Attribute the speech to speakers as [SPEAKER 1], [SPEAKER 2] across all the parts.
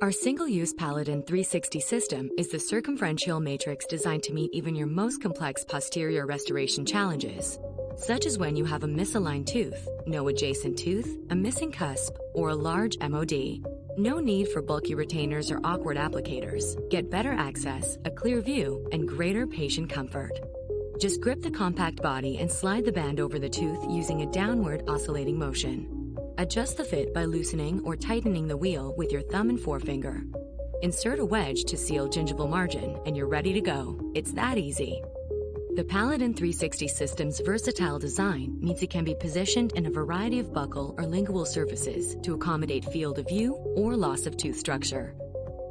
[SPEAKER 1] Our single-use Paladin 360 system is the circumferential matrix designed to meet even your most complex posterior restoration challenges, such as when you have a misaligned tooth, no adjacent tooth, a missing cusp, or a large MOD. No need for bulky retainers or awkward applicators. Get better access, a clear view, and greater patient comfort. Just grip the compact body and slide the band over the tooth using a downward oscillating motion. Adjust the fit by loosening or tightening the wheel with your thumb and forefinger. Insert a wedge to seal gingival margin and you're ready to go. It's that easy. The Paladin 360 system's versatile design means it can be positioned in a variety of buccal or lingual surfaces to accommodate field of view or loss of tooth structure.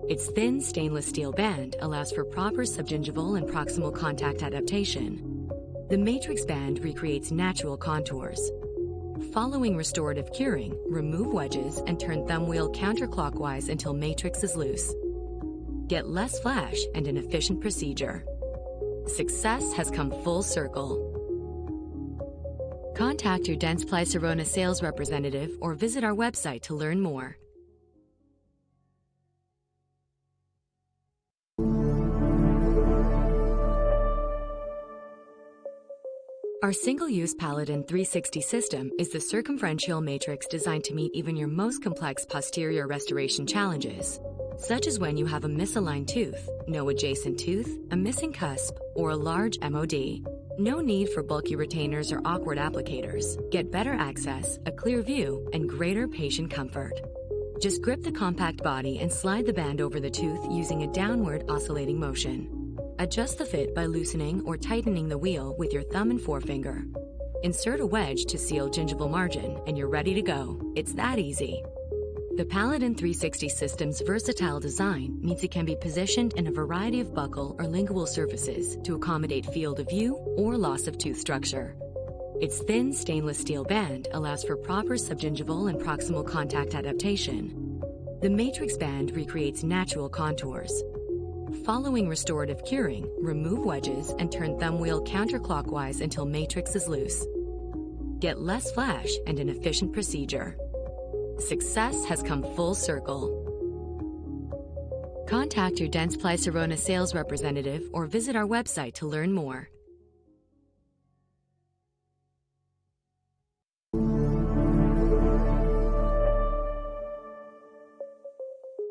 [SPEAKER 1] Its thin stainless steel band allows for proper subgingival and proximal contact adaptation. The matrix band recreates natural contours. Following restorative curing, remove wedges and turn thumb wheel counterclockwise until matrix is loose. Get less flash and an efficient procedure. Success has come full circle. Contact your Dentsply Sirona sales representative or visit our website to learn more. Our single-use Paladin 360 system is the circumferential matrix designed to meet even your most complex posterior restoration challenges, such as when you have a misaligned tooth, no adjacent tooth, a missing cusp, or a large MOD. No need for bulky retainers or awkward applicators. Get better access, a clear view, and greater patient comfort. Just grip the compact body and slide the band over the tooth using a downward oscillating motion. Adjust the fit by loosening or tightening the wheel with your thumb and forefinger. Insert a wedge to seal gingival margin and you're ready to go. It's that easy. The Paladin 360 system's versatile design means it can be positioned in a variety of buccal or lingual surfaces to accommodate field of view or loss of tooth structure. Its thin stainless steel band allows for proper subgingival and proximal contact adaptation. The matrix band recreates natural contours. Following restorative curing, remove wedges and turn thumb wheel counterclockwise until matrix is loose. Get less flash and an efficient procedure. Success has come full circle. Contact your Dentsply Sirona sales representative or visit our website to learn more.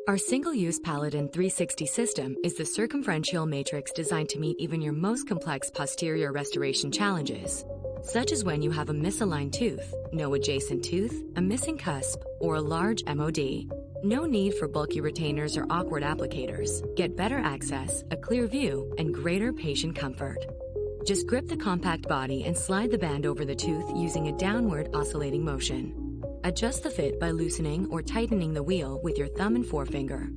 [SPEAKER 1] Our single-use Paladin 360 system is the circumferential matrix designed to meet even your most complex posterior restoration challenges, such as when you have a misaligned tooth, no adjacent tooth, a missing cusp, or a large MOD. No need for bulky retainers or awkward applicators. Get better access, a clear view, and greater patient comfort. Just grip the compact body and slide the band over the tooth using a downward oscillating motion. Adjust the fit by loosening or tightening the wheel with your thumb and forefinger.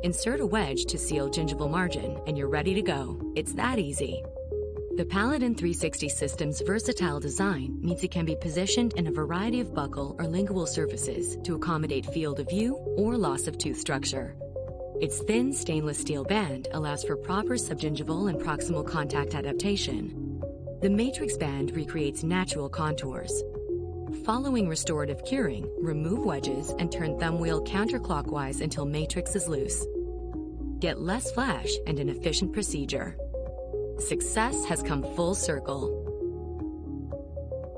[SPEAKER 1] Insert a wedge to seal gingival margin and you're ready to go. It's that easy. The Paladin 360 system's versatile design means it can be positioned in a variety of buccal or lingual surfaces to accommodate field of view or loss of tooth structure. Its thin stainless steel band allows for proper subgingival and proximal contact adaptation. The matrix band recreates natural contours. Following restorative curing, remove wedges and turn thumb wheel counterclockwise until matrix is loose. Get less flash and an efficient procedure. Success has come full circle.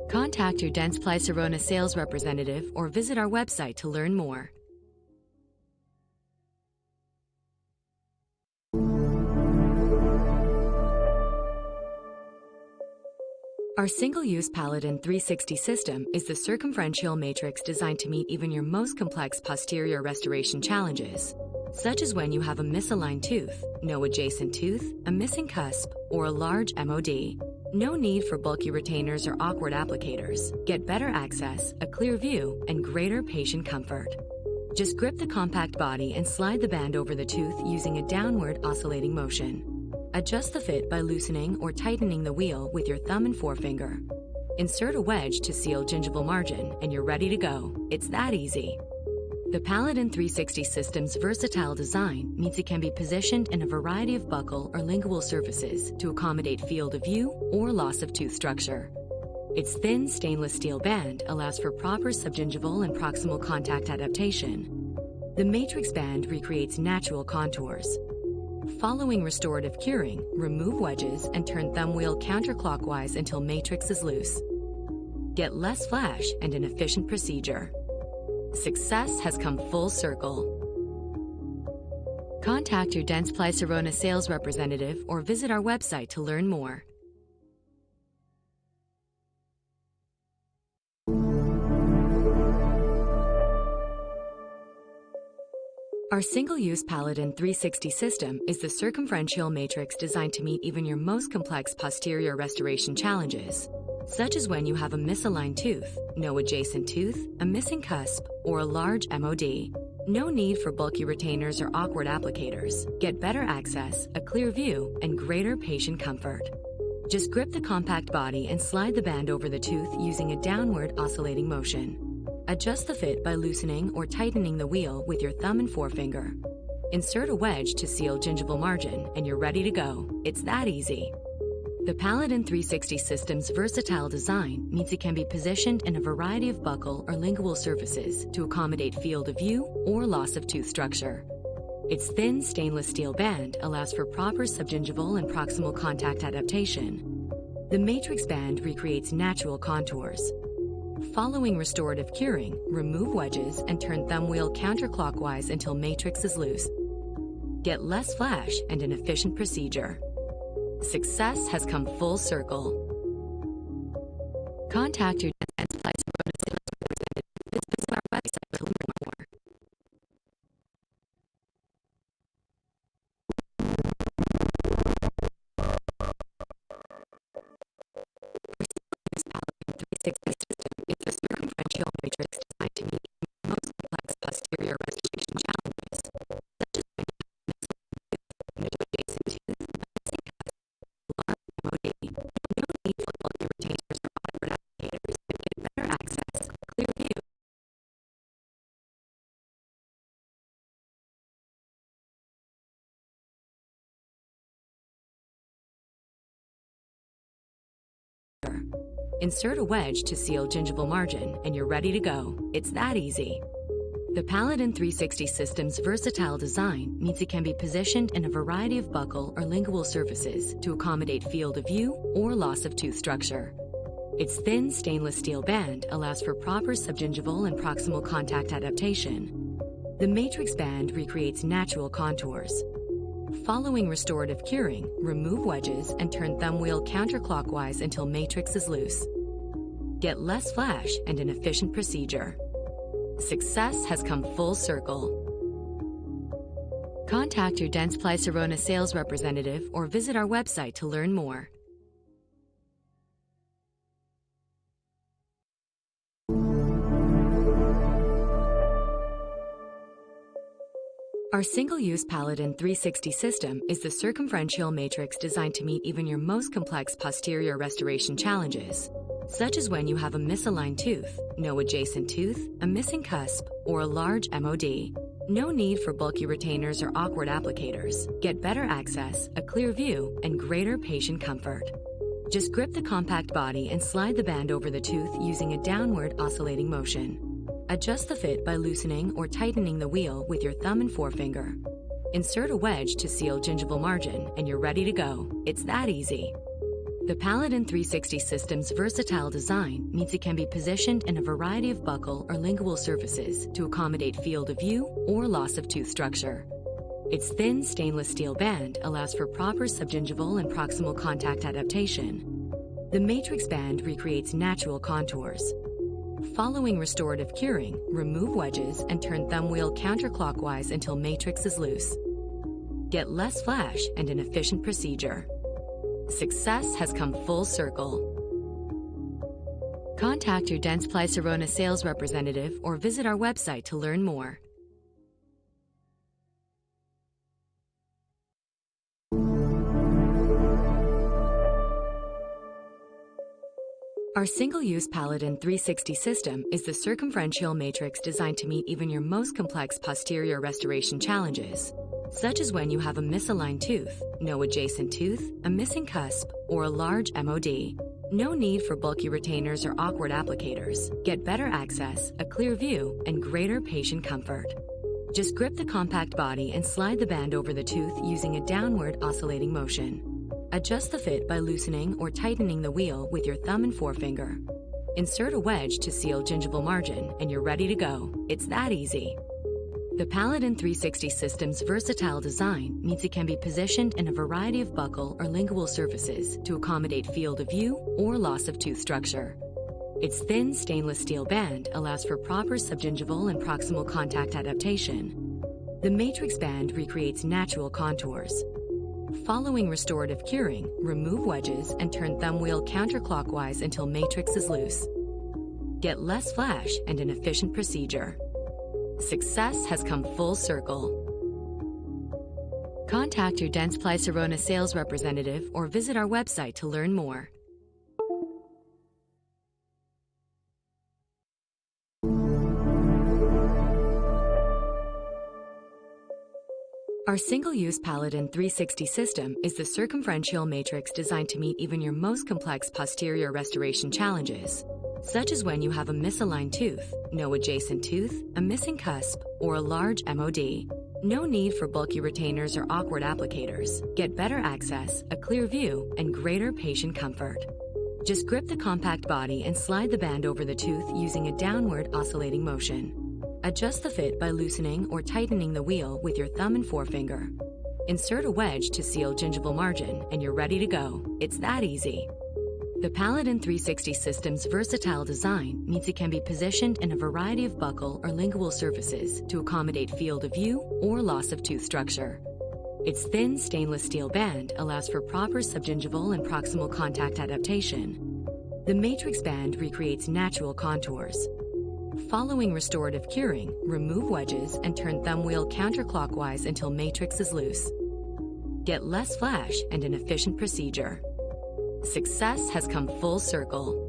[SPEAKER 1] Contact your Dentsply Sirona sales representative or visit our website to learn more. Our single-use Paladin 360 system is the circumferential matrix designed to meet even your most complex posterior restoration challenges, such as when you have a misaligned tooth, no adjacent tooth, a missing cusp, or a large MOD. No need for bulky retainers or awkward applicators. Get better access, a clear view, and greater patient comfort. Just grip the compact body and slide the band over the tooth using a downward oscillating motion. Adjust the fit by loosening or tightening the wheel with your thumb and forefinger. Insert a wedge to seal gingival margin and you're ready to go. It's that easy. The Paladin 360 system's versatile design means it can be positioned in a variety of buccal or lingual surfaces to accommodate field of view or loss of tooth structure. Its thin stainless steel band allows for proper subgingival and proximal contact adaptation. The matrix band recreates natural contours. Following restorative curing, remove wedges and turn thumb wheel counterclockwise until matrix is loose. Get less flash and an efficient procedure. Success has come full circle. Contact your Dentsply Sirona sales representative or visit our website to learn more. Our single-use Paladin 360 system is the circumferential matrix designed to meet even your most complex posterior restoration challenges, such as when you have a misaligned tooth, no adjacent tooth, a missing cusp, or a large MOD. No need for bulky retainers or awkward applicators. Get better access, a clear view, and greater patient comfort. Just grip the compact body and slide the band over the tooth using a downward oscillating motion. Adjust the fit by loosening or tightening the wheel with your thumb and forefinger. Insert a wedge to seal gingival margin and you're ready to go. It's that easy. The Paladin 360 system's versatile design means it can be positioned in a variety of buccal or lingual surfaces to accommodate field of view or loss of tooth structure. Its thin stainless steel band allows for proper subgingival and proximal contact adaptation. The matrix band recreates natural contours. Following restorative curing, remove wedges and turn thumb wheel counterclockwise until matrix is loose. Get less flash and an efficient procedure. Success has come full circle. Contact your Dentsply Sirona sales representative. Visit our website to learn more. This Paladin 360 system is the circumferential matrix designed to meet most complex posterior restoration challenges, such as when you have no adjacent tooth, large MOD. No need for bulky retainers or awkward applicators, but get better access, clear view. Insert a wedge to seal gingival margin and you're ready to go. It's that easy. The Paladin 360 system's versatile design means it can be positioned in a variety of buccal or lingual surfaces to accommodate field of view or loss of tooth structure. Its thin stainless steel band allows for proper subgingival and proximal contact adaptation. The matrix band recreates natural contours. Following restorative curing, remove wedges and turn thumb wheel counterclockwise until matrix is loose. Get less flash and an efficient procedure. Success has come full circle. Contact your Dentsply Sirona sales representative or visit our website to learn more. Our single-use Paladin 360 system is the circumferential matrix designed to meet even your most complex posterior restoration challenges, such as when you have a misaligned tooth, no adjacent tooth, a missing cusp, or a large MOD. No need for bulky retainers or awkward applicators. Get better access, a clear view, and greater patient comfort. Just grip the compact body and slide the band over the tooth using a downward oscillating motion. Adjust the fit by loosening or tightening the wheel with your thumb and forefinger. Insert a wedge to seal gingival margin and you're ready to go. It's that easy. The Paladin 360 system's versatile design means it can be positioned in a variety of buccal or lingual surfaces to accommodate field of view or loss of tooth structure. Its thin stainless steel band allows for proper subgingival and proximal contact adaptation. The matrix band recreates natural contours. Following restorative curing, remove wedges and turn thumb wheel counterclockwise until matrix is loose. Get less flash and an efficient procedure. Success has come full circle. Contact your Dentsply Sirona sales representative or visit our website to learn more. Our single-use Paladin 360 system is the circumferential matrix designed to meet even your most complex posterior restoration challenges, such as when you have a misaligned tooth, no adjacent tooth, a missing cusp, or a large MOD. No need for bulky retainers or awkward applicators. Get better access, a clear view, and greater patient comfort. Just grip the compact body and slide the band over the tooth using a downward oscillating motion. Adjust the fit by loosening or tightening the wheel with your thumb and forefinger. Insert a wedge to seal gingival margin and you're ready to go. It's that easy. The Paladin 360 system's versatile design means it can be positioned in a variety of buccal or lingual surfaces to accommodate field of view or loss of tooth structure. Its thin stainless steel band allows for proper subgingival and proximal contact adaptation. The matrix band recreates natural contours. Following restorative curing, remove wedges and turn thumb wheel counterclockwise until matrix is loose. Get less flash and an efficient procedure. Success has come full circle. Contact your Dentsply Sirona sales representative or visit our website to learn more. Our single-use Paladin 360 system is the circumferential matrix designed to meet even your most complex posterior restoration challenges, such as when you have a misaligned tooth, no adjacent tooth, a missing cusp, or a large MOD. No need for bulky retainers or awkward applicators. Get better access, a clear view, and greater patient comfort. Just grip the compact body and slide the band over the tooth using a downward oscillating motion. Adjust the fit by loosening or tightening the wheel with your thumb and forefinger. Insert a wedge to seal gingival margin and you're ready to go. It's that easy. The Paladin 360 system's versatile design means it can be positioned in a variety of buccal or lingual surfaces to accommodate field of view or loss of tooth structure. Its thin stainless steel band allows for proper subgingival and proximal contact adaptation. The matrix band recreates natural contours. Following restorative curing, remove wedges and turn thumb wheel counterclockwise until matrix is loose. Get less flash and an efficient procedure. Success has come full circle.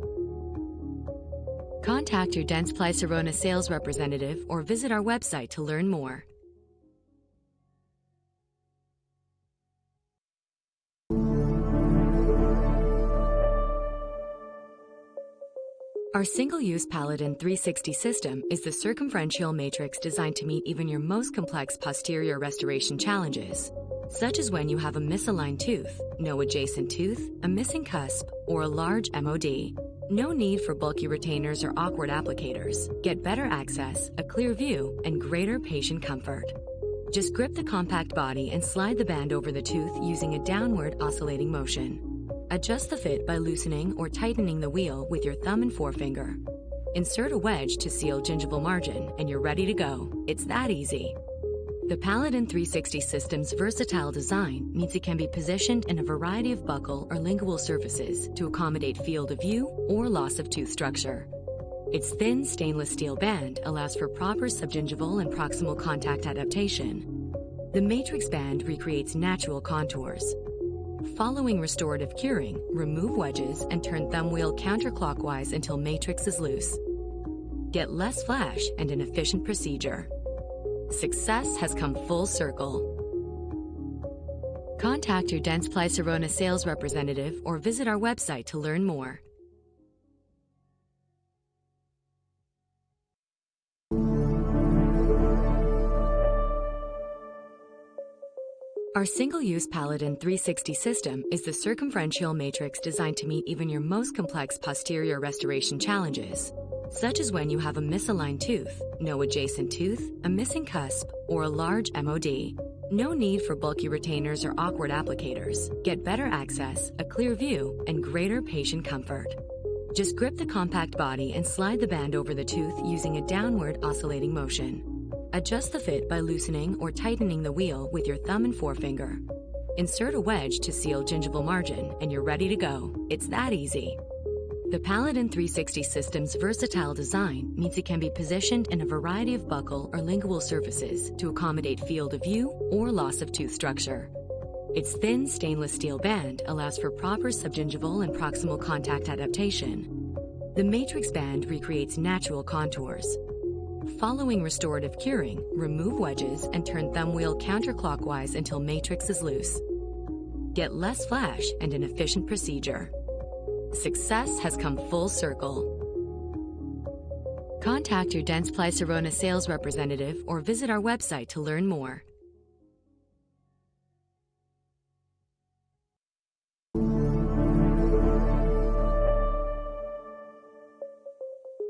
[SPEAKER 1] Contact your Dentsply Sirona sales representative or visit our website to learn more. Our single-use Paladin 360 system is the circumferential matrix designed to meet even your most complex posterior restoration challenges, such as when you have a misaligned tooth, no adjacent tooth, a missing cusp, or a large MOD. No need for bulky retainers or awkward applicators. Get better access, a clear view, and greater patient comfort. Just grip the compact body and slide the band over the tooth using a downward oscillating motion. Adjust the fit by loosening or tightening the wheel with your thumb and forefinger. Insert a wedge to seal gingival margin and you're ready to go. It's that easy. The Paladin 360 system's versatile design means it can be positioned in a variety of buccal or lingual surfaces to accommodate field of view or loss of tooth structure. Its thin stainless steel band allows for proper subgingival and proximal contact adaptation. The matrix band recreates natural contours. Following restorative curing, remove wedges and turn thumb wheel counterclockwise until matrix is loose. Get less flash and an efficient procedure. Success has come full circle. Contact your Dentsply Sirona sales representative or visit our website to learn more. Our single-use Paladin 360 system is the circumferential matrix designed to meet even your most complex posterior restoration challenges, such as when you have a misaligned tooth, no adjacent tooth, a missing cusp, or a large MOD. No need for bulky retainers or awkward applicators. Get better access, a clear view, and greater patient comfort. Just grip the compact body and slide the band over the tooth using a downward oscillating motion. Adjust the fit by loosening or tightening the wheel with your thumb and forefinger. Insert a wedge to seal gingival margin and you're ready to go. It's that easy. The Paladin 360 system's versatile design means it can be positioned in a variety of buccal or lingual surfaces to accommodate field of view or loss of tooth structure. Its thin stainless steel band allows for proper subgingival and proximal contact adaptation. The matrix band recreates natural contours. Following restorative curing, remove wedges and turn thumb wheel counterclockwise until matrix is loose. Get less flash and an efficient procedure. Success has come full circle. Contact your Dentsply Sirona sales representative or visit our website to learn more.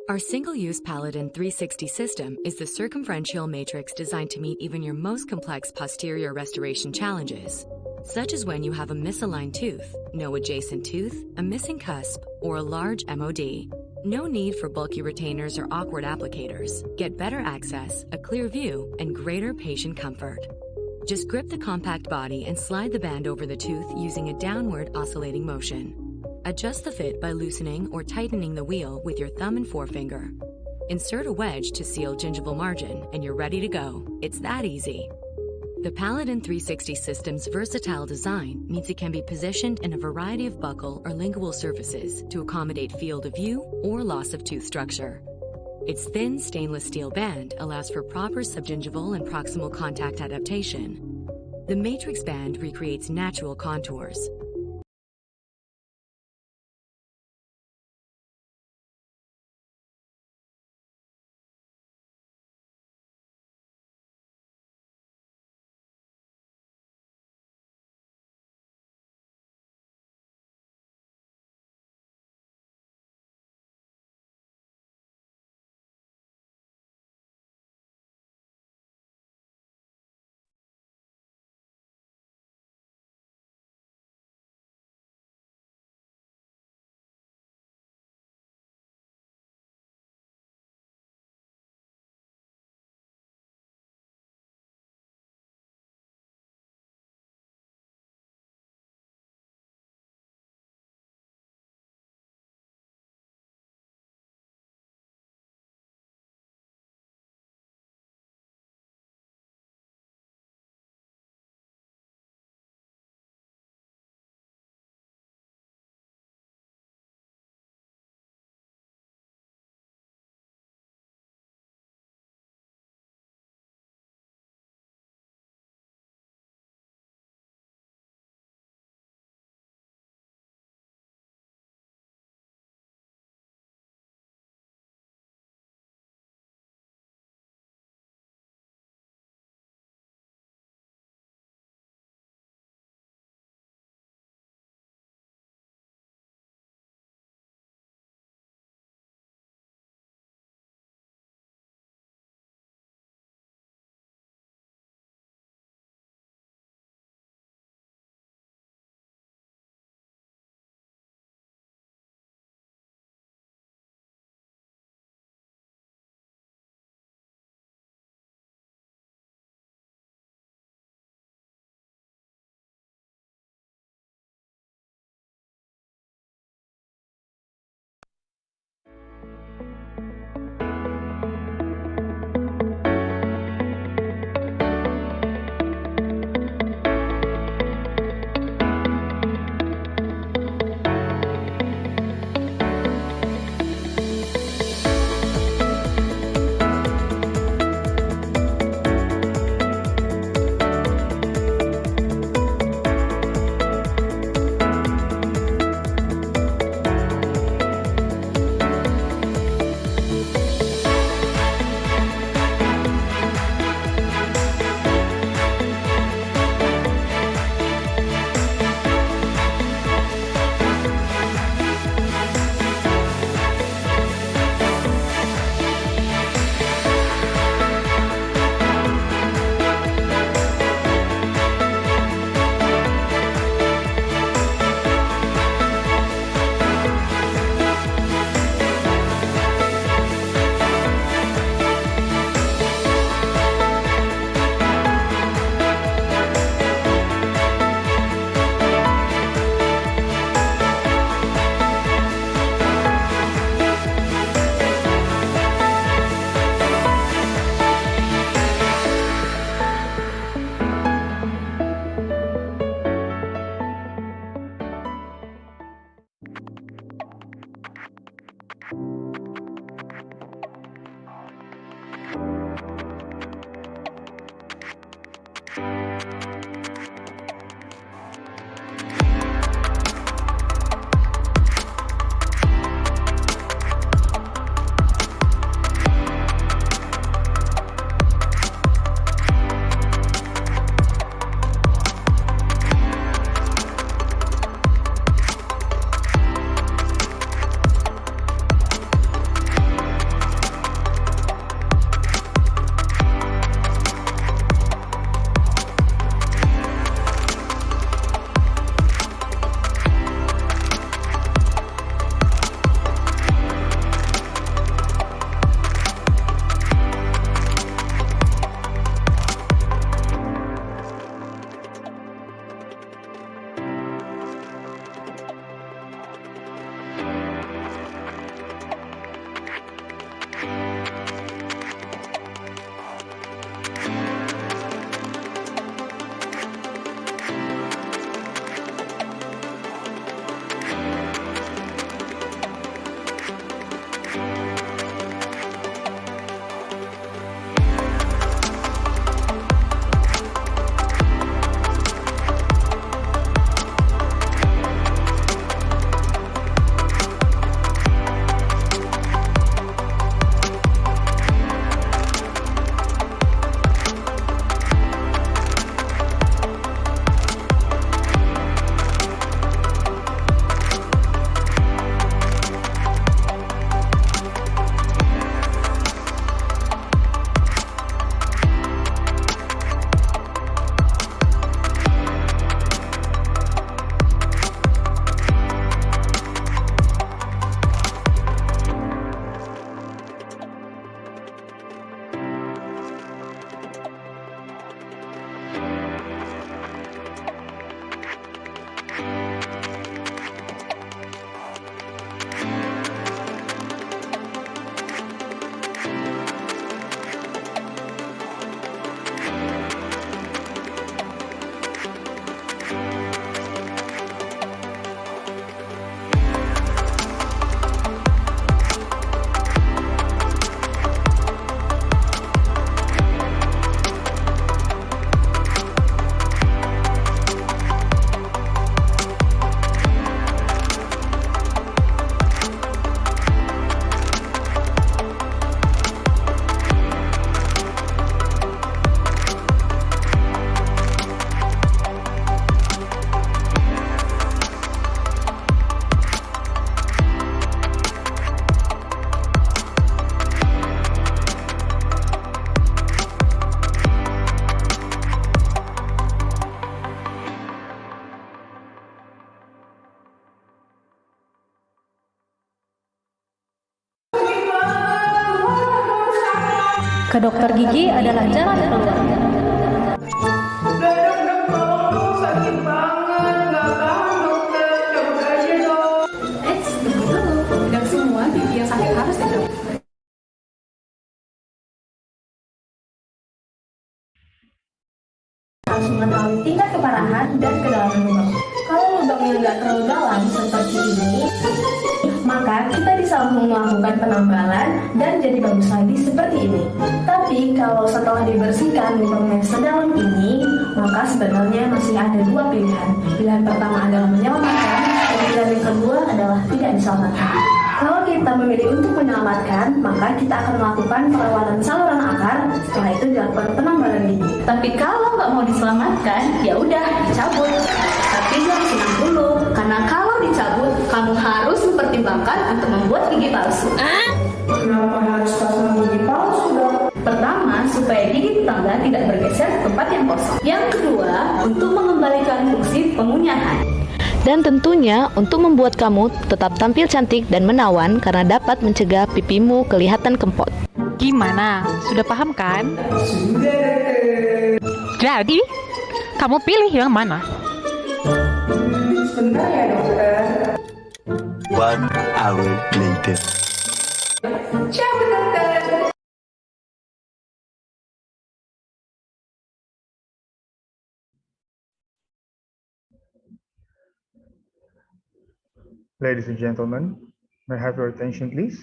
[SPEAKER 1] Our single-use Paladin 360 system is the circumferential matrix designed to meet even your most complex posterior restoration challenges, such as when you have a misaligned tooth, no adjacent tooth, a missing cusp, or a large MOD. No need for bulky retainers or awkward applicators. Get better access, a clear view, and greater patient comfort. Just grip the compact body and slide the band over the tooth using a downward oscillating motion. Adjust the fit by loosening or tightening the wheel with your thumb and forefinger. Insert a wedge to seal gingival margin and you're ready to go. It's that easy. The Paladin 360 system's versatile design means it can be positioned in a variety of buccal or lingual surfaces to accommodate field of view or loss of tooth structure. Its thin stainless steel band allows for proper subgingival and proximal contact adaptation. The matrix band recreates natural contours,
[SPEAKER 2] Ke dokter gigi adalah jalan keluar.
[SPEAKER 3] Sakit banget, nggak tahan dokter, cabut aja dong.
[SPEAKER 2] Tunggu dulu, tidak semua gigi yang sakit harus dicabut. Harus mengetahui tingkat keparahan dan kedalaman lubang. Kalau lubangnya nggak terlalu dalam seperti ini, maka kita bisa melakukan penambalan dan jadi bagus lagi seperti ini. Tapi kalau setelah dibersihkan lubangnya sedalam ini, maka sebenarnya masih ada dua pilihan. Pilihan pertama adalah menyelamatkan, dan pilihan yang kedua adalah tidak diselamatkan. Kalau kita memilih untuk menyelamatkan, maka kita akan melakukan perawatan saluran akar, setelah itu dilakukan penambalan gigi. Tapi kalau nggak mau diselamatkan, ya udah dicabut. Tapi jangan senang dulu, karena kalau dicabut, kamu harus mempertimbangkan untuk membuat gigi palsu.
[SPEAKER 3] Kenapa harus pasang gigi palsu dong?
[SPEAKER 2] Pertama, supaya gigi tetangga tidak bergeser ke tempat yang kosong. Yang kedua, untuk mengembalikan fungsi pengunyahan.
[SPEAKER 4] Dan tentunya untuk membuat kamu tetap tampil cantik dan menawan karena dapat mencegah pipimu kelihatan kempot.
[SPEAKER 5] Gimana? Sudah paham kan?
[SPEAKER 3] Sudah.
[SPEAKER 5] Jadi, kamu pilih yang mana?
[SPEAKER 3] Sebentar ya dokter.
[SPEAKER 6] 1 hour later.
[SPEAKER 3] Cabut dokter.
[SPEAKER 7] Ladies and gentlemen, may I have your attention, please?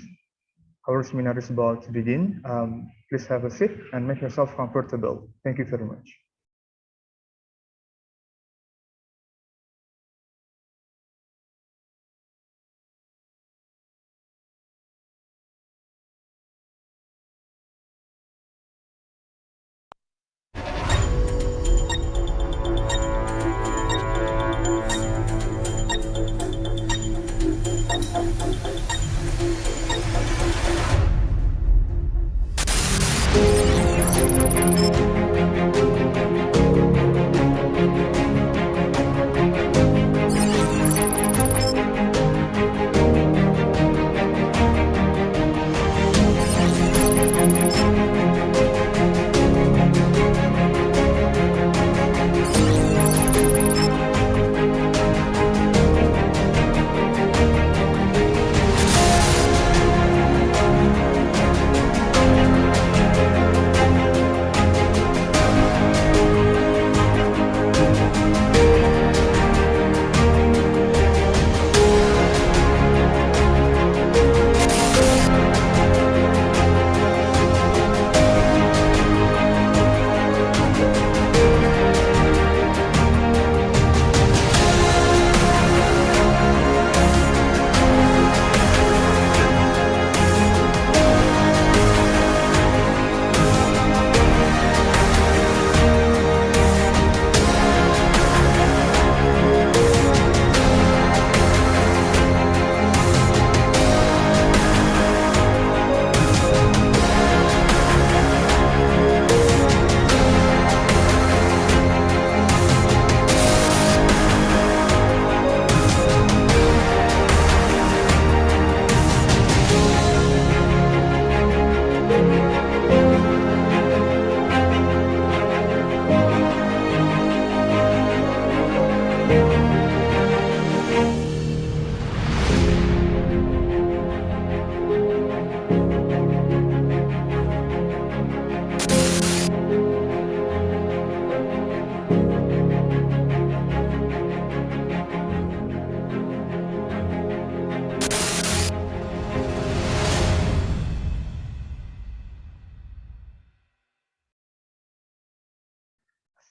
[SPEAKER 7] Our seminar is about to begin. Please have a seat and make yourself comfortable. Thank you very much.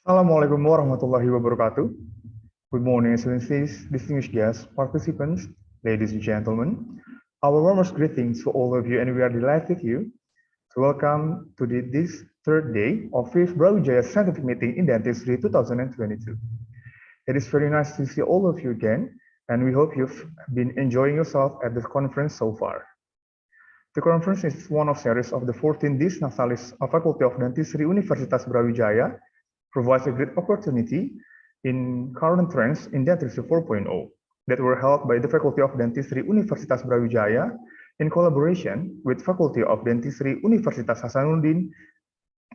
[SPEAKER 7] Assalamualaikum warahmatullahi wabarakatuh. Good morning, excellencies, distinguished guests, participants, ladies and gentlemen. Our warmest greetings to all of you, and we are delighted you to welcome to this third day of 5th Brawijaya Scientific Meeting in Dentistry 2022. It is very nice to see all of you again, and we hope you've been enjoying yourself at the conference so far. The conference is one of series of the 14 Dis Nasalis of Faculty of Dentistry Universitas Brawijaya, provides a great opportunity in current trends in Dentistry 4.0 that were held by the Faculty of Dentistry Universitas Brawijaya in collaboration with Faculty of Dentistry Universitas Hasanuddin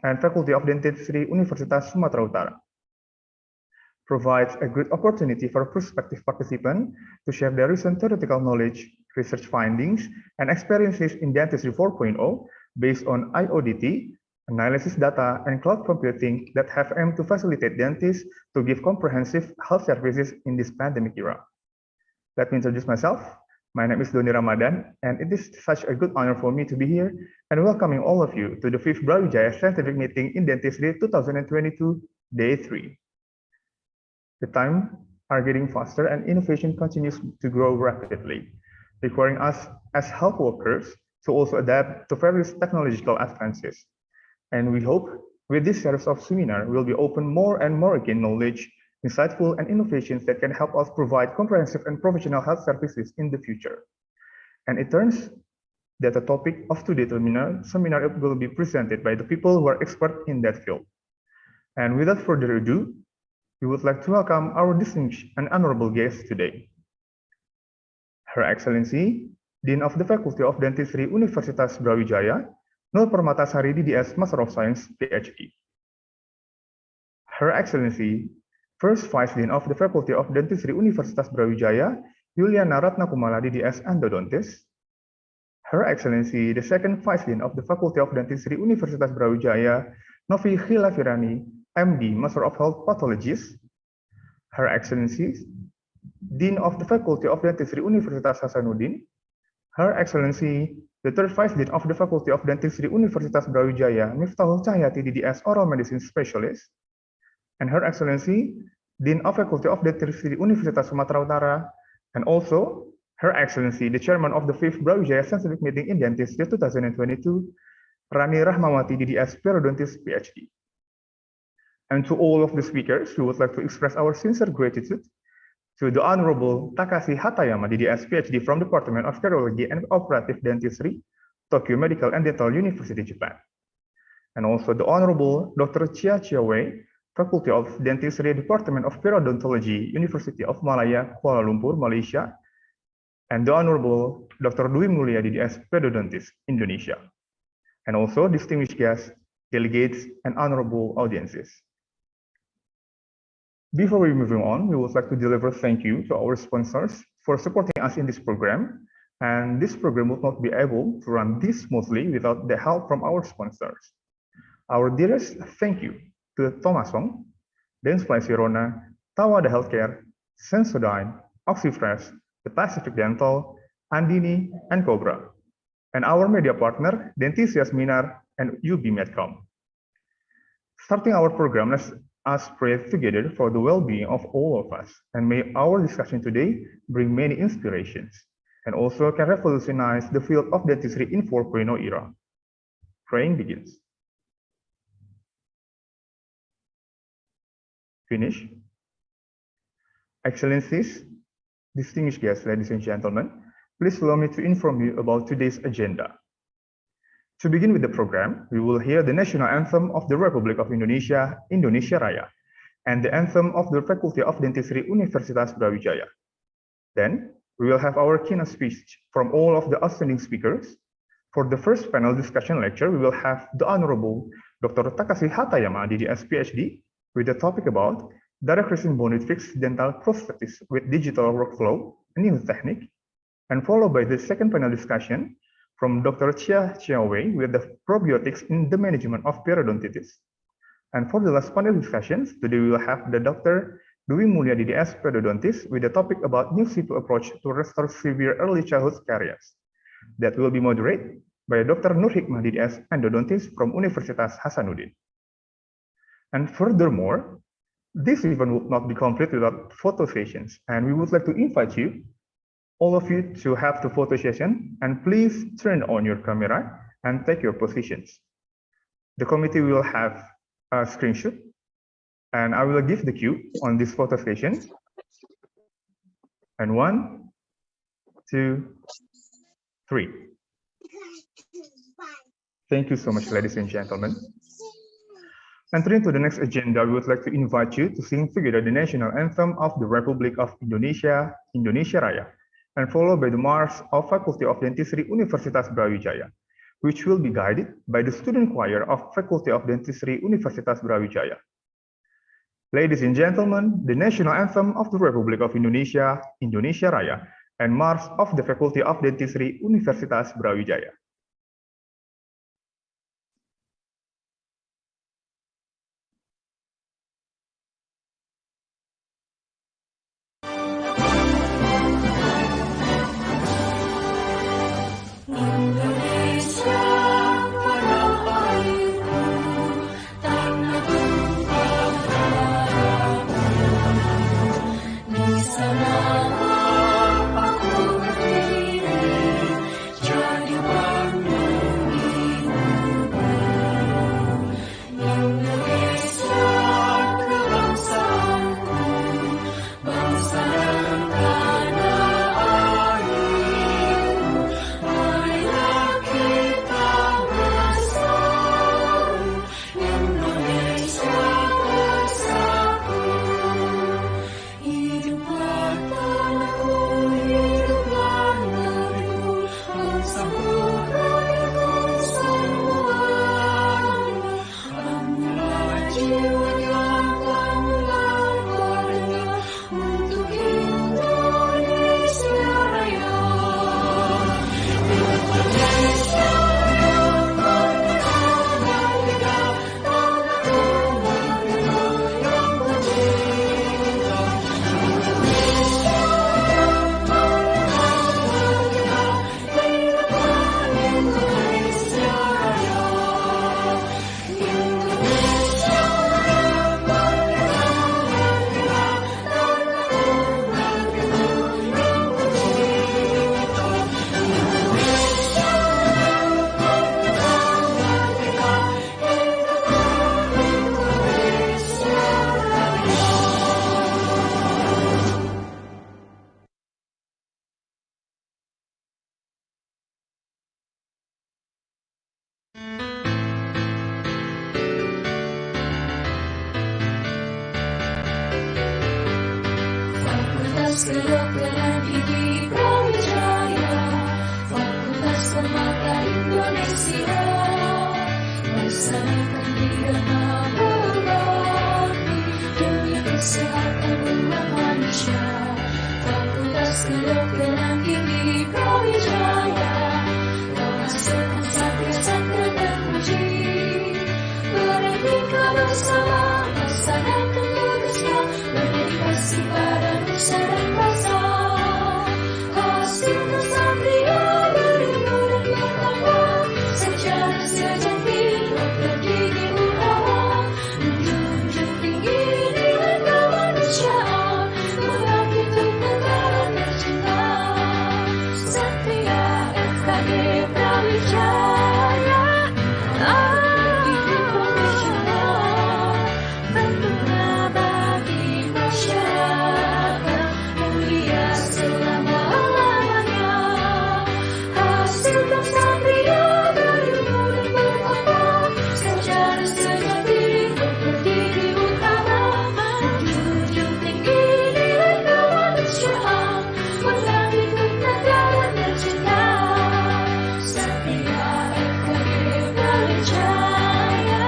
[SPEAKER 7] and Faculty of Dentistry Universitas Sumatera Utara. Provides a good opportunity for prospective participants to share their recent theoretical knowledge, research findings, and experiences in Dentistry 4.0 based on IODT, analysis data, and cloud computing that have aimed to facilitate dentists to give comprehensive health services in this pandemic era. Let me introduce myself. My name is Doni Ramadan, and it is such a good honor for me to be here and welcoming all of you to the 5th Brawijaya Scientific Meeting in Dentistry 2022, Day 3. The time are getting faster and innovation continues to grow rapidly, requiring us as health workers to also adapt to various technological advances. And we hope with this series of seminars will be open more and more again knowledge, insightful and innovations that can help us provide comprehensive and professional health services in the future. And it turns that the topic of today's seminar will be presented by the people who are expert in that field. And without further ado, we would like to welcome our distinguished and honorable guest today. Her Excellency, Dean of the Faculty of Dentistry Universitas Brawijaya, Nur Permatasari DDS Master of Science, PhD. Her Excellency, First Vice Dean of the Faculty of Dentistry Universitas Brawijaya, Yuliana Ratnakumala DDS Endodontist. Her Excellency, the Second Vice Dean of the Faculty of Dentistry Universitas Brawijaya, Novi Khilafirani, MD, Master of Health Pathologist. Her Excellency, Dean of the Faculty of Dentistry Universitas Hasanuddin. Her Excellency, the Third Vice Dean of the Faculty of Dentistry Universitas Brawijaya, Miftahul Cahyati DDS Oral Medicine Specialist. And Her Excellency, Dean of Faculty of Dentistry Universitas Sumatera Utara, and also Her Excellency, the Chairman of the 5th Brawijaya Scientific Meeting in Dentistry 2022, Rani Rahmawati DDS Periodontist PhD. And to all of the speakers, we would like to express our sincere gratitude to the Honorable Takashi Hatayama, DDS PhD from Department of Cardiology and Operative Dentistry, Tokyo Medical and Dental University, Japan. And also the Honorable Dr. Chia Wei, Faculty of Dentistry, Department of Periodontology, University of Malaya, Kuala Lumpur, Malaysia. And the Honorable Dr. Dwi Mulia, DDS Periodontist, Indonesia. And also distinguished guests, delegates, and honorable audiences. Before we move on, we would like to deliver thank you to our sponsors for supporting us in this program. And this program would not be able to run this smoothly without the help from our sponsors. Our dearest thank you to Thomasong, Dentsply Sirona, Tawada Healthcare, Sensodyne, Oxyfresh, The Pacific Dental, Andini, and Cobra. And our media partner, Dentistry Seminar and UB Medcom. Starting our program, let's pray together for the well-being of all of us, and may our discussion today bring many inspirations, and also can revolutionize the field of dentistry in 4.0 era. Praying begins. Finish. Excellencies, distinguished guests, ladies and gentlemen, please allow me to inform you about today's agenda. To begin with the program, we will hear the national anthem of the Republic of Indonesia, Indonesia Raya, and the anthem of the Faculty of Dentistry Universitas Brawijaya. Then, we will have our keynote speech from all of the outstanding speakers. For the first panel discussion lecture, we will have the Honorable Dr. Takashi Hatayama, DDS PhD, with the topic about direct resin bonded fixed dental prosthetics with digital workflow, a new technique, and followed by the second panel discussion from Dr. Chia Wei with the probiotics in the management of periodontitis. And for the last panel discussions, today we will have the Dr. Dwi Mulia DDS Periodontist with the topic about new simple approach to restore severe early childhood caries. That will be moderated by Dr. Nur Hikmah DDS Endodontist from Universitas Hasanuddin. And furthermore, this event would not be complete without photo sessions, and we would like to invite you, all of you, to have the photo session, and please turn on your camera and take your positions. The committee will have a screenshot, and I will give the cue on this photo session. And 1, 2, 3. Thank you so much, ladies and gentlemen. Entering to the next agenda, we would like to invite you to sing together the national anthem of the Republic of Indonesia, Indonesia Raya, and followed by the March of Faculty of Dentistry Universitas Brawijaya, which will be guided by the student choir of Faculty of Dentistry Universitas Brawijaya. Ladies and gentlemen, the national anthem of the Republic of Indonesia, Indonesia Raya, and March of the Faculty of Dentistry Universitas Brawijaya.
[SPEAKER 8] Kedokteran Gigi Brawijaya, Fakultas Permata Indonesia, melaksanakan pidana berbakti demi kesehatan umat manusia. Fakultas Kedokteran Gigi Brawijaya, menghasilkan satria-satria terpuji, beretika bersama, laksanakan tugasnya, berdedikasi pada nusa dan bangsa. Hasilkan satria berilmu dan bertangga, sejarah sejati dokter gigi utama, menjunjung tinggi nilai kemanusiaan, mengabdi untuk negara tercinta. Satria FKG Brawijaya, hidup profesional, berguna bagi masyarakat, mulia selama-lamanya. Hasilkan satria berilmu dan bertangga, sejarah sejati dokter gigi utama, menjunjung tinggi nilai kemanusiaan, mengabdi untuk negara tercinta. Satria FKG Brawijaya,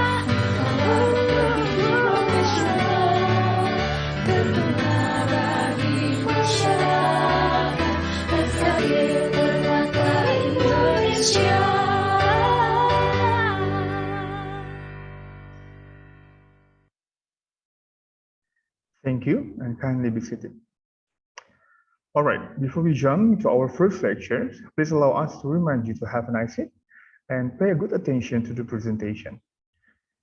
[SPEAKER 8] hidup profesional, berguna bagi masyarakat, FKG Permata Indonesia.
[SPEAKER 7] Thank you, and kindly be seated. All right, before we jump to our first lecture, please allow us to remind you to have a nice seat and pay a good attention to the presentation,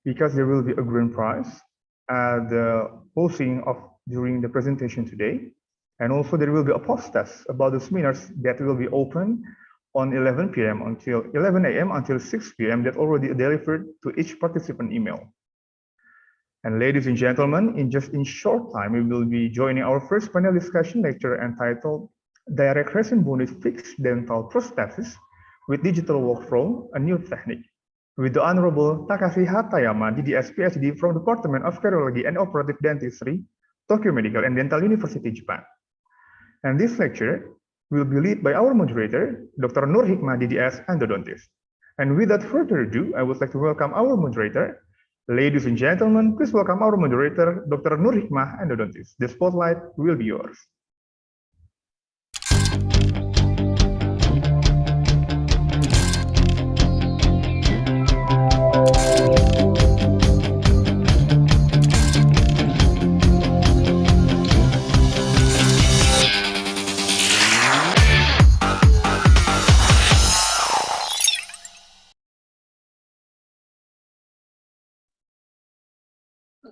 [SPEAKER 7] because there will be a grand prize at the posting of during the presentation today, and also there will be a post test about the seminars that will be open on 11 p.m. until 11 a.m. until 6 p.m. that already delivered to each participant email. And ladies and gentlemen, in short time, we will be joining our first panel discussion lecture entitled Direct Resin Bonded Fixed Dental Prosthesis with Digital Workflow, a New Technique, with the Honorable Takashi Hatayama, DDS PhD from Department of Cardiology and Operative Dentistry, Tokyo Medical and Dental University, Japan. And this lecture will be led by our moderator, Dr. Nur Hikmah, DDS, endodontist. And without further ado, I would like to welcome our moderator. Ladies and gentlemen, please welcome our moderator, Dr. Nur Hikmah, endodontist. The spotlight will be yours.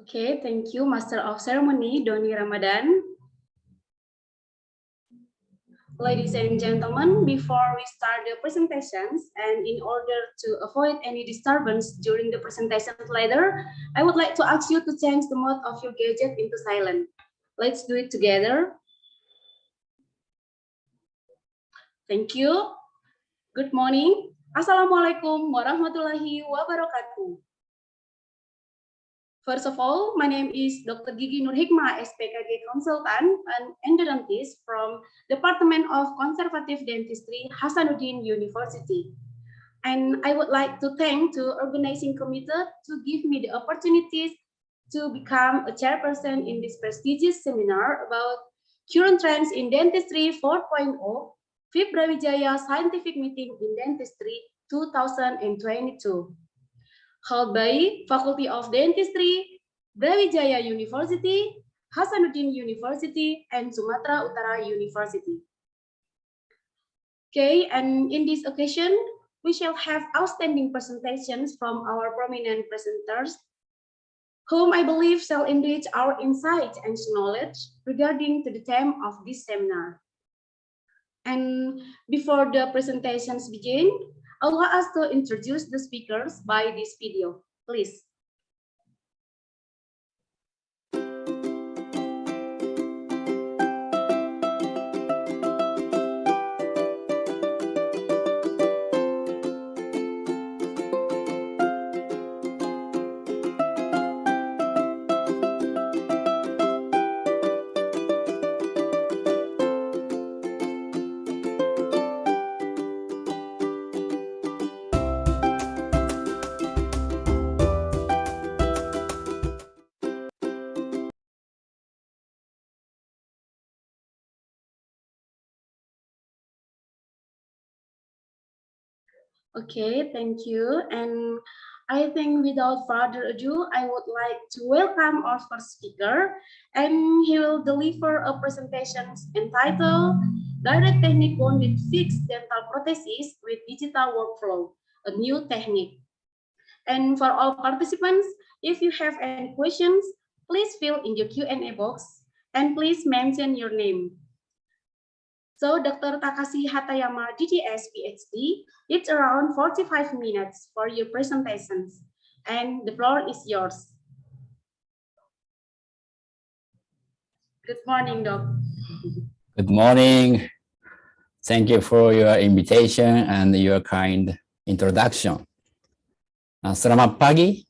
[SPEAKER 9] Okay, thank you, Master of Ceremony, Doni Ramadan. Ladies and gentlemen, before we start the presentations, and in order to avoid any disturbance during the presentations later, I would like to ask you to change the mode of your gadget into silent. Let's do it together. Thank you. Good morning. Assalamualaikum warahmatullahi wabarakatuh. First of all, my name is Dr. Gigi Nur Hikmah, SPKG Consultant and endodontist from Department of Conservative Dentistry, Hasanuddin University. And I would like to thank the organizing committee to give me the opportunity to become a chairperson in this prestigious seminar about current trends in dentistry 4.0, 5th Brawijaya Scientific Meeting in Dentistry 2022. Held by Faculty of Dentistry, Brawijaya University, Hasanuddin University, and Sumatra Utara University. Okay, and in this occasion, we shall have outstanding presentations from our prominent presenters, whom I believe shall enrich our insight and knowledge regarding to the theme of this seminar. And before the presentations begin, allow us to introduce the speakers by this video, please. Okay, thank you. And I think without further ado, I would like to welcome our first speaker, and he will deliver a presentation entitled Direct Technique Bonded Fixed Dental Prosthesis with Digital Workflow, a New Technique. And for all participants, if you have any questions, please fill in the Q&A box and please mention your name. So Dr. Takashi Hatayama, DDS, PhD, it's around 45 minutes for your presentations, and the floor is yours. Good morning, Doc.
[SPEAKER 10] Good morning. Thank you for your invitation and your kind introduction. Selamat pagi.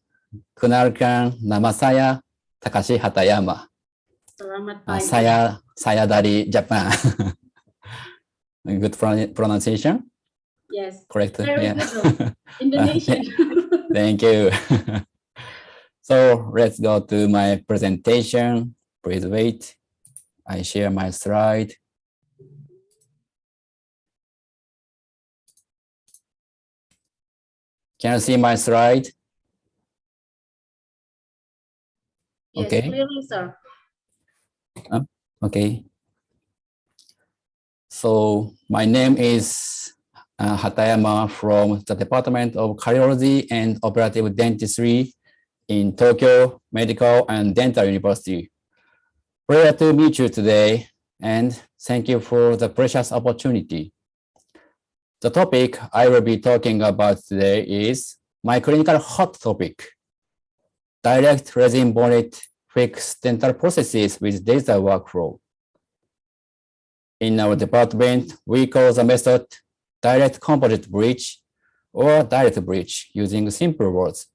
[SPEAKER 10] Kenalkan, nama saya Takashi Hatayama.
[SPEAKER 9] Selamat pagi.
[SPEAKER 10] Saya dari Jepang. Good pronunciation?
[SPEAKER 9] Yes.
[SPEAKER 10] Correct.
[SPEAKER 9] Very
[SPEAKER 10] yeah.
[SPEAKER 9] good. Indonesian.
[SPEAKER 10] Thank you. So let's go to my presentation. Please wait. I share my slide. Can you see my slide?
[SPEAKER 9] Yes,
[SPEAKER 10] okay.
[SPEAKER 9] Clearly, sir.
[SPEAKER 10] Okay. So my name is Hatayama from the Department of Cardiology and Operative Dentistry in Tokyo Medical and Dental University. Pleasure to meet you today, and thank you for the precious opportunity. The topic I will be talking about today is my clinical hot topic, direct resin bonded fixed dental prosthesis with digital workflow. In our department, we call the method direct composite bridge or direct bridge using simple words.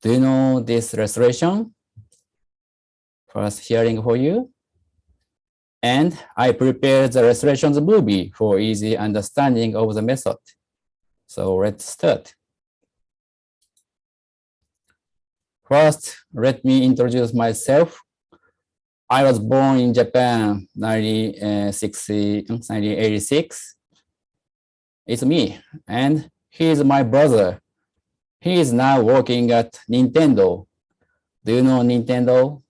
[SPEAKER 10] Do you know this restoration? First hearing for you. And I prepared the restoration movie for easy understanding of the method. So let's start. First, let me introduce myself. I was born in Japan 1986. It's me, and he is my brother. He is now working at Nintendo. Do you know Nintendo?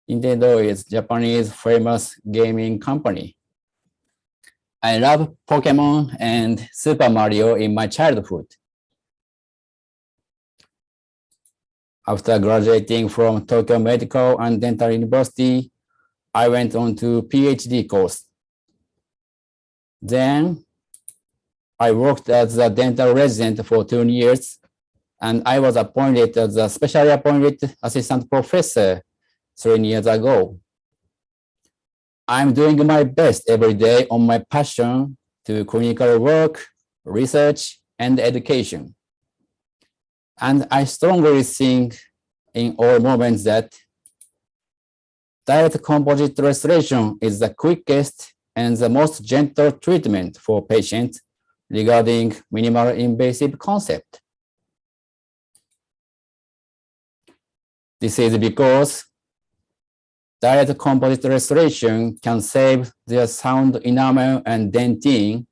[SPEAKER 10] Nintendo is Japanese famous gaming company. I love Pokemon and Super Mario in my childhood. After graduating from Tokyo Medical and Dental University, I went on to PhD course. Then I worked as a dental resident for 2 years, and I was appointed as a specially appointed assistant professor 3 years ago. I'm doing my best every day on my passion to clinical work, research, and education. And I strongly think in all moments that direct composite restoration is the quickest and the most gentle treatment for patients regarding minimal invasive concept. This is because direct composite restoration can save their sound enamel and dentin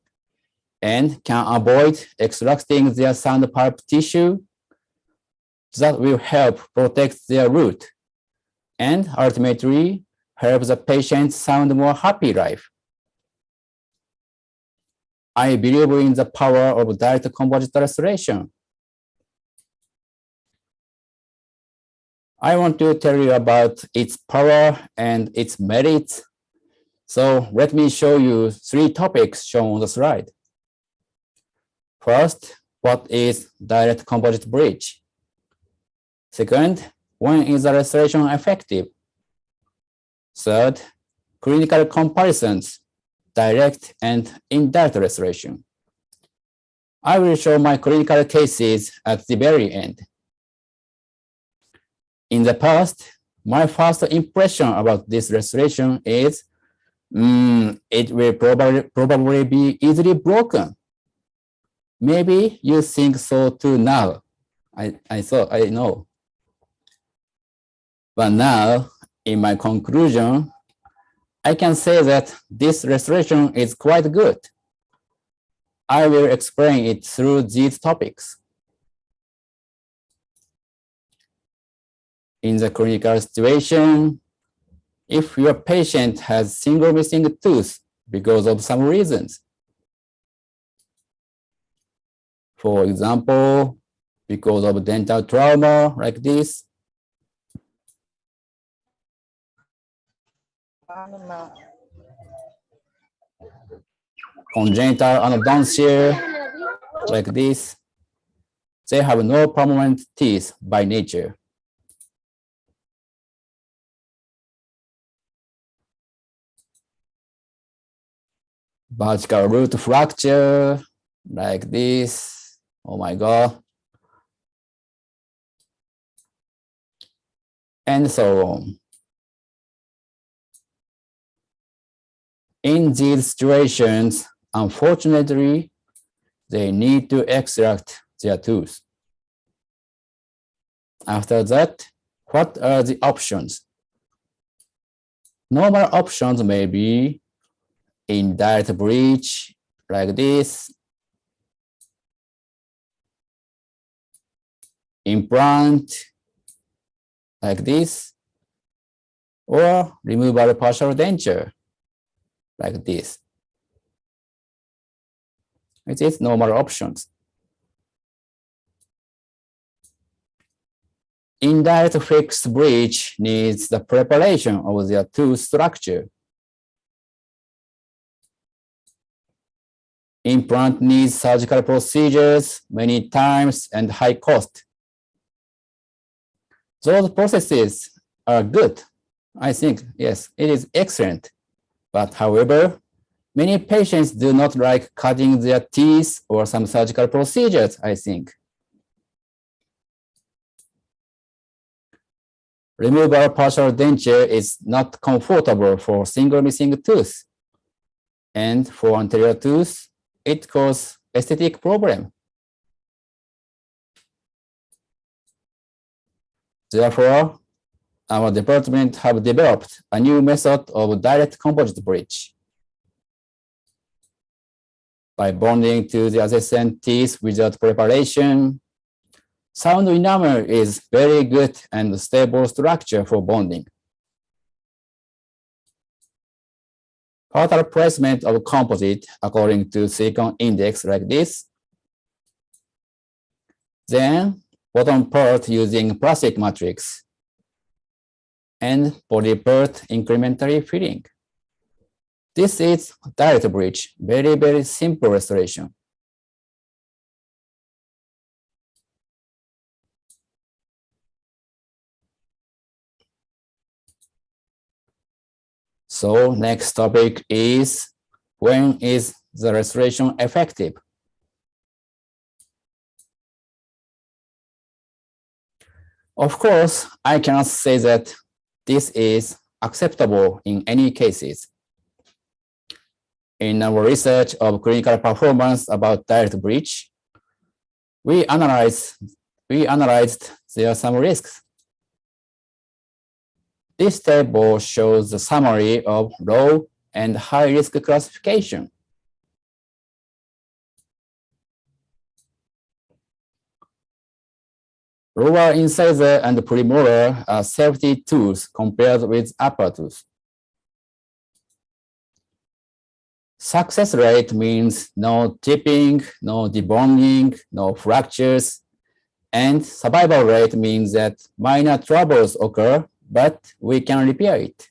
[SPEAKER 10] and can avoid extracting their sound pulp tissue that will help protect their root and ultimately help the patient sound more happy life. I believe in the power of direct composite restoration. I want to tell you about its power and its merits. So let me show you 3 topics shown on the slide. First, what is direct composite bridge? Second, when is the restoration effective? Third, clinical comparisons, direct and indirect restoration. I will show my clinical cases at the very end. In the past, my first impression about this restoration is it will probably be easily broken. Maybe you think so too now. I know. But now, in my conclusion, I can say that this restoration is quite good. I will explain it through these topics. In the clinical situation, if your patient has single missing tooth because of some reasons, for example, because of dental trauma like this, congenital endodontia like this, they have no permanent teeth by nature. Vertical root fracture like this. Oh my God. And so on. In these situations, unfortunately, they need to extract their tooth. After that, what are the options? Normal options may be indirect bridge like this, implant like this, or removable partial denture like this. It is normal options. Indirect fixed bridge needs the preparation of their tooth structure. Implant needs surgical procedures many times and high cost. Those processes are good. I think, yes, it is excellent. But however, many patients do not like cutting their teeth or some surgical procedures, I think. Removable partial denture is not comfortable for single missing tooth. And for anterior tooth, it causes aesthetic problem. Therefore, our department have developed a new method of direct composite bridge. By bonding to the adjacent teeth without preparation, sound enamel is very good and stable structure for bonding. Total placement of composite according to silicon index like this. Then bottom part using plastic matrix and body part incrementally filling. This is direct bridge, very simple restoration. So next topic is, when is the restoration effective? Of course, I cannot say that this is acceptable in any cases. In our research of clinical performance about direct bridge, we analyzed there are some risks. This table shows the summary of low and high risk classification. Lower incisor and premolar are safety tools compared with upper tooth. Success rate means no chipping, no debonding, no fractures, and survival rate means that minor troubles occur, but we can repair it.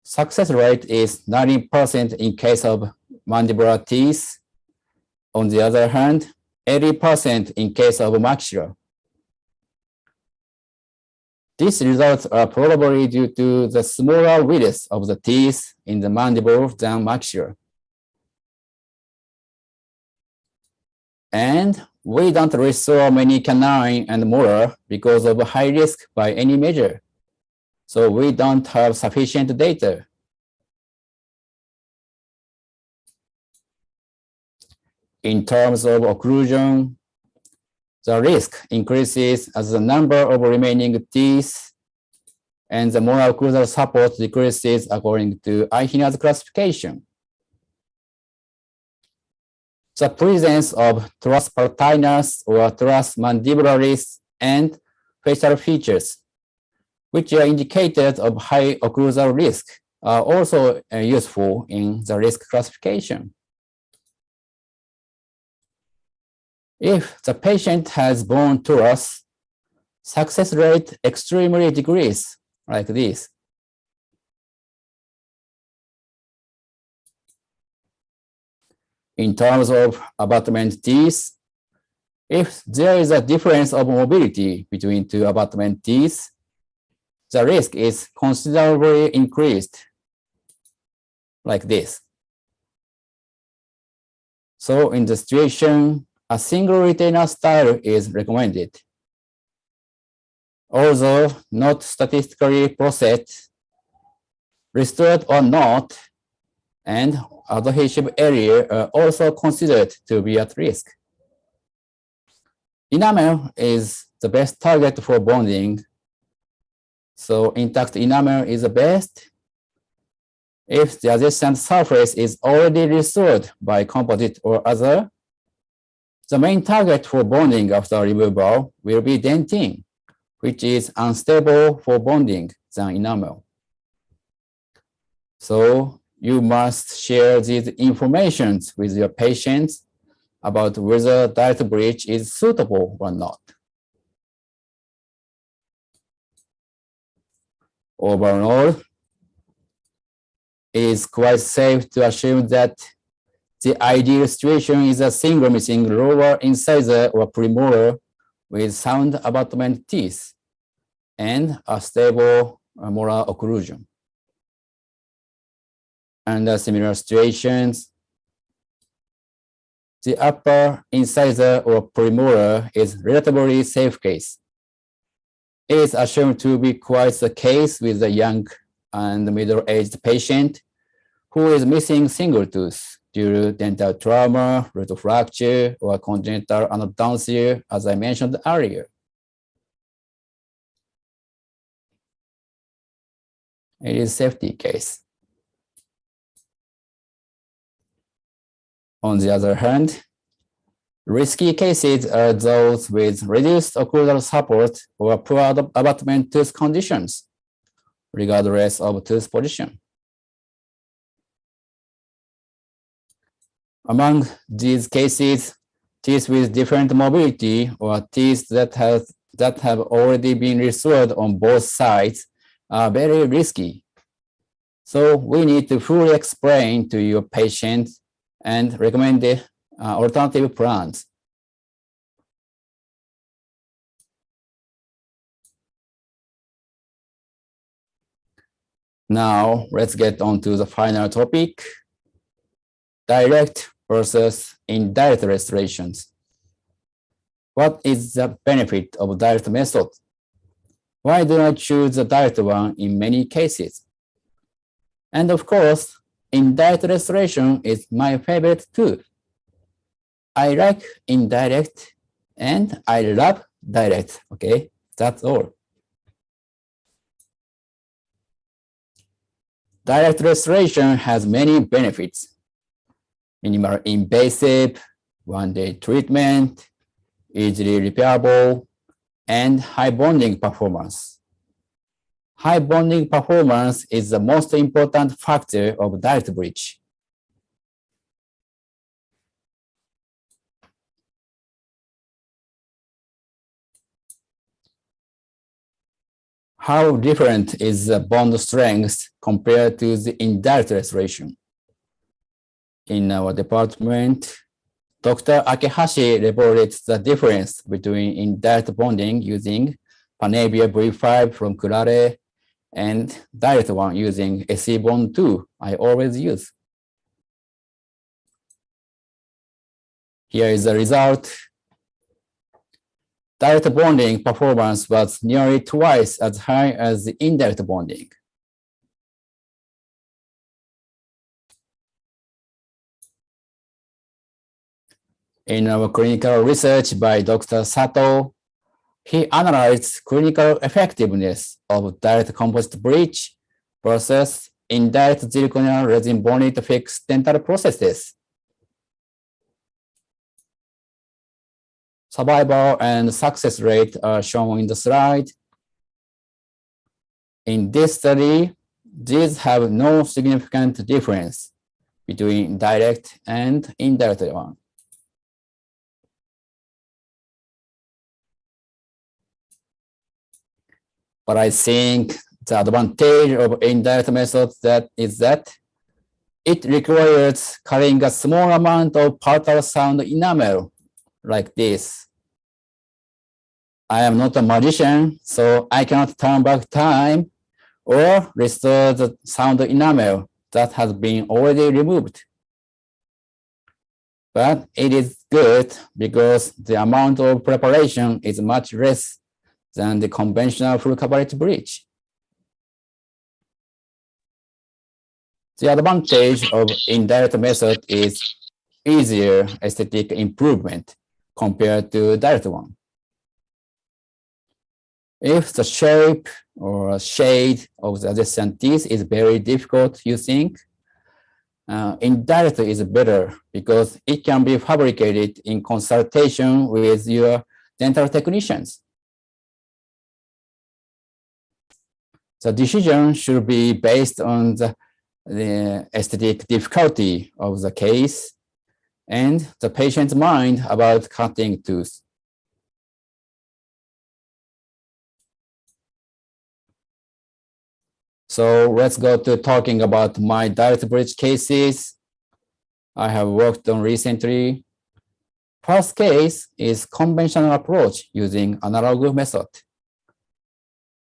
[SPEAKER 10] Success rate is 90% in case of mandibular teeth. On the other hand, 80% in case of maxilla. These results are probably due to the smaller width of the teeth in the mandible than maxilla. And we don't restore many canine and molar because of high risk by any measure. So we don't have sufficient data. In terms of occlusion, the risk increases as the number of remaining teeth and the molar occlusal support decreases according to Eichiner's classification. The presence of trus palatinus or trus mandibularis and facial features, which are indicators of high occlusal risk, are also useful in the risk classification. If the patient has bone trus, success rate extremely decreases, like this. In terms of abutment teeth, if there is a difference of mobility between two abutment teeth, the risk is considerably increased, like this. So in the situation, a single retainer style is recommended. Although not statistically processed, restored or not, and adhesive area are also considered to be at risk. Enamel is the best target for bonding. So intact enamel is the best. If the adjacent surface is already restored by composite or other, the main target for bonding after removal will be dentin, which is unstable for bonding than enamel. So you must share these information with your patients about whether direct bridge is suitable or not. Overall, it is quite safe to assume that the ideal situation is a single missing lower incisor or premolar with sound abutment teeth and a stable molar occlusion. Under similar situations, the upper incisor or premolar is relatively safe case. is assumed to be quite the case with the young and middle-aged patient who is missing single tooth due to dental trauma, root fracture, or congenital endodontia, as I mentioned earlier. It is safety case. On the other hand, risky cases are those with reduced occlusal support or poor abutment tooth conditions, regardless of tooth position. Among these cases, teeth with different mobility or teeth that have already been restored on both sides are very risky. So we need to fully explain to your patient and recommend the alternative plans. Now let's get on to the final topic, direct versus indirect restorations. What is the benefit of direct method? Why do I choose the direct one in many cases? And of course, indirect restoration is my favorite too. I like indirect and I love direct, okay? That's all. Direct restoration has many benefits. Minimal invasive, one-day treatment, easily repairable, and high bonding performance. High bonding performance is the most important factor of direct bridge. How different is the bond strength compared to the indirect restoration? In our department, Dr. Akehashi reported the difference between indirect bonding using Panavia V5 from Curare and direct one using SE Bond 2 I always use. Here is the result. Direct bonding performance was nearly twice as high as the indirect bonding. In our clinical research by Dr. Sato, he analyzed clinical effectiveness of direct composite bridge versus indirect zirconium resin bonded fixed dental processes. Survival and success rate are shown in the slide. In this study, these have no significant difference between direct and indirect one. But I think the advantage of indirect methods is that it requires carrying a small amount of palatal sound enamel like this. I am not a magician, so I cannot turn back time or restore the sound enamel that has been already removed. But it is good because the amount of preparation is much less than the conventional full coverage bridge. The advantage of indirect method is easier aesthetic improvement compared to direct one. If the shape or shade of the adjacent teeth is very difficult, you think, indirect is better because it can be fabricated in consultation with your dental technicians. The decision should be based on the aesthetic difficulty of the case and the patient's mind about cutting tooth. So let's go to talking about my direct bridge cases I have worked on recently. First case is conventional approach using analog method.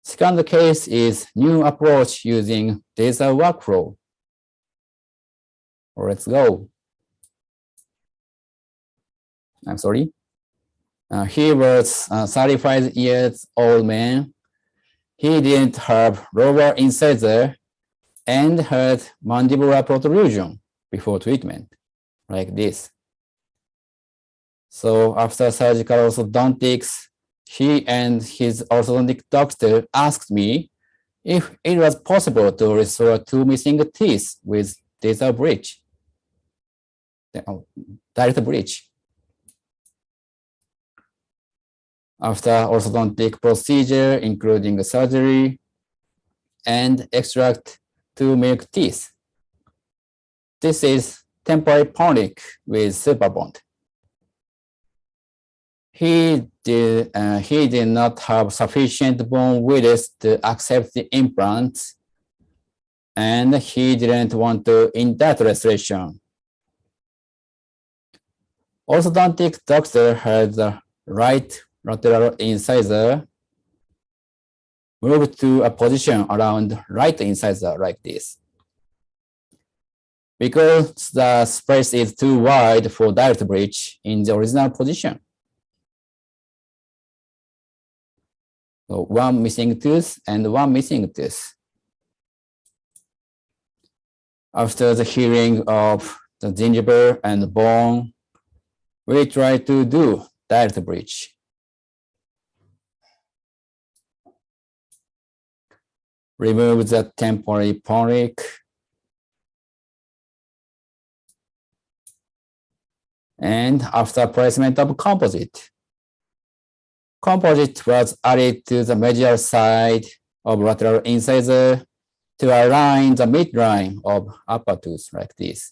[SPEAKER 10] Second case is new approach using laser workflow. Let's go. I'm sorry. He was a 35 years old man He didn't have lower incisor and had mandibular protrusion before treatment, like this. So after surgical orthodontics, he and his orthodontic doctor asked me if it was possible to restore 2 missing teeth with direct bridge. After orthodontic procedure, including surgery and extract 2 milk teeth. This is temporary ponic with superbond. He did not have sufficient bone width to accept the implants, and he didn't want to induct restoration. Orthodontic doctor had the right lateral incisor moved to a position around right incisor like this. Because the space is too wide for direct bridge in the original position. So 1 missing tooth and 1 missing tooth. After the healing of the gingiva and bone, we try to do direct bridge. Remove the temporary ponic and after placement of composite. Composite was added to the medial side of lateral incisor to align the midline of upper tooth like this.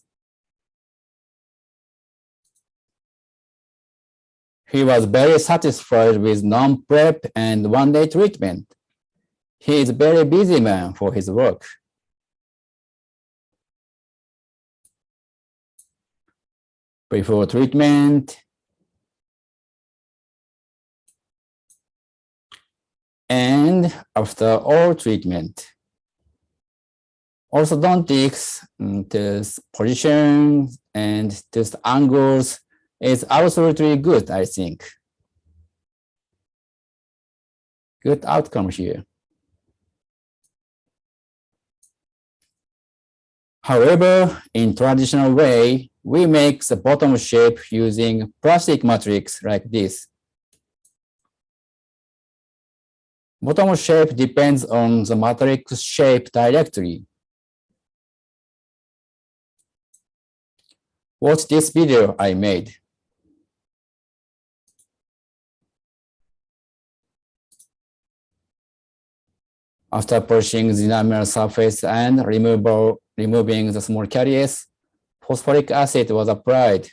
[SPEAKER 10] He was very satisfied with non-prep and one-day treatment. He is a very busy man for his work. Before treatment, and after all treatment. Orthodontics, tooth position and tooth angles is absolutely good, I think. Good outcome here. However, in traditional way, we make the bottom shape using plastic matrix like this. Bottom shape depends on the matrix shape directly. Watch this video I made. After pushing the enamel surface and removing the small caries, phosphoric acid was applied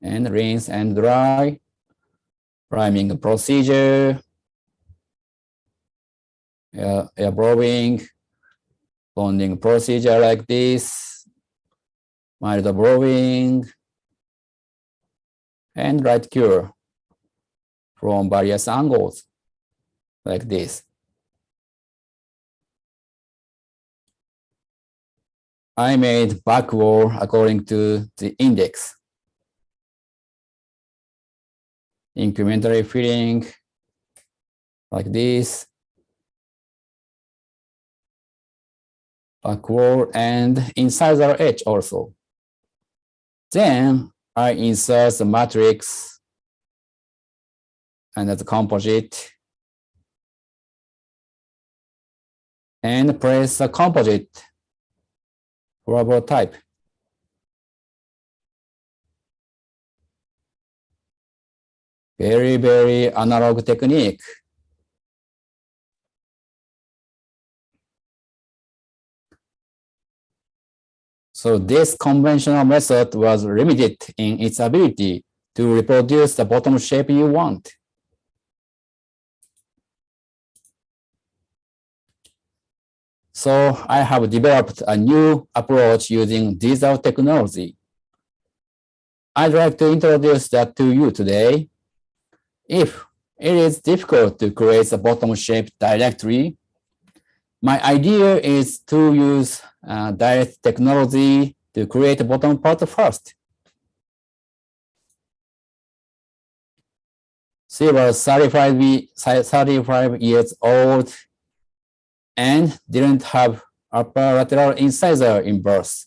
[SPEAKER 10] and rinse and dry. Priming procedure, air blowing, bonding procedure like this, mild blowing, and light cure from various angles like this. I made back wall according to the index. Incrementally filling like this. Back wall and incisor edge also. Then I insert the matrix and the composite and press the composite rubber type. Very, very analog technique. So this conventional method was limited in its ability to reproduce the bottom shape you want. So I have developed a new approach using digital technology. I'd like to introduce that to you today. If it is difficult to create a bottom shape directly, my idea is to use direct technology to create a bottom part first. She was 35 years old and didn't have upper lateral incisor in birth.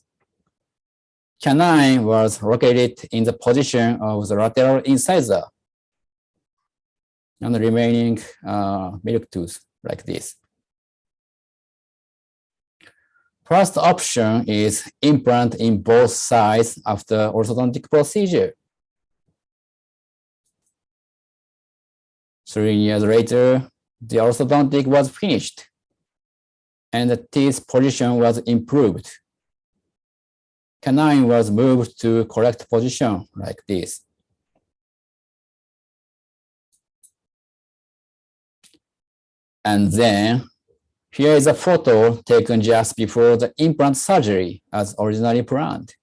[SPEAKER 10] Canine was located in the position of the lateral incisor and the remaining milk tooth like this. First option is implant in both sides after orthodontic procedure. 3 years later, the orthodontic was finished and the teeth position was improved. Canine was moved to correct position like this. And then here is a photo taken just before the implant surgery as originally planned.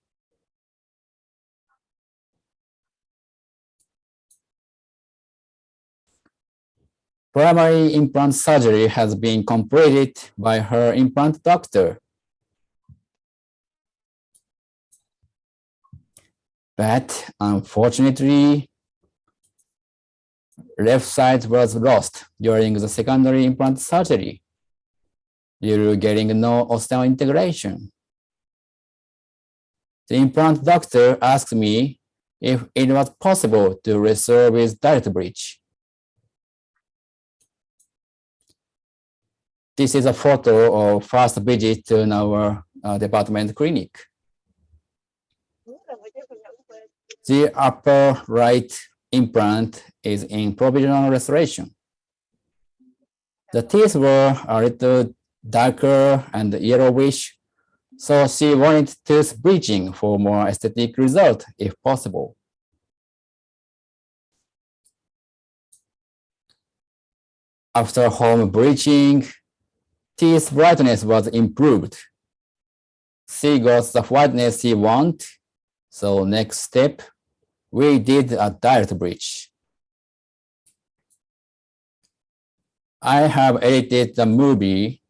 [SPEAKER 10] Primary implant surgery has been completed by her implant doctor. But unfortunately, left side was lost during the secondary implant surgery due to getting no osseointegration. The implant doctor asked me if it was possible to restore with direct bridge. This is a photo of first visit to our department clinic. The upper right implant is in provisional restoration. The teeth were a little darker and yellowish, so she wanted tooth bleaching for more aesthetic result if possible. After home bleaching, teeth brightness was improved. She got the whiteness she wanted, so next step, we did a direct bridge. I have edited the movie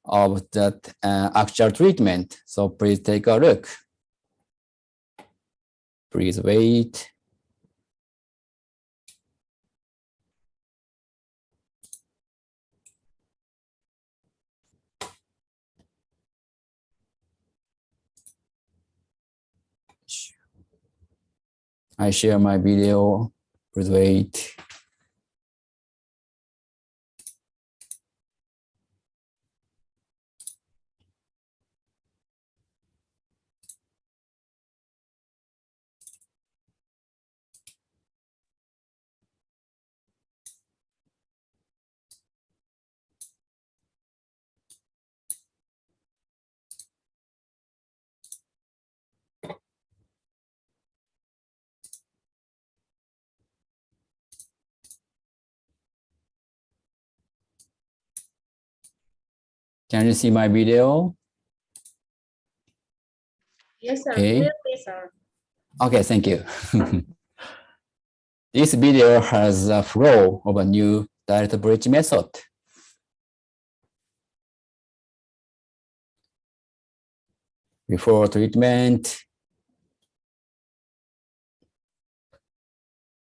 [SPEAKER 10] of that actual treatment, so please take a look. Please wait. I share my video. Please wait. Can you see my video?
[SPEAKER 9] Yes, sir.
[SPEAKER 10] Okay.
[SPEAKER 9] Clearly, sir.
[SPEAKER 10] Okay, thank you. This video has a flow of a new direct bridge method. Before treatment,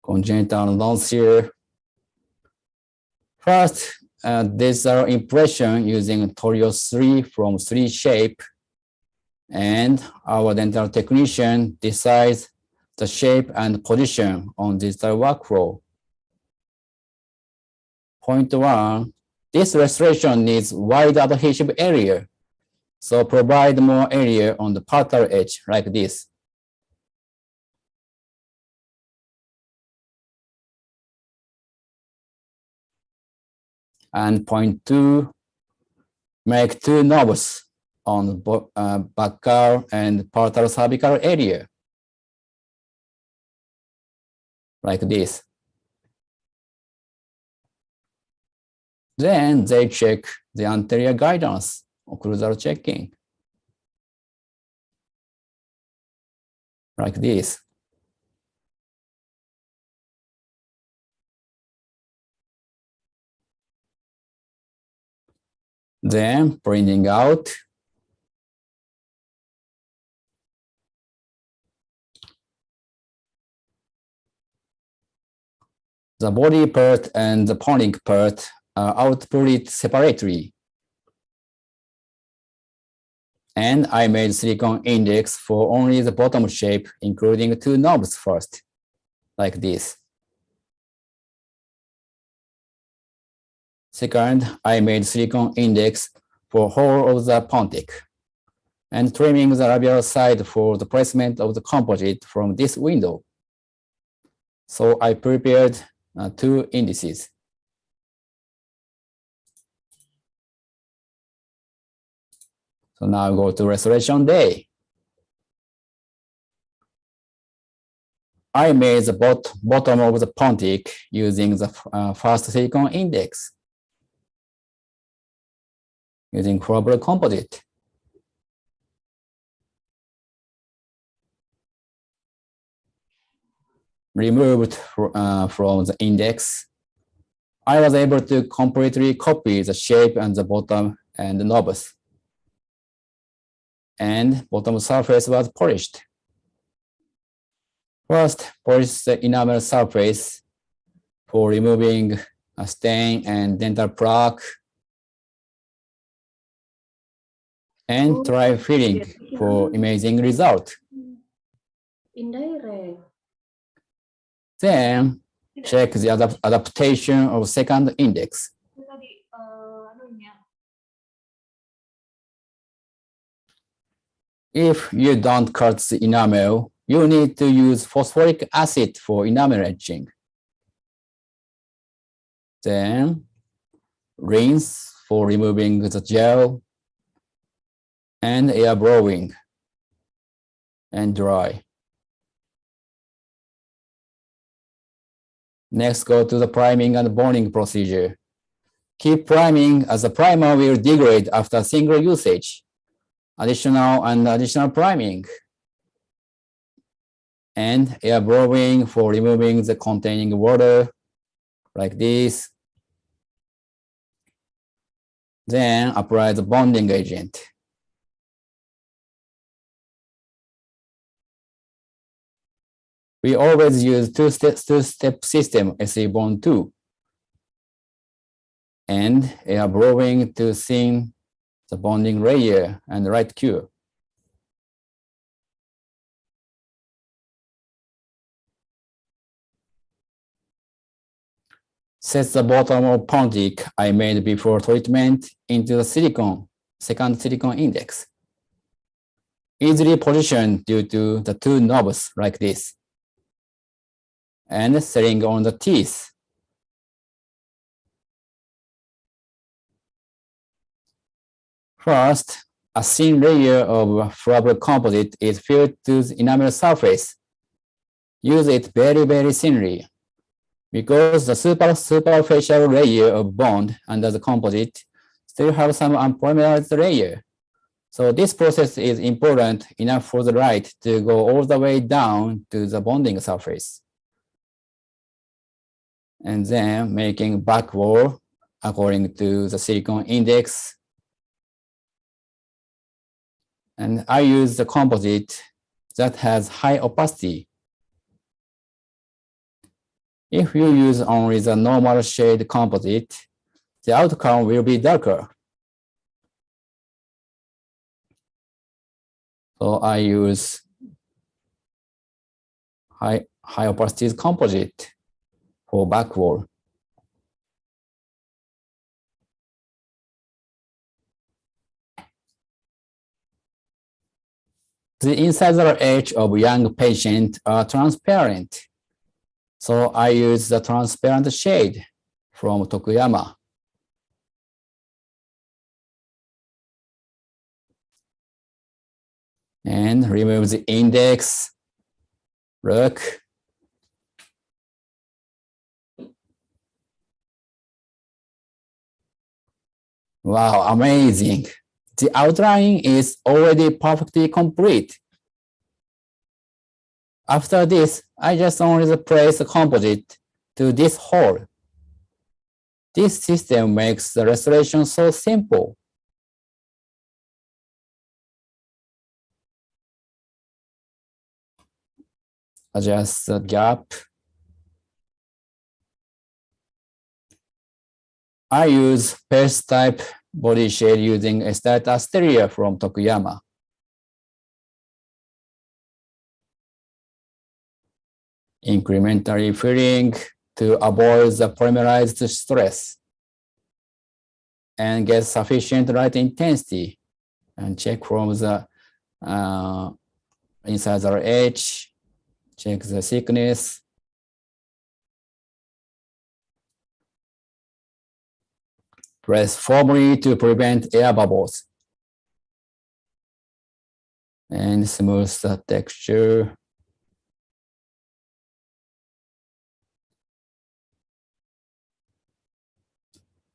[SPEAKER 10] congenital non-sear. First, these are impression using Torio 3 from 3 shape, and our dental technician decides the shape and position on digital workflow. Point 1, this restoration needs wide adhesive area, so provide more area on the palatal edge like this. And point 2, make 2 knobs on buccal and palatal cervical area, like this. Then they check the anterior guidance, occlusal checking, like this. Then printing out the body part and the ponic part are outputted separately. And I made silicon index for only the bottom shape, including 2 knobs first, like this. Second, I made silicon index for whole of the pontic, and trimming the labial side for the placement of the composite from this window. So I prepared 2 indices. So now go to restoration day. I made the bottom of the pontic using the first silicon index, using collaborative composite. Removed from the index, I was able to completely copy the shape and the bottom and the knobs. And bottom surface was polished. First, polish the enamel surface for removing a stain and dental plaque, and try filling for amazing result.
[SPEAKER 9] Indirect.
[SPEAKER 10] Then check the adaptation of second index. If you don't cut the enamel, you need to use phosphoric acid for enamel etching. Then rinse for removing the gel, and air blowing, and dry. Next, go to the priming and bonding procedure. Keep priming as the primer will degrade after single usage. Additional priming. And air blowing for removing the containing water, like this. Then apply the bonding agent. We always use two-step system SE bond 2, and air blowing to thin the bonding layer and right cure. Set the bottom of pontic I made before treatment into the second silicon index. Easily positioned due to the 2 knobs like this, and setting on the teeth. First, a thin layer of fiber composite is filled to the enamel surface. Use it very, very thinly, because the superficial layer of bond under the composite still have some unpolymeric layer. So this process is important enough for the light to go all the way down to the bonding surface. And then making back wall according to the silicon index. And I use the composite that has high opacity. If you use only the normal shade composite, the outcome will be darker. So I use high opacity composite for back wall. The incisor edge of young patient are transparent. So I use the transparent shade from Tokuyama. And remove the index. Look. Wow, amazing. The outline is already perfectly complete. After this, I just only place the composite to this hole. This system makes the restoration so simple. Adjust the gap. I use paste type body shade using a stat Asteria from Tokuyama. Incrementally filling to avoid the polymerized stress and get sufficient light intensity, and check from the incisor edge, check the thickness. Press firmly to prevent air bubbles and smooth the texture.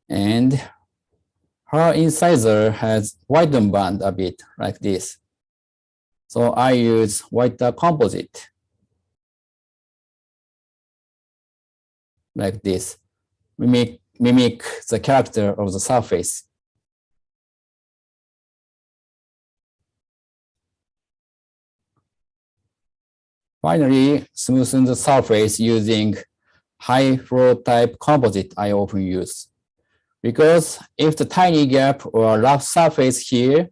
[SPEAKER 10] And her incisor has widened band a bit like this. So I use whiter composite like this, mimic the character of the surface. Finally, smoothen the surface using high flow type composite I often use. Because if the tiny gap or rough surface here,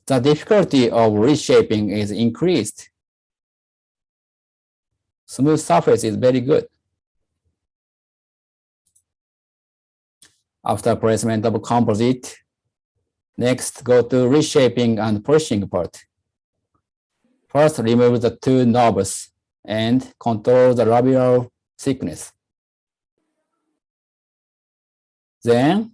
[SPEAKER 10] the difficulty of reshaping is increased. Smooth surface is very good. After placement of composite, next go to reshaping and polishing part. First, remove the two knobs and control the labial thickness. Then,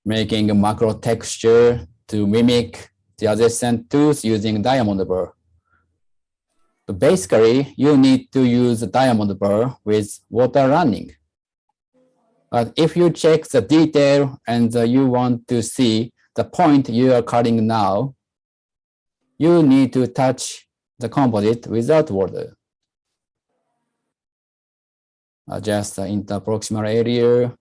[SPEAKER 10] making a macro texture to mimic the adjacent tooth using diamond burr. But basically, you need to use a diamond burr with water running. But if you check the detail and you want to see the point you are cutting now, you need to touch the composite without water. Adjust the interproximal area.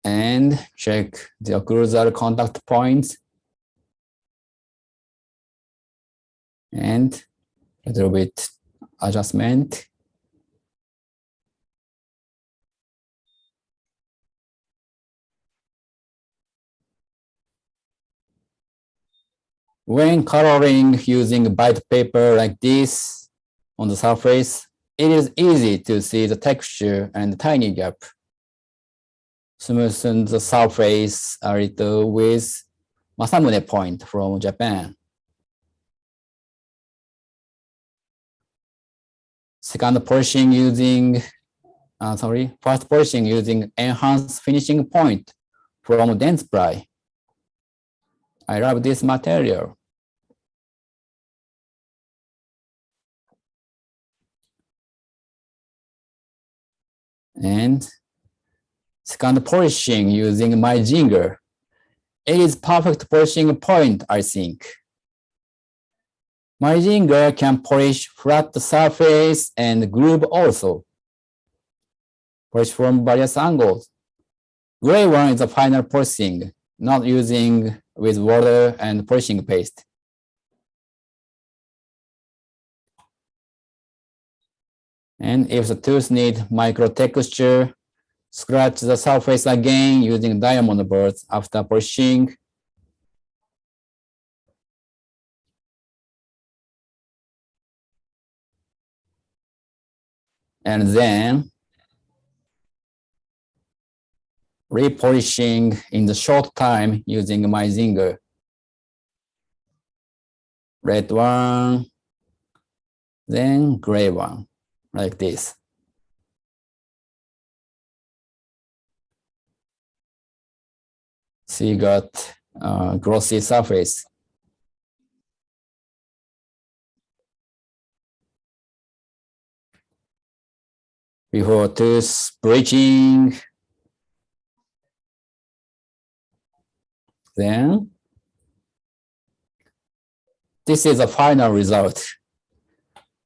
[SPEAKER 10] And check the occlusal contact points. And a little bit adjustment. When coloring using white paper like this on the surface, it is easy to see the texture and the tiny gap. Smoothen the surface a little with Masamune point from Japan. First polishing using enhanced finishing point from DENTISTRY. I love this material. And second polishing using my Jinger. It is perfect polishing point, I think. My Jinger can polish flat surface and groove also. Polish from various angles. Gray one is the final polishing, not using with water and polishing paste. And if the tooth needs micro texture, scratch the surface again using diamond burrs after polishing. And then repolishing in the short time using my Zinger. Red one, then gray one, like this. So you got glossy surface. Before tooth bleaching, then this is the final result.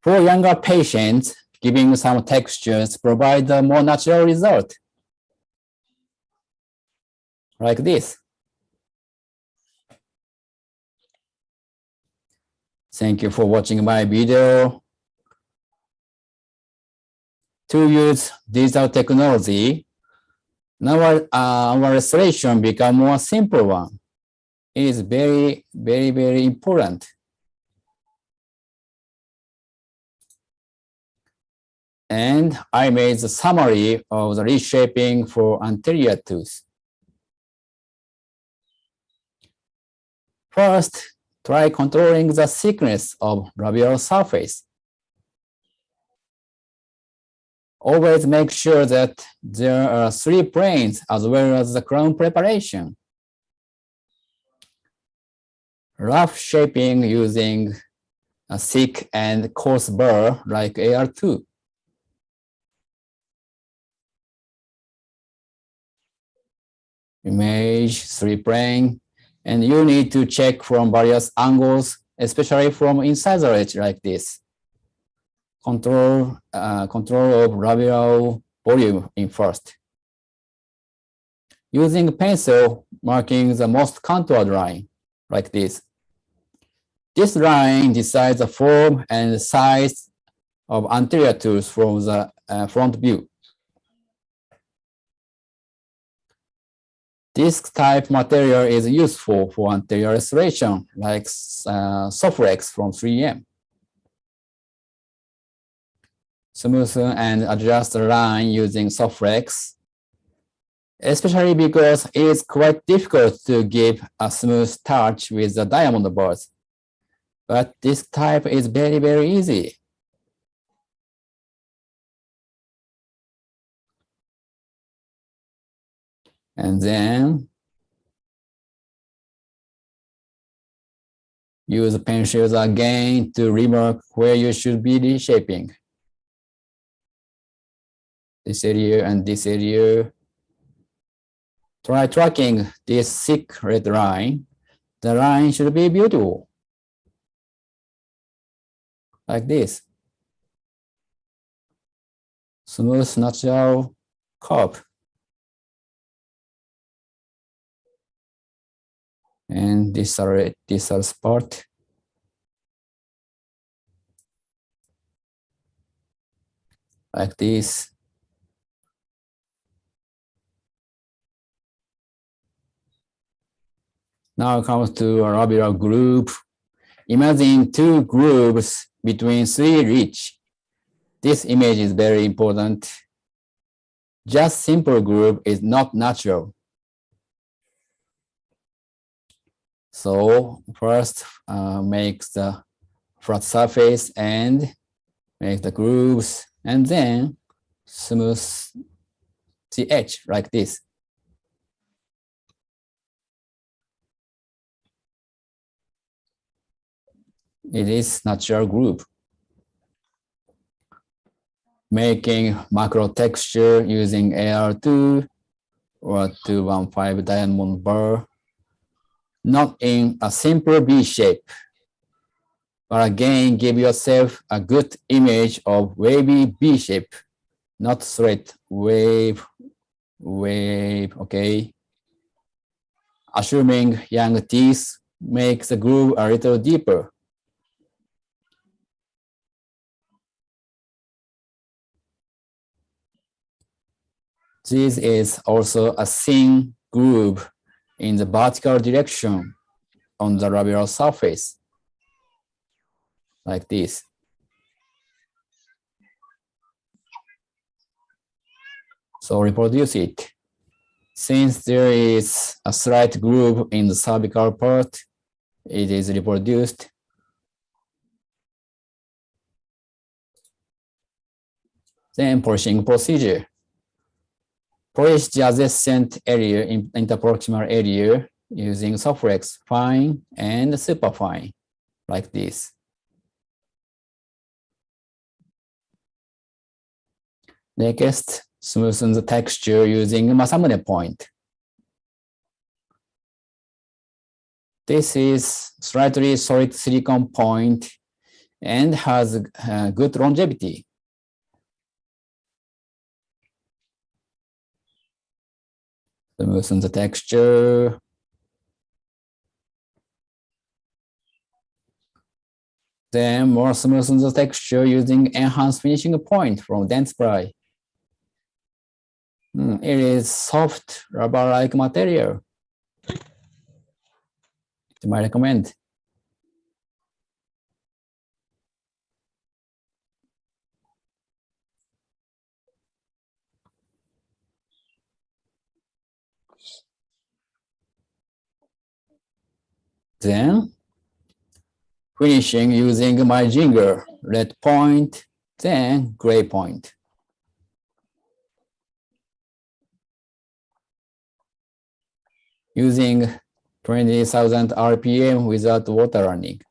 [SPEAKER 10] For younger patients, giving some textures provide a more natural result. Like this. Thank you for watching my video. To use digital technology, now our restoration become more simple one. It is very, very, very important. And I made the summary of the reshaping for anterior tooth. First, try controlling the thickness of labial surface. Always make sure that there are 3 planes as well as the crown preparation. Rough shaping using a thick and coarse burr like AR2. Image 3 plane, and you need to check from various angles, especially from inside the edge like this. Control of labial volume in first. Using pencil, marking the most contoured line like this. This line decides the form and size of anterior tooth from the front view. This type material is useful for anterior restoration, like Soflex from 3M. Smoothen and adjust the line using Soflex, especially because it is quite difficult to give a smooth touch with the diamond boards. But this type is very, very easy. And then use pencils again to remark where you should be reshaping. This area and this area. Try tracking this thick red line. The line should be beautiful. Like this. Smooth, natural curve. And this spot. Like this. Now comes to a labial group. Imagine 2 grooves between 3 ridges. This image is very important. Just simple groove is not natural. So first make the flat surface and make the grooves, and then smooth the edge like this. It is natural groove. Making macro texture using AR2 or 215 diamond burr. Not in a simple V shape, but again, give yourself a good image of wavy V shape, not straight wave, okay? Assuming young teeth makes the groove a little deeper. This is also a thin groove in the vertical direction on the labial surface, like this. So reproduce it. Since there is a slight groove in the cervical part, it is reproduced. Then polishing procedure. Polish the adjacent area in interproximal area using Soflex fine and superfine, like this. Next, smoothen the texture using Masamune point. This is slightly solid silicone point and has good longevity. Smoothen the texture. Then more smoothen the texture using enhanced finishing point from DENTISTRY. It is soft rubber-like material. I might recommend. Then finishing using my jinger, red point, then gray point. Using 20,000 RPM without water running.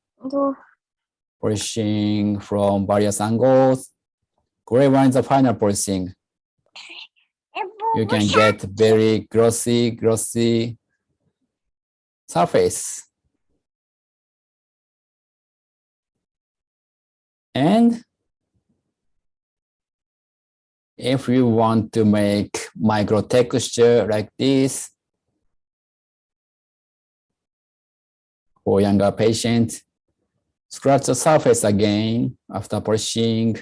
[SPEAKER 10] Polishing from various angles. Gray one is the final polishing. You can get very glossy surface. And if you want to make micro texture like this for younger patients, scratch the surface again after polishing.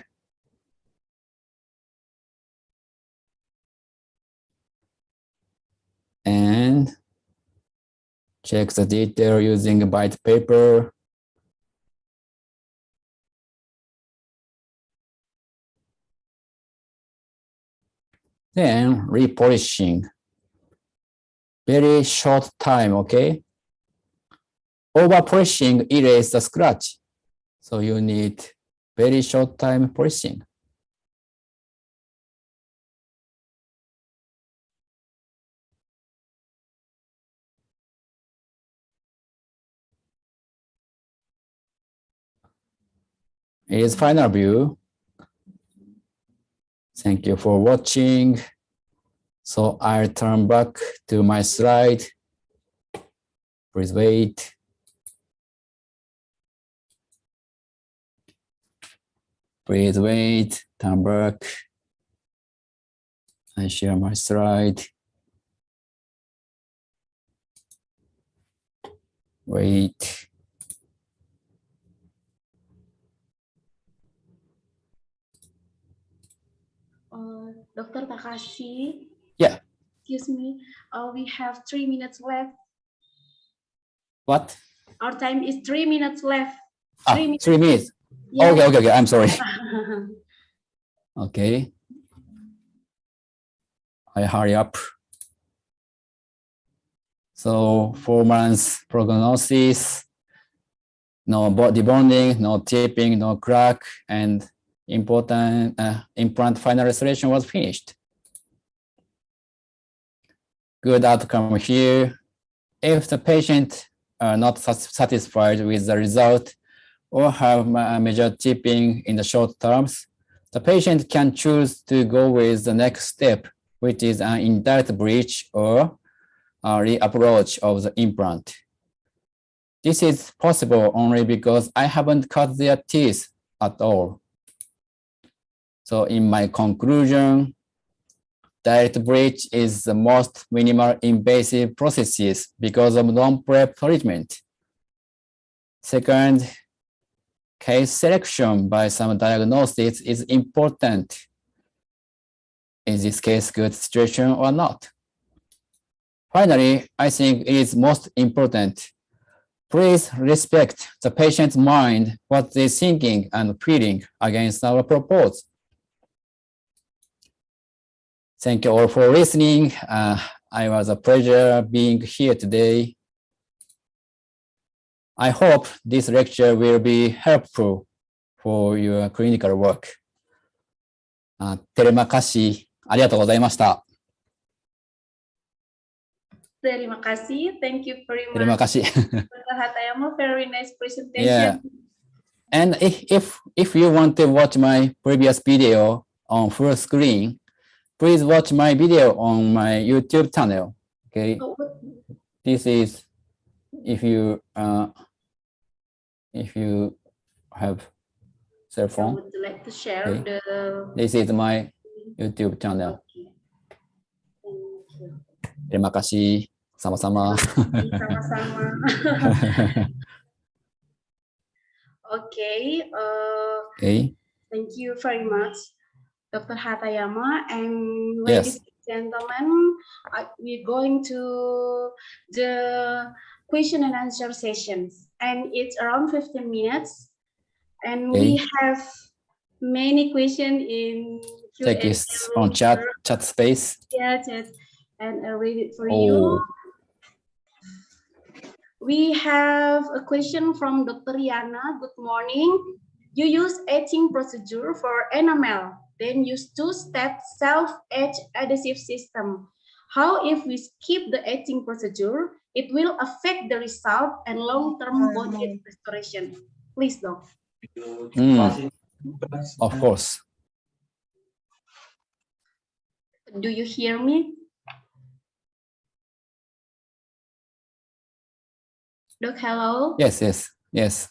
[SPEAKER 10] And check the detail using white paper. Then repolishing. Very short time, okay? Over polishing erase the scratch. So you need very short time polishing. It is final view. Thank you for watching. So I'll turn back to my slide. Please wait. Please wait, turn back. I share my slide. Wait.
[SPEAKER 9] Dr. Takashi.
[SPEAKER 10] Yeah.
[SPEAKER 9] Excuse me. We have 3 minutes left.
[SPEAKER 10] What?
[SPEAKER 9] Our time is 3 minutes left.
[SPEAKER 10] 3 minutes. 3 minutes.
[SPEAKER 9] Yeah.
[SPEAKER 10] Okay. I'm sorry. Okay. I hurry up. So 4 months prognosis, no body bonding, no tipping, no crack, and important implant final restoration was finished. Good outcome here. If the patient are not satisfied with the result or have major tipping in the short terms, the patient can choose to go with the next step, which is an indirect bridge or a reapproach of the implant. This is possible only because I haven't cut their teeth at all. So in my conclusion, direct bridge is the most minimal invasive processes because of non-prep treatment. Second, case selection by some diagnostics is important. Is this case good situation or not? Finally, I think it is most important. Please respect the patient's mind, what they're thinking and feeling against our proposal. Thank you all for listening. I was a pleasure being here today. I hope this lecture will be helpful for your clinical work. Terima kasih. ありがとうございました。
[SPEAKER 9] Terima kasih. Thank you very much.
[SPEAKER 10] Terima kasih.
[SPEAKER 9] Dr. Hatayama, very nice presentation.
[SPEAKER 10] Yeah. And if you want to watch my previous video on full screen, please watch my video on my YouTube channel. Okay. This is if you have cell phone.
[SPEAKER 9] I would like to share
[SPEAKER 10] Okay.
[SPEAKER 9] the.
[SPEAKER 10] This is my YouTube channel.
[SPEAKER 9] Okay. Thank you.
[SPEAKER 10] Terima kasih. Sama-sama.
[SPEAKER 9] Sama-sama. Okay.
[SPEAKER 10] Okay.
[SPEAKER 9] Thank you very much, Dr. Hatayama. And
[SPEAKER 10] Yes.
[SPEAKER 9] ladies and gentlemen, we're going to the question and answer sessions. And it's around 15 minutes. And we have many questions in Q&A.
[SPEAKER 10] Take this on chat space.
[SPEAKER 9] Yeah, chat. And I'll read it for you. We have a question from Dr. Yana. Good morning. You use etching procedure for enamel, then use two-step self-etch adhesive system. How if we skip the etching procedure, it will affect the result and long-term body restoration? Please, Doc.
[SPEAKER 10] Of course.
[SPEAKER 9] Do you hear me? Doc, hello?
[SPEAKER 10] Yes,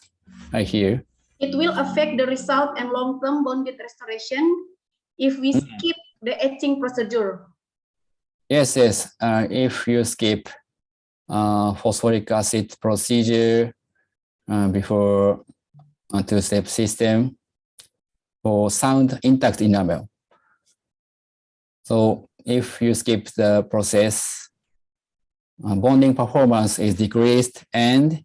[SPEAKER 10] I hear.
[SPEAKER 9] It will affect the result and long-term bone depth restoration if we skip the etching procedure.
[SPEAKER 10] Yes. If you skip phosphoric acid procedure before a two-step system for sound intact enamel. So if you skip the process, bonding performance is decreased and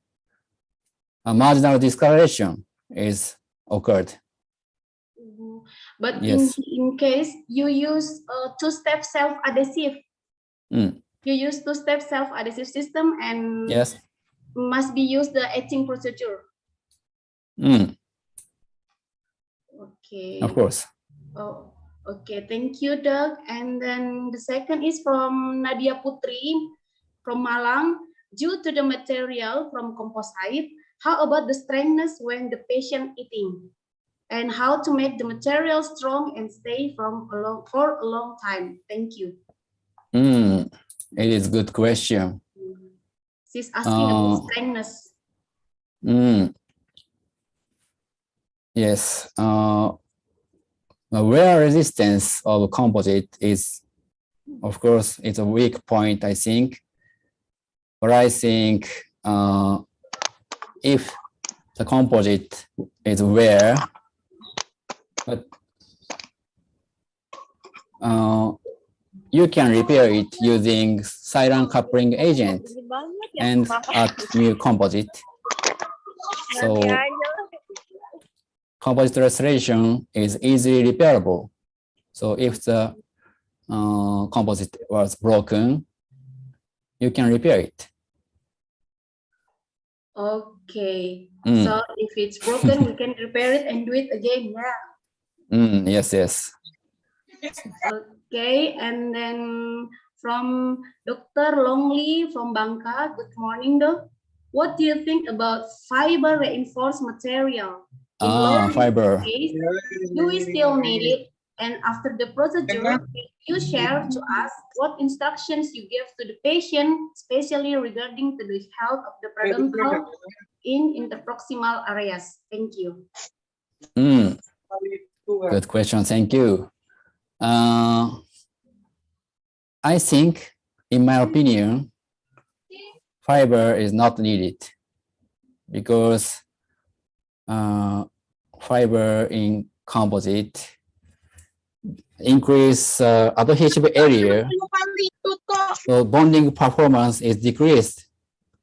[SPEAKER 10] a marginal discoloration is occurred.
[SPEAKER 9] But in case you use two-step self-adhesive, you use two-step self-adhesive system and must be used the etching procedure. Okay.
[SPEAKER 10] Of course.
[SPEAKER 9] Oh, okay. Thank you, Doc. And then the second is from Nadia Putri from Malang. Due to the material from composite, how about the strengthness when the patient eating? And how to make the material strong and stay for a long time? Thank you.
[SPEAKER 10] It is a good question.
[SPEAKER 9] She's asking about strengthness.
[SPEAKER 10] Yes. The wear resistance of composite is, of course, it's a weak point, I think. But I think if the composite is wear, but you can repair it using silane coupling agent and add new composite. So composite restoration is easily repairable. So if the composite was broken, you can repair it.
[SPEAKER 9] Okay. So if it's broken, we can repair it and do it again. Yeah.
[SPEAKER 10] Yes.
[SPEAKER 9] Okay, and then from Dr. Longley from Bangka. Good morning, Doc. What do you think about fiber reinforced material?
[SPEAKER 10] Fiber.
[SPEAKER 9] Case, do we still need it? And after the procedure, you share to us what instructions you give to the patient, especially regarding to the health of the periodontal in interproximal areas. Thank you.
[SPEAKER 10] Good question. Thank you. I think, in my opinion, fiber is not needed because fiber in composite increase adhesive area, so bonding performance is decreased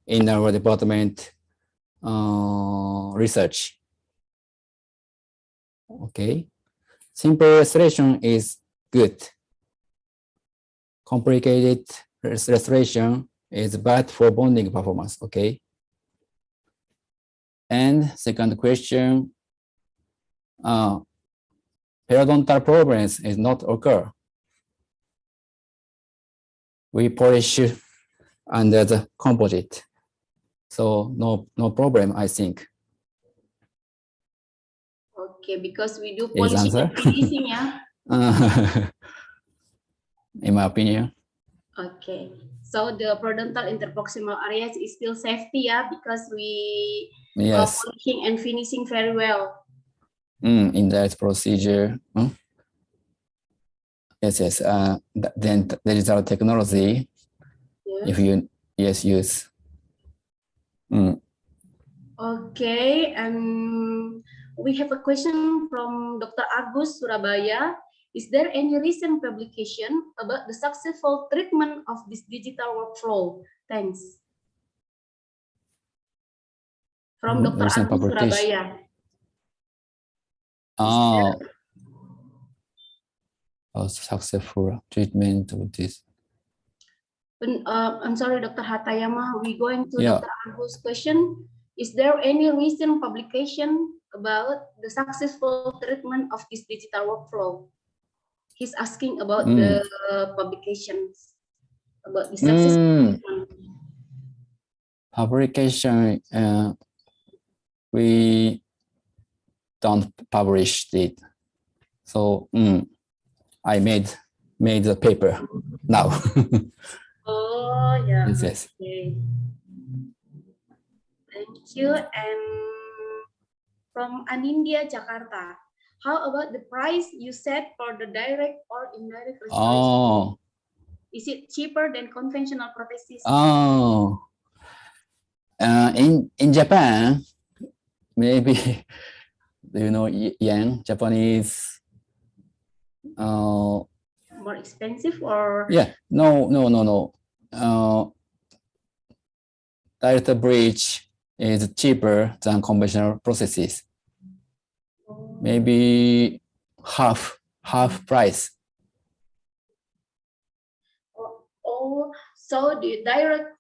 [SPEAKER 10] in our department research. Okay, simple restoration is good. Complicated restoration is bad for bonding performance. Okay. And second question, periodontal problems is not occur. We polish under the composite, so no problem, I think.
[SPEAKER 9] Okay, because we do polishing and finishing, yeah.
[SPEAKER 10] In my opinion.
[SPEAKER 9] Okay, so the periodontal interproximal areas is still safety, yeah, because we are polishing and finishing very well.
[SPEAKER 10] In that procedure, yes. Then there is our technology. If you use.
[SPEAKER 9] Okay, and we have a question from Dr. Agus Surabaya. Is there any recent publication about the successful treatment of this digital workflow? Thanks. From Dr.
[SPEAKER 10] Recent
[SPEAKER 9] Agus
[SPEAKER 10] publication.
[SPEAKER 9] Surabaya.
[SPEAKER 10] A successful treatment of this.
[SPEAKER 9] I'm sorry, Dr. Hatayama. We going to
[SPEAKER 10] Yeah.
[SPEAKER 9] Dr. Agus' question. Is there any recent publication about the successful treatment of this digital workflow? He's asking about the publications about the successful treatment.
[SPEAKER 10] Publication. We don't publish it, so I made the paper now.
[SPEAKER 9] Oh yeah.
[SPEAKER 10] Yes.
[SPEAKER 9] Okay. Thank you. And from Anindya Jakarta, how about the price you set for the direct or indirect restoration? Is it cheaper than conventional prosthesis?
[SPEAKER 10] In Japan, maybe do you know yen? Japanese.
[SPEAKER 9] More expensive or?
[SPEAKER 10] Yeah. No. Direct bridge is cheaper than conventional processes. Maybe half price.
[SPEAKER 9] So the direct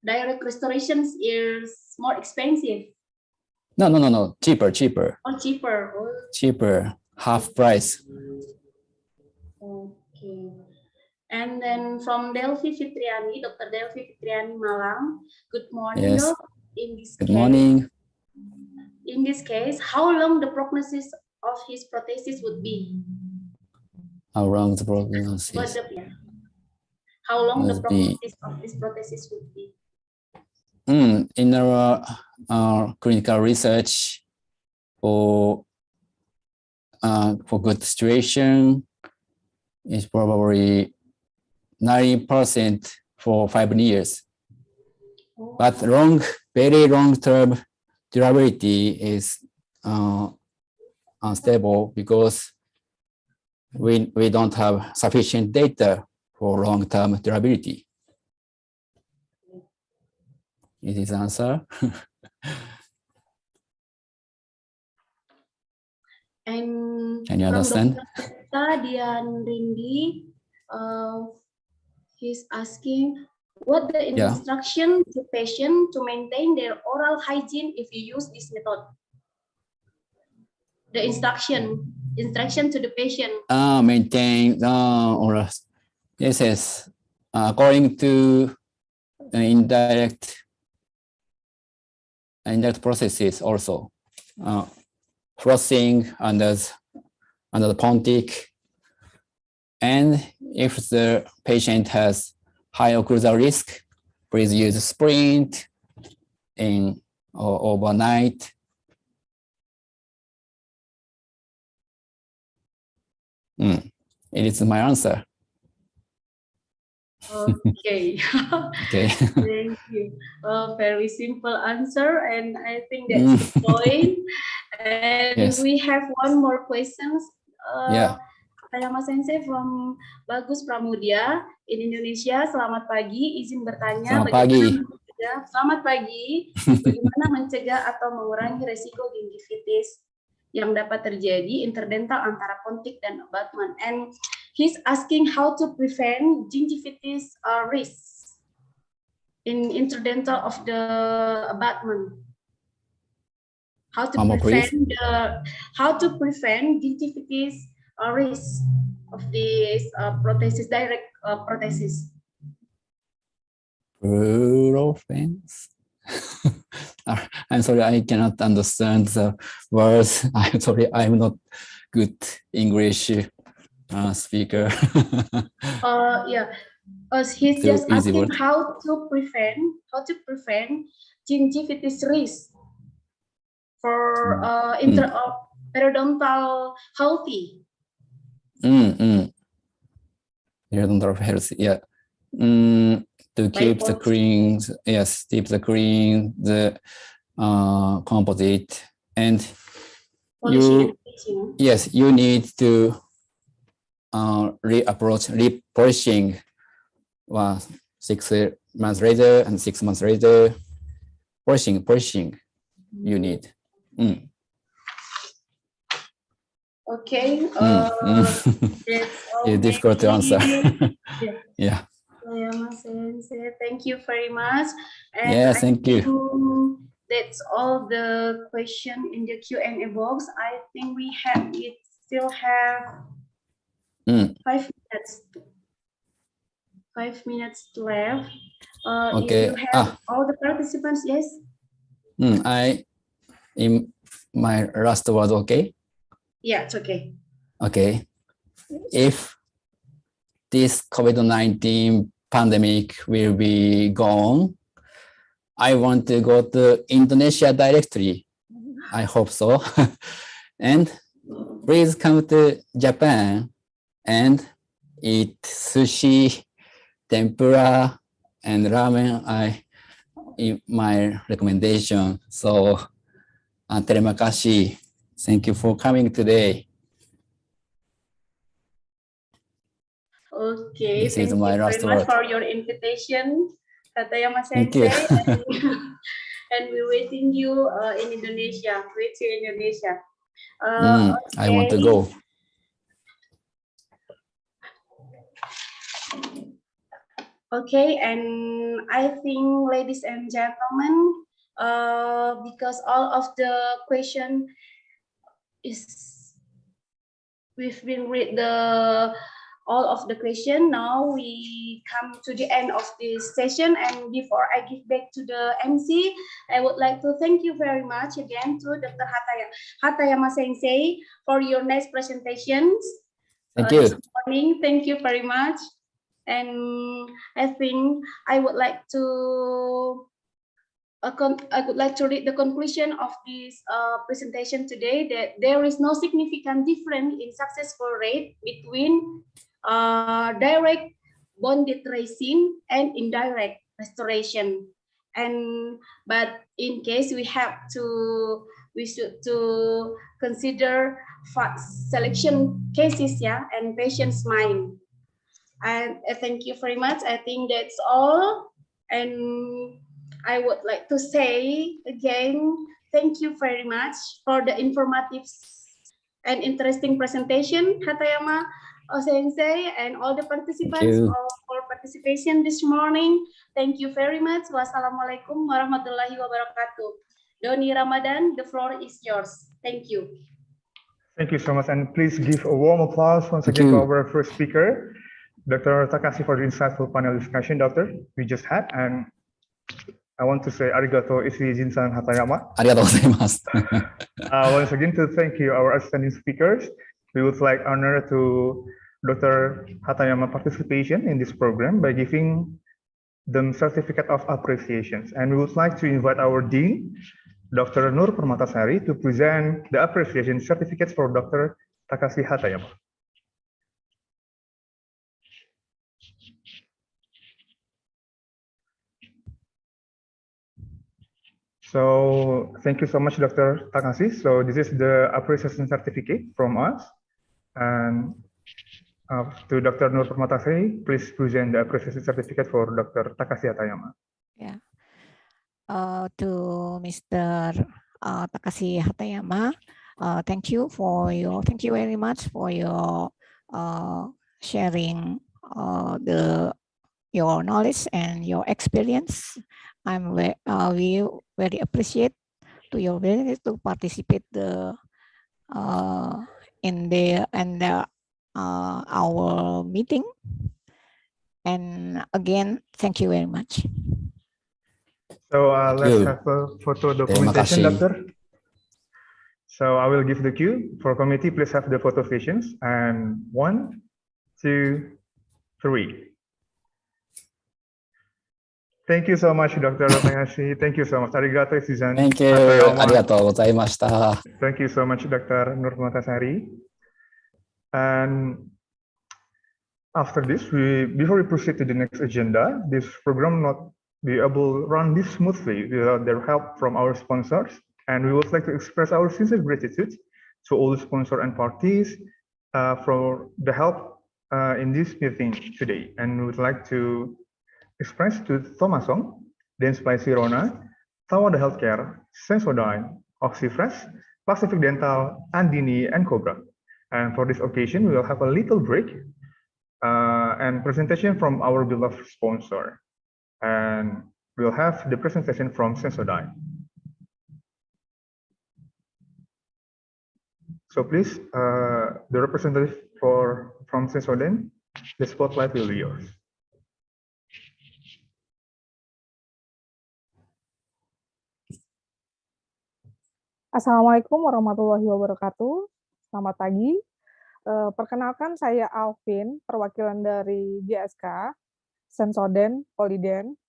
[SPEAKER 9] direct restorations is more expensive.
[SPEAKER 10] No. Cheaper.
[SPEAKER 9] Oh, cheaper. Oh.
[SPEAKER 10] Cheaper. Half price.
[SPEAKER 9] Okay. And then from Delphi Fitriani, Dr. Delphi Fitriani Malang. Good morning.
[SPEAKER 10] Yes.
[SPEAKER 9] Good
[SPEAKER 10] morning.
[SPEAKER 9] In this case, how long the prognosis of his prosthesis would be?
[SPEAKER 10] How long the prognosis?
[SPEAKER 9] How long the prognosis of this prosthesis would be?
[SPEAKER 10] In our clinical research for good situation is probably 90% for 5 years. But very long-term durability is unstable because we don't have sufficient data for long-term durability. Is this answer?
[SPEAKER 9] And
[SPEAKER 10] can you understand?
[SPEAKER 9] Dr. Dian Rindi, he's asking what the instruction to patient to maintain their oral hygiene if you use this method. The instruction to the patient.
[SPEAKER 10] Maintain oral. Yes. According to indirect processes also. Flossing under the pontic, and if the patient has high occlusal risk, please use sprint in or overnight. It is my answer.
[SPEAKER 9] Okay.
[SPEAKER 10] Okay.
[SPEAKER 9] Thank you. Very simple answer, and I think that's the point. And we have one more questions. Tayama Sensei from Bagus Pramudia in Indonesia. Selamat pagi. Izin bertanya. Selamat pagi. Bagaimana mencegah atau mengurangi resiko gingivitis yang dapat terjadi interdental antara pontic dan abutment? And he's asking how to prevent gingivitis risks in interdental of the abutment. How to prevent gingivitis risk of this prosthesis, direct prosthesis.
[SPEAKER 10] I'm sorry, I cannot understand the words. I'm sorry, I'm not good English speaker.
[SPEAKER 9] He's just asking how to prevent gingivitis risk for periodontal healthy.
[SPEAKER 10] Periodontal healthy, yeah. To keep the clean, keep the clean, the composite, and
[SPEAKER 9] Polishing and
[SPEAKER 10] you yes, you need to repolishing 6 months later and 6 months later. Polishing you need.
[SPEAKER 9] Okay. That's all.
[SPEAKER 10] It's difficult to answer.
[SPEAKER 9] Yeah. Sensei, thank you very much. And
[SPEAKER 10] yeah, thank you.
[SPEAKER 9] That's all the question in the Q&A box. I think we still have 5 minutes. 5 minutes left.
[SPEAKER 10] Okay.
[SPEAKER 9] If you have all the participants, yes.
[SPEAKER 10] In my last word, okay?
[SPEAKER 9] Yeah, it's okay.
[SPEAKER 10] Okay. If this COVID-19 pandemic will be gone, I want to go to Indonesia directly. I hope so. And please come to Japan and eat sushi, tempura, and ramen. In my recommendation. So, terima kasih. Thank you for coming today.
[SPEAKER 9] Okay,
[SPEAKER 10] this
[SPEAKER 9] thank
[SPEAKER 10] is my
[SPEAKER 9] you
[SPEAKER 10] last
[SPEAKER 9] very much
[SPEAKER 10] word.
[SPEAKER 9] for your invitation, Katayama
[SPEAKER 10] Thank you.
[SPEAKER 9] Sensei. And we're waiting you in Indonesia. Wait you in Indonesia.
[SPEAKER 10] I want to go.
[SPEAKER 9] Okay, and I think, ladies and gentlemen, because all of the question we've been read all of the question. Now we come to the end of this session, and before I give back to the MC, I would like to thank you very much again to Dr. Hatayama Sensei for your nice presentations.
[SPEAKER 10] Thank you.
[SPEAKER 9] This morning. Thank you very much. And I think I would like to read the conclusion of this presentation today, that there is no significant difference in successful rate between direct bonded resin and indirect restoration. But in case we should consider selection cases, and patient's mind. And thank you very much. I think that's all. And I would like to say again, thank you very much for the informative and interesting presentation, Hatayama Sensei, and all the participants for participation this morning. Thank you very much. Wassalamualaikum warahmatullahi wabarakatuh. Doni Ramadan, the floor is yours. Thank you.
[SPEAKER 7] Thank you so much. And please give a warm applause once again to our first speaker, Dr. Takashi, for the insightful panel discussion, Doctor, we just had. And I want to say arigato Jinsan Hatayama.
[SPEAKER 10] Arigato gozaimasu.
[SPEAKER 7] Once again, to thank you, our outstanding speakers. We would like honor to Dr. Hatayama participation in this program by giving them certificate of appreciations. And we would like to invite our Dean, Dr. Nur Permatasari, to present the appreciation certificates for Dr. Takashi Hatayama. So thank you so much, Dr. Takashi. So this is the appreciation certificate from us. And to Dr. Nur Permatasari, please present the appreciation certificate for Dr. Takashi Hatayama.
[SPEAKER 11] Yeah. To Mr. Takashi Hatayama, thank you very much for your sharing your knowledge and your experience. We very appreciate to your willingness to participate our meeting. And again, thank you very much.
[SPEAKER 7] So let's have a photo documentation, Doctor. So I will give the cue for committee. Please have the photo sessions. And 1, 2, 3. Thank you so much, Dr. Takashi. Thank you so much. Arigato, Susan.
[SPEAKER 10] Thank you. Arigato gozaimashita.
[SPEAKER 7] Thank you so much, Dr. Nur Permatasari. And after this, before we proceed to the next agenda, this program be able to run this smoothly without their help from our sponsors. And we would like to express our sincere gratitude to all the sponsors and parties for the help in this meeting today. And we would like to express to Thomasong, Dance by Sirona, Tawada Healthcare, Sensodyne, Oxyfresh, Pacific Dental, Andini, and Cobra. And for this occasion, we will have a little break and presentation from our beloved sponsor. And we'll have the presentation from Sensodyne. So please, the representative from Sensodyne, the spotlight will be yours.
[SPEAKER 12] Assalamualaikum warahmatullahi wabarakatuh. Selamat pagi. Perkenalkan saya Alvin, perwakilan dari GSK, Sensodyne, Poliden.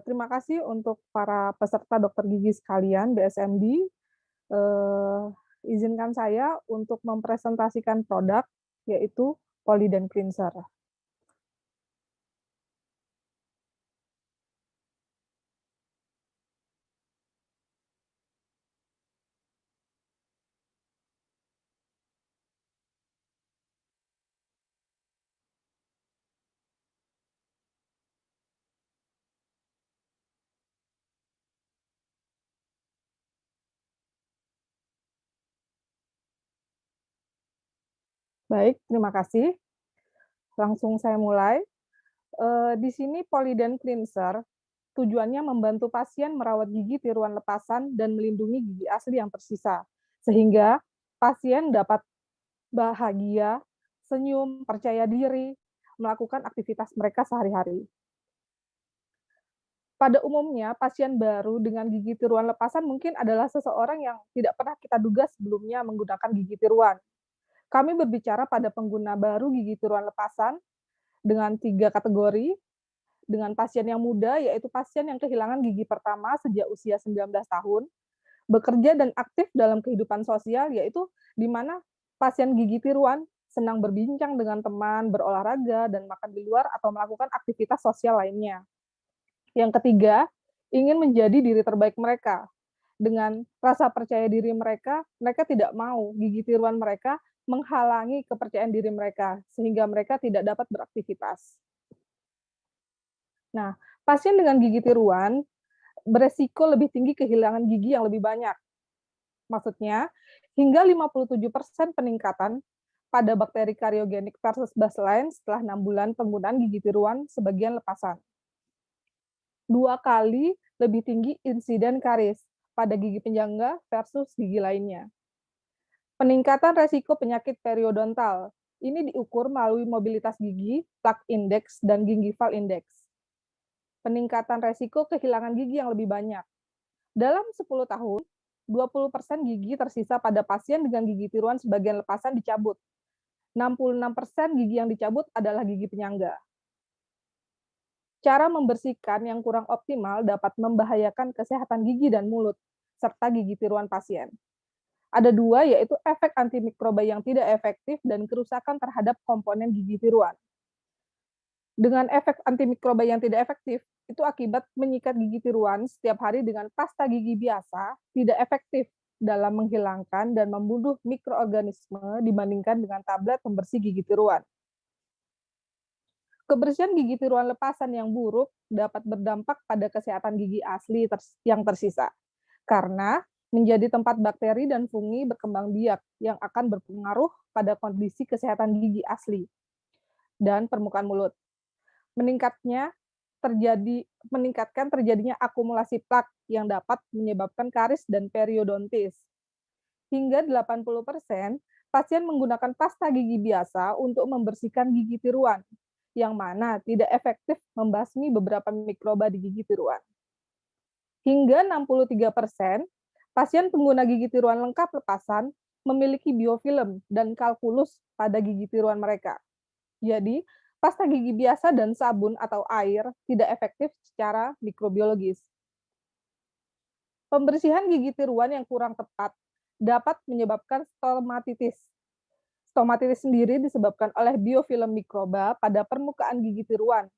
[SPEAKER 12] Terima kasih untuk para peserta dokter gigi sekalian, BSMD. Izinkan saya untuk mempresentasikan produk, yaitu Poliden Cleanser. Baik, terima kasih. Langsung saya mulai. Di sini Poliden Cleanser tujuannya membantu pasien merawat gigi tiruan lepasan dan melindungi gigi asli yang tersisa, sehingga pasien dapat bahagia, senyum, percaya diri, melakukan aktivitas mereka sehari-hari. Pada umumnya, pasien baru dengan gigi tiruan lepasan mungkin adalah seseorang yang tidak pernah kita duga sebelumnya menggunakan gigi tiruan. Kami berbicara pada pengguna baru gigi tiruan lepasan dengan 3 kategori, dengan pasien yang muda, yaitu pasien yang kehilangan gigi pertama sejak usia 19 tahun, bekerja dan aktif dalam kehidupan sosial, yaitu di mana pasien gigi tiruan senang berbincang dengan teman, berolahraga, dan makan di luar atau melakukan aktivitas sosial lainnya. Yang ketiga, ingin menjadi diri terbaik mereka. Dengan rasa percaya diri mereka, mereka tidak mau gigi tiruan mereka menghalangi kepercayaan diri mereka, sehingga mereka tidak dapat beraktivitas. Nah, pasien dengan gigi tiruan beresiko lebih tinggi kehilangan gigi yang lebih banyak. Maksudnya, hingga 57% peningkatan pada bakteri kariogenik versus baseline setelah 6 bulan penggunaan gigi tiruan sebagian lepasan. 2 kali lebih tinggi insiden karies pada gigi penyangga versus gigi lainnya. Peningkatan resiko penyakit periodontal. Ini diukur melalui mobilitas gigi, plaque index, dan gingival index. Peningkatan resiko kehilangan gigi yang lebih banyak. Dalam 10 tahun, 20% gigi tersisa pada pasien dengan gigi tiruan sebagian lepasan dicabut. 66% gigi yang dicabut adalah gigi penyangga. Cara membersihkan yang kurang optimal dapat membahayakan kesehatan gigi dan mulut, serta gigi tiruan pasien. Ada 2, yaitu efek antimikroba yang tidak efektif dan kerusakan terhadap komponen gigi tiruan. Dengan efek antimikroba yang tidak efektif, itu akibat menyikat gigi tiruan setiap hari dengan pasta gigi biasa tidak efektif dalam menghilangkan dan membunuh mikroorganisme dibandingkan dengan tablet pembersih gigi tiruan. Kebersihan gigi tiruan lepasan yang buruk dapat berdampak pada kesehatan gigi asli yang tersisa, karena menjadi tempat bakteri dan fungi berkembang biak yang akan berpengaruh pada kondisi kesehatan gigi asli dan permukaan mulut. Meningkatkan terjadinya akumulasi plak yang dapat menyebabkan karies dan periodontis. Hingga 80% pasien menggunakan pasta gigi biasa untuk membersihkan gigi tiruan, yang mana tidak efektif membasmi beberapa mikroba di gigi tiruan. Hingga 63%, pasien pengguna gigi tiruan lengkap lepasan memiliki biofilm dan kalkulus pada gigi tiruan mereka. Jadi, pasta gigi biasa dan sabun atau air tidak efektif secara mikrobiologis. Pembersihan gigi tiruan yang kurang tepat dapat menyebabkan stomatitis. Stomatitis sendiri disebabkan oleh biofilm mikroba pada permukaan gigi tiruan.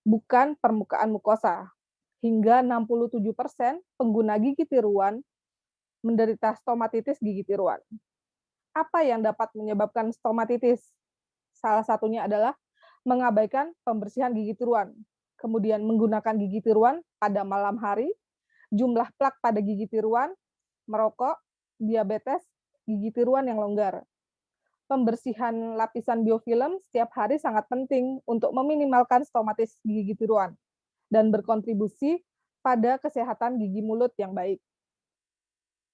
[SPEAKER 12] bukan permukaan mukosa. Hingga 67% pengguna gigi tiruan menderita stomatitis gigi tiruan. Apa yang dapat menyebabkan stomatitis? Salah satunya adalah mengabaikan pembersihan gigi tiruan, kemudian menggunakan gigi tiruan pada malam hari, jumlah plak pada gigi tiruan, merokok, diabetes, gigi tiruan yang longgar. Pembersihan lapisan biofilm setiap hari sangat penting untuk meminimalkan stomatis gigi tiruan dan berkontribusi pada kesehatan gigi mulut yang baik.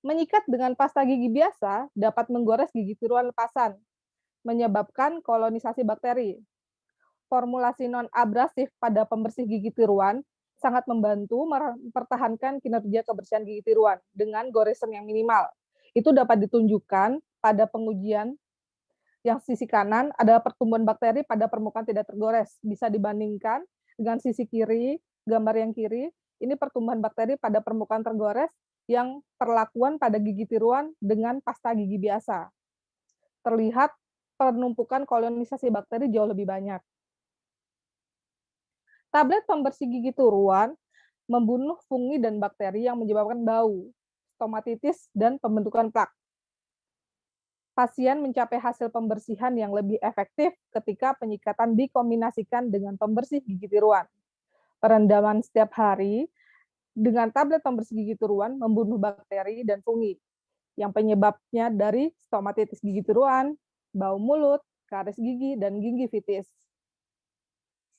[SPEAKER 12] Menyikat dengan pasta gigi biasa dapat menggores gigi tiruan lepasan, menyebabkan kolonisasi bakteri. Formulasi non-abrasif pada pembersih gigi tiruan sangat membantu mempertahankan kinerja kebersihan gigi tiruan dengan goresan yang minimal. Itu dapat ditunjukkan pada pengujian yang sisi kanan adalah pertumbuhan bakteri pada permukaan tidak tergores. Bisa dibandingkan dengan sisi kiri, gambar yang kiri, ini pertumbuhan bakteri pada permukaan tergores yang perlakuan pada gigi tiruan dengan pasta gigi biasa. Terlihat penumpukan kolonisasi bakteri jauh lebih banyak. Tablet pembersih gigi tiruan membunuh fungi dan bakteri yang menyebabkan bau, stomatitis, dan pembentukan plak. Pasien mencapai hasil pembersihan yang lebih efektif ketika penyikatan dikombinasikan dengan pembersih gigi tiruan. Perendaman setiap hari dengan tablet pembersih gigi tiruan membunuh bakteri dan fungi yang penyebabnya dari stomatitis gigi tiruan, bau mulut, karies gigi, dan gingivitis.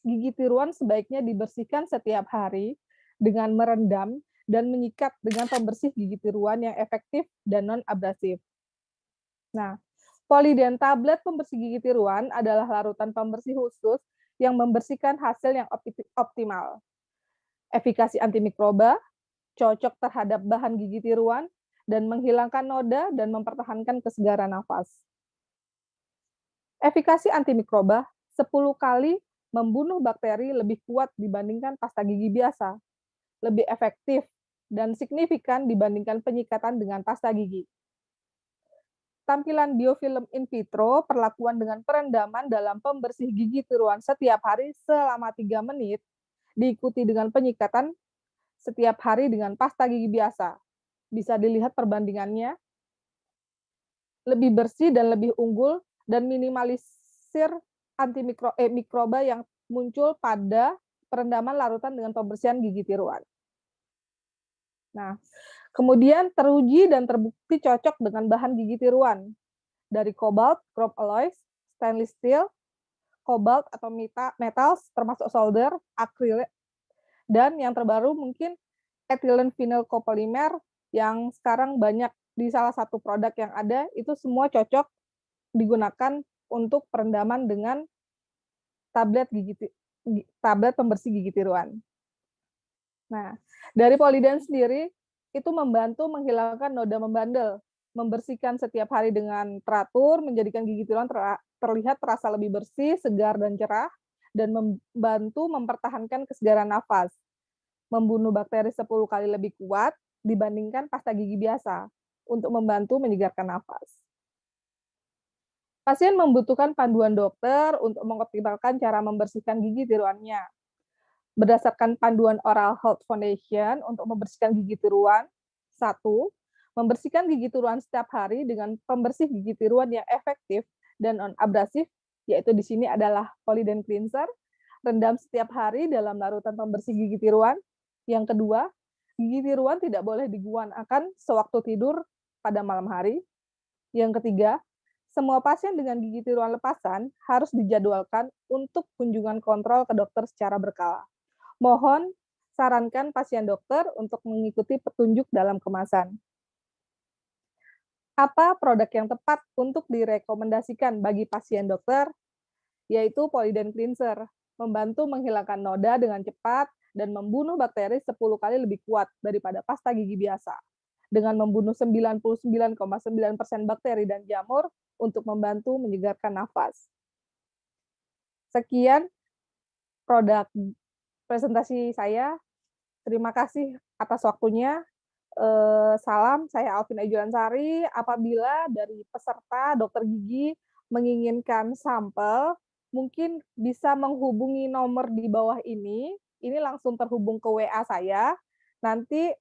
[SPEAKER 12] Gigi tiruan sebaiknya dibersihkan setiap hari dengan merendam dan menyikat dengan pembersih gigi tiruan yang efektif dan non-abrasif. Nah, poliden tablet pembersih gigi tiruan adalah larutan pembersih khusus yang membersihkan hasil yang optimal. Efikasi antimikroba, cocok terhadap bahan gigi tiruan, dan menghilangkan noda dan mempertahankan kesegaran nafas. Efikasi antimikroba 10 kali membunuh bakteri lebih kuat dibandingkan pasta gigi biasa, lebih efektif, dan signifikan dibandingkan penyikatan dengan pasta gigi. Tampilan biofilm in vitro perlakuan dengan perendaman dalam pembersih gigi tiruan setiap hari selama 3 menit, diikuti dengan penyikatan setiap hari dengan pasta gigi biasa. Bisa dilihat perbandingannya, lebih bersih dan lebih unggul, dan minimalisir mikroba yang muncul pada perendaman larutan dengan pembersihan gigi tiruan. Nah, kemudian teruji dan terbukti cocok dengan bahan gigi tiruan dari cobalt, chrome alloys, stainless steel, cobalt atau metals termasuk solder, akrilik, dan yang terbaru mungkin ethylene vinyl copolymer yang sekarang banyak di salah satu produk yang ada, itu semua cocok digunakan untuk perendaman dengan tablet pembersih gigi tiruan. Nah, dari poliden sendiri itu membantu menghilangkan noda membandel, membersihkan setiap hari dengan teratur, menjadikan gigi tiruan terlihat terasa lebih bersih, segar, dan cerah, dan membantu mempertahankan kesegaran nafas, membunuh bakteri 10 kali lebih kuat dibandingkan pasta gigi biasa untuk membantu menyegarkan nafas. Pasien membutuhkan panduan dokter untuk mengoptimalkan cara membersihkan gigi tiruannya. Berdasarkan panduan Oral Health Foundation untuk membersihkan gigi tiruan, 1. Membersihkan gigi tiruan setiap hari dengan pembersih gigi tiruan yang efektif dan non-abrasif, yaitu di sini adalah poliden cleanser, rendam setiap hari dalam larutan pembersih gigi tiruan. Yang kedua, gigi tiruan tidak boleh digunakan sewaktu tidur pada malam hari. Yang ketiga, semua pasien dengan gigi tiruan lepasan harus dijadwalkan untuk kunjungan kontrol ke dokter secara berkala. Mohon sarankan pasien dokter untuk mengikuti petunjuk dalam kemasan. Apa produk yang tepat untuk direkomendasikan bagi pasien dokter? Yaitu poliden cleanser, membantu menghilangkan noda dengan cepat dan membunuh bakteri 10 kali lebih kuat daripada pasta gigi biasa, dengan membunuh 99,9% bakteri dan jamur untuk membantu menyegarkan nafas. Sekian produk presentasi saya. Terima kasih atas waktunya. Salam, saya Alvin Ejulansari. Apabila dari peserta dokter gigi menginginkan sampel mungkin bisa menghubungi nomor di bawah ini langsung terhubung ke WA saya. Nanti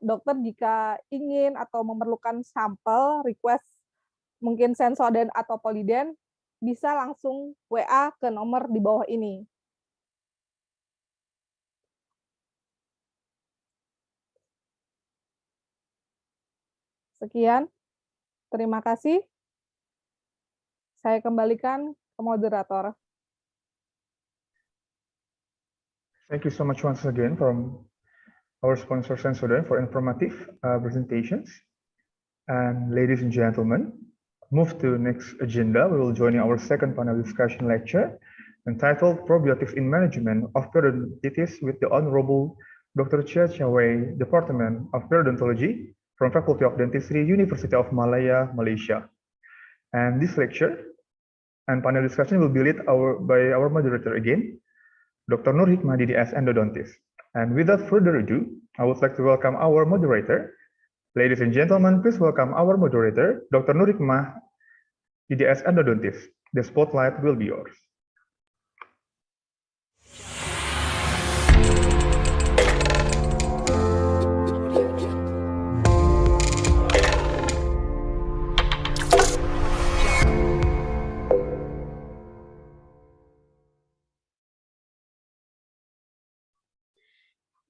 [SPEAKER 12] dokter jika ingin atau memerlukan sampel, request mungkin sensoden atau poliden, bisa langsung WA ke nomor di bawah ini. Sekian, terima kasih. Saya kembalikan ke moderator.
[SPEAKER 7] Thank you so much once again from our sponsor Sensodyne for informative presentations. And ladies and gentlemen, move to next agenda. We will join in our second panel discussion lecture entitled Probiotics in Management of Periodontitis with the Honorable Dr. Chia Chia Wei, Department of Periodontology from Faculty of Dentistry, University of Malaya, Malaysia. And this lecture and panel discussion will be led by our moderator again, Dr. Nur Hikmah, DDS Endodontist. And without further ado, I would like to welcome our moderator. Ladies and gentlemen, please welcome our moderator, Dr. Nur Hikmah, DDS Endodontist. The spotlight will be yours.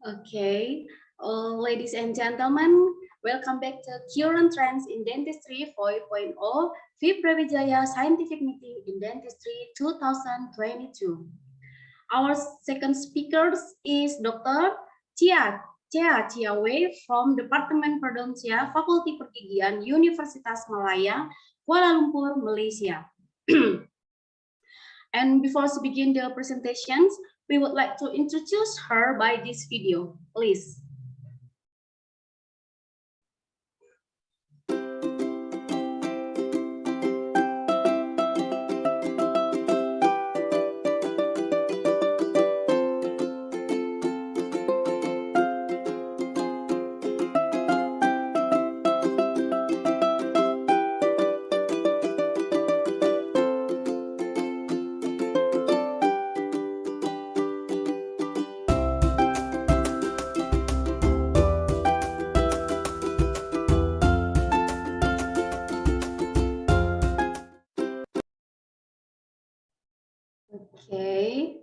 [SPEAKER 9] Okay, ladies and gentlemen, welcome back to Current Trends in Dentistry 4.0 Brawijaya Scientific Meeting in Dentistry 2022. Our second speaker is Dr. Chia Wei from Department Periodontia, Fakulti Pergigian, Universitas Malaya, Kuala Lumpur, Malaysia. And before we begin the presentations, we would like to introduce her by this video, please. Okay,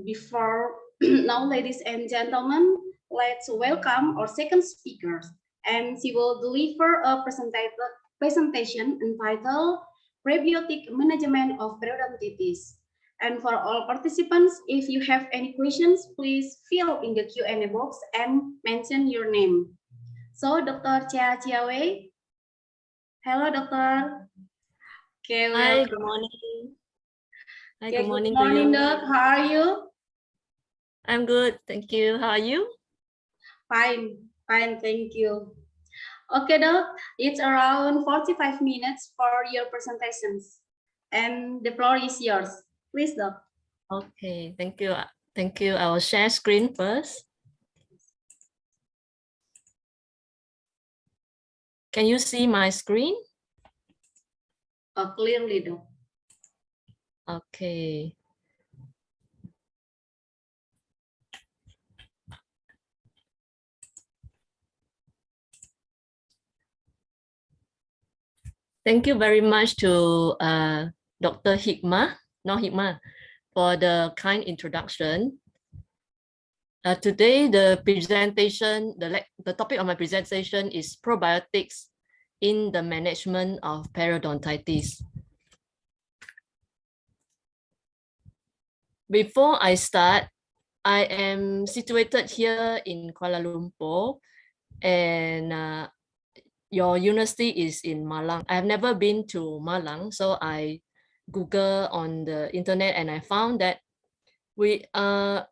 [SPEAKER 9] before now, ladies and gentlemen, let's welcome our second speaker, and she will deliver a presentation entitled Prebiotic Management of Periodontitis. And for all participants, if you have any questions, please fill in the Q&A box and mention your name. So, Dr. Chia Wei. Hello, Doctor. Okay,
[SPEAKER 13] hi, good morning. Hi,
[SPEAKER 9] okay,
[SPEAKER 13] good morning
[SPEAKER 9] to you.
[SPEAKER 13] Doc.
[SPEAKER 9] How are you?
[SPEAKER 13] I'm good, thank you. How are you?
[SPEAKER 9] Fine, thank you. Okay, Doc, it's around 45 minutes for your presentations, and the floor is yours. Please, Doc.
[SPEAKER 13] Okay, thank you. Thank you. I will share screen first. Can you see my screen?
[SPEAKER 9] Clearly, Doc.
[SPEAKER 13] Okay. Thank you very much to Dr. Hikmah, for the kind introduction. Today, the presentation, the topic of my presentation is probiotics in the management of periodontitis. Before I start, I am situated here in Kuala Lumpur, and your university is in Malang. I have never been to Malang, so I Google on the internet and I found that we are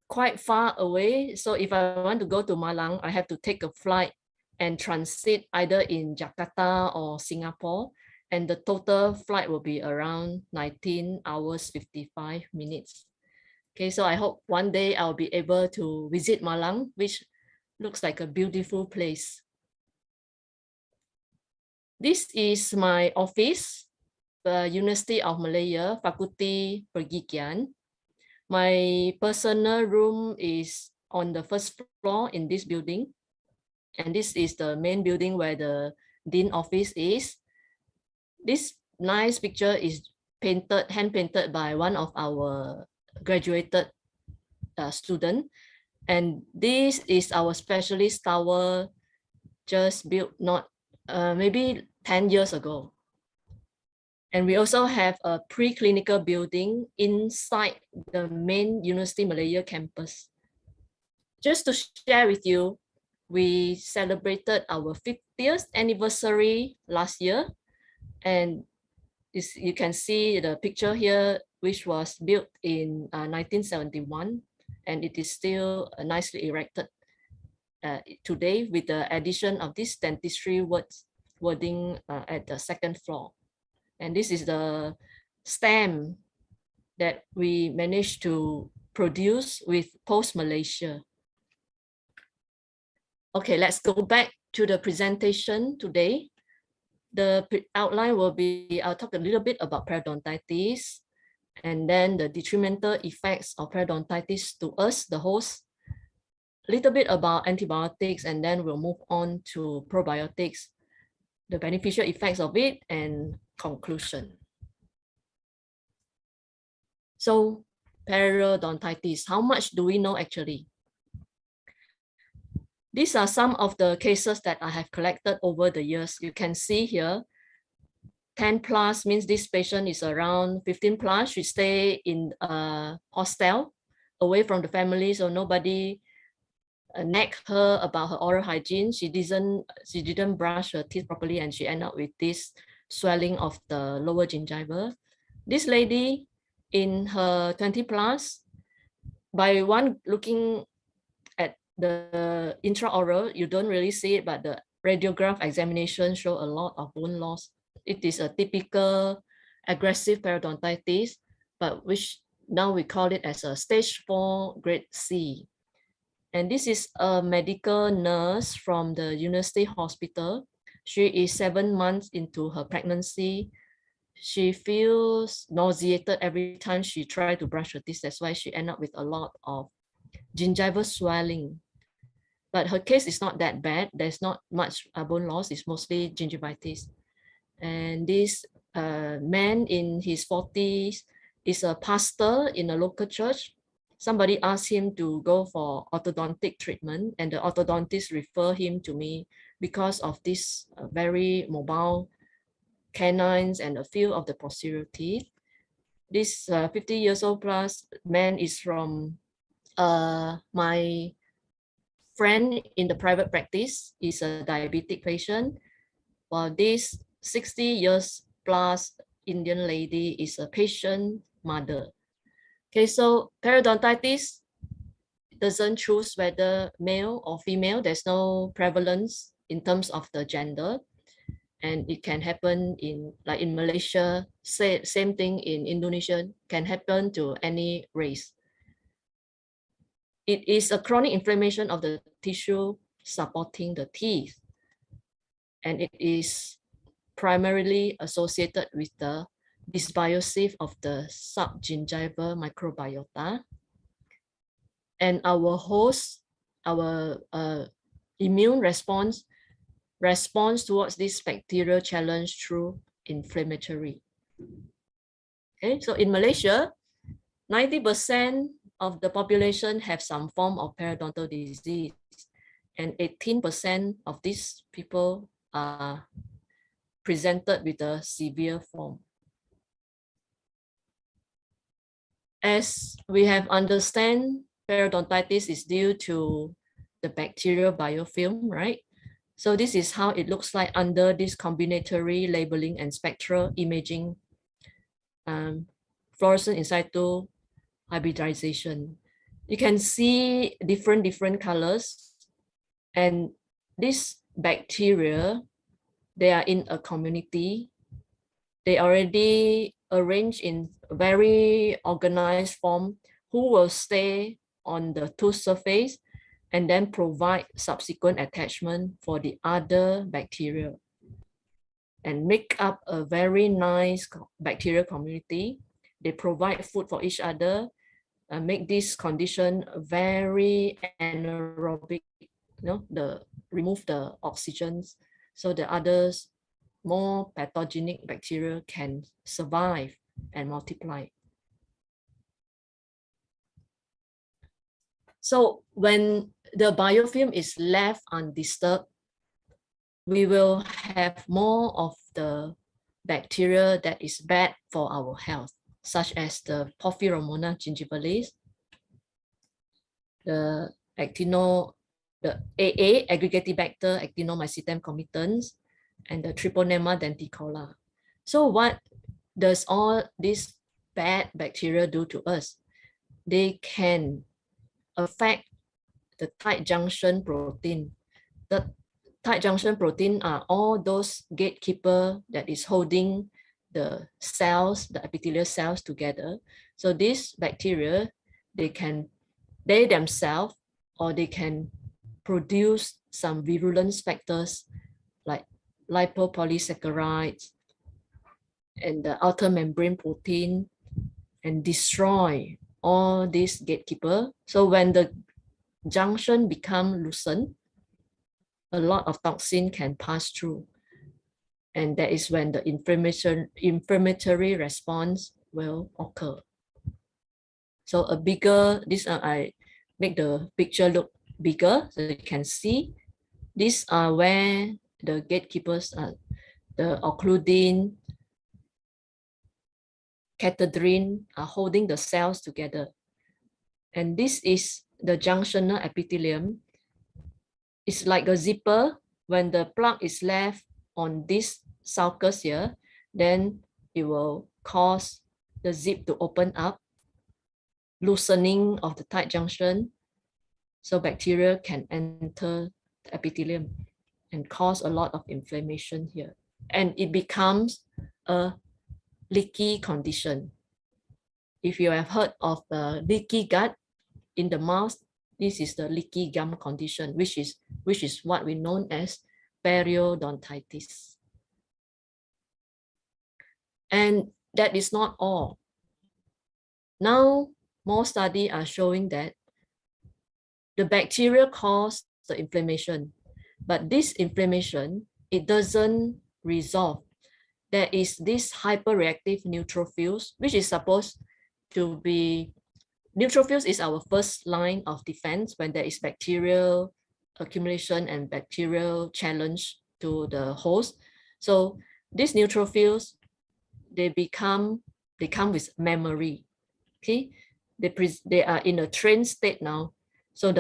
[SPEAKER 13] quite far away. So if I want to go to Malang, I have to take a flight and transit either in Jakarta or Singapore. And the total flight will be around 19 hours, 55 minutes. Okay, so I hope one day I'll be able to visit Malang, which looks like a beautiful place. This is my office. University of Malaya, Fakulti Pergigian. My personal room is on the first floor in this building. And this is the main building where the Dean office is. This nice picture is painted, hand painted by one of our graduated student. And this is our specialist tower just built not maybe 10 years ago. And we also have a preclinical building inside the main University Malaya campus. Just to share with you, we celebrated our 50th anniversary last year. And you can see the picture here, which was built in 1971, and it is still nicely erected today with the addition of this dentistry wording at the second floor. And this is the stamp that we managed to produce with Post Malaysia. Okay, let's go back to the presentation today. The outline will be, I'll talk a little bit about periodontitis, and then the detrimental effects of periodontitis to us, the host, a little bit about antibiotics, and then we'll move on to probiotics, the beneficial effects of it, and conclusion. So periodontitis, how much do we know actually? These are some of the cases that I have collected over the years. You can see here, 10 plus means this patient is around 15 plus. She stay in a hostel away from the family, so nobody nag her about her oral hygiene. She didn't brush her teeth properly, and she ended up with this swelling of the lower gingiva. This lady in her 20 plus, by one looking at the intraoral, you don't really see it, but the radiograph examination show a lot of bone loss. It is a typical aggressive periodontitis, but which now we call it as a stage 4 grade C. And this is a medical nurse from the University Hospital. She is 7 months into her pregnancy. She feels nauseated every time she tries to brush her teeth. That's why she ended up with a lot of gingival swelling. But her case is not that bad. There's not much bone loss. It's mostly gingivitis. And this man in his 40s is a pastor in a local church. Somebody asked him to go for orthodontic treatment, and the orthodontist referred him to me because of this very mobile canines and a few of the posterior teeth. This 50 years old plus man is from my friend in the private practice, is a diabetic patient, while this 60 years plus Indian lady is a patient mother. Okay, so periodontitis doesn't choose whether male or female. There's no prevalence in terms of the gender. And it can happen in, like in Malaysia, same thing in Indonesia, can happen to any race. It is a chronic inflammation of the tissue supporting the teeth. And it is primarily associated with the dysbiosis of the subgingival microbiota. And our host, our immune response towards this bacterial challenge through inflammatory. Okay, so in Malaysia, 90% of the population have some form of periodontal disease, and 18% of these people are presented with a severe form. As we have understand, periodontitis is due to the bacterial biofilm, right? So this is how it looks like under this combinatory labeling and spectral imaging, fluorescent in situ hybridization. You can see different colors, and this bacteria, they are in a community. They already arranged in very organized form who will stay on the tooth surface and then provide subsequent attachment for the other bacteria. and make up a very nice bacterial community. They provide food for each other, make this condition very anaerobic, remove the oxygens, so the others more pathogenic bacteria can survive and multiply. So when the biofilm is left undisturbed, we will have more of the bacteria that is bad for our health, such as the Porphyromonas gingivalis, the AA, Aggregatibacter actinomycetam comitans, and the Treponema denticola. So what does all these bad bacteria do to us? They can affect the tight junction protein. The tight junction protein are all those gatekeeper that is holding the cells, the epithelial cells together. So these bacteria, they themselves, or they can produce some virulence factors like lipopolysaccharides and the outer membrane protein, and destroy all these gatekeeper. So when the junction become loosened, a lot of toxin can pass through, and that is when the inflammatory response will occur. So a bigger, I make the picture look bigger so you can see. These are where the gatekeepers are, the occludin, cathedrin are holding the cells together. And this is the junctional epithelium. It's like a zipper. When the plug is left on this sulcus here, then it will cause the zip to open up, loosening of the tight junction, so bacteria can enter the epithelium and cause a lot of inflammation here. And it becomes a leaky condition. If you have heard of the leaky gut in the mouth, this is the leaky gum condition, which is what we know as periodontitis. And that is not all. Now, more studies are showing that the bacteria cause the inflammation, but this inflammation, it doesn't resolve. There is this hyperreactive neutrophils, which is supposed to be, neutrophils is our first line of defense when there is bacterial accumulation and bacterial challenge to the host. So these neutrophils, they come with memory. Okay, they are in a trained state now. So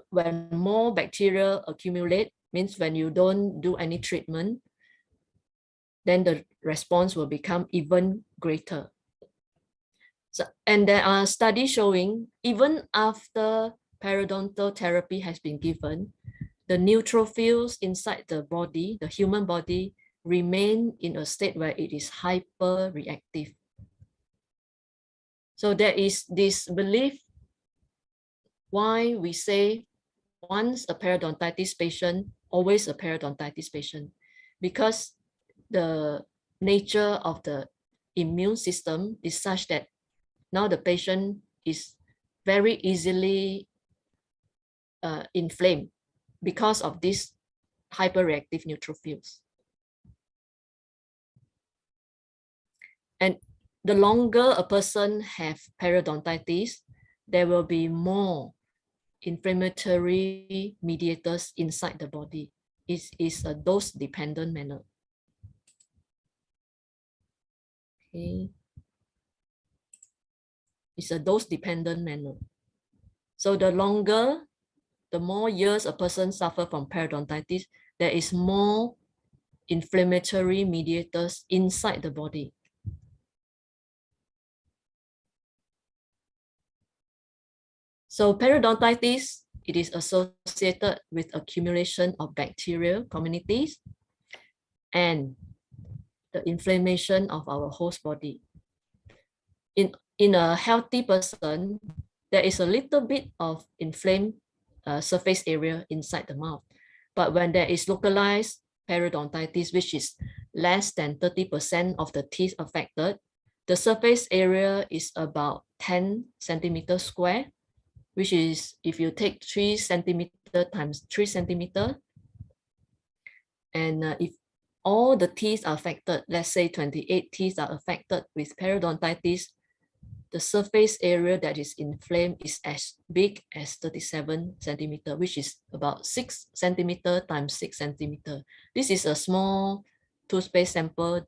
[SPEAKER 13] when more bacteria accumulate, means when you don't do any treatment, then the response will become even greater. So, and there are studies showing even after periodontal therapy has been given, the neutrophils inside the body, the human body, remain in a state where it is hyperreactive. So there is this belief why we say once a periodontitis patient, always a periodontitis patient, because the nature of the immune system is such that now the patient is very easily inflamed because of these hyperreactive neutrophils. And the longer a person have periodontitis, there will be more inflammatory mediators inside the body. It is a dose-dependent manner. Okay. It's a dose-dependent manner. So the more years a person suffers from periodontitis, there is more inflammatory mediators inside the body. So periodontitis, it is associated with accumulation of bacterial communities and the inflammation of our host body. In a healthy person, there is a little bit of inflamed surface area inside the mouth. But when there is localized periodontitis, which is less than 30% of the teeth affected. The surface area is about 10 centimeters square, which is if you take 3 centimeter times 3 centimeter, and if all the teeth are affected, let's say 28 teeth are affected with periodontitis, the surface area that is inflamed is as big as 37 centimeter, which is about 6 centimeter times 6 centimeter. This is a small toothpaste sample.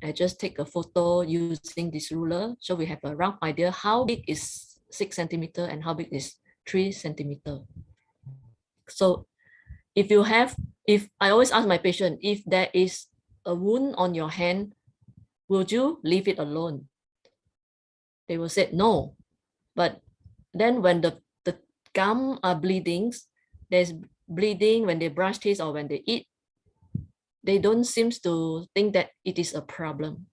[SPEAKER 13] I just take a photo using this ruler, so we have a rough idea how big is 6 centimeter and how big is 3 centimeter. So if I always ask my patient, if there is a wound on your hand, would you leave it alone? They will say no. But then when the gum are bleeding, there's bleeding when they brush teeth or when they eat, they don't seem to think that it is a problem.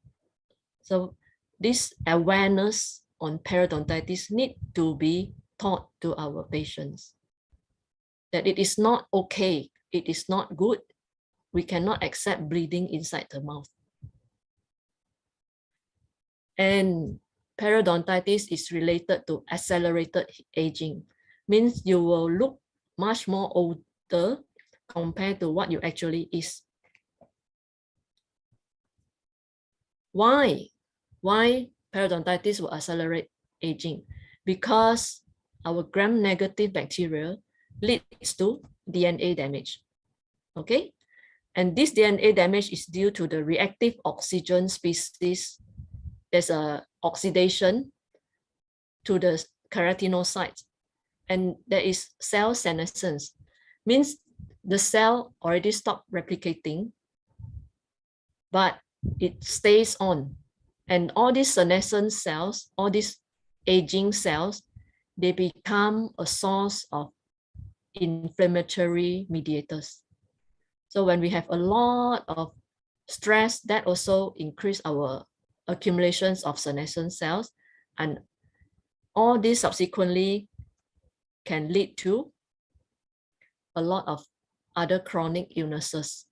[SPEAKER 13] So this awareness on periodontitis need to be taught to our patients, that it is not okay, it is not good. We cannot accept bleeding inside the mouth. And periodontitis is related to accelerated aging, means you will look much more older compared to what you actually is. Why periodontitis will accelerate aging? Because our gram-negative bacteria leads to DNA damage. Okay, and this DNA damage is due to the reactive oxygen species. There's a oxidation to the keratinocytes, and there is cell senescence, means the cell already stopped replicating, but it stays on. And all these senescent cells, all these aging cells, they become a source of inflammatory mediators. So when we have a lot of stress, that also increase our accumulations of senescent cells, and all this subsequently can lead to a lot of other chronic illnesses.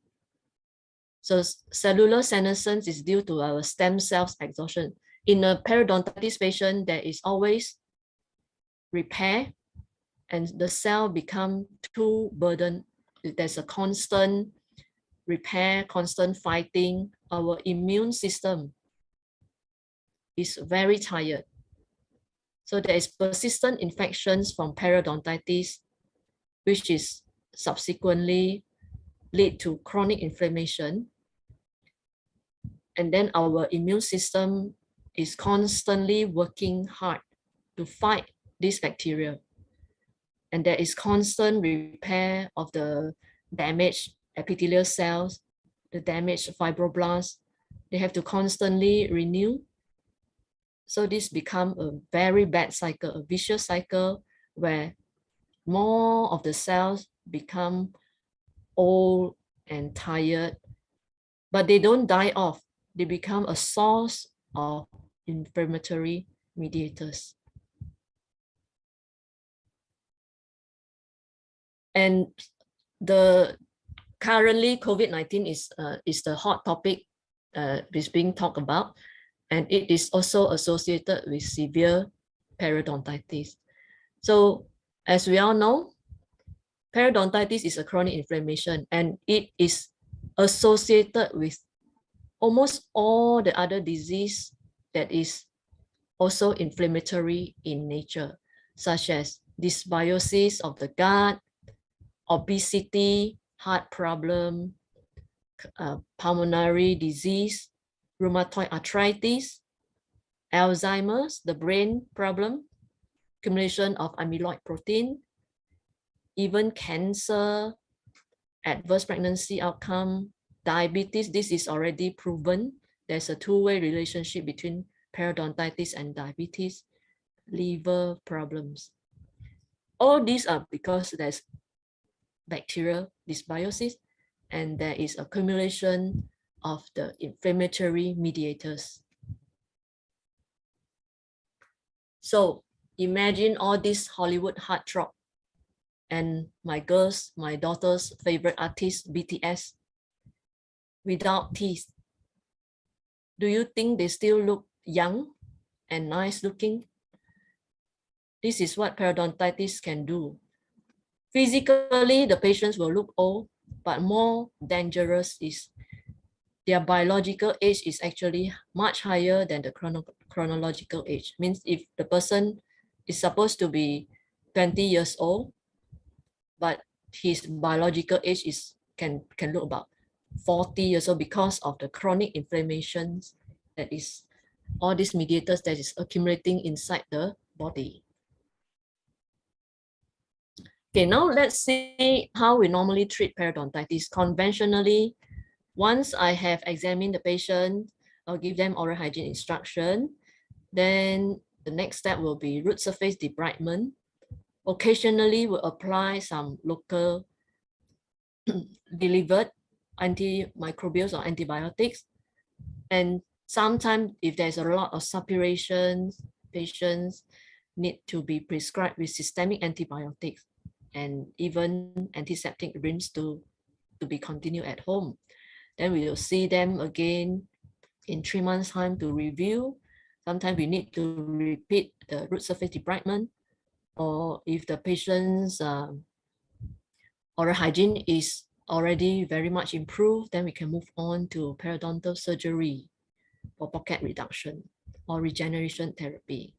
[SPEAKER 13] So cellular senescence is due to our stem cells exhaustion. In a periodontitis patient, there is always repair, and the cell become too burdened. There's a constant repair, constant fighting. Our immune system is very tired. So there is persistent infections from periodontitis, which is subsequently lead to chronic inflammation. And then our immune system is constantly working hard to fight this bacteria. And there is constant repair of the damaged epithelial cells, the damaged fibroblasts. They have to constantly renew. So this becomes a very bad cycle, a vicious cycle where more of the cells become old and tired, but they don't die off. They become a source of inflammatory mediators. And currently COVID-19 is the hot topic is being talked about, and it is also associated with severe periodontitis. So as we all know, periodontitis is a chronic inflammation, and it is associated with almost all the other disease that is also inflammatory in nature, such as dysbiosis of the gut, obesity, heart problem, pulmonary disease, rheumatoid arthritis, Alzheimer's, the brain problem, accumulation of amyloid protein, even cancer, adverse pregnancy outcome, diabetes. This is already proven. There's a two-way relationship between periodontitis and diabetes, liver problems. All these are because there's bacterial dysbiosis, and there is accumulation of the inflammatory mediators. So imagine all this Hollywood heartthrob and my daughter's favorite artist, BTS. without teeth, do you think they still look young and nice looking? This is what periodontitis can do. Physically, the patients will look old, but more dangerous is their biological age is actually much higher than the chronological age. Means if the person is supposed to be 20 years old, but his biological age is can look about 40 years old because of the chronic inflammations that is all these mediators that is accumulating inside the body. Okay, now let's see how we normally treat periodontitis. Conventionally, once I have examined the patient, I'll give them oral hygiene instruction. Then the next step will be root surface debridement. Occasionally, we'll apply some local delivered antimicrobials or antibiotics. And sometimes if there's a lot of suppurations, patients need to be prescribed with systemic antibiotics and even antiseptic rinse to be continued at home. Then we will see them again in 3 months' time to review. Sometimes we need to repeat the root surface debridement, or if the patient's oral hygiene is already very much improved, then we can move on to periodontal surgery for pocket reduction or regeneration therapy.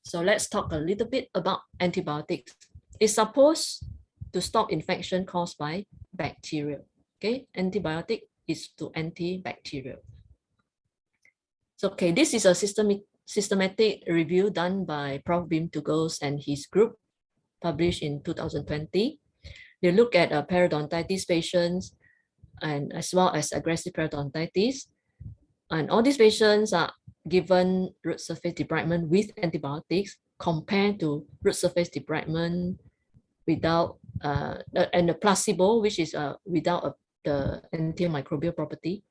[SPEAKER 13] So let's talk a little bit about antibiotics. It's supposed to stop infection caused by bacteria. Okay, antibiotic is to antibacterial. So okay, this is a systematic review done by Prof. Bim Tugos and his group, published in 2020. They look at periodontitis patients and as well as aggressive periodontitis. And all these patients are given root surface debridement with antibiotics compared to root surface debridement without and the placebo, which is without the antimicrobial property.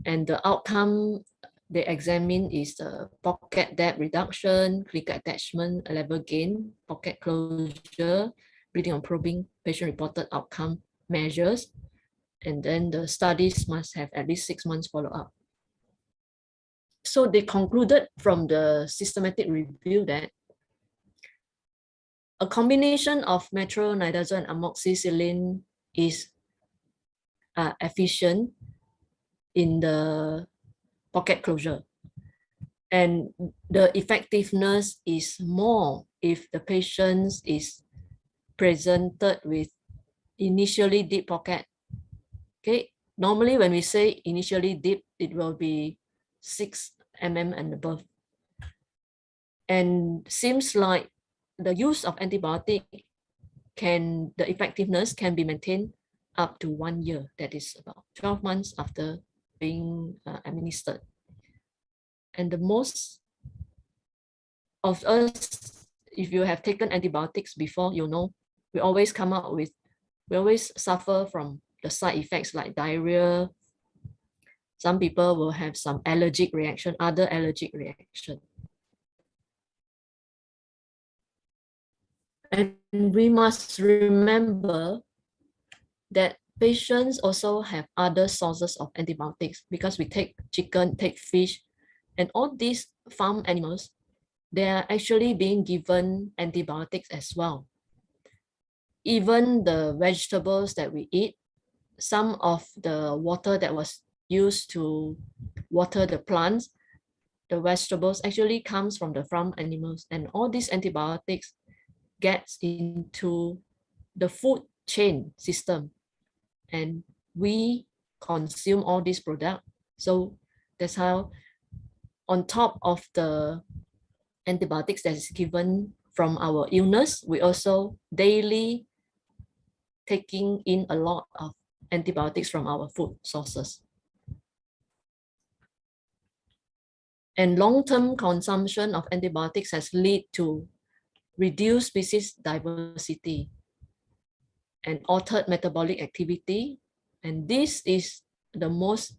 [SPEAKER 13] And the outcome they examine is the pocket depth reduction, clinical attachment level gain, pocket closure, bleeding and probing, patient-reported outcome measures, and then the studies must have at least 6 months follow-up. So they concluded from the systematic review that a combination of metronidazole and amoxicillin is efficient in the pocket closure. And the effectiveness is more if the patient is presented with initially deep pocket. Okay, normally when we say initially deep, it will be 6 mm and above. And seems like the use of antibiotic the effectiveness can be maintained up to 1 year. That is about 12 months after being administered. And the most of us, if you have taken antibiotics before, you know, we always suffer from the side effects like diarrhea. Some people will have some allergic reaction, other allergic reaction. And we must remember that patients also have other sources of antibiotics because we take chicken, take fish, and all these farm animals, they are actually being given antibiotics as well. Even the vegetables that we eat, some of the water that was used to water the plants, the vegetables actually comes from the farm animals, and all these antibiotics gets into the food chain system, and we consume all these products. So that's how, on top of the antibiotics that is given from our illness, we also daily taking in a lot of antibiotics from our food sources. And long-term consumption of antibiotics has led to reduced species diversity and altered metabolic activity. And this is the most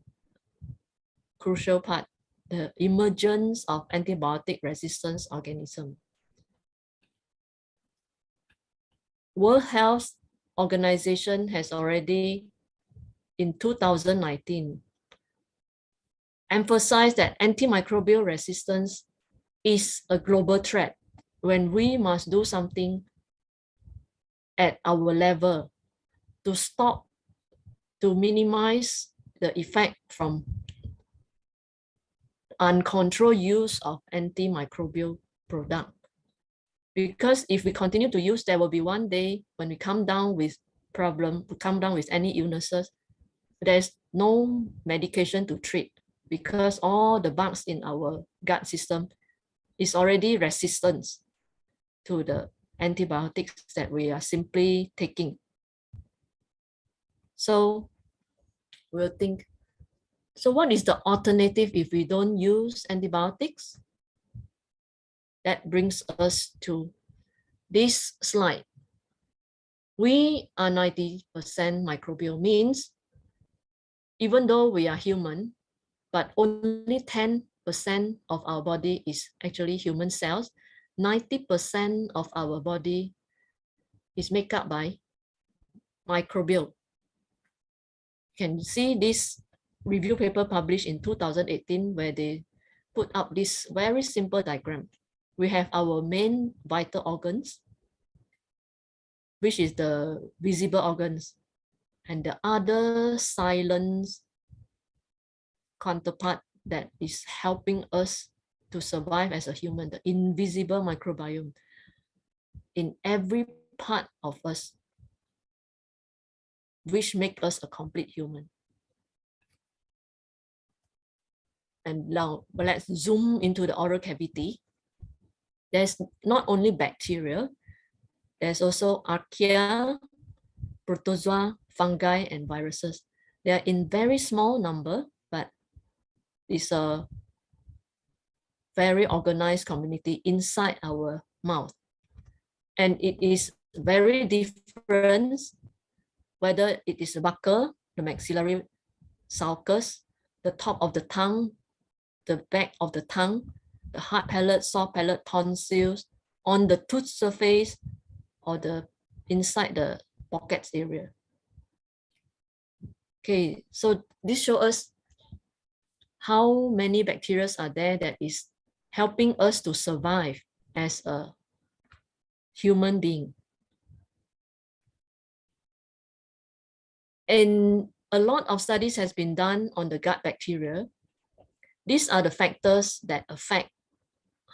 [SPEAKER 13] crucial part, the emergence of antibiotic resistance organism. World Health Organization has already in 2019 emphasized that antimicrobial resistance is a global threat when we must do something at our level to stop, to minimize the effect from uncontrolled use of antimicrobial product. Because if we continue to use, there will be one day when we come down with any illnesses, there's no medication to treat because all the bugs in our gut system is already resistant to the antibiotics that we are simply taking. So we'll think, so what is the alternative if we don't use antibiotics? That brings us to this slide. We are 90% microbial, means even though we are human, but only 10% of our body is actually human cells. 90% of our body is made up by microbial. You can see this review paper published in 2018 where they put up this very simple diagram. We have our main vital organs, which is the visible organs, and the other silent counterpart that is helping us to survive as a human, the invisible microbiome in every part of us, which make us a complete human. And now let's zoom into the oral cavity. There's not only bacteria, there's also archaea, protozoa, fungi, and viruses. They are in very small number, but it's a very organized community inside our mouth. And it is very different whether it is the buccal, the maxillary sulcus, the top of the tongue, the back of the tongue, the hard palate, soft palate, tonsils, on the tooth surface, or the inside the pockets area. Okay, so this shows us how many bacteria are there that is helping us to survive as a human being. And a lot of studies has been done on the gut bacteria. These are the factors that affect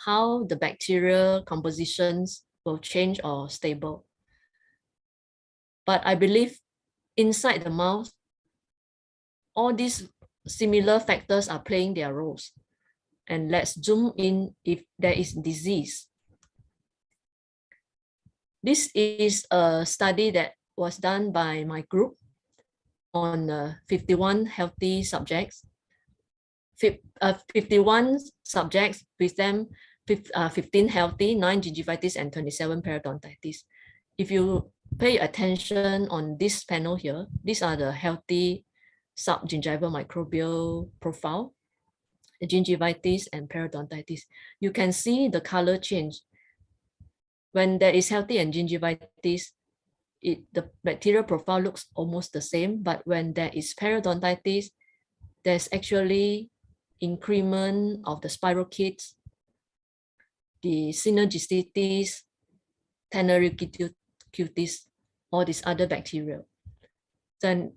[SPEAKER 13] how the bacterial compositions will change or stable. But I believe inside the mouth, all these similar factors are playing their roles. And let's zoom in if there is disease. This is a study that was done by my group on 51 healthy subjects. 51 subjects, with them 15 healthy, 9 gingivitis, and 27 periodontitis. If you pay attention on this panel here, these are the healthy subgingival microbial profile, gingivitis and periodontitis. You can see the color change. When there is healthy and gingivitis, the bacterial profile looks almost the same, but when there is periodontitis, there's actually increment of the spirochetes, the synergistitis, Tannericcutis, all these other bacteria. Then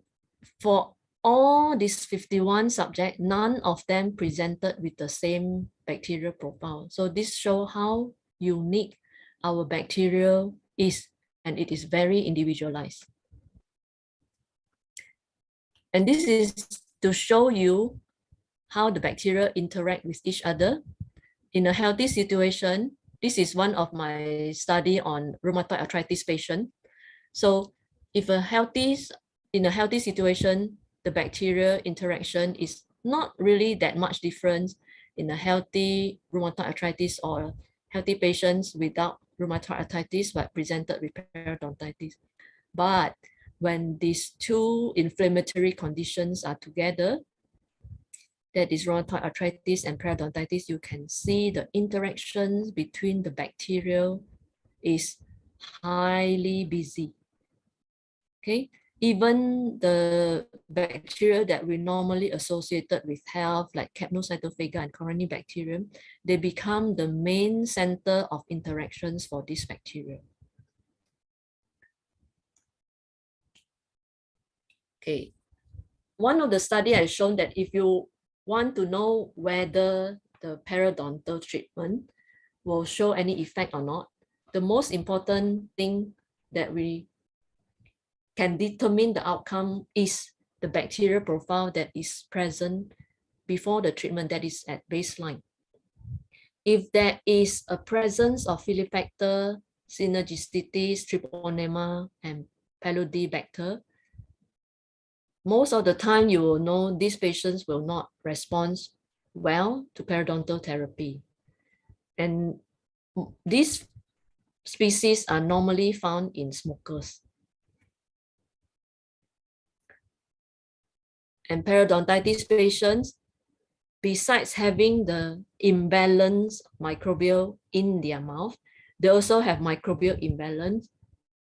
[SPEAKER 13] for all these 51 subjects, none of them presented with the same bacterial profile. So this shows how unique our bacteria is, and it is very individualized. And this is to show you how the bacteria interact with each other. In a healthy situation, this is one of my study on rheumatoid arthritis patient. So if in a healthy situation, the bacterial interaction is not really that much different in a healthy rheumatoid arthritis or healthy patients without rheumatoid arthritis but presented with periodontitis. But when these two inflammatory conditions are together, that is rheumatoid arthritis and periodontitis, you can see the interactions between the bacteria is highly busy. Okay, even the bacteria that we normally associated with health, like Capnocytophaga and Corynebacterium, they become the main center of interactions for this bacteria. Okay, one of the study has shown that if you want to know whether the periodontal treatment will show any effect or not, the most important thing that we can determine the outcome is the bacterial profile that is present before the treatment, that is at baseline. If there is a presence of Filibacter, Synergistitis, Treponema, and Pelodibacter, most of the time you will know these patients will not respond well to periodontal therapy. And these species are normally found in smokers. And periodontitis patients, besides having the imbalance microbial in their mouth, they also have microbial imbalance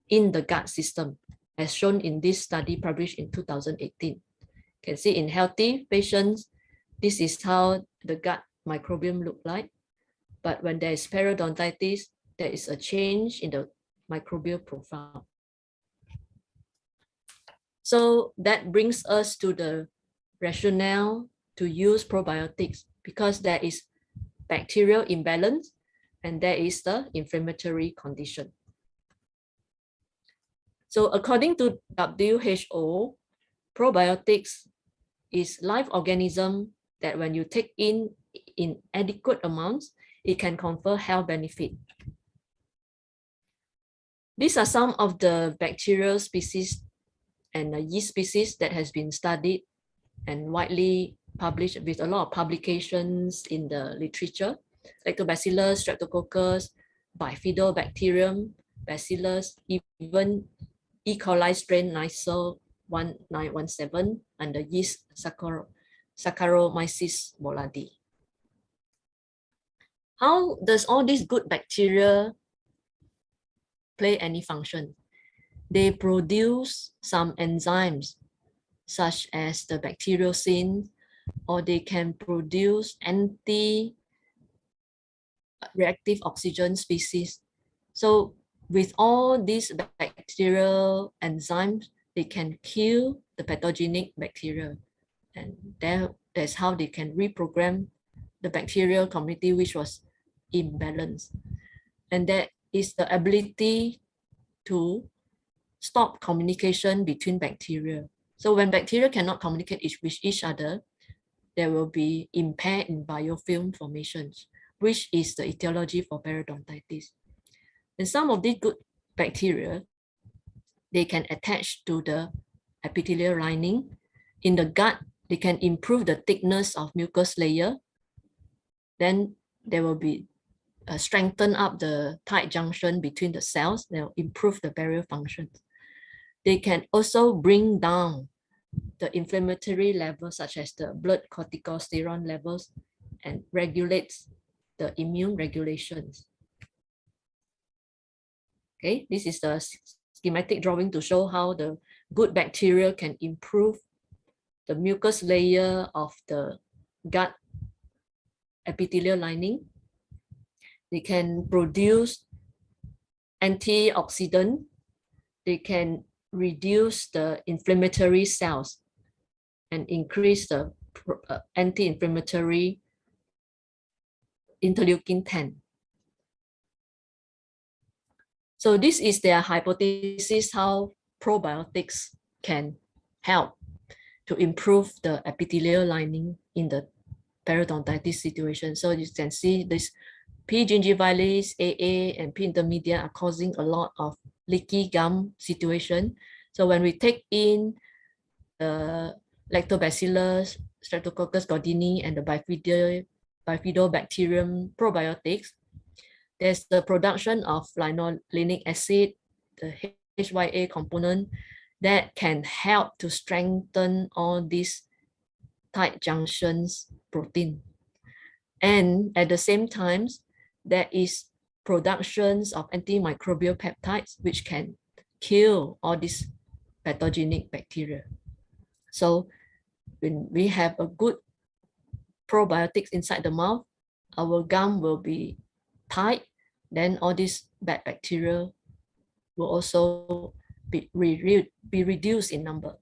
[SPEAKER 13] in the gut system, as shown in this study published in 2018. You can see in healthy patients, this is how the gut microbiome look like. But when there is periodontitis, there is a change in the microbial profile. So that brings us to the rationale to use probiotics, because there is bacterial imbalance and there is the inflammatory condition. So according to WHO, probiotics is live organism that when you take in adequate amounts, it can confer health benefit. These are some of the bacterial species and yeast species that has been studied and widely published with a lot of publications in the literature. Lactobacillus, Streptococcus, Bifidobacterium, Bacillus, even E. coli strain Neisel 1917, and the yeast Saccharomyces boulardii. How does all these good bacteria play any function? They produce some enzymes such as the bacteriocin, or they can produce anti-reactive oxygen species. So with all these bacterial enzymes, they can kill the pathogenic bacteria. And that's how they can reprogram the bacterial community which was imbalanced. And that is the ability to stop communication between bacteria. So when bacteria cannot communicate with each other, there will be impair in biofilm formations, which is the etiology for periodontitis. And some of these good bacteria, they can attach to the epithelial lining. In the gut, they can improve the thickness of mucus layer. Then there will be strengthen up the tight junction between the cells. They'll improve the barrier function. They can also bring down the inflammatory levels, such as the blood corticosterone levels, and regulates the immune regulations. Okay, this is the schematic drawing to show how the good bacteria can improve the mucus layer of the gut epithelial lining. They can produce antioxidant. They can reduce the inflammatory cells and increase the anti-inflammatory interleukin 10. So this is their hypothesis how probiotics can help to improve the epithelial lining in the periodontitis situation. So you can see this P. gingivalis, AA, and P. intermedia are causing a lot of leaky gum situation. So when we take in the Lactobacillus, Streptococcus gaudini, and the Bifidobacterium probiotics, there's the production of linolenic acid, the HYA component, that can help to strengthen all these tight junctions protein. And at the same time, there is productions of antimicrobial peptides which can kill all these pathogenic bacteria. So when we have a good probiotics inside the mouth, our gum will be tight, then all these bad bacteria will also be reduced in number.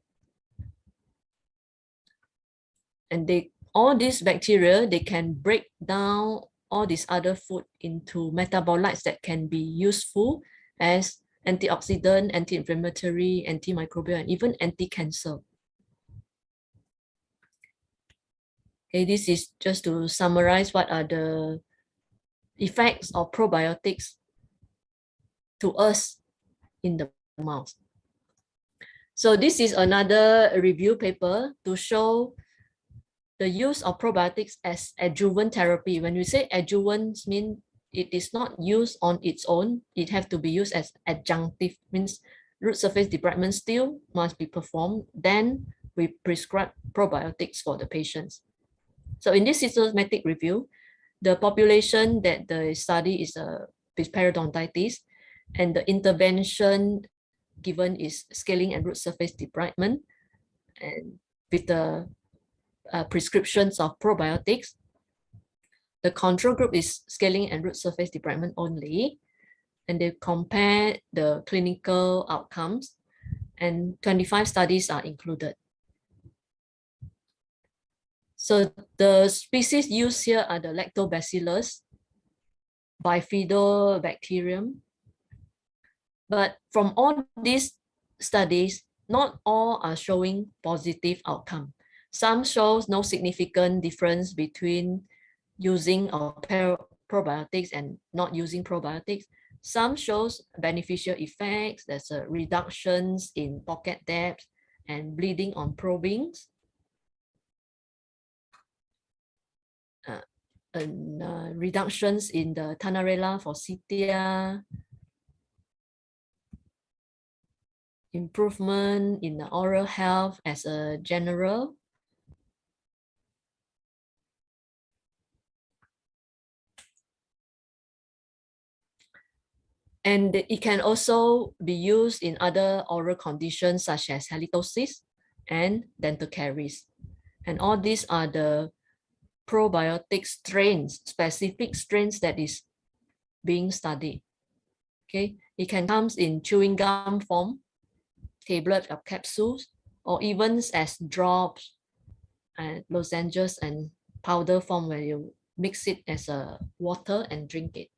[SPEAKER 13] And all these bacteria, they can break down all these other food into metabolites that can be useful as antioxidant, anti-inflammatory, antimicrobial, and even anti-cancer. Okay, this is just to summarize what are the effects of probiotics to us in the mouth. So this is another review paper to show the use of probiotics as adjuvant therapy. When we say adjuvant, means it is not used on its own. It have to be used as adjunctive, means root surface debridement still must be performed. Then we prescribe probiotics for the patients. So in this systematic review, the population that the study is periodontitis, and the intervention given is scaling and root surface debridement, and with the prescriptions of probiotics. The control group is scaling and root surface debridement only, and they compare the clinical outcomes, and 25 studies are included. So the species used here are the Lactobacillus, Bifidobacterium. But from all these studies, not all are showing positive outcome. Some shows no significant difference between using probiotics and not using probiotics. Some shows beneficial effects. There's a reductions in pocket depth and bleeding on probings. Reductions in the Tanarella forsythia, improvement in the oral health as a general. And it can also be used in other oral conditions such as halitosis and dental caries. And all these are the probiotic strains, specific strains that is being studied. Okay, it can come in chewing gum form, tablet or capsules, or even as drops and lozenges and powder form where you mix it as a water and drink it.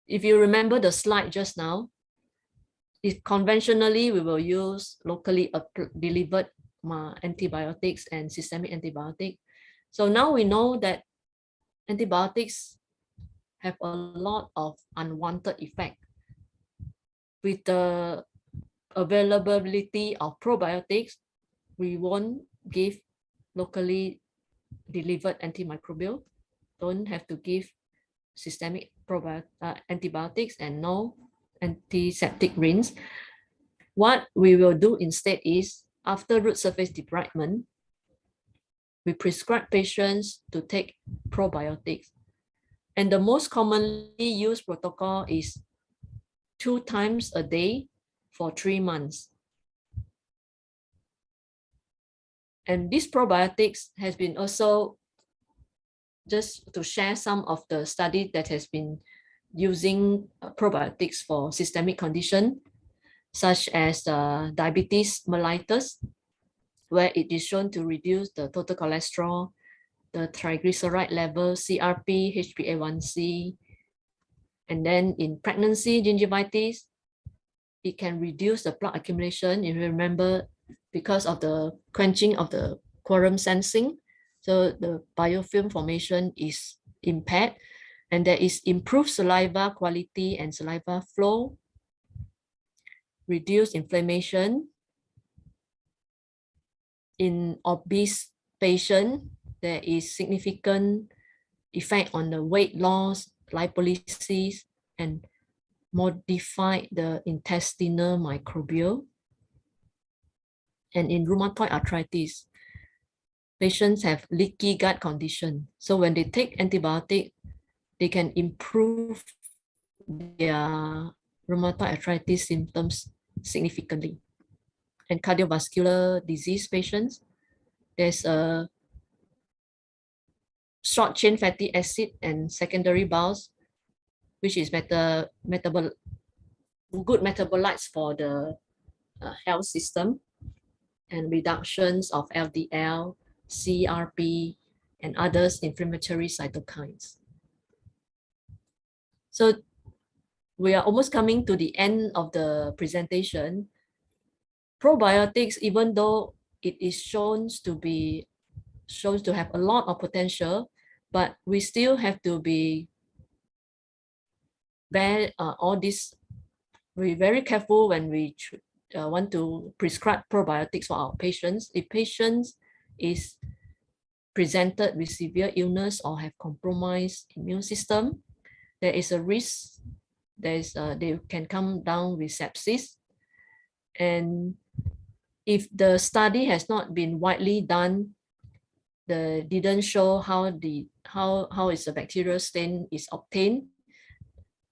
[SPEAKER 13] If you remember the slide just now, conventionally we will use locally delivered antibiotics and systemic antibiotic. So now we know that antibiotics have a lot of unwanted effect. With the availability of probiotics, we won't give locally delivered antimicrobial, don't have to give systemic antibiotics, and no antiseptic rinse. What we will do instead is, after root surface debridement, we prescribe patients to take probiotics. And the most commonly used protocol is 2 times a day for 3 months. And this probiotics has been also, just to share some of the study that has been using probiotics for systemic condition, such as diabetes mellitus, where it is shown to reduce the total cholesterol, the triglyceride level, CRP, HbA1c. And then in pregnancy gingivitis, it can reduce the plaque accumulation. If you remember, because of the quenching of the quorum sensing, so the biofilm formation is impaired, and there is improved saliva quality and saliva flow, reduced inflammation. In obese patient, there is significant effect on the weight loss, lipolysis, and modify the intestinal microbiome. And in rheumatoid arthritis, patients have leaky gut condition. So when they take antibiotic, they can improve their rheumatoid arthritis symptoms significantly. And cardiovascular disease patients, there's a short chain fatty acid and secondary bowels, which is good metabolites for the health system, and reductions of LDL, CRP, and others inflammatory cytokines. So we are almost coming to the end of the presentation. Probiotics, even though it is shown to have a lot of potential, but we still have to be very very careful when we want to prescribe probiotics for our patients. If patients is presented with severe illness or have compromised immune system, there is a risk they can come down with sepsis. And if the study has not been widely done, didn't show how is the bacterial strain is obtained.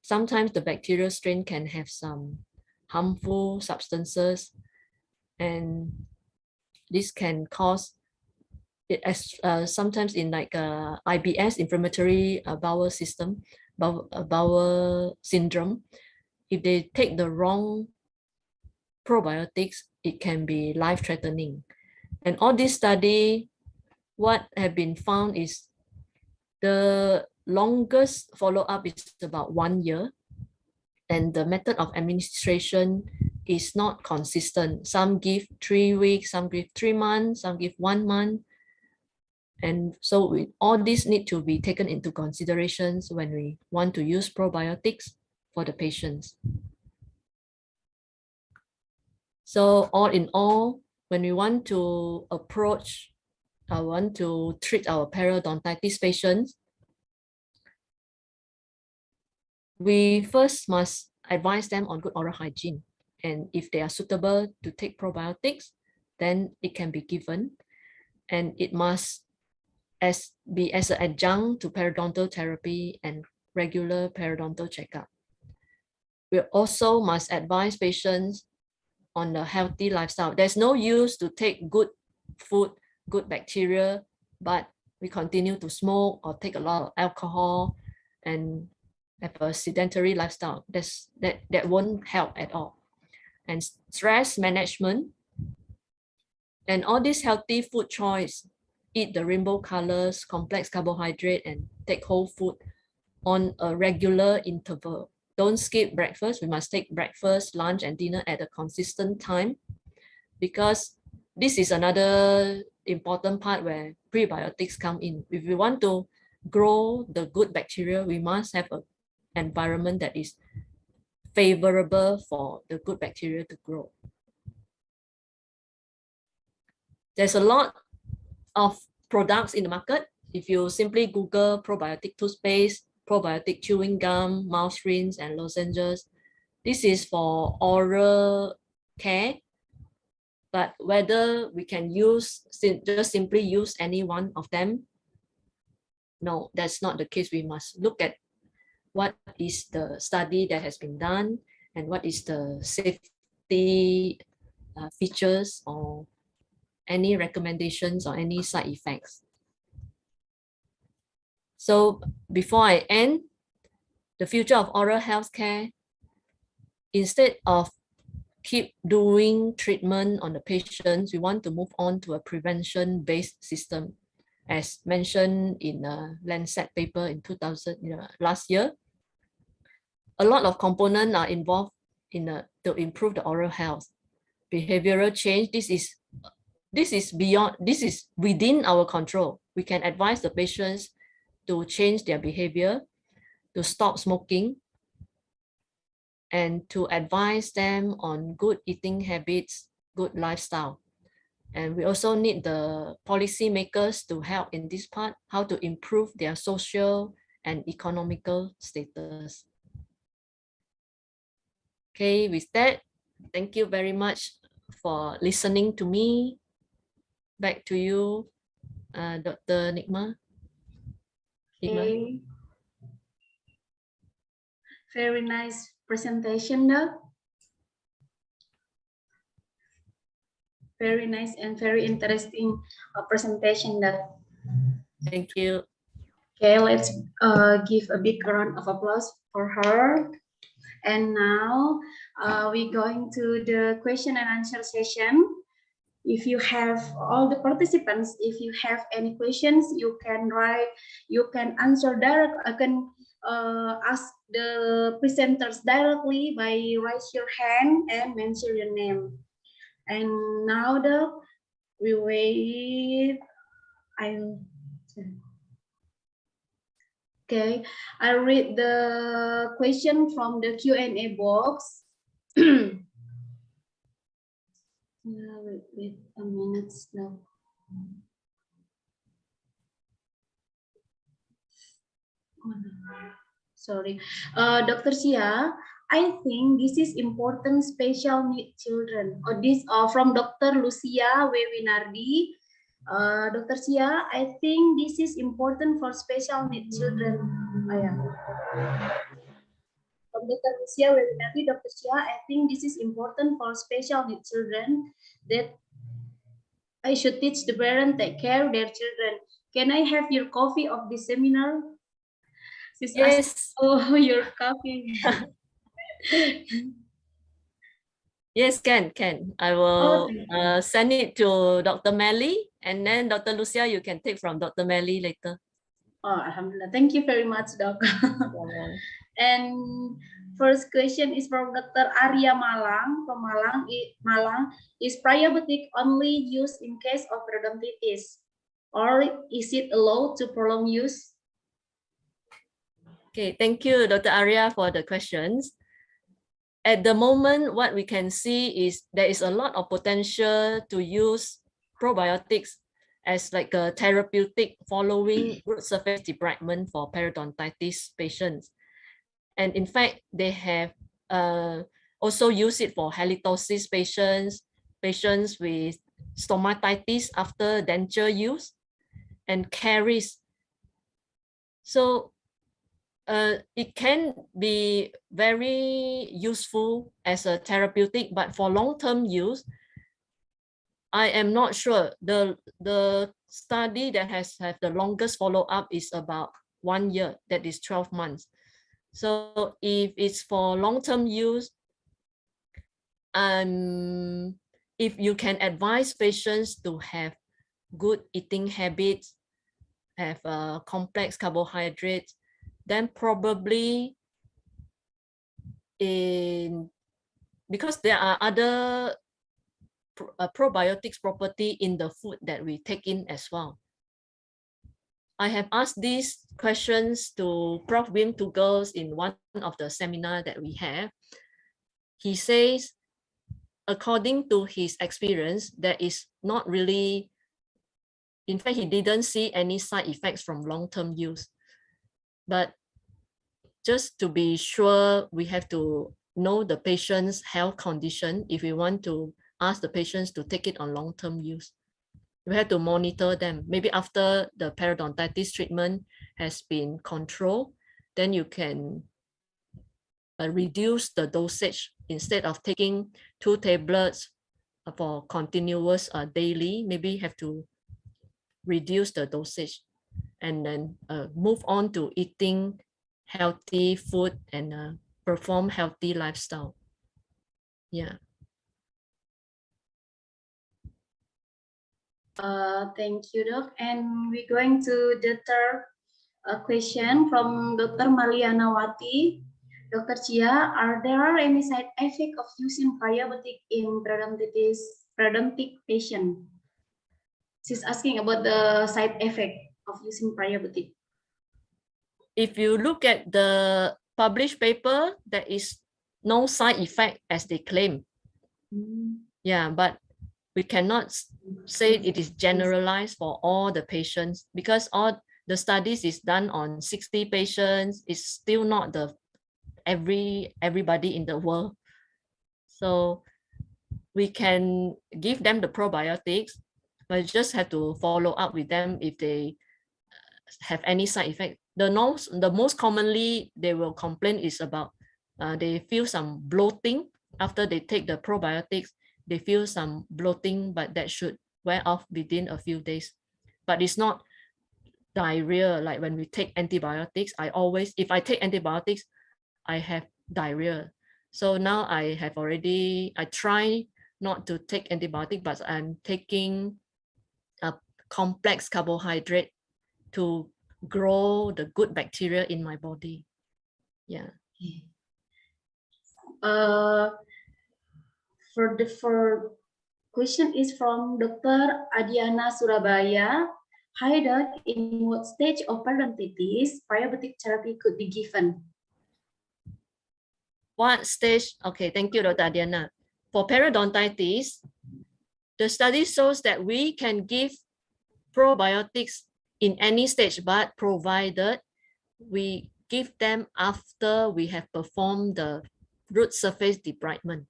[SPEAKER 13] Sometimes the bacterial strain can have some harmful substances, and this can cause it as sometimes in like IBS, inflammatory bowel syndrome. If they take the wrong probiotics, it can be life-threatening. And all this study, what have been found is the longest follow-up is about 1 year, and the method of administration is not consistent. Some give 3 weeks, some give 3 months, some give 1 month. And so all these need to be taken into considerations when we want to use probiotics for the patients. So all in all, when we want to treat our periodontitis patients, we first must advise them on good oral hygiene. And if they are suitable to take probiotics, then it can be given. And it must be as an adjunct to periodontal therapy and regular periodontal checkup. We also must advise patients on a healthy lifestyle. There's no use to take good food, good bacteria, but we continue to smoke or take a lot of alcohol and have a sedentary lifestyle. That won't help at all. And stress management and all these healthy food choice, eat the rainbow colors, complex carbohydrate, and take whole food on a regular interval. Don't skip breakfast. We must take breakfast, lunch, and dinner at a consistent time, because this is another important part where prebiotics come in. If we want to grow the good bacteria, we must have an environment that is favorable for the good bacteria to grow. There's a lot of products in the market. If you simply Google probiotic toothpaste, probiotic chewing gum, mouth rinse, and lozenges, this is for oral care. But whether we can just simply use any one of them, no, that's not the case. We must look at what is the study that has been done and what is the safety features or any recommendations or any side effects. So before I end, the future of oral health care, instead of keep doing treatment on the patients, we want to move on to a prevention-based system, as mentioned in a Lancet paper in last year. A lot of components are involved to improve the oral health. Behavioral change, this is within our control. We can advise the patients to change their behavior, to stop smoking, and to advise them on good eating habits, good lifestyle. And we also need the policymakers to help in this part, how to improve their social and economical status. Okay, with that, thank you very much for listening to me. Back to you, Dr. Nikma.
[SPEAKER 9] Okay. Very nice presentation, Doc. Very nice and very interesting presentation, Doc.
[SPEAKER 13] Thank you.
[SPEAKER 9] Okay, let's give a big round of applause for her. And now we're going to the question and answer session. If you have all the participants, if you have any questions, you can write, you can answer direct, I can ask the presenters directly by raise your hand and mention your name. And now we wait. Okay, I read the question from the Q&A box. Wait a minute now. Sorry, Dr. Sia, I think this is important special need children. This from Dr. Lucia Wewinardi. Dr. Sia, I think this is important for special need children. From Dr. Lucia Wewinardi, Dr. Sia, I think this is important for special need children that I should teach the parent take care of their children. Can I have your copy of this seminar?
[SPEAKER 13] Yes.
[SPEAKER 9] Oh, your copy.
[SPEAKER 13] Yes, can. I will send it to Dr. Melly, and then Dr. Lucia, you can take from Dr. Melly later.
[SPEAKER 9] Oh, Alhamdulillah. Thank you very much, Doc. And first question is from Dr. Arya Malang from Malang. Is probiotic only used in case of periodontitis, or is it allowed to prolong use?
[SPEAKER 13] Okay, thank you, Dr. Arya, for the questions. At the moment, what we can see is there is a lot of potential to use probiotics as like a therapeutic following root surface debridement for periodontitis patients. And in fact, they have also used it for halitosis patients, patients with stomatitis after denture use, and caries. So it can be very useful as a therapeutic, but for long-term use, I am not sure. The study that has the longest follow-up is about 1 year, that is 12 months. So if it's for long-term use, if you can advise patients to have good eating habits, have complex carbohydrates, then probably because there are other probiotics property in the food that we take in as well. I have asked these questions to Prof. Wim Tugels in one of the seminar that we have. He says, according to his experience, there is not really, in fact, he didn't see any side effects from long-term use. But just to be sure, we have to know the patient's health condition if we want to ask the patients to take it on long-term use. We have to monitor them. Maybe after the periodontitis treatment has been controlled, then you can reduce the dosage. Instead of taking 2 tablets for continuous daily, maybe have to reduce the dosage and then move on to eating healthy food and perform healthy lifestyle. Yeah.
[SPEAKER 9] Thank you, Doc. And we're going to the third question from Dr. Malianawati. Dr. Chia, are there any side effects of using probiotic in periodontic patient? She's asking about the side effect of using probiotic.
[SPEAKER 13] If you look at the published paper, there is no side effect as they claim. Yeah, but we cannot say it is generalized for all the patients because all the studies is done on 60 patients. It's still not the everybody in the world. So we can give them the probiotics, but just have to follow up with them if they have any side effect. The most commonly they will complain is about they feel some bloating after they take the probiotics. They feel some bloating, but that should wear off within a few days. But it's not diarrhea like when we take antibiotics. If I take antibiotics, I have diarrhea. So now I try not to take antibiotic, but I'm taking a complex carbohydrate to grow the good bacteria in my body. Yeah.
[SPEAKER 9] For question is from Dr. Adiana Surabaya. Hi, Doc. In what stage of periodontitis probiotic therapy could be given?
[SPEAKER 13] What stage? Okay, thank you, Dr. Adiana. For periodontitis, the study shows that we can give probiotics in any stage, but provided we give them after we have performed the root surface debridement.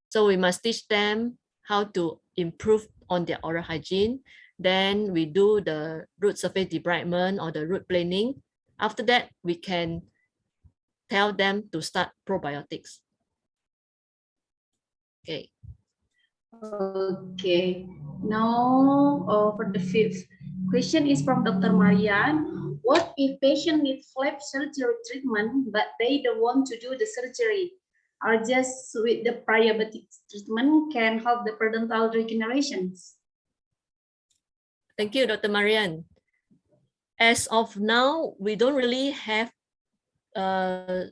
[SPEAKER 13] So we must teach them how to improve on their oral hygiene. Then we do the root surface debridement or the root planing. After that, we can tell them to start probiotics. Okay.
[SPEAKER 9] Okay. Now for the fifth question is from Dr. Marian. What if patient needs flap surgery treatment, but they don't want to do the surgery? Or just with the probiotic treatment can help the periodontal regenerations?
[SPEAKER 13] Thank you, Dr. Marian. As of now, we don't really have the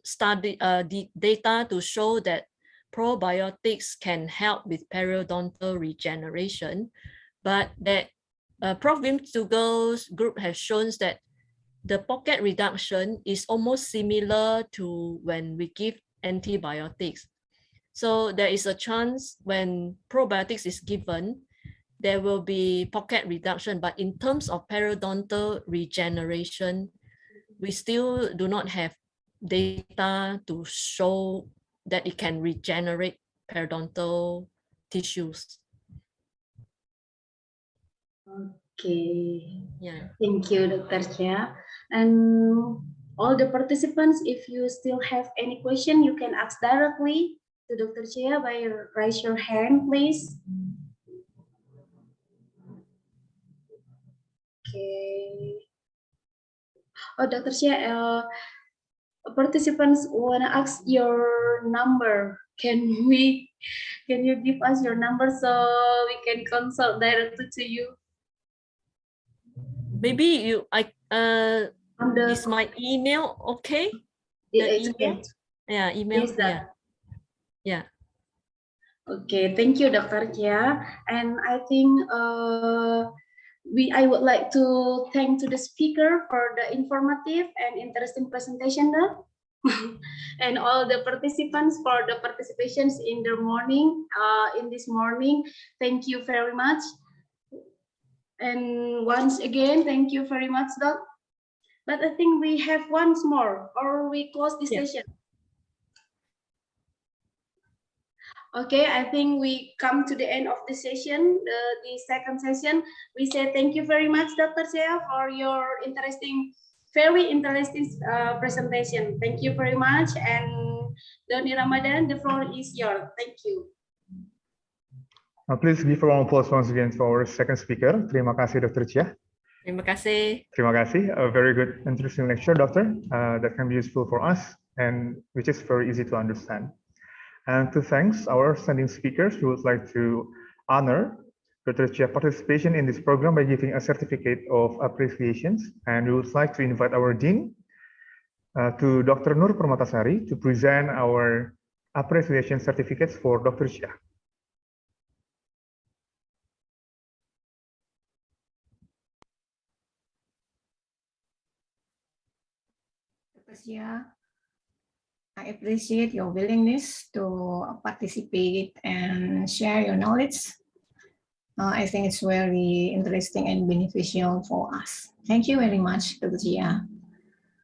[SPEAKER 13] data to show that probiotics can help with periodontal regeneration, but that Prof. Wim Stugel's group has shown that the pocket reduction is almost similar to when we give antibiotics. So there is a chance when probiotics is given, there will be pocket reduction, but in terms of periodontal regeneration, we still do not have data to show that it can regenerate periodontal tissues.
[SPEAKER 9] Okay.
[SPEAKER 13] Yeah.
[SPEAKER 9] Thank you, Dr. Chia. And all the participants, if you still have any question, you can ask directly to Dr. Chia by raise your hand, please. Okay. Oh, Dr. Chia, participants want to ask your number. Can you give us your number so we can consult directly to you?
[SPEAKER 13] Maybe is my email okay? The email? Yeah, email.
[SPEAKER 9] Yes,
[SPEAKER 13] yeah. Yeah.
[SPEAKER 9] Okay, thank you, Dr. Kia. And I think I would like to thank to the speaker for the informative and interesting presentation, and all the participants for the participations in the morning. In this morning, thank you very much. And once again, thank you very much, Doc. But I think we have once more, or we close this session. Okay, I think we come to the end of the session, the second session. We say thank you very much, Dr. Sea, for your very interesting presentation. Thank you very much. And Doni Ramadan, the floor is yours. Thank you.
[SPEAKER 7] Please give a round of applause once again for our second speaker. Terima kasih, Dr. Chia.
[SPEAKER 13] Terima kasih.
[SPEAKER 7] Terima kasih. A very good, interesting lecture, Doctor, that can be useful for us and which is very easy to understand. And to thanks our standing speakers, we would like to honor Dr. Chia's participation in this program by giving a certificate of appreciations. And we would like to invite our Dean, to Dr. Nur Permatasari, to present our appreciation certificates for Dr. Chia.
[SPEAKER 11] Dr. Chia, I appreciate your willingness to participate and share your knowledge. I think it's very interesting and beneficial for us. Thank you very much, Dr. Chia.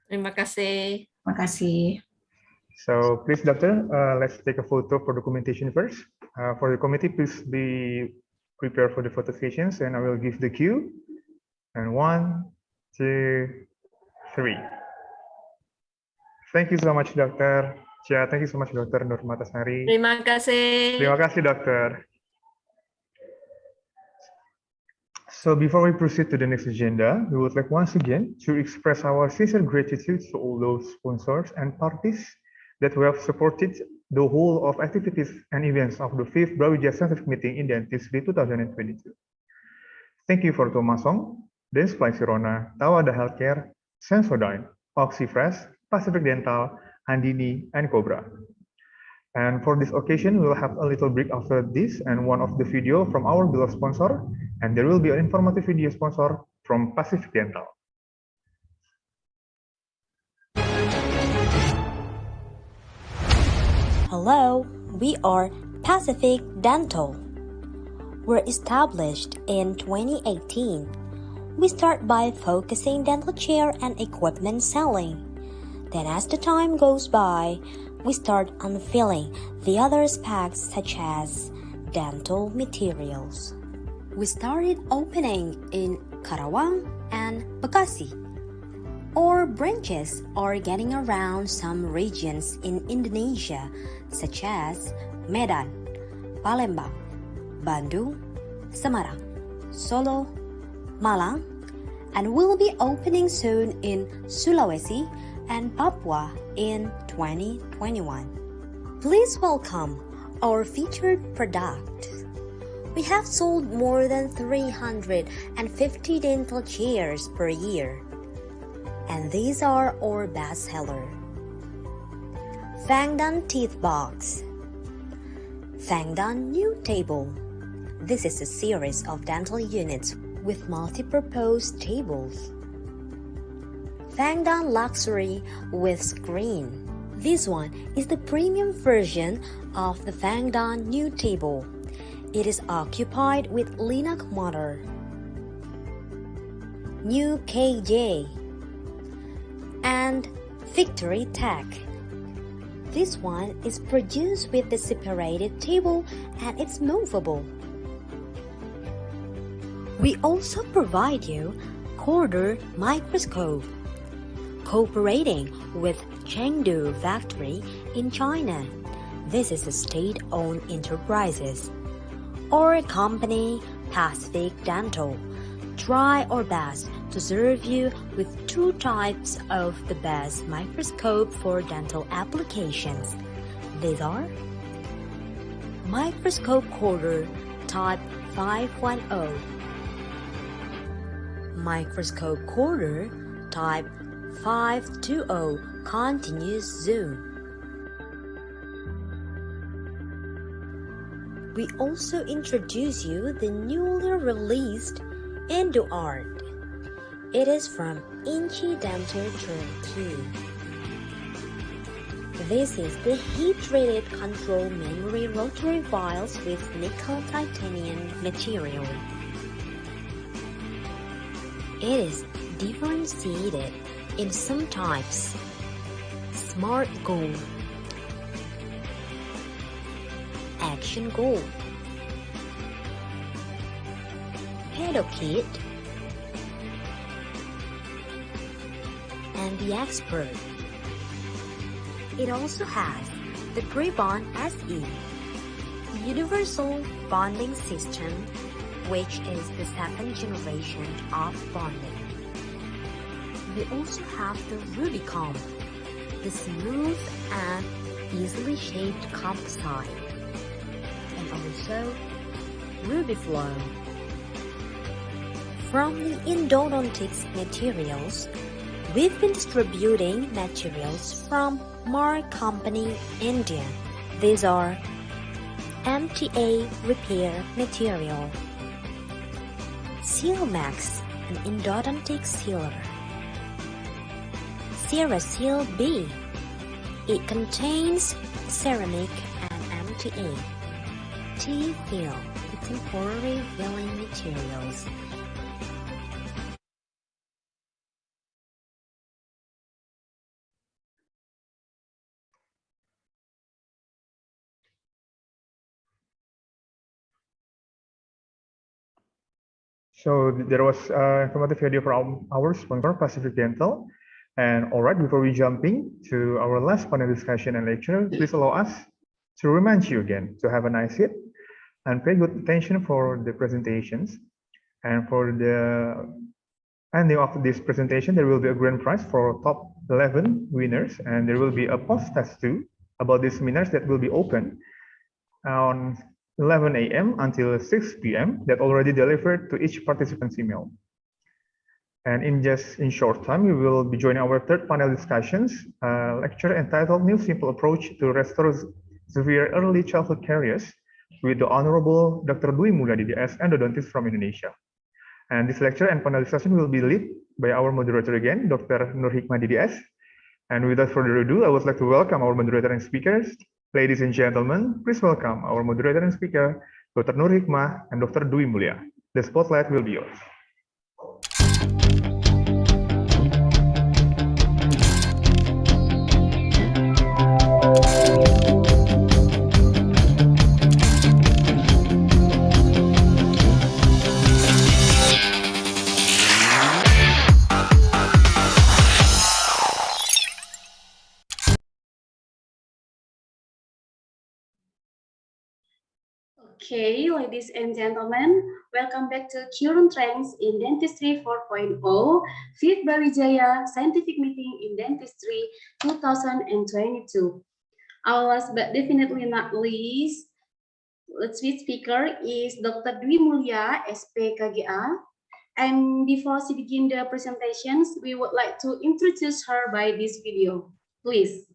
[SPEAKER 13] Terima kasih.
[SPEAKER 11] Terima kasih.
[SPEAKER 7] So please, Doctor, let's take a photo for documentation first. For the committee, please be prepared for the photo sessions, and I will give the cue. And 1, 2, 3. Thank you so much, Dr. Chia. Thank you so much, Dr. Nurmatasari.
[SPEAKER 13] Terima kasih.
[SPEAKER 7] Terima kasih, Dokter. So before we proceed to the next agenda, we would like once again to express our sincere gratitude to all those sponsors and parties that we have supported the whole of activities and events of the 5th Brawijaya Scientific Meeting in Dentistry 2022. Thank you for Tomasong, Densply Sirona, Tawada Healthcare, Sensodyne, Oxyfresh, Pacific Dental, Andini, and Cobra. And for this occasion, we will have a little break after this and one of the video from our beloved sponsor, and there will be an informative video sponsor from Pacific Dental.
[SPEAKER 14] Hello, we are Pacific Dental. We're established in 2018. We start by focusing dental chair and equipment selling. Then as the time goes by, we start unveiling the other aspects such as dental materials. We started opening in Karawang and Bekasi. Our branches are getting around some regions in Indonesia such as Medan, Palembang, Bandung, Semarang, Solo, Malang, and we'll be opening soon in Sulawesi and Papua in 2021. Please welcome our featured product. We have sold more than 350 dental chairs per year, and these are our best seller. Fangdan Teeth Box, Fangdan New Table. This is a series of dental units with multi-purpose tables. Fangdan Luxury with Screen. This one is the premium version of the Fangdan New Table. It is occupied with Linac motor. New KJ and Victory Tech. This one is produced with the separated table and it's movable. We also provide you Corder microscope, cooperating with Chengdu factory in China. This is a state-owned enterprises. Our company, Pacific Dental, try our best to serve you with two types of the best microscope for dental applications. These are Microscope Corder Type 510, Microscope Corder Type 520 Continuous Zoom. We also introduce you the newly released EndoArt. It is from Inchi Dental Turnkey. This is the heat-treated control memory rotary vials with nickel titanium material. It is differentiated in some types: Smart Gold, Action Gold, Pedo Kit, and the Expert. It also has the Pre-Bond SE, the Universal Bonding System, which is the second generation of bonding. We also have the Rubicon, the smooth and easily shaped composite, and also RubyFlow. From the endodontics materials, we've been distributing materials from Mark Company, India. These are MTA repair material, Sealmax, an endodontic sealer, Cerasil B. It contains ceramic and MTA, T-Fill, the temporary filling materials.
[SPEAKER 7] So there was informative video from our sponsor, Pacific Dental. And all right, before we jumping to our last panel discussion and lecture, please allow us to remind you again to have a nice seat and pay good attention for the presentations. And for the ending of this presentation, there will be a grand prize for top 11 winners, and there will be a post test too about these seminars that will be open on 11 a.m. until 6 p.m. that already delivered to each participant's email. And in short time, we will be joining our third panel discussions, lecture entitled New Simple Approach to Restore Severe Early Childhood Caries with the Honorable Dr. Dwi Mulya DDS, endodontist from Indonesia. And this lecture and panel discussion will be led by our moderator again, Dr. Nur Hikmah DDS. And without further ado, I would like to welcome our moderator and speakers. Ladies and gentlemen, please welcome our moderator and speaker, Dr. Nur Hikmah and Dr. Dwi Mulya. The spotlight will be yours.
[SPEAKER 9] Okay, ladies and gentlemen, welcome back to Current Trends in Dentistry 4.0, 5th Brawijaya Scientific Meeting in Dentistry 2022. Our last but definitely not least, speed speaker is Dr. Dwi Mulya, SPKGA. And before she begin the presentations, we would like to introduce her by this video. Please.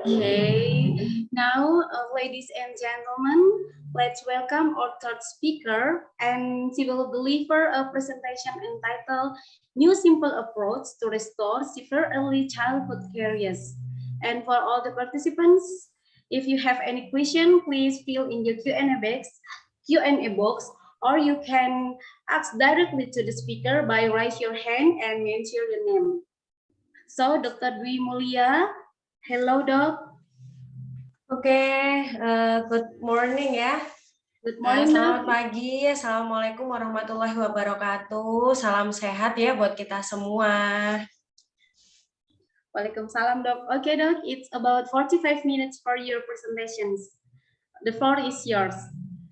[SPEAKER 9] Okay, now ladies and gentlemen, let's welcome our third speaker, and she will deliver a presentation entitled New Simple Approach to Restore Severe Early Childhood Caries. And for all the participants, if you have any question, please fill in your Q&A box, or you can ask directly to the speaker by raise your hand and mention your name. So, Dr. Dwi Mulya, hello, Doc.
[SPEAKER 15] Oke, good morning ya.
[SPEAKER 9] Good morning,
[SPEAKER 15] selamat pagi, assalamualaikum warahmatullahi wabarakatuh. Salam sehat ya buat kita semua.
[SPEAKER 9] Waalaikumsalam, Dok. Okay, Doc, it's about 45 minutes for your presentations. The floor is yours.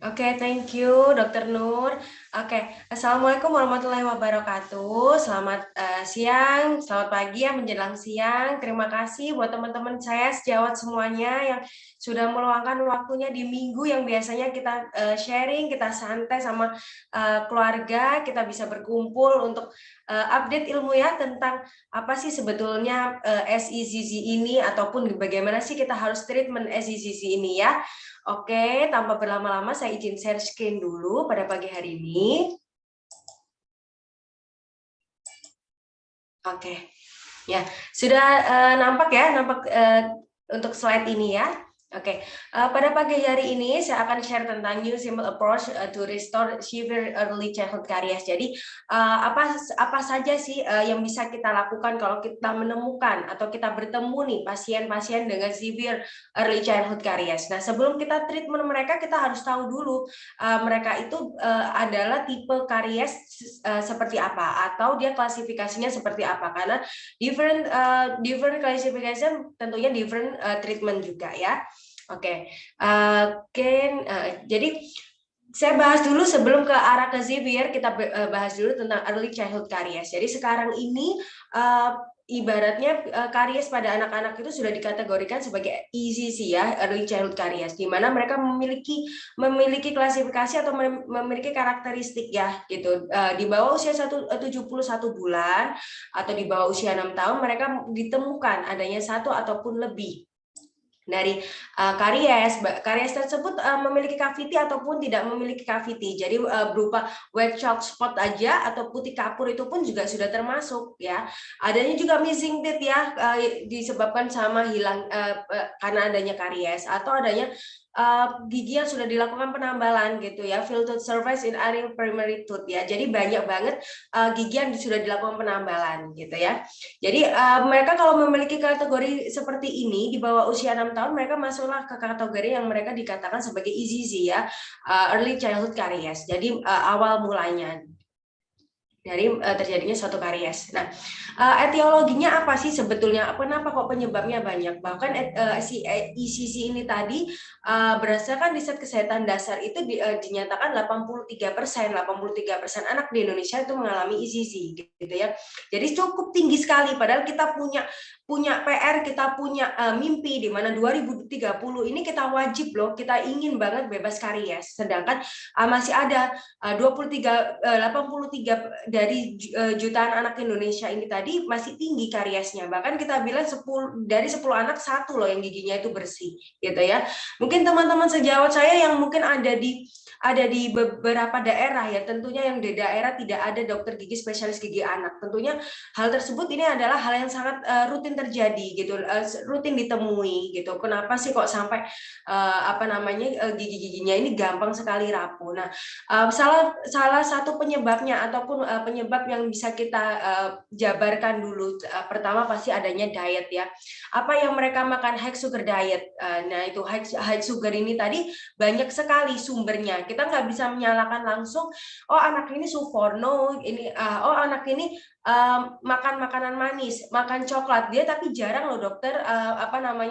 [SPEAKER 15] Oke, thank you, Dr. Nur. Oke, assalamualaikum warahmatullahi wabarakatuh. Selamat siang, selamat pagi ya menjelang siang. Terima kasih buat teman-teman saya sejawat semuanya yang sudah meluangkan waktunya di minggu yang biasanya kita sharing, kita santai sama keluarga, kita bisa berkumpul untuk update ilmu ya tentang apa sih sebetulnya SECC ini ataupun bagaimana sih kita harus treatment SECC ini ya. Oke, tanpa berlama-lama saya izin share screen dulu pada pagi hari ini. Oke, ya sudah nampak ya, untuk slide ini ya. Oke, pada pagi hari ini saya akan share tentang New Simple Approach to Restore Severe Early Childhood Caries. Jadi apa saja sih yang bisa kita lakukan kalau kita menemukan atau kita bertemu nih pasien-pasien dengan severe early childhood caries. Nah, sebelum kita treatment mereka, kita harus tahu dulu mereka itu adalah tipe karies seperti apa atau dia klasifikasinya seperti apa. Karena different classification tentunya different treatment juga ya. Oke, jadi saya bahas dulu sebelum ke arah ke severe, kita bahas dulu tentang early childhood caries. Jadi sekarang ini ibaratnya karies pada anak-anak itu sudah dikategorikan sebagai ECC ya, early childhood caries, di mana mereka memiliki klasifikasi atau memiliki karakteristik ya gitu. Di bawah usia 71 bulan atau di bawah usia 6 tahun mereka ditemukan adanya satu ataupun lebih dari karies tersebut memiliki cavity ataupun tidak memiliki cavity. Jadi berupa white chalk spot aja atau putih kapur itu pun juga sudah termasuk ya. Adanya juga missing teeth ya, disebabkan sama hilang karena adanya karies atau adanya gigi yang sudah dilakukan penambalan gitu ya, filled tooth surface in any primary tooth ya. Jadi banyak banget gigi yang sudah dilakukan penambalan gitu ya. Jadi mereka kalau memiliki kategori seperti ini di bawah usia 6 tahun, mereka masuklah ke kategori yang mereka dikatakan sebagai ECC ya, early childhood caries. Jadi awal mulanya dari terjadinya suatu karies. Nah, etiologinya apa sih sebetulnya? Kenapa kok penyebabnya banyak? Bahkan si ECC ini tadi berdasarkan riset kesehatan dasar itu dinyatakan 83% anak di Indonesia itu mengalami ECC gitu ya. Jadi cukup tinggi sekali. Padahal kita punya PR, kita punya mimpi di mana 2030 ini kita wajib loh, kita ingin banget bebas karies. Sedangkan masih ada 83 dari jutaan anak Indonesia ini tadi masih tinggi kariesnya. Bahkan kita bilang 10 dari 10 anak 1 loh yang giginya itu bersih gitu ya. Mungkin teman-teman sejawat saya yang mungkin ada di beberapa daerah ya, tentunya yang di daerah tidak ada dokter gigi spesialis gigi anak. Tentunya hal tersebut ini adalah hal yang sangat rutin terjadi gitu, rutin ditemui gitu. Kenapa sih kok sampai gigi-giginya ini gampang sekali rapuh? Nah, salah satu penyebabnya ataupun penyebab yang bisa kita jabarkan dulu, pertama pasti adanya diet ya. Apa yang mereka makan, high sugar diet. Nah itu high sugar ini tadi banyak sekali sumbernya. Kita nggak bisa menyalahkan langsung, oh anak ini suforno, ini anak ini makan makanan manis, makan coklat, dia tapi jarang loh dokter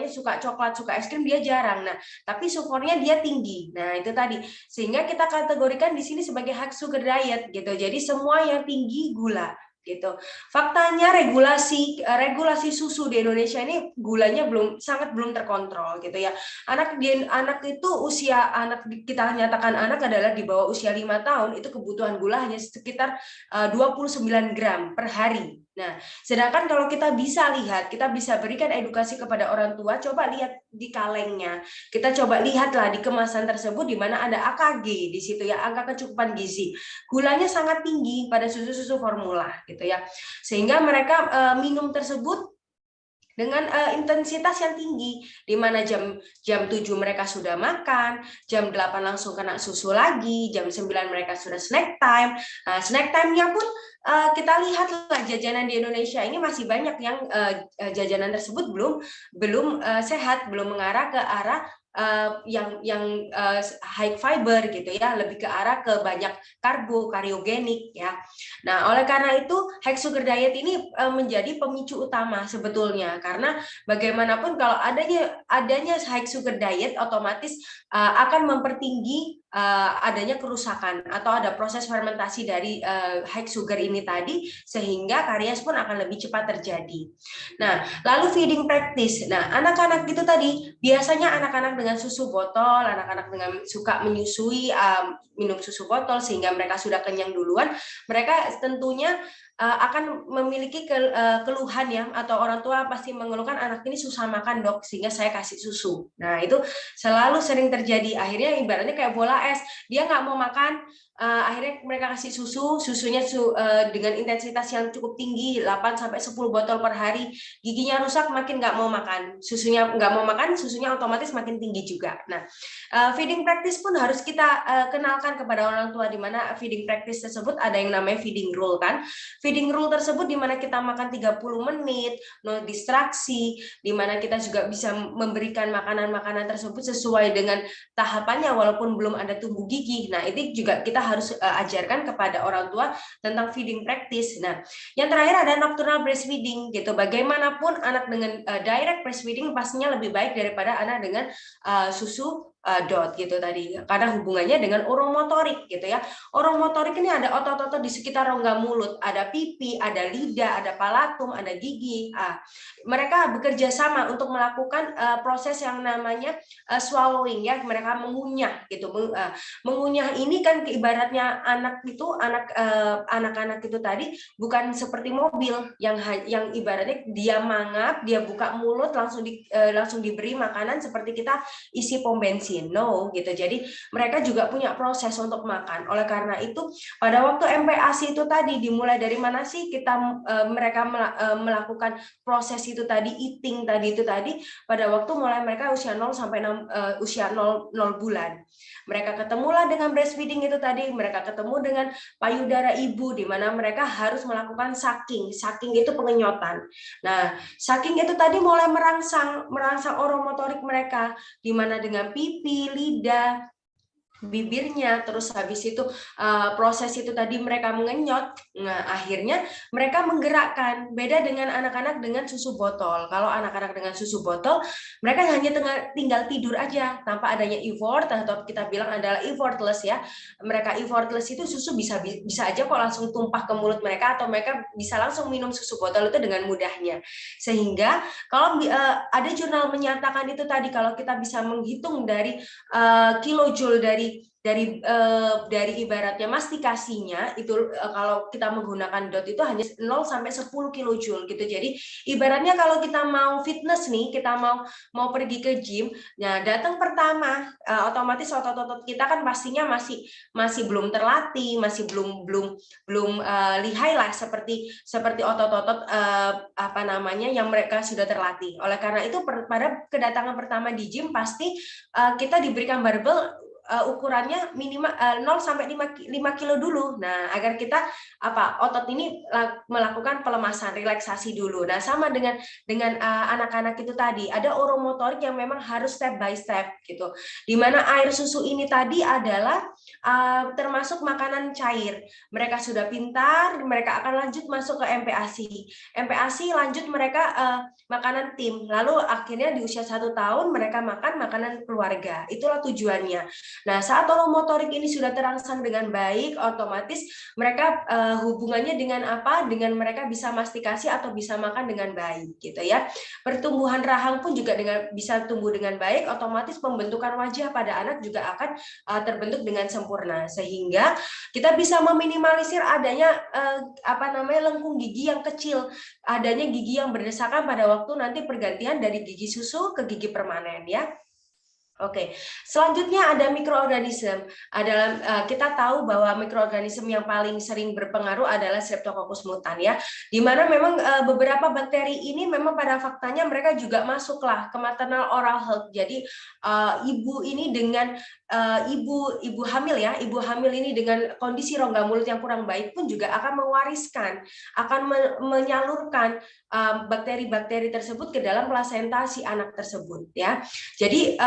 [SPEAKER 15] suka coklat, suka es krim, dia jarang. Nah tapi sufornya dia tinggi. Nah itu tadi, sehingga kita kategorikan di sini sebagai high sugar diet gitu. Jadi semua yang tinggi gula gitu. Faktanya regulasi susu di Indonesia ini gulanya sangat belum terkontrol gitu ya. Anak itu usia anak, kita nyatakan anak adalah di bawah usia 5 tahun, itu kebutuhan gula hanya sekitar 29 gram per hari. Nah, sedangkan kalau kita bisa lihat, kita bisa berikan edukasi kepada orang tua, coba lihat di kalengnya. Kita coba lihatlah di kemasan tersebut di mana ada AKG di situ ya, angka kecukupan gizi. Gulanya sangat tinggi pada susu-susu formula gitu ya. Sehingga mereka minum tersebut dengan intensitas yang tinggi, di mana jam 7 mereka sudah makan, jam 8 langsung kena susu lagi, jam 9 mereka sudah snack time. Snack time-nya pun kita lihatlah jajanan di Indonesia ini masih banyak yang jajanan tersebut belum sehat, belum mengarah ke arah yang high fiber gitu ya, lebih ke arah ke banyak karbo, kariogenik ya. Nah, oleh karena itu high sugar diet ini menjadi pemicu utama sebetulnya, karena bagaimanapun kalau adanya high sugar diet otomatis akan mempertinggi adanya kerusakan atau ada proses fermentasi dari high sugar ini tadi, sehingga karies pun akan lebih cepat terjadi. Nah, lalu feeding practice. Nah, anak-anak itu tadi biasanya anak-anak dengan susu botol, anak-anak dengan suka menyusui, minum susu botol sehingga mereka sudah kenyang duluan, mereka tentunya akan memiliki keluhan ya, atau orang tua pasti mengeluhkan, anak ini susah makan dok sehingga saya kasih susu. Nah itu selalu sering terjadi, akhirnya ibaratnya kayak bola es, dia nggak mau makan, akhirnya mereka kasih susunya dengan intensitas yang cukup tinggi, 8-10 botol per hari, giginya rusak, makin nggak mau makan, susunya otomatis makin tinggi juga. Nah feeding practice pun harus kita kenalkan kepada orang tua, di mana feeding practice tersebut ada yang namanya feeding rule kan. Feeding rule tersebut di mana kita makan 30 menit, no distraksi, di mana kita juga bisa memberikan makanan-makanan tersebut sesuai dengan tahapannya walaupun belum ada tumbuh gigi. Nah, itu juga kita harus ajarkan kepada orang tua tentang feeding practice. Nah, yang terakhir ada nocturnal breastfeeding gitu. Bagaimanapun anak dengan direct breastfeeding pastinya lebih baik daripada anak dengan susu Dot gitu tadi, karena hubungannya dengan oromotorik gitu ya. Oromotorik ini ada otot-otot di sekitar rongga mulut, ada pipi, ada lidah, ada palatum, ada gigi. Mereka bekerja sama untuk melakukan proses yang namanya swallowing ya, mereka mengunyah gitu. Mengunyah ini kan ibaratnya anak itu anak-anak itu tadi bukan seperti mobil yang ibaratnya dia mangap, dia buka mulut langsung diberi makanan seperti kita isi pom bensin. No gitu. Jadi mereka juga punya proses untuk makan. Oleh karena itu pada waktu MPASI itu tadi dimulai dari mana sih mereka melakukan proses itu tadi, eating tadi itu tadi pada waktu mulai mereka usia 0 sampai 6 usia 0 bulan. Mereka ketemulah dengan breastfeeding itu tadi, mereka ketemu dengan payudara ibu di mana mereka harus melakukan sucking. Sucking itu pengenyotan. Nah, sucking itu tadi mulai merangsang oromotorik mereka di mana dengan pipi, lidah, bibirnya, terus habis itu proses itu tadi mereka mengenyot. Nah, akhirnya mereka menggerakkan. Beda dengan anak-anak dengan susu botol. Kalau anak-anak dengan susu botol, mereka hanya tinggal tidur aja tanpa adanya effort, atau kita bilang adalah effortless ya. Mereka effortless itu susu bisa aja kok langsung tumpah ke mulut mereka, atau mereka bisa langsung minum susu botol itu dengan mudahnya. Sehingga kalau ada jurnal menyatakan itu tadi, kalau kita bisa menghitung dari kilojoule dari ibaratnya mastikasinya itu, kalau kita menggunakan dot itu hanya 0 sampai 10 kilojoule gitu. Jadi ibaratnya kalau kita mau fitness nih, kita mau pergi ke gym, nah datang pertama otomatis otot-otot kita kan pastinya masih belum terlatih, masih belum lihai lah seperti otot-otot yang mereka sudah terlatih. Oleh karena itu pada kedatangan pertama di gym pasti kita diberikan barbel ukurannya minimal 0 sampai 5 kilo dulu. Nah, agar kita otot ini melakukan pelemasan, relaksasi dulu. Nah, sama dengan anak-anak itu tadi, ada oromotorik yang memang harus step by step gitu. Di mana air susu ini tadi adalah termasuk makanan cair. Mereka sudah pintar, mereka akan lanjut masuk ke MPASI. MPASI lanjut mereka makanan tim. Lalu akhirnya di usia 1 tahun mereka makan makanan keluarga. Itulah tujuannya. Nah, saat oromotorik ini sudah terangsang dengan baik, otomatis mereka hubungannya dengan apa? Dengan mereka bisa mastikasi atau bisa makan dengan baik, gitu ya. Pertumbuhan rahang pun juga bisa tumbuh dengan baik, otomatis pembentukan wajah pada anak juga akan terbentuk dengan sempurna, sehingga kita bisa meminimalisir adanya lengkung gigi yang kecil, adanya gigi yang berdesakan pada waktu nanti pergantian dari gigi susu ke gigi permanen ya. Oke, selanjutnya ada mikroorganisme. Kita tahu bahwa mikroorganisme yang paling sering berpengaruh adalah Streptococcus mutan ya, di mana memang beberapa bakteri ini memang pada faktanya mereka juga masuklah ke maternal oral health. Jadi ibu ini dengan ibu hamil ya, ibu hamil ini dengan kondisi rongga mulut yang kurang baik pun juga akan mewariskan, akan menyalurkan bakteri-bakteri tersebut ke dalam plasenta si anak tersebut ya. Jadi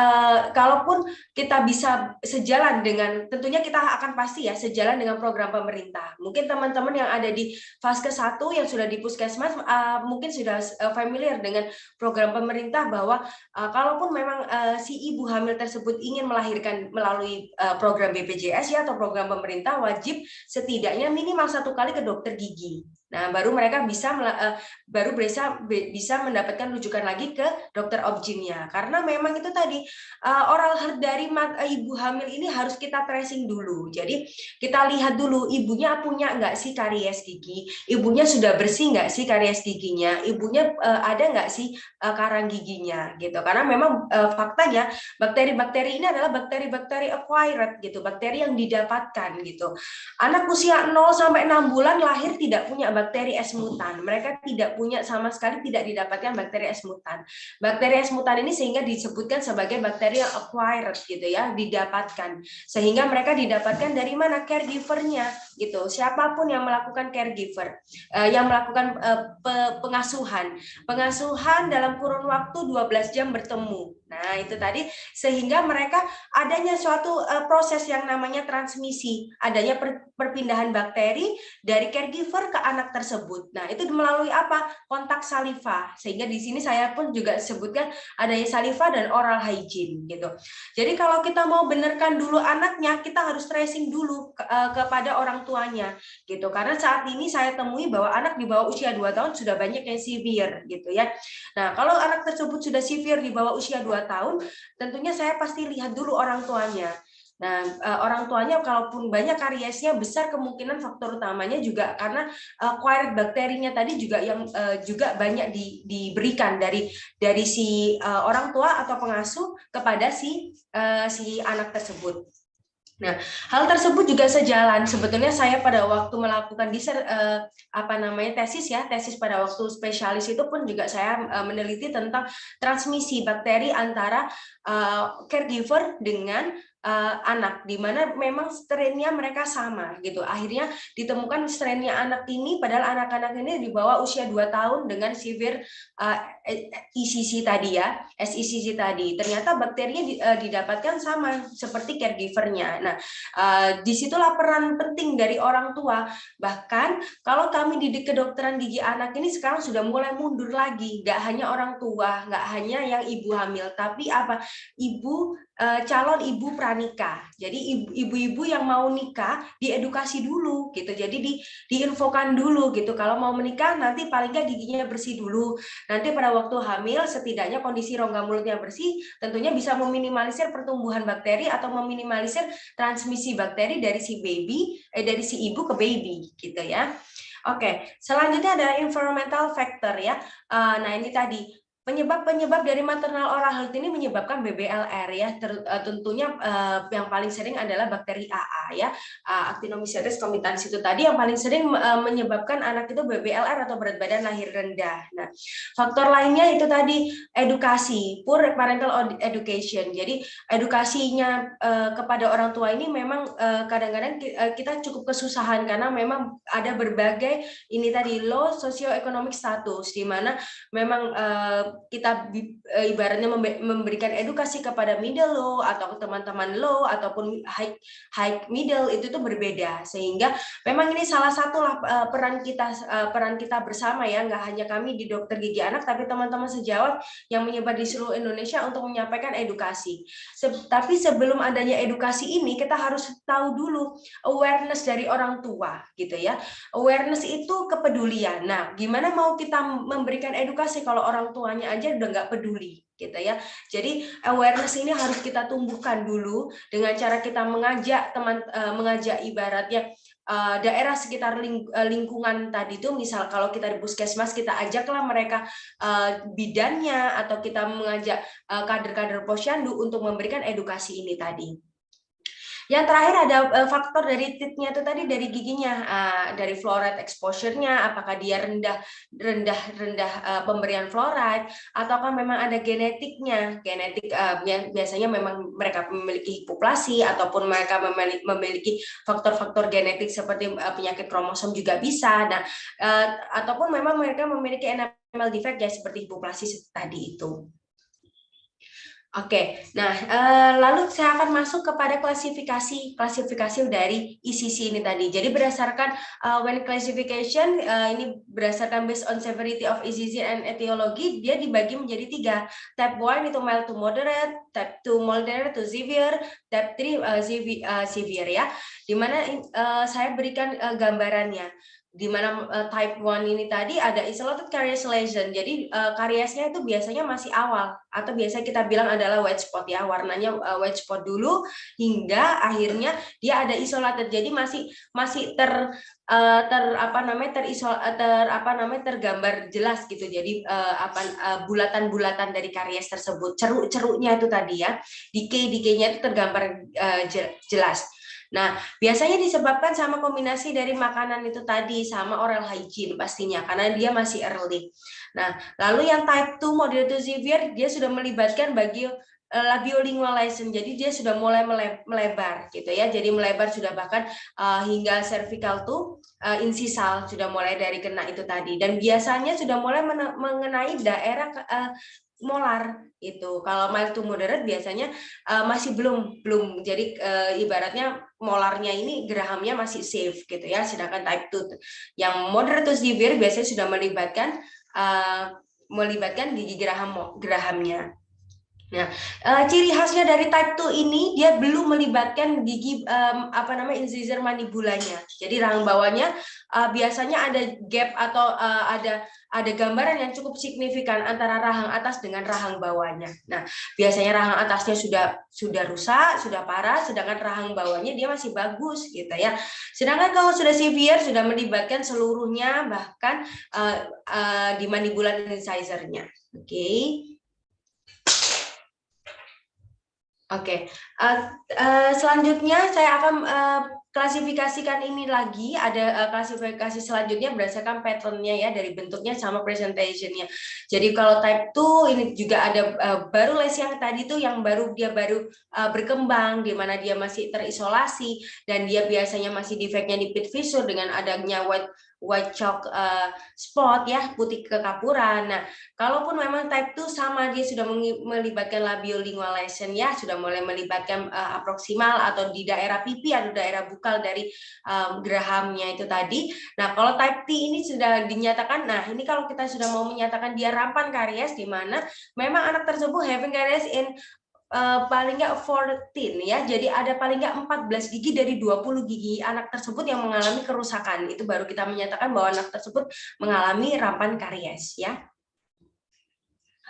[SPEAKER 15] kalaupun kita bisa sejalan dengan, tentunya kita akan pasti ya sejalan dengan program pemerintah. Mungkin teman-teman yang ada di fase 1 yang sudah di puskesmas mungkin sudah familiar dengan program pemerintah bahwa kalaupun memang si ibu hamil tersebut ingin melahirkan melalui program BPJS ya atau program pemerintah, wajib setidaknya minimal 1 kali ke dokter gigi. Nah, baru mereka bisa mendapatkan rujukan lagi ke dokter obgynnya. Karena memang itu tadi oral health dari ibu hamil ini harus kita tracing dulu. Jadi kita lihat dulu ibunya punya nggak sih karies gigi, ibunya sudah bersih nggak sih karies giginya, ibunya ada nggak sih karang giginya gitu. Karena memang faktanya bakteri-bakteri ini adalah bakteri-bakteri acquired gitu, bakteri yang didapatkan gitu. Anak usia 0 sampai 6 bulan lahir tidak punya bakteri S mutan. Mereka tidak punya sama sekali, tidak didapatkan bakteri S mutan. Bakteri S mutan ini sehingga disebutkan sebagai bakteri yang acquired gitu ya, didapatkan. Sehingga mereka didapatkan dari mana? Caregiver-nya gitu. Siapapun yang melakukan caregiver, yang melakukan pengasuhan dalam kurun waktu 12 jam bertemu. Nah, itu tadi sehingga mereka adanya suatu proses yang namanya transmisi, adanya perpindahan bakteri dari caregiver ke anak tersebut. Nah, itu melalui apa? Kontak saliva. Sehingga di sini saya pun juga sebutkan adanya saliva dan oral hygiene gitu. Jadi kalau kita mau benarkan dulu anaknya, kita harus tracing dulu kepada orang tuanya gitu. Karena saat ini saya temui bahwa anak di bawah usia 2 tahun sudah banyak yang severe gitu ya. Nah, kalau anak tersebut sudah severe di bawah usia 2 tahun, tentunya saya pasti lihat dulu orang tuanya. Nah, orang tuanya kalaupun banyak kariesnya, besar kemungkinan faktor utamanya juga karena acquired bakterinya tadi juga yang juga banyak diberikan dari si orang tua atau pengasuh kepada si anak tersebut. Nah, hal tersebut juga sejalan sebetulnya saya pada waktu melakukan tesis pada waktu spesialis itu pun juga saya meneliti tentang transmisi bakteri antara caregiver dengan anak, di mana memang strainnya mereka sama gitu. Akhirnya ditemukan strainnya anak ini, padahal anak-anak ini di bawah usia 2 tahun dengan severe ECC tadi ya, SECC tadi. Ternyata bakterinya didapatkan sama seperti caregivernya. Nah, disitulah peran penting dari orang tua. Bahkan kalau kami di kedokteran gigi anak ini sekarang sudah mulai mundur lagi. Nggak hanya orang tua, nggak hanya yang ibu hamil, tapi calon ibu pranikah. Jadi ibu-ibu yang mau nikah diedukasi dulu gitu. Jadi diinfokan dulu gitu. Kalau mau menikah nanti paling nggak giginya bersih dulu. Nanti pada waktu hamil setidaknya kondisi rongga mulutnya bersih, tentunya bisa meminimalisir pertumbuhan bakteri atau meminimalisir transmisi bakteri dari si dari si ibu ke baby gitu ya. Oke, selanjutnya ada environmental factor ya. Nah, ini tadi penyebab dari maternal oral health ini menyebabkan BBLR ya. Tentunya yang paling sering adalah bakteri AA ya, Actinomycetes comitans itu tadi yang paling sering menyebabkan anak itu BBLR atau berat badan lahir rendah. Nah, faktor lainnya itu tadi edukasi, poor parental education. Jadi edukasinya kepada orang tua ini memang kadang-kadang kita cukup kesusahan karena memang ada berbagai ini tadi low socio-economic status, di mana memang kita ibaratnya memberikan edukasi kepada middle low atau teman-teman low ataupun high middle itu tuh berbeda, sehingga memang ini salah satu lah peran kita bersama ya, nggak hanya kami di dokter gigi anak tapi teman-teman sejawat yang menyebar di seluruh Indonesia untuk menyampaikan edukasi. Tapi sebelum adanya edukasi ini kita harus tahu dulu awareness dari orang tua gitu ya. Awareness itu kepedulian. Nah, gimana mau kita memberikan edukasi kalau orang tuanya aja udah nggak peduli gitu ya. Jadi awareness ini harus kita tumbuhkan dulu dengan cara kita mengajak ibaratnya daerah sekitar lingkungan tadi itu, misal kalau kita di puskesmas kita ajaklah mereka bidannya atau kita mengajak kader-kader posyandu untuk memberikan edukasi ini tadi. Yang terakhir ada faktor dari teeth-nya itu tadi, dari giginya, dari fluoride exposure-nya, apakah dia rendah pemberian fluoride, ataukah memang ada genetiknya. Genetik biasanya memang mereka memiliki hipoplasi ataupun mereka memiliki faktor-faktor genetik seperti penyakit kromosom juga bisa. Nah, ataupun memang mereka memiliki enamel defect ya seperti hipoplasi tadi itu. Oke, nah lalu saya akan masuk kepada klasifikasi dari ECC ini tadi. Jadi berdasarkan when classification ini berdasarkan based on severity of ECC and etiology, dia dibagi menjadi 3. Type 1 itu mild to moderate, type 2 moderate to severe, type 3 severe ya. Dimana saya berikan gambarannya. Di mana type 1 ini tadi ada isolated caries lesion. Jadi kariesnya itu biasanya masih awal atau biasa kita bilang adalah white spot ya, warnanya white spot dulu hingga akhirnya dia ada isolated. Jadi masih tergambar jelas gitu. Jadi bulatan-bulatan dari karies tersebut, ceruk-ceruknya itu tadi ya. Decay-nya itu tergambar jelas. Nah, biasanya disebabkan sama kombinasi dari makanan itu tadi sama oral hygiene pastinya karena dia masih early. Nah, lalu yang type 2 moderate to severe dia sudah melibatkan labiolingual lesion. Jadi dia sudah mulai melebar gitu ya. Jadi melebar sudah bahkan hingga cervical to insisal sudah mulai dari kena itu tadi, dan biasanya sudah mulai mengenai daerah molar itu. Kalau mild to moderate biasanya masih belum jadi ibaratnya molarnya ini gerahamnya masih safe gitu ya. Sedangkan type 2 yang moderate to severe biasanya sudah melibatkan gigi gerahamnya. Nah, ciri khasnya dari type 2 ini dia belum melibatkan gigi incisor mandibulanya. Jadi rahang bawahnya biasanya ada gap atau ada gambaran yang cukup signifikan antara rahang atas dengan rahang bawahnya. Nah, biasanya rahang atasnya sudah rusak, sudah parah, sedangkan rahang bawahnya dia masih bagus gitu ya. Sedangkan kalau sudah severe sudah melibatkan seluruhnya bahkan di mandibular incisor-nya. Oke. Oke, selanjutnya saya akan klasifikasikan ini lagi. Ada klasifikasi selanjutnya berdasarkan patternnya ya, dari bentuknya sama presentationnya. Jadi kalau type 2 ini juga ada baru lesi yang tadi tuh yang baru berkembang, di mana dia masih terisolasi dan dia biasanya masih defeknya di pit fissure dengan adanya white chalk spot ya, putih kekapuran. Nah, kalaupun memang type 2 sama, dia sudah melibatkan labiolingual lesion ya, sudah mulai melibatkan aproksimal atau di daerah pipi atau daerah bukal dari gerahamnya itu tadi. Nah, kalau type T ini sudah dinyatakan, nah ini kalau kita sudah mau menyatakan dia rampan karies, di mana memang anak tersebut having karies in paling nggak 14 ya, jadi ada paling nggak 14 gigi dari 20 gigi anak tersebut yang mengalami kerusakan. Itu baru kita menyatakan bahwa anak tersebut mengalami rampan karies ya.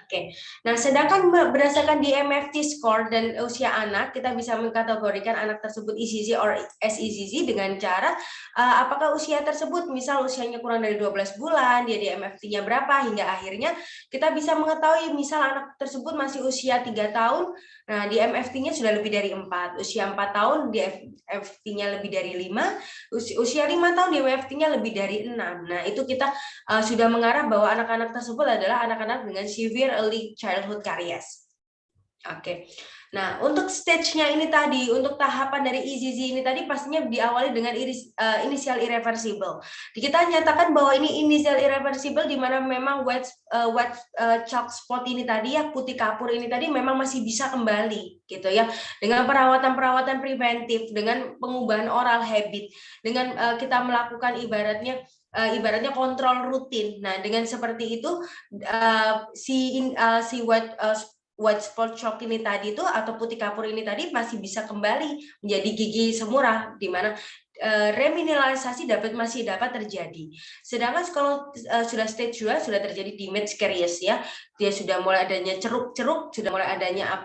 [SPEAKER 15] Oke, nah sedangkan berdasarkan DMFT score dan usia anak, kita bisa mengkategorikan anak tersebut ECZ or SECZ dengan cara apakah usia tersebut, misal usianya kurang dari 12 bulan, dia DMFT-nya berapa, hingga akhirnya kita bisa mengetahui misal anak tersebut masih usia 3 tahun, nah DMFT-nya sudah lebih dari 4, usia 4 tahun DMFT-nya lebih dari 5, usia 5 tahun DMFT-nya lebih dari 6. Nah itu kita sudah mengarah bahwa anak-anak tersebut adalah anak-anak dengan severe early childhood caries. Oke. Nah, untuk stage-nya ini tadi, untuk tahapan dari ECZ ini tadi pastinya diawali dengan initial irreversible. Kita nyatakan bahwa ini initial irreversible di mana memang white chalk spot ini tadi ya, putih kapur ini tadi memang masih bisa kembali gitu ya. Dengan perawatan-perawatan preventif, dengan pengubahan oral habit, dengan kita melakukan ibaratnya kontrol rutin. Nah, dengan seperti itu si white spot chalk ini tadi itu atau putih kapur ini tadi masih bisa kembali menjadi gigi semurah, di mana remineralisasi masih dapat terjadi. Sedangkan kalau sudah stage 2 sudah terjadi damage caries ya, dia sudah mulai adanya ceruk-ceruk, sudah mulai adanya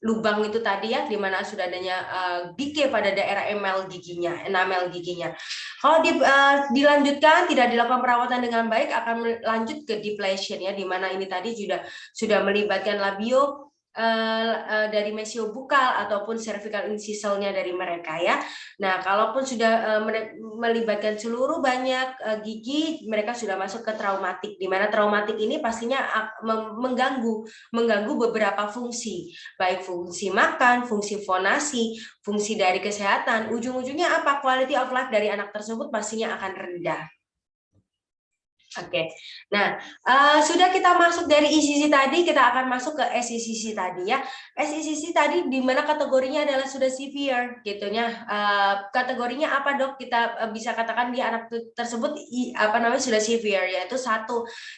[SPEAKER 15] lubang itu tadi ya, di mana sudah adanya decay pada daerah enamel giginya. Kalau dilanjutkan tidak dilakukan perawatan dengan baik akan lanjut ke depletion ya, di mana ini tadi sudah melibatkan labio dari mesiobukal ataupun cervical incisalnya dari mereka ya. Nah, kalaupun sudah melibatkan seluruh banyak gigi, mereka sudah masuk ke traumatik, di mana traumatik ini pastinya mengganggu beberapa fungsi, baik fungsi makan, fungsi fonasi, fungsi dari kesehatan. Ujung-ujungnya apa? Quality of life dari anak tersebut pastinya akan rendah. Oke, nah sudah kita masuk dari ECC tadi, kita akan masuk ke SECC tadi ya. SECC tadi di mana kategorinya adalah sudah severe, gitunya. Kategorinya apa dok? Kita bisa katakan dia anak tersebut sudah severe, yaitu 1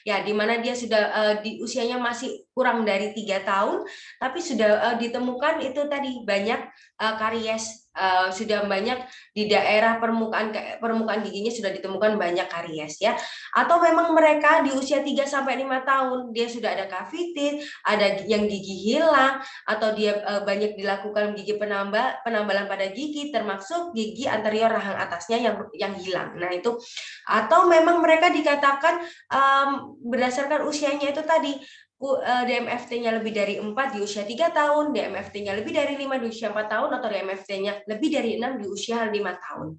[SPEAKER 15] ya, di mana dia sudah di usianya masih kurang dari 3 tahun, tapi sudah ditemukan itu tadi banyak karies. Sudah banyak di daerah permukaan giginya sudah ditemukan banyak karies ya, atau memang mereka di usia 3 sampai 5 tahun dia sudah ada cavities, ada yang gigi hilang, atau dia banyak dilakukan penambalan pada gigi, termasuk gigi anterior rahang atasnya yang hilang. Nah itu, atau memang mereka dikatakan berdasarkan usianya itu tadi, DMFT-nya lebih dari 4 di usia 3 tahun, DMFT-nya lebih dari 5 di usia 4 tahun, atau DMFT-nya lebih dari 6 di usia 5 tahun.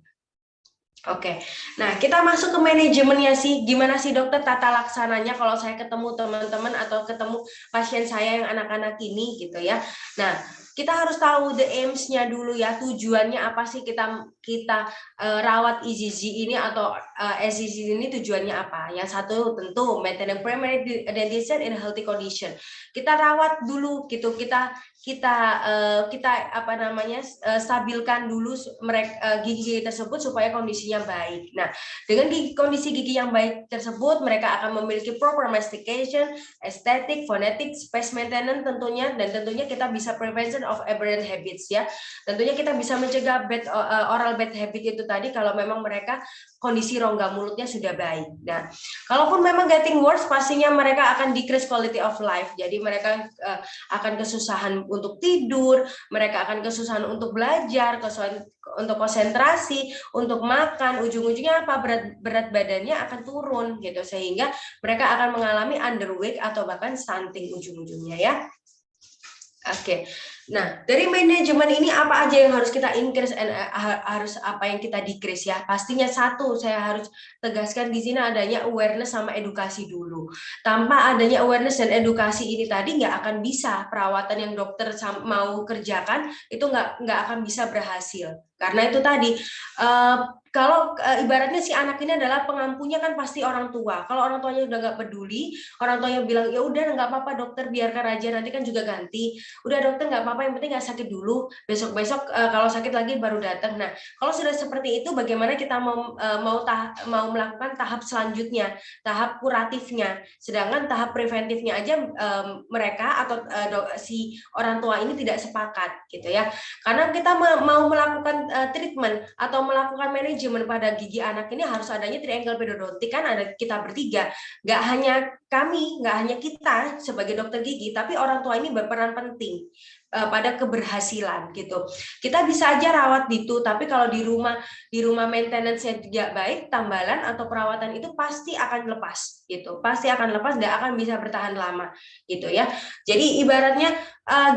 [SPEAKER 15] Oke, nah kita masuk ke manajemennya sih, gimana sih dokter tata laksananya kalau saya ketemu teman-teman atau ketemu pasien saya yang anak-anak ini gitu ya. Nah, kita harus tahu the aims-nya dulu ya, tujuannya apa sih kita rawat EZZ ini atau SZZ ini, tujuannya apa? Yang satu tentu maintaining primary dentition in healthy condition. Kita rawat dulu gitu, kita apa namanya stabilkan dulu gigi tersebut supaya kondisinya baik. Nah, dengan kondisi gigi yang baik tersebut, mereka akan memiliki proper mastication, estetik, phonetic, space maintenance tentunya, dan tentunya kita bisa prevention of aberrant habits ya. Tentunya kita bisa mencegah oral bad habit itu tadi kalau memang mereka kondisi rongga mulutnya sudah baik. Nah, kalaupun memang getting worse, pastinya mereka akan decrease quality of life. Jadi mereka akan kesusahan untuk tidur, mereka akan kesusahan untuk belajar, kesusahan untuk konsentrasi, untuk makan, ujung-ujungnya apa, berat badannya akan turun gitu, sehingga mereka akan mengalami underweight atau bahkan stunting ujung-ujungnya ya. Oke. Nah, dari manajemen ini apa aja yang harus kita increase dan harus apa yang kita decrease ya? Pastinya satu, saya harus tegaskan di sini adanya awareness sama edukasi dulu. Tanpa adanya awareness dan edukasi ini tadi nggak akan bisa perawatan yang dokter mau kerjakan itu nggak akan bisa berhasil. Karena itu tadi kalau ibaratnya si anak ini adalah pengampunya kan pasti orang tua. Kalau orang tuanya udah nggak peduli, orang tuanya bilang ya udah nggak apa-apa dokter, biarkan aja, nanti kan juga ganti. Udah dokter nggak apa-apa, yang penting nggak sakit dulu. Besok-besok kalau sakit lagi baru datang. Nah, kalau sudah seperti itu, bagaimana kita mau melakukan tahap selanjutnya, tahap kuratifnya. Sedangkan tahap preventifnya aja mereka atau si orang tua ini tidak sepakat gitu ya. Karena kita mau melakukan treatment atau melakukan manajemen pada gigi anak ini harus adanya triangle periodontik, kan ada kita bertiga, nggak hanya kami, nggak hanya kita sebagai dokter gigi, tapi orang tua ini berperan penting pada keberhasilan gitu. Kita bisa aja rawat itu, tapi kalau di rumah maintenance-nya tidak baik, tambalan atau perawatan itu pasti akan lepas gitu, pasti akan lepas, nggak akan bisa bertahan lama gitu ya. Jadi ibaratnya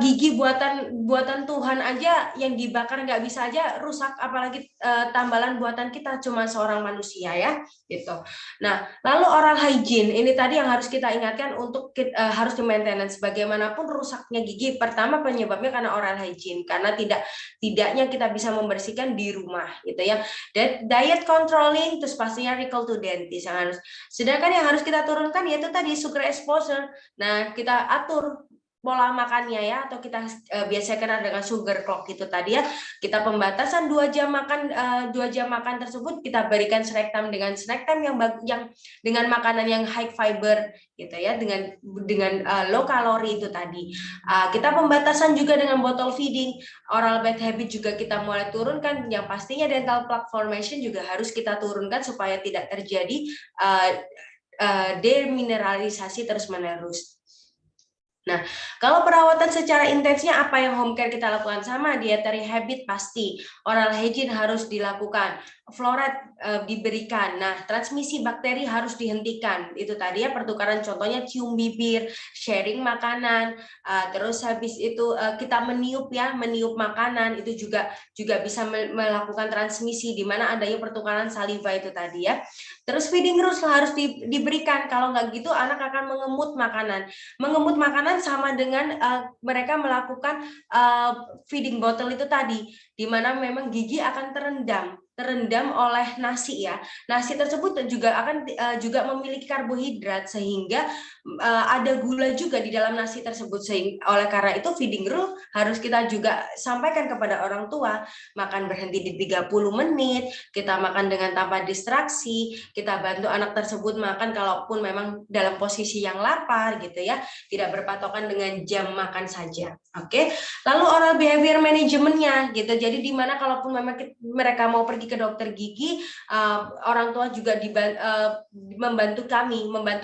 [SPEAKER 15] gigi buatan Tuhan aja yang dibakar nggak bisa aja rusak, apalagi tambalan buatan kita cuma seorang manusia ya gitu. Nah, lalu oral hygiene ini tadi yang harus kita ingatkan untuk harus di maintenance. Bagaimanapun rusaknya gigi, pertama penyebabnya karena oral hygiene, karena tidaknya kita bisa membersihkan di rumah gitu ya. Dan diet controlling, terus pastinya recall to dentist yang harus. Sedangkan yang harus kita turunkan yaitu tadi sugar exposure. Nah, kita atur pola makannya ya, atau kita biasa kenal dengan sugar clock itu tadi ya. Kita pembatasan 2 jam makan tersebut kita berikan snack time dengan snack time yang dengan makanan yang high fiber gitu ya, dengan low kalori itu tadi. Kita pembatasan juga dengan bottle feeding, oral bad habit juga kita mulai turunkan, yang pastinya dental plaque formation juga harus kita turunkan supaya tidak terjadi demineralisasi terus-menerus. Nah, kalau perawatan secara intensnya apa yang home care kita lakukan? Sama, dietary habit pasti, oral hygiene harus dilakukan, fluoride diberikan. Nah, transmisi bakteri harus dihentikan. Itu tadi ya, pertukaran contohnya cium bibir, sharing makanan, terus habis itu kita meniup makanan, itu juga bisa melakukan transmisi di mana adanya pertukaran saliva itu tadi ya. Terus feeding rules harus diberikan, kalau nggak gitu anak akan mengemut makanan sama dengan mereka melakukan feeding bottle itu tadi, di mana memang gigi akan terendam oleh nasi ya. Nasi tersebut juga akan juga memiliki karbohidrat, sehingga ada gula juga di dalam nasi tersebut. Oleh karena itu feeding rule harus kita juga sampaikan kepada orang tua, makan berhenti di 30 menit, kita makan dengan tanpa distraksi, kita bantu anak tersebut makan kalaupun memang dalam posisi yang lapar gitu ya, tidak berpatokan dengan jam makan saja. Oke. Lalu oral behavior manajemennya gitu. Jadi di mana kalaupun memang mereka mau pergi ke dokter gigi, orang tua juga membantu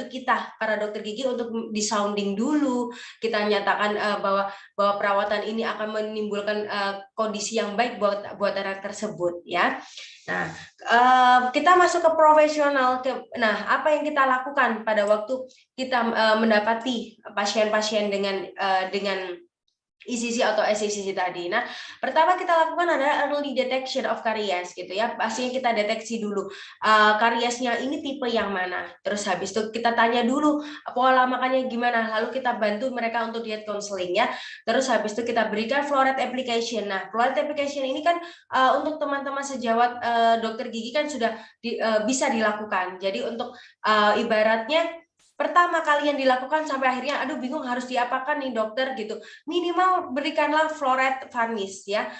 [SPEAKER 15] kita para dokter gigi untuk disounding dulu. Kita nyatakan bahwa perawatan ini akan menimbulkan kondisi yang baik buat anak tersebut ya. Nah, kita masuk ke profesional. Nah, apa yang kita lakukan pada waktu kita mendapati pasien-pasien dengan ECC atau SCC tadi. Nah, pertama kita lakukan adalah early detection of caries gitu ya. Pastinya kita deteksi dulu kariesnya ini tipe yang mana. Terus habis itu kita tanya dulu pola makannya gimana. Lalu kita bantu mereka untuk diet counseling ya. Terus habis itu kita berikan fluoride application. Nah, fluoride application ini kan untuk teman-teman sejawat dokter gigi kan sudah bisa dilakukan. Jadi untuk ibaratnya pertama kali yang dilakukan sampai akhirnya aduh bingung harus diapakan nih dokter gitu, minimal berikanlah fluoride varnish ya,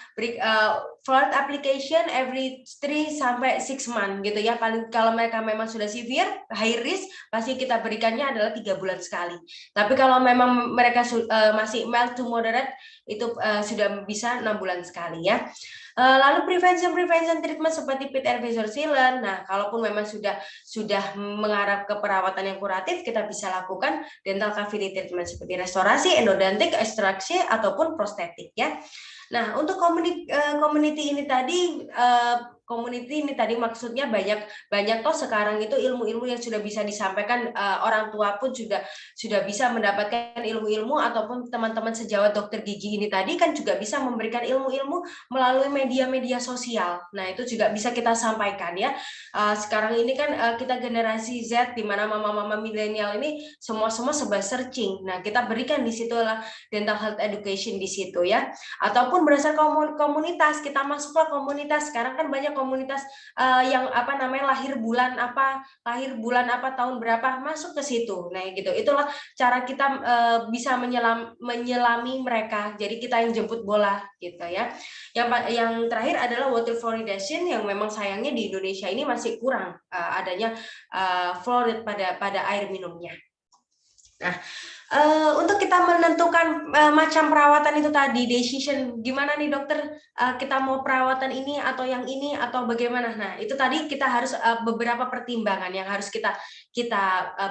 [SPEAKER 15] fluoride application every 3 sampai 6 month gitu ya. Paling kalau mereka memang sudah severe high risk pasti kita berikannya adalah 3 bulan sekali. Tapi kalau memang mereka masih mild to moderate itu sudah bisa 6 bulan sekali ya. Lalu prevention treatment seperti pit and fissure sealant. Nah, kalaupun memang sudah mengarah ke perawatan yang kuratif, kita bisa lakukan dental cavity treatment seperti restorasi, endodontik, ekstraksi ataupun prostetik ya. Nah, untuk community ini tadi maksudnya banyak toh sekarang itu ilmu-ilmu yang sudah bisa disampaikan, orang tua pun sudah bisa mendapatkan ilmu-ilmu, ataupun teman-teman sejawat dokter gigi ini tadi kan juga bisa memberikan ilmu-ilmu melalui media-media sosial. Nah, itu juga bisa kita sampaikan ya. Sekarang ini kan kita generasi Z di mana mama-mama milenial ini semua serba searching. Nah, kita berikan di situ dental health education di situ ya. Ataupun berdasarkan komunitas, kita masuklah komunitas. Sekarang kan banyak komunitas yang lahir bulan apa tahun berapa, masuk ke situ. Nah gitu, itulah cara kita bisa menyelami mereka. Jadi kita yang jemput bola gitu ya. Yang terakhir adalah water fluoridation, yang memang sayangnya di Indonesia ini masih kurang adanya fluoride pada air minumnya. Nah, untuk kita menentukan macam perawatan itu tadi, decision gimana nih dokter, kita mau perawatan ini atau yang ini atau bagaimana. Nah, itu tadi kita harus beberapa pertimbangan yang harus kita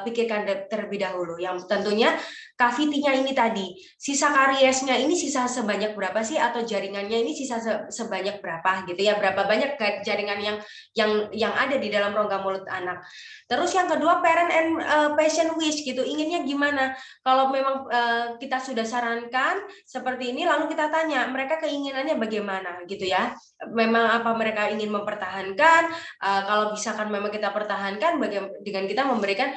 [SPEAKER 15] pikirkan terlebih dahulu. Yang tentunya cavity-nya ini tadi, sisa kariesnya ini sisa sebanyak berapa sih, atau jaringannya ini sisa sebanyak berapa gitu ya, berapa banyak jaringan yang ada di dalam rongga mulut anak. Terus yang kedua, parent and patient wish gitu, inginnya gimana. Kalau memang kita sudah sarankan seperti ini, lalu kita tanya mereka keinginannya bagaimana gitu ya. Memang apa mereka ingin mempertahankan, kalau misalkan memang kita pertahankan dengan kita memberikan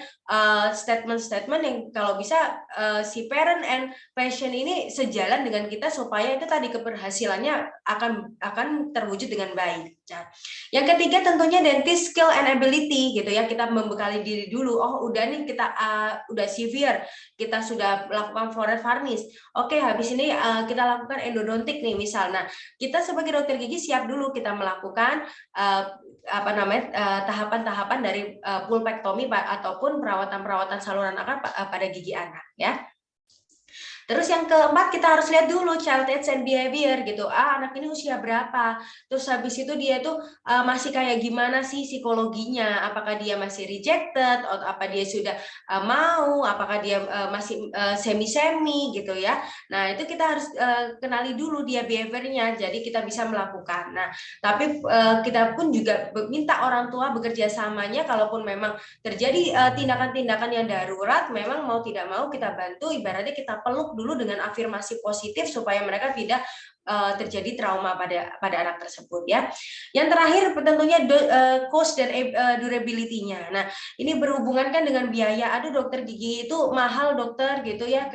[SPEAKER 15] statement-statement yang kalau bisa si parent and patient ini sejalan dengan kita, supaya itu tadi keberhasilannya akan terwujud dengan baik. Nah, yang ketiga tentunya dentist skill and ability gitu ya, kita membekali diri dulu. Oh udah nih kita udah severe, kita sudah melakukan fluoride varnish. Oke, habis ini kita lakukan endodontik nih misal. Nah, kita sebagai dokter gigi siap dulu kita melakukan tahapan-tahapan dari pulpektomi ataupun perawatan saluran akar pada gigi anak ya. Terus yang keempat, kita harus lihat dulu child age and behavior gitu. Anak ini usia berapa? Terus habis itu dia tuh masih kayak gimana sih psikologinya? Apakah dia masih rejected atau apa dia sudah mau? Apakah dia masih semi-semi gitu ya? Nah, itu kita harus kenali dulu dia behaviornya. Jadi kita bisa melakukan. Nah, tapi kita pun juga minta orang tua bekerja samanya, kalaupun memang terjadi tindakan-tindakan yang darurat, memang mau tidak mau kita bantu, ibaratnya kita peluk dulu dengan afirmasi positif supaya mereka tidak terjadi trauma pada anak tersebut ya. Yang terakhir tentunya cost dan durability-nya. Nah, ini berhubungan kan dengan biaya. Aduh, dokter gigi itu mahal dokter gitu ya.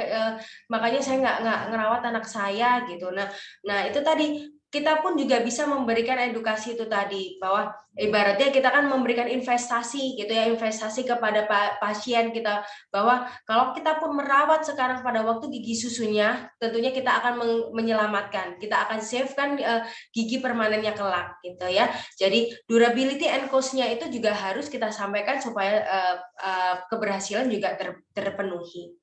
[SPEAKER 15] Makanya saya nggak ngerawat anak saya gitu. Nah itu tadi kita pun juga bisa memberikan edukasi itu tadi, bahwa ibaratnya kita kan memberikan investasi gitu ya, investasi kepada pasien kita, bahwa kalau kita pun merawat sekarang pada waktu gigi susunya, tentunya kita akan menyelamatkan, kita akan save kan gigi permanennya kelak gitu ya. Jadi durability and cost-nya itu juga harus kita sampaikan supaya keberhasilan juga terpenuhi.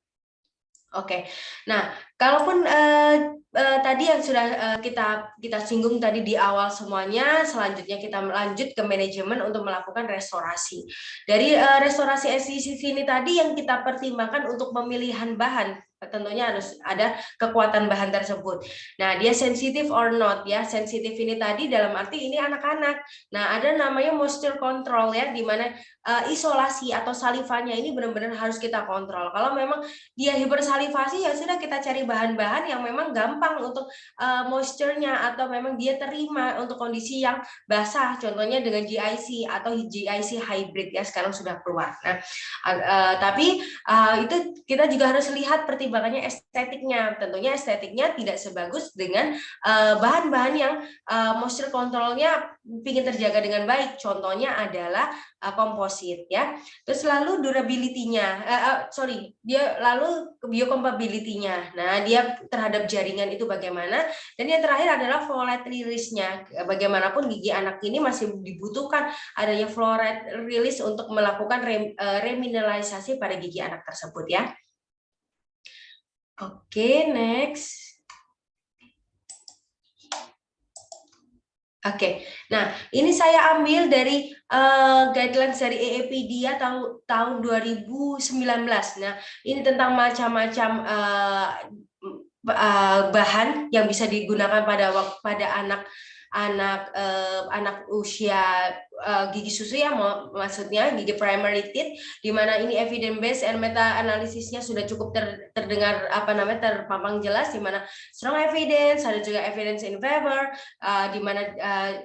[SPEAKER 15] Oke, nah kalaupun tadi yang sudah kita singgung tadi di awal semuanya, selanjutnya kita lanjut ke manajemen untuk melakukan restorasi. Dari restorasi SCC ini tadi yang kita pertimbangkan untuk pemilihan bahan tentunya harus ada kekuatan bahan tersebut. Nah, dia sensitif or not ya. Sensitif ini tadi dalam arti ini anak-anak. Nah, ada namanya moisture control ya, di mana isolasi atau salivanya ini benar-benar harus kita kontrol. Kalau memang dia hipersalivasi, ya sudah kita cari bahan-bahan yang memang gampang untuk moisture-nya, atau memang dia terima untuk kondisi yang basah. Contohnya dengan GIC atau GIC hybrid ya, sekarang sudah keluar. Nah, tapi itu kita juga harus lihat pertimbangannya estetiknya. Tentunya estetiknya tidak sebagus dengan bahan-bahan yang moisture control-nya ingin terjaga dengan baik. Contohnya adalah komposit ya. Terus lalu durability-nya, dia lalu biocompatibility-nya. Nah, dia terhadap jaringan itu bagaimana? Dan yang terakhir adalah fluoride release-nya. Bagaimanapun gigi anak ini masih dibutuhkan adanya fluoride release untuk melakukan remineralisasi pada gigi anak tersebut ya. Oke, next. Oke, nah ini saya ambil dari guidelines dari EEPDIA tahun 2019. Nah, ini tentang macam-macam bahan yang bisa digunakan pada anak usia gigi susu ya, maksudnya gigi primary teeth, di mana ini evidence based and meta analisisnya sudah cukup terdengar terpampang jelas, di mana strong evidence, ada juga evidence in favor, di mana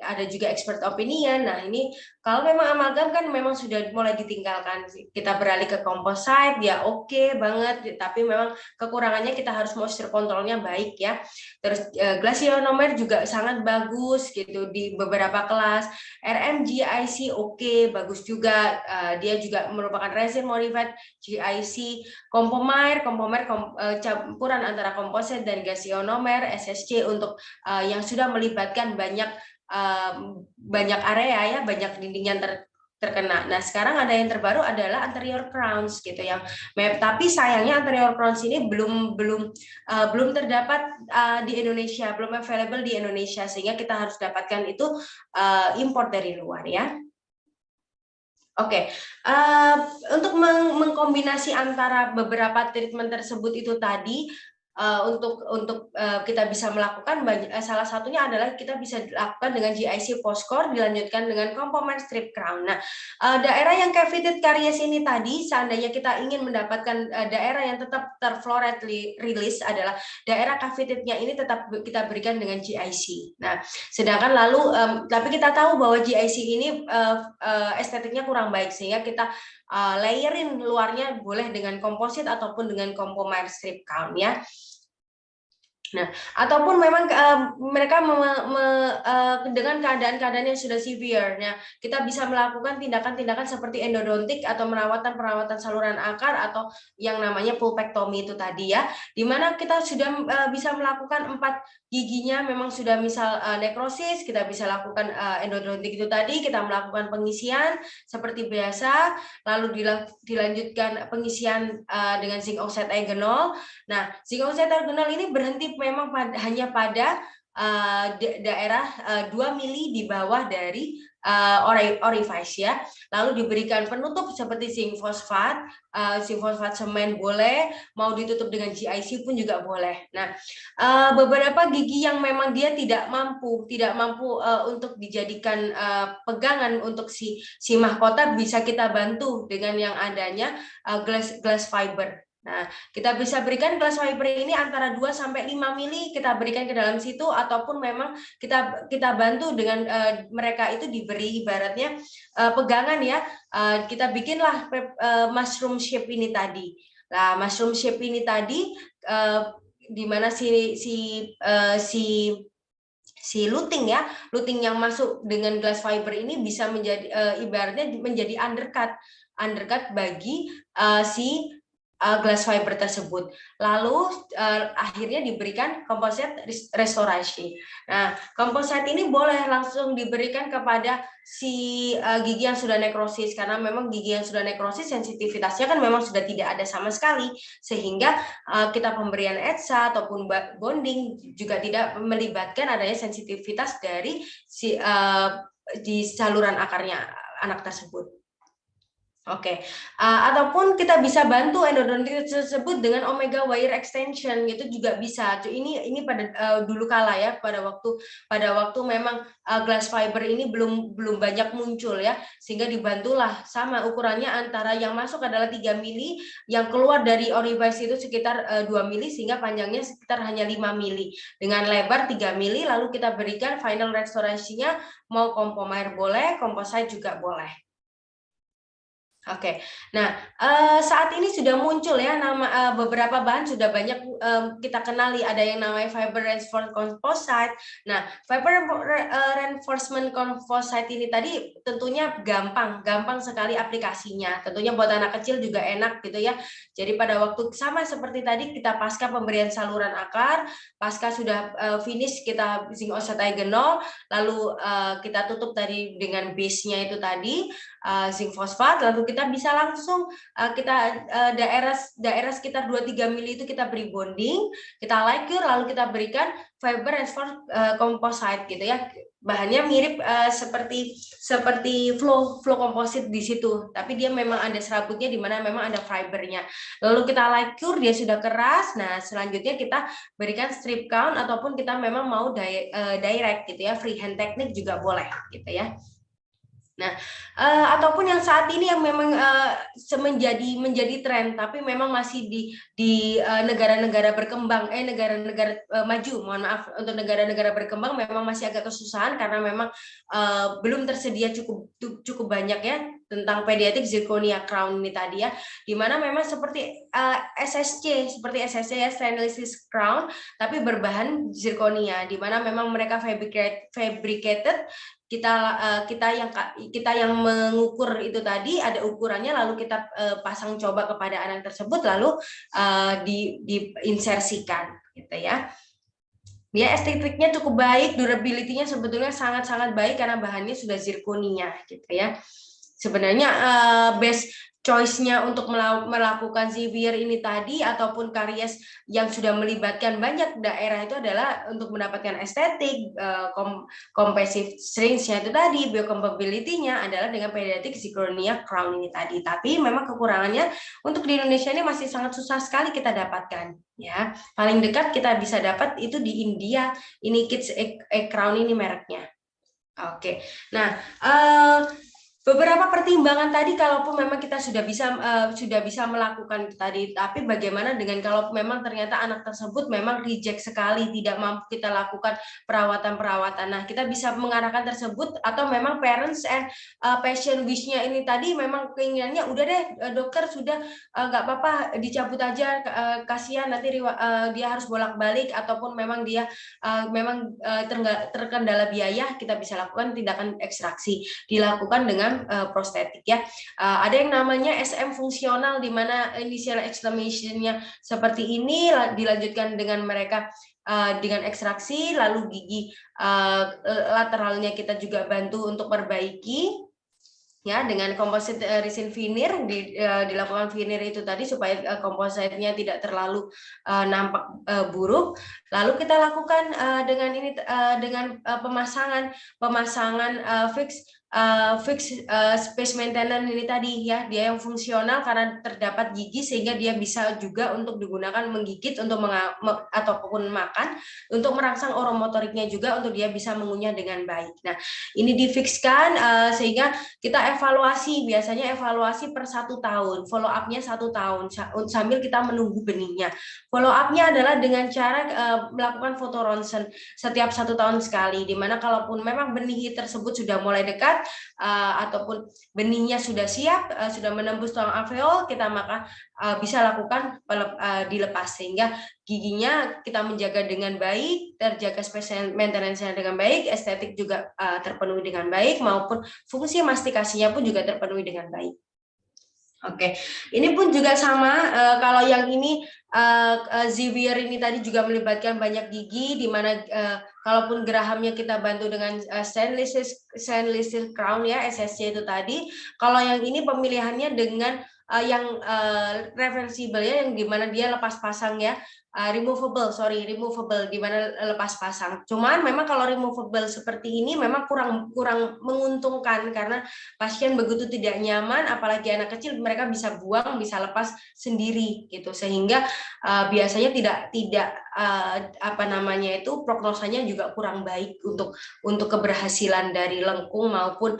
[SPEAKER 15] ada juga expert opinion. Nah, ini kalau memang amalgam kan memang sudah mulai ditinggalkan, kita beralih ke composite ya, oke banget, tapi memang kekurangannya kita harus moisture controlnya baik ya. Terus glass ionomer juga sangat bagus gitu di beberapa kelas. RMGIC oke, bagus juga, dia juga merupakan resin modified GIC. Compomer campuran antara komposit dan gas ionomer, SSC untuk yang sudah melibatkan banyak area ya, banyak dinding yang terkena. Nah, sekarang ada yang terbaru adalah anterior crowns gitu yang tapi sayangnya anterior crowns ini belum terdapat di Indonesia, belum available di Indonesia, sehingga kita harus dapatkan itu import dari luar ya. Oke, untuk mengkombinasi antara beberapa treatment tersebut itu tadi, untuk kita bisa melakukan salah satunya adalah kita bisa lakukan dengan GIC post-core dilanjutkan dengan compound strip crown. Nah, daerah yang cavitated caries ini tadi, seandainya kita ingin mendapatkan daerah yang tetap terfluoride release, adalah daerah cavitatednya ini tetap kita berikan dengan GIC. Nah, sedangkan lalu tapi kita tahu bahwa GIC ini estetiknya kurang baik, sehingga kita layerin luarnya boleh dengan komposit ataupun dengan compound strip crown ya. Nah, ataupun memang mereka dengan keadaan-keadaan yang sudah severe, ya, kita bisa melakukan tindakan-tindakan seperti endodontik atau perawatan saluran akar atau yang namanya pulpectomy itu tadi ya, di mana kita sudah bisa melakukan 4 giginya memang sudah misal nekrosis, kita bisa lakukan endodontik itu tadi, kita melakukan pengisian seperti biasa, lalu dilanjutkan pengisian dengan zinc oxide eugenol. Nah, zinc oxide eugenol ini berhenti memang hanya pada daerah 2 mili di bawah dari orifice ya. Lalu diberikan penutup seperti zinc fosfat semen boleh, mau ditutup dengan GIC pun juga boleh. Nah, beberapa gigi yang memang dia tidak mampu untuk dijadikan pegangan untuk si mahkota, bisa kita bantu dengan yang adanya glass fiber. Nah, kita bisa berikan glass fiber ini antara 2 sampai 5 mili kita berikan ke dalam situ, ataupun memang kita bantu dengan mereka itu diberi ibaratnya pegangan ya. Kita bikinlah mushroom shape ini tadi. Nah, mushroom shape ini tadi di mana si luting yang masuk dengan glass fiber ini bisa menjadi ibaratnya menjadi undercut bagi si glass fiber tersebut. Lalu akhirnya diberikan composite restorasi. Nah, composite ini boleh langsung diberikan kepada si gigi yang sudah nekrosis, karena memang gigi yang sudah nekrosis sensitivitasnya kan memang sudah tidak ada sama sekali, sehingga kita pemberian ETSA ataupun bonding juga tidak melibatkan adanya sensitivitas dari di saluran akarnya anak tersebut. Oke, ataupun kita bisa bantu endodontitis tersebut dengan omega wire extension, itu juga bisa. Ini pada dulu kala ya, pada waktu memang glass fiber ini belum banyak muncul ya, sehingga dibantulah sama ukurannya antara yang masuk adalah 3 mili, yang keluar dari orifice itu sekitar 2 mili, sehingga panjangnya sekitar hanya 5 mili dengan lebar 3 mili. Lalu kita berikan final restorasinya, mau compomer boleh, composite juga boleh. Oke, nah saat ini sudah muncul ya nama beberapa bahan sudah banyak kita kenali, ada yang namanya fiber reinforcement composite. Nah, fiber reinforcement composite ini tadi tentunya gampang sekali aplikasinya. Tentunya buat anak kecil juga enak gitu ya. Jadi pada waktu sama seperti tadi kita pasca pemberian saluran akar, pasca sudah finish kita zinc oxide genol, lalu kita tutup tadi dengan base-nya itu tadi zinc fosfat, lalu kita bisa langsung kita daerah sekitar 2-3 mili itu kita beri bonding, kita lacquer, lalu kita berikan fiber reinforced composite gitu ya. Bahannya mirip seperti flow composite di situ, tapi dia memang ada serabutnya di mana memang ada fibernya. Lalu kita lacquer, dia sudah keras. Nah, selanjutnya kita berikan strip count ataupun kita memang mau direct gitu ya, freehand teknik juga boleh gitu ya. Nah, ataupun yang saat ini yang memang menjadi tren, tapi memang masih di negara-negara berkembang, negara-negara maju, mohon maaf, untuk negara-negara berkembang memang masih agak kesusahan karena memang belum tersedia cukup banyak ya tentang pediatric zirconia crown ini tadi ya, dimana memang seperti SSC ya, stainless steel crown, tapi berbahan zirconia, dimana memang mereka fabricated. Kita yang mengukur itu tadi ada ukurannya, lalu kita pasang coba kepada anak tersebut, lalu diinsersikan gitu ya. Dia estetiknya cukup baik, durability-nya sebetulnya sangat-sangat baik karena bahannya sudah zirconia gitu ya. Sebenarnya best choice-nya untuk melakukan severe ini tadi ataupun karies yang sudah melibatkan banyak daerah itu adalah untuk mendapatkan estetik, compressive strength-nya itu tadi, biocompatibility-nya adalah dengan pediatric zirconia crown ini tadi. Tapi memang kekurangannya untuk di Indonesia ini masih sangat susah sekali kita dapatkan ya. Paling dekat kita bisa dapat itu di India, ini Kids Crown ini mereknya. Oke. Nah, beberapa pertimbangan tadi, kalaupun memang kita sudah bisa melakukan itu tadi, tapi bagaimana dengan kalau memang ternyata anak tersebut memang reject sekali, tidak mampu kita lakukan perawatan. Nah, kita bisa mengarahkan tersebut, atau memang parents and patient wish-nya ini tadi memang keinginannya udah deh dokter sudah nggak apa-apa dicabut aja, kasihan nanti dia harus bolak-balik, ataupun memang dia terkendala biaya, kita bisa lakukan tindakan ekstraksi, dilakukan dengan prostetik ya. Ada yang namanya SM fungsional, di mana initial exclamation-nya seperti ini, dilanjutkan dengan mereka dengan ekstraksi, lalu gigi lateralnya kita juga bantu untuk perbaiki ya dengan composite resin veneer, dilakukan veneer itu tadi supaya kompositnya tidak terlalu nampak buruk. Lalu kita lakukan dengan pemasangan fix space maintenance ini tadi ya, dia yang fungsional karena terdapat gigi sehingga dia bisa juga untuk digunakan menggigit untuk ataupun makan, untuk merangsang oromotoriknya juga untuk dia bisa mengunyah dengan baik. Nah, ini difikskan sehingga kita evaluasi, biasanya evaluasi per 1 tahun, follow up-nya 1 tahun sambil kita menunggu benihnya. Follow up-nya adalah dengan cara melakukan foto ronsen setiap 1 tahun sekali, dimana kalaupun memang benih tersebut sudah mulai dekat ataupun benihnya sudah siap, sudah menembus tulang alveol, kita maka bisa lakukan dilepas, sehingga giginya kita menjaga dengan baik, terjaga spesial maintenance-nya dengan baik, estetik juga terpenuhi dengan baik, maupun fungsi mastikasinya pun juga terpenuhi dengan baik. Oke, ini pun juga sama. Kalau yang ini Xavier ini tadi juga melibatkan banyak gigi, di mana kalaupun gerahamnya kita bantu dengan stainless steel crown ya, SSC itu tadi. Kalau yang ini pemilihannya dengan reversible ya, yang gimana dia lepas pasang ya. Removable gimana lepas pasang. Cuman memang kalau removable seperti ini memang kurang menguntungkan karena pasien begitu tidak nyaman, apalagi anak kecil, mereka bisa buang, bisa lepas sendiri gitu, sehingga biasanya tidak prognosanya juga kurang baik untuk keberhasilan dari lengkung maupun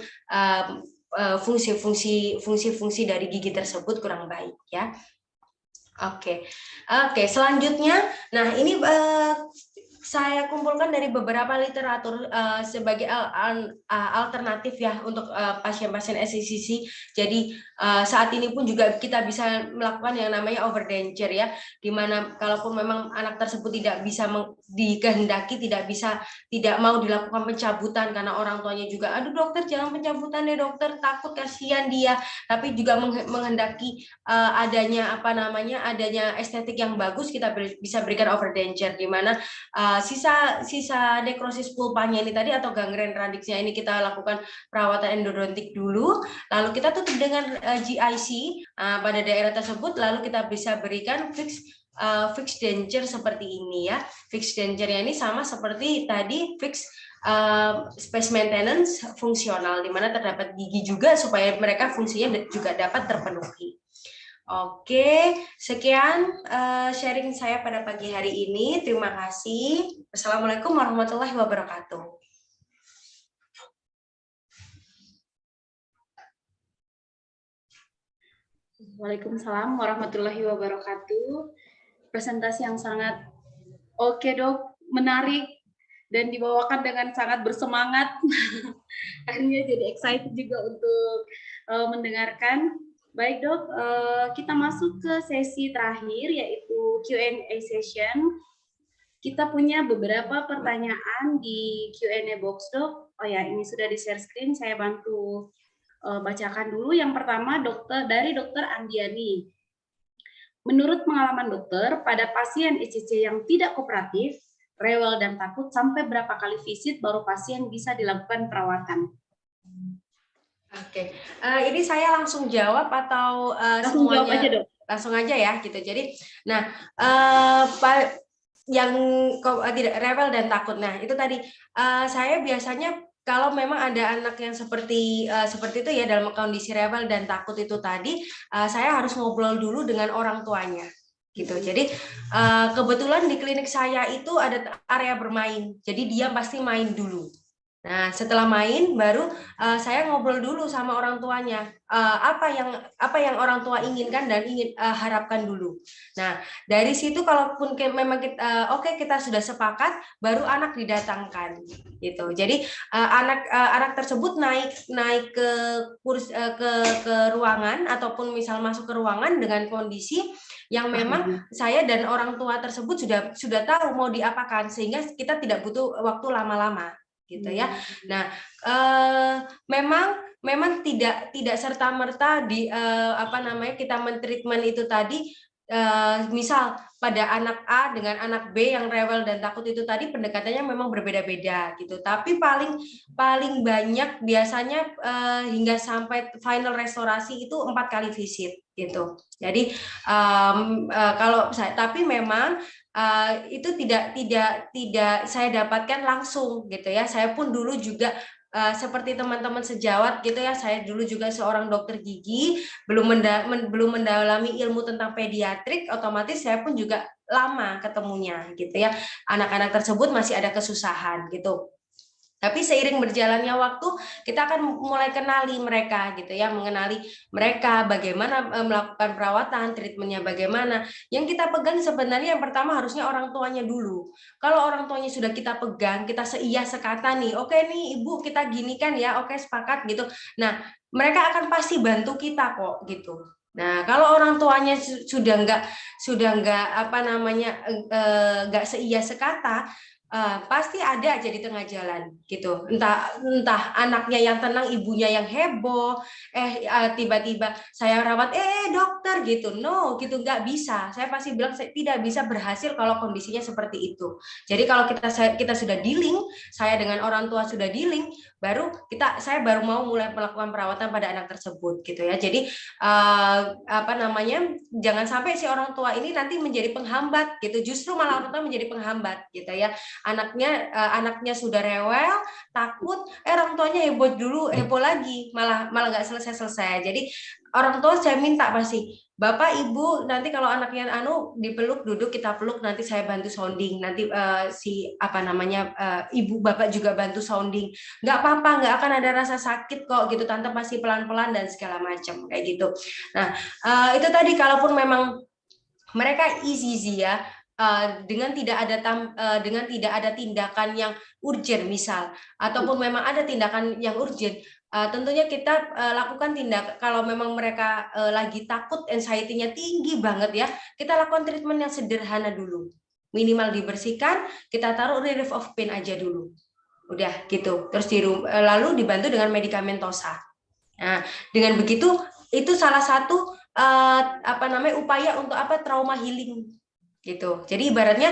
[SPEAKER 15] fungsi-fungsi dari gigi tersebut kurang baik ya. Oke, selanjutnya, nah ini saya kumpulkan dari beberapa literatur sebagai alternatif ya untuk pasien-pasien SCC. Jadi saat ini pun juga kita bisa melakukan yang namanya overdenture ya, dimana kalaupun memang anak tersebut tidak bisa dikehendaki, tidak mau dilakukan pencabutan karena orang tuanya juga, aduh dokter jangan pencabutan deh dokter, takut kasihan dia, tapi juga menghendaki adanya adanya estetik yang bagus, kita bisa berikan overdenture, di mana sisa nekrosis pulpanya ini tadi atau gangren radiksnya ini kita lakukan perawatan endodontik dulu, lalu kita tutup dengan GIC pada daerah tersebut, lalu kita bisa berikan fixed denture seperti ini ya. Fixed denture ini sama seperti tadi fixed space maintenance fungsional, di mana terdapat gigi juga supaya mereka fungsinya juga dapat terpenuhi. Oke, sekian sharing saya pada pagi hari ini. Terima kasih. Wassalamualaikum warahmatullahi wabarakatuh.
[SPEAKER 9] Waalaikumsalam warahmatullahi wabarakatuh. Presentasi yang sangat oke dok, menarik dan dibawakan dengan sangat bersemangat. Akhirnya jadi excited juga untuk mendengarkan. Baik dok, kita masuk ke sesi terakhir yaitu Q&A session. Kita punya beberapa pertanyaan di Q&A box dok. Oh ya, ini sudah di share screen, saya bantu bacakan dulu. Yang pertama dari dokter Andiani. Menurut pengalaman dokter, pada pasien ICC yang tidak kooperatif, rewel dan takut, sampai berapa kali visit baru pasien bisa dilakukan perawatan?
[SPEAKER 15] Oke, ini saya langsung jawab atau
[SPEAKER 9] langsung semuanya jawab aja dok?
[SPEAKER 15] Langsung aja ya gitu. Jadi, nah yang tidak rewel dan takut, nah itu tadi saya biasanya kalau memang ada anak yang seperti itu ya dalam kondisi rewel dan takut itu tadi, saya harus ngobrol dulu dengan orang tuanya. Gitu. Jadi kebetulan di klinik saya itu ada area bermain, jadi dia pasti main dulu. Nah, setelah main baru saya ngobrol dulu sama orang tuanya, apa yang orang tua inginkan dan ingin harapkan dulu. Nah, dari situ kalaupun memang kita sudah sepakat, baru anak didatangkan gitu. Jadi anak tersebut naik ke ruangan ataupun misal masuk ke ruangan dengan kondisi yang memang saya dan orang tua tersebut sudah tahu mau diapakan, sehingga kita tidak butuh waktu lama-lama gitu ya. Nah, memang tidak serta-merta kita mentreatment itu tadi, misal pada anak A dengan anak B yang rewel dan takut itu tadi pendekatannya memang berbeda-beda gitu. Tapi paling banyak biasanya hingga sampai final restorasi itu 4 kali visit gitu. Jadi kalau saya, tapi memang itu tidak saya dapatkan langsung gitu ya. Saya pun dulu juga seperti teman-teman sejawat gitu ya, saya dulu juga seorang dokter gigi, belum mendalami ilmu tentang pediatrik, otomatis saya pun juga lama ketemunya gitu ya. Anak-anak tersebut masih ada kesusahan gitu. Tapi seiring berjalannya waktu, kita akan mulai kenali mereka gitu ya, mengenali mereka bagaimana melakukan perawatan, treatmentnya bagaimana. Yang kita pegang sebenarnya yang pertama harusnya orang tuanya dulu. Kalau orang tuanya sudah kita pegang, kita seia sekata nih, oke nih ibu kita gini kan ya, oke sepakat gitu. Nah, mereka akan pasti bantu kita kok gitu. Nah, kalau orang tuanya sudah nggak seia sekata, pasti ada aja di tengah jalan gitu. Entah anaknya yang tenang, ibunya yang heboh, tiba-tiba saya rawat, dokter gitu. No, gitu nggak bisa. Saya pasti bilang saya tidak bisa berhasil kalau kondisinya seperti itu. Jadi kalau kita sudah dealing, saya dengan orang tua sudah dealing, saya baru mau mulai melakukan perawatan pada anak tersebut gitu ya. Jadi jangan sampai si orang tua ini nanti menjadi penghambat gitu. Justru malah orang tua menjadi penghambat gitu ya. Anaknya sudah rewel, takut, orang tuanya heboh lagi, malah nggak selesai. Jadi orang tua saya minta pasti, Bapak Ibu nanti kalau anaknya dipeluk, duduk kita peluk, nanti saya bantu sounding, nanti ibu bapak juga bantu sounding, nggak apa-apa, nggak akan ada rasa sakit kok gitu, tante pasti pelan-pelan dan segala macam kayak gitu. Nah itu tadi kalaupun memang mereka easy ya, dengan tidak ada tindakan yang urgent misal, ataupun memang ada tindakan yang urgent, tentunya kita lakukan tindakan. Kalau memang mereka lagi takut, anxiety-nya tinggi banget ya, kita lakukan treatment yang sederhana dulu, minimal dibersihkan, kita taruh relief of pain aja dulu, udah gitu, terus lalu dibantu dengan medikamentosa. Nah dengan begitu itu salah satu upaya untuk trauma healing gitu. Jadi ibaratnya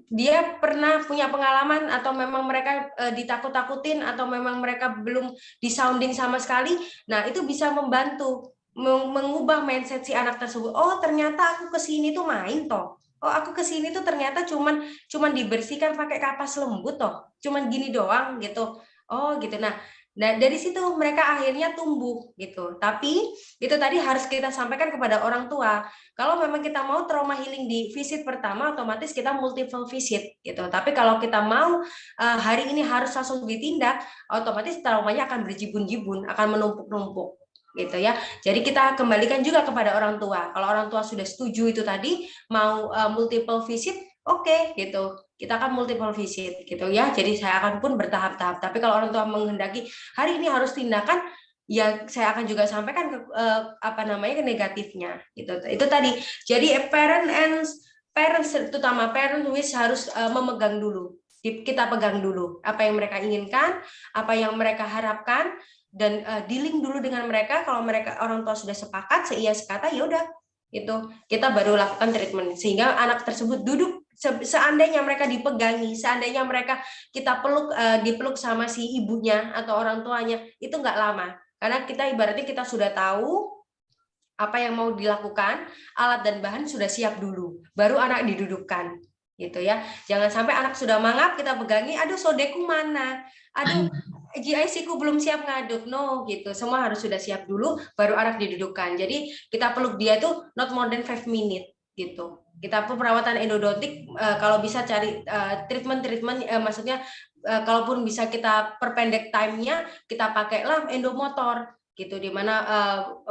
[SPEAKER 15] dia pernah punya pengalaman, atau memang mereka ditakut-takutin, atau memang mereka belum disounding sama sekali. Nah itu bisa membantu mengubah mindset si anak tersebut. Oh ternyata aku kesini tuh main toh. Oh aku kesini tuh ternyata cuman dibersihkan pakai kapas lembut toh. Cuman gini doang gitu. Oh gitu. Nah dari situ mereka akhirnya tumbuh gitu. Tapi itu tadi harus kita sampaikan kepada orang tua. Kalau memang kita mau trauma healing di visit pertama, otomatis kita multiple visit gitu. Tapi kalau kita mau hari ini harus langsung ditindak, otomatis traumanya akan berjibun-jibun, akan menumpuk-numpuk gitu ya. Jadi kita kembalikan juga kepada orang tua. Kalau orang tua sudah setuju itu tadi mau multiple visit, oke, gitu. Kita akan multiple visit gitu ya. Jadi saya akan pun bertahap-tahap. Tapi kalau orang tua menghendaki hari ini harus tindakan, ya saya akan juga sampaikan ke ke negatifnya gitu. Itu tadi. Jadi parents terutama parent which harus memegang dulu. Kita pegang dulu apa yang mereka inginkan, apa yang mereka harapkan, dan dealing dulu dengan mereka. Kalau orang tua sudah sepakat, seia sekata, ya udah itu kita baru lakukan treatment sehingga anak tersebut duduk. Seandainya mereka dipegangi, seandainya mereka kita dipeluk sama si ibunya atau orang tuanya, itu nggak lama, karena kita ibaratnya kita sudah tahu apa yang mau dilakukan, alat dan bahan sudah siap dulu, baru anak didudukkan gitu ya. Jangan sampai anak sudah mangap kita pegangi, aduh sodeku mana, aduh GIC ku belum siap ngaduk, no gitu. Semua harus sudah siap dulu, baru anak didudukkan. Jadi kita peluk dia tuh not more than 5 minutes gitu. Kita perawatan endodontik kalau bisa cari treatment maksudnya kalaupun bisa kita perpendek time-nya, kita pakailah endomotor gitu, dimana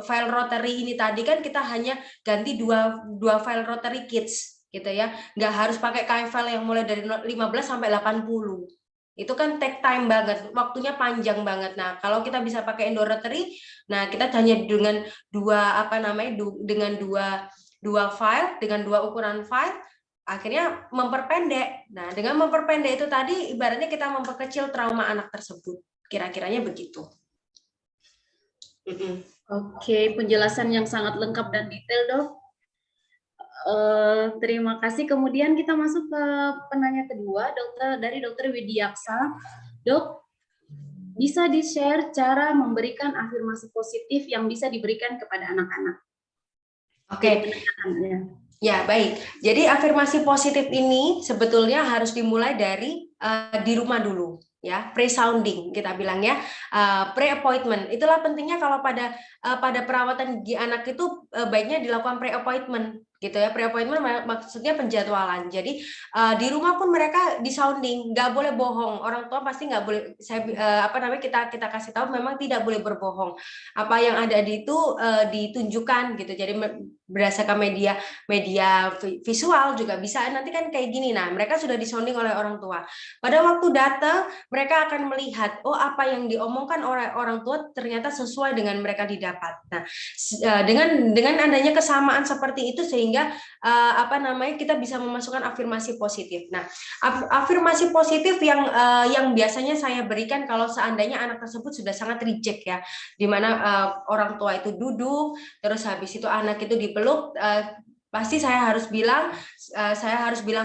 [SPEAKER 15] file rotary ini tadi kan kita hanya ganti dua file rotary kits gitu ya, nggak harus pakai file yang mulai dari 15 sampai 80. Itu kan take time banget, waktunya panjang banget. Nah kalau kita bisa pakai endorotary, nah kita hanya dengan dua file, dengan dua ukuran file, akhirnya memperpendek. Nah dengan memperpendek itu tadi ibaratnya kita memperkecil trauma anak tersebut, kira-kiranya begitu.
[SPEAKER 16] Oke, penjelasan yang sangat lengkap dan detail, Dok. Terima kasih. Kemudian kita masuk ke penanya kedua, dari Dokter Widiaksa. Dok, bisa di-share cara memberikan afirmasi positif yang bisa diberikan kepada anak-anak?
[SPEAKER 15] Oke. Ya, baik. Jadi afirmasi positif ini sebetulnya harus dimulai dari di rumah dulu. Ya, pre-sounding kita bilang ya, pre-appointment. Itulah pentingnya kalau pada perawatan gigi anak itu baiknya dilakukan pre-appointment gitu ya. Pre-appointment maksudnya penjadwalan. Jadi di rumah pun mereka di-sounding, nggak boleh bohong. Orang tua pasti nggak boleh. Kita kasih tahu memang tidak boleh berbohong. Apa yang ada di itu ditunjukkan gitu. Jadi berdasarkan media visual juga bisa. Nanti kan kayak gini. Nah, mereka sudah di-sounding oleh orang tua. Pada waktu datang, mereka akan melihat, oh apa yang diomongkan oleh orang tua ternyata sesuai dengan mereka didapat. Nah, dengan adanya kesamaan seperti itu sehingga sehingga kita bisa memasukkan afirmasi positif. Nah, afirmasi positif yang biasanya saya berikan kalau seandainya anak tersebut sudah sangat reject ya, di mana orang tua itu duduk, terus habis itu anak itu dipeluk, pasti saya harus bilang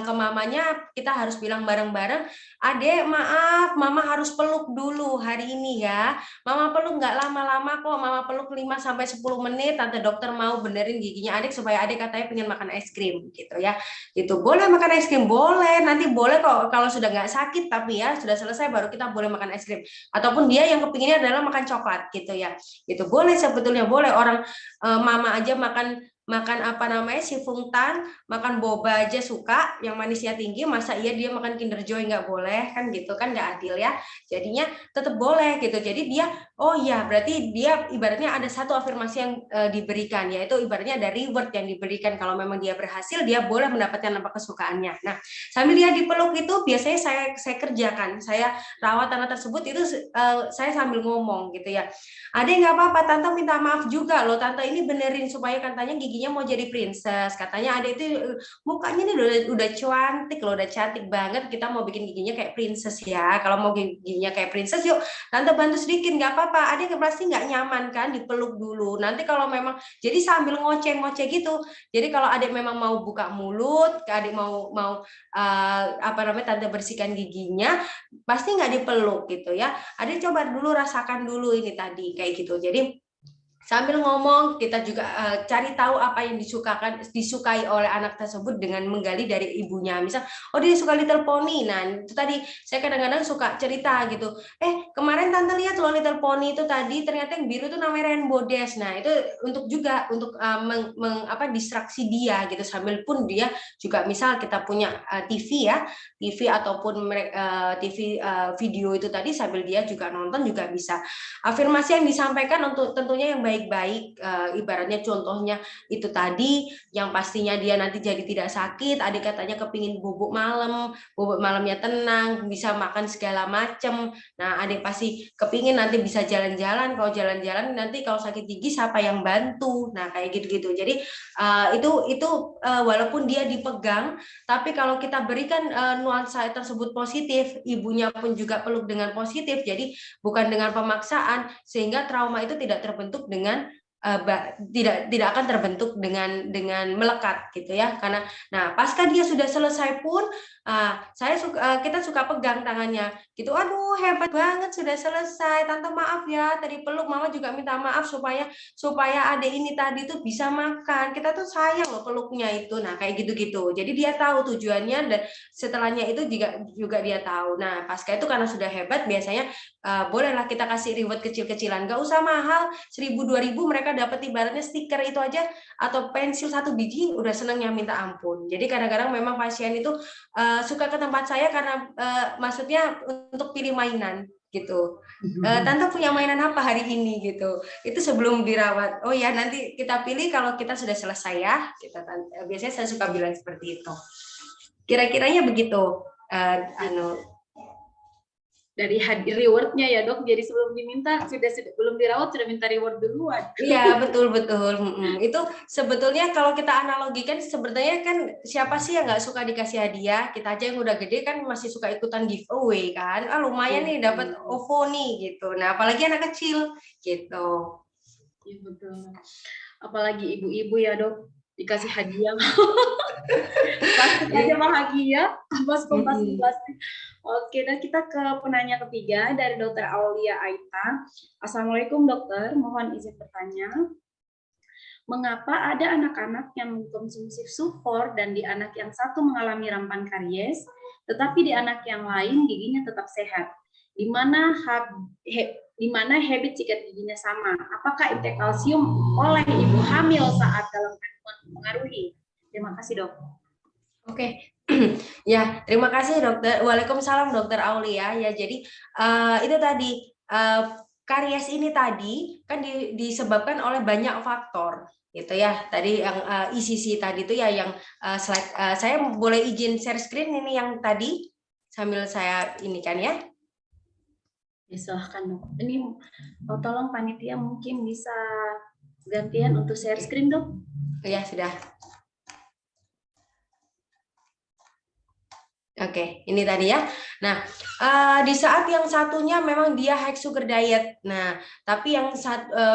[SPEAKER 15] ke mamanya, kita harus bilang bareng-bareng, adek maaf, mama harus peluk dulu hari ini ya, mama peluk nggak lama-lama kok, mama peluk 5-10 menit, tante dokter mau benerin giginya adek supaya adek katanya pengen makan es krim gitu ya, gitu. Boleh makan es krim, boleh, nanti boleh kok kalau sudah nggak sakit, tapi ya sudah selesai baru kita boleh makan es krim, ataupun dia yang kepinginnya adalah makan coklat gitu ya, gitu. Boleh, sebetulnya boleh, orang mama aja makan si fungtan, makan boba aja suka, yang manisnya tinggi, masa iya dia makan Kinder Joy nggak boleh, kan gitu kan, nggak adil ya. Jadinya tetap boleh gitu. Jadi dia, oh ya berarti dia ibaratnya ada satu afirmasi yang diberikan, yaitu ibaratnya ada reward yang diberikan. Kalau memang dia berhasil, dia boleh mendapatkan apa kesukaannya. Nah, sambil dia dipeluk itu biasanya saya kerjakan, saya rawat anak tersebut itu, saya sambil ngomong gitu ya, adek nggak apa-apa, tante minta maaf juga loh, tante ini benerin supaya katanya giginya mau jadi princess, katanya adek itu mukanya ini udah cantik loh, udah cantik banget, kita mau bikin giginya kayak princess ya, kalau mau giginya kayak princess yuk tante bantu sedikit, nggak apa-apa, adek pasti nggak nyaman kan dipeluk dulu, nanti kalau memang, jadi sambil ngoceh-ngoceh gitu, jadi kalau adek memang mau buka mulut, adek mau tante bersihkan giginya, pasti nggak dipeluk gitu ya, adek coba dulu, rasakan dulu ini tadi kayak gitu. Jadi sambil ngomong kita juga cari tahu apa yang disukai oleh anak tersebut dengan menggali dari ibunya. Misal, oh dia suka Little Pony. Nah itu tadi saya kadang-kadang suka cerita gitu. Kemarin tante lihat loh Little Pony itu tadi ternyata yang biru itu namanya Rainbow Dash. Nah itu untuk distraksi dia gitu. Sambil pun dia juga misal kita punya TV ya, TV ataupun TV video itu tadi sambil dia juga nonton juga bisa. Afirmasi yang disampaikan untuk tentunya yang baik-baik, ibaratnya contohnya itu tadi yang pastinya dia nanti jadi tidak sakit, adik katanya kepingin bubuk malamnya tenang, bisa makan segala macem. Nah adik pasti kepingin nanti bisa jalan-jalan, kalau jalan-jalan nanti kalau sakit gigi siapa yang bantu, nah kayak gitu-gitu. Jadi itu walaupun dia dipegang, tapi kalau kita berikan nuansa tersebut positif, ibunya pun juga peluk dengan positif, jadi bukan dengan pemaksaan, sehingga trauma itu tidak terbentuk dengan tidak akan terbentuk dengan melekat gitu ya, karena nah pasca dia sudah selesai pun kita suka pegang tangannya gitu, aduh hebat banget sudah selesai, tante maaf ya tadi peluk, mama juga minta maaf supaya adek ini tadi tuh bisa makan, kita tuh sayang loh peluknya itu. Nah kayak gitu-gitu, jadi dia tahu tujuannya dan setelahnya itu juga dia tahu. Nah pasca itu karena sudah hebat, biasanya bolehlah kita kasih reward kecil-kecilan, nggak usah mahal, 1.000-2.000 mereka dapat ibaratnya stiker itu aja atau pensil 1 biji udah senangnya minta ampun. Jadi kadang-kadang memang pasien itu suka ke tempat saya karena maksudnya untuk pilih mainan gitu. Tante punya mainan apa hari ini gitu. Itu sebelum dirawat. Oh ya nanti kita pilih kalau kita sudah selesai ya. Biasanya saya suka bilang seperti itu. Kira-kiranya begitu.
[SPEAKER 16] Dari rewardnya ya dok, jadi sebelum diminta sudah belum dirawat sudah minta reward duluan.
[SPEAKER 15] Iya betul. Itu sebetulnya kalau kita analogikan sebetulnya kan siapa sih yang nggak suka dikasih hadiah, kita aja yang udah gede kan masih suka ikutan giveaway kan, lumayan nih dapat OVO nih gitu. Nah apalagi anak kecil gitu.
[SPEAKER 16] Iya betul, apalagi ibu-ibu ya dok, dikasih hadiah plastik aja bahagia, plastik. Oke, dan kita ke penanya ketiga dari Dr. Aulia Aita. Assalamualaikum dokter, mohon izin bertanya. Mengapa ada anak-anak yang mengkonsumsi sulfur dan di anak yang satu mengalami rampan karies, tetapi di anak yang lain giginya tetap sehat? Di mana habit sikat giginya sama? Apakah intake kalsium oleh ibu hamil saat dalam kandungan mempengaruhi? Terima kasih dok.
[SPEAKER 15] Oke. Ya, terima kasih dokter. Waalaikumsalam dokter Aulia. Ya, jadi itu tadi karies ini tadi kan disebabkan oleh banyak faktor, gitu ya. Tadi yang ICC tadi itu ya yang slide. Saya boleh izin share screen ini yang tadi sambil saya ini kan ya.
[SPEAKER 16] Silahkan dok. Ini tolong panitia mungkin bisa gantian untuk share screen dok.
[SPEAKER 15] Ya sudah. Oke, ini tadi ya. Nah, di saat yang satunya memang dia high sugar diet. Nah, tapi yang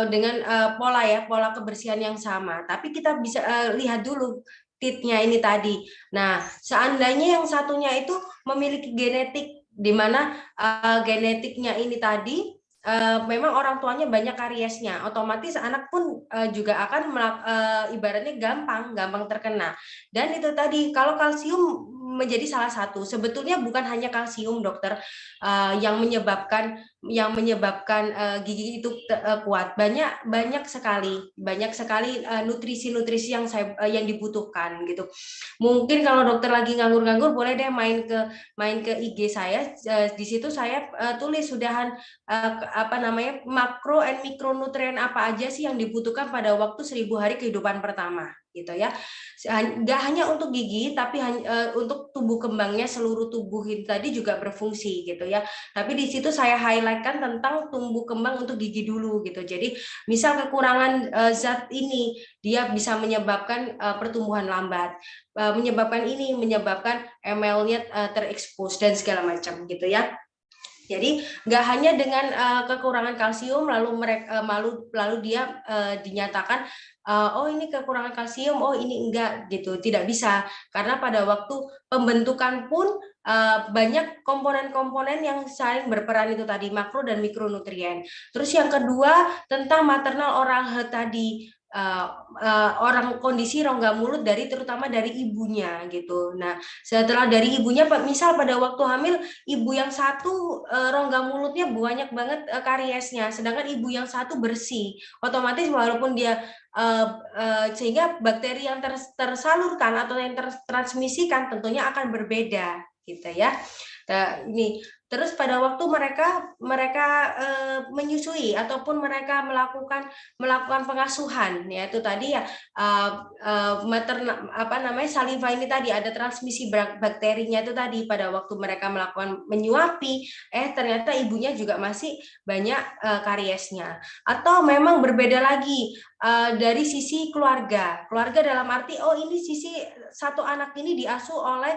[SPEAKER 15] dengan pola kebersihan yang sama. Tapi kita bisa lihat dulu titnya ini tadi. Nah, seandainya yang satunya itu memiliki genetik di mana genetiknya ini tadi memang orang tuanya banyak kariesnya, otomatis anak pun juga akan ibaratnya gampang terkena. Dan itu tadi kalau kalsium menjadi salah satu, sebetulnya bukan hanya kalsium dokter yang menyebabkan gigi itu kuat, banyak sekali nutrisi-nutrisi yang dibutuhkan gitu. Mungkin kalau dokter lagi nganggur-nganggur boleh deh main ke IG saya, di situ saya tulis sudahan makro and mikronutrien apa aja sih yang dibutuhkan pada waktu 1000 hari kehidupan pertama gitu ya. Nggak hanya untuk gigi tapi untuk tumbuh kembangnya seluruh tubuh itu tadi juga berfungsi gitu ya. Tapi di situ saya highlightkan tentang tumbuh kembang untuk gigi dulu gitu. Jadi misal kekurangan zat ini dia bisa menyebabkan pertumbuhan lambat, menyebabkan emelnya terekspos dan segala macam gitu ya. Jadi nggak hanya dengan kekurangan kalsium lalu dia dinyatakan oh ini kekurangan kalsium, oh ini enggak gitu, tidak bisa, karena pada waktu pembentukan pun banyak komponen-komponen yang saling berperan itu tadi, makro dan mikronutrien. Terus yang kedua tentang maternal oral health tadi, orang kondisi rongga mulut terutama dari ibunya gitu. Nah setelah dari ibunya, misal pada waktu hamil ibu yang satu rongga mulutnya banyak banget kariesnya, sedangkan ibu yang satu bersih, otomatis walaupun dia sehingga bakteri yang tersalurkan atau yang tertransmisikan tentunya akan berbeda gitu ya. Nah, ini terus pada waktu mereka menyusui ataupun mereka melakukan pengasuhan, yaitu tadi ya saliva ini tadi ada transmisi bakterinya itu tadi, pada waktu mereka melakukan menyuapi ternyata ibunya juga masih banyak kariesnya. Atau memang berbeda lagi dari sisi keluarga dalam arti ini sisi satu anak ini diasuh oleh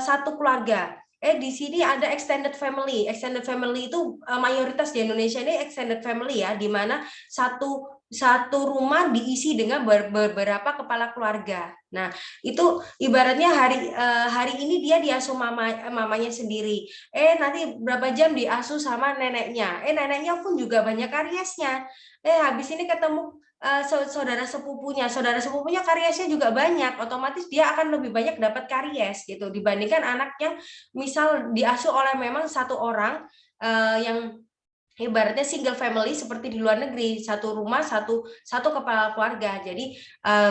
[SPEAKER 15] satu keluarga. Di sini ada extended family. Extended family itu mayoritas di Indonesia ini extended family ya, di mana satu rumah diisi dengan beberapa kepala keluarga. Nah, itu ibaratnya hari ini dia diasuh mamanya sendiri. Nanti berapa jam diasuh sama neneknya. Neneknya pun juga banyak kariesnya. Habis ini ketemu saudara sepupunya kariesnya juga banyak, otomatis dia akan lebih banyak dapat karies gitu dibandingkan anaknya misal diasuh oleh memang satu orang yang ibaratnya single family seperti di luar negeri, satu rumah satu kepala keluarga. Jadi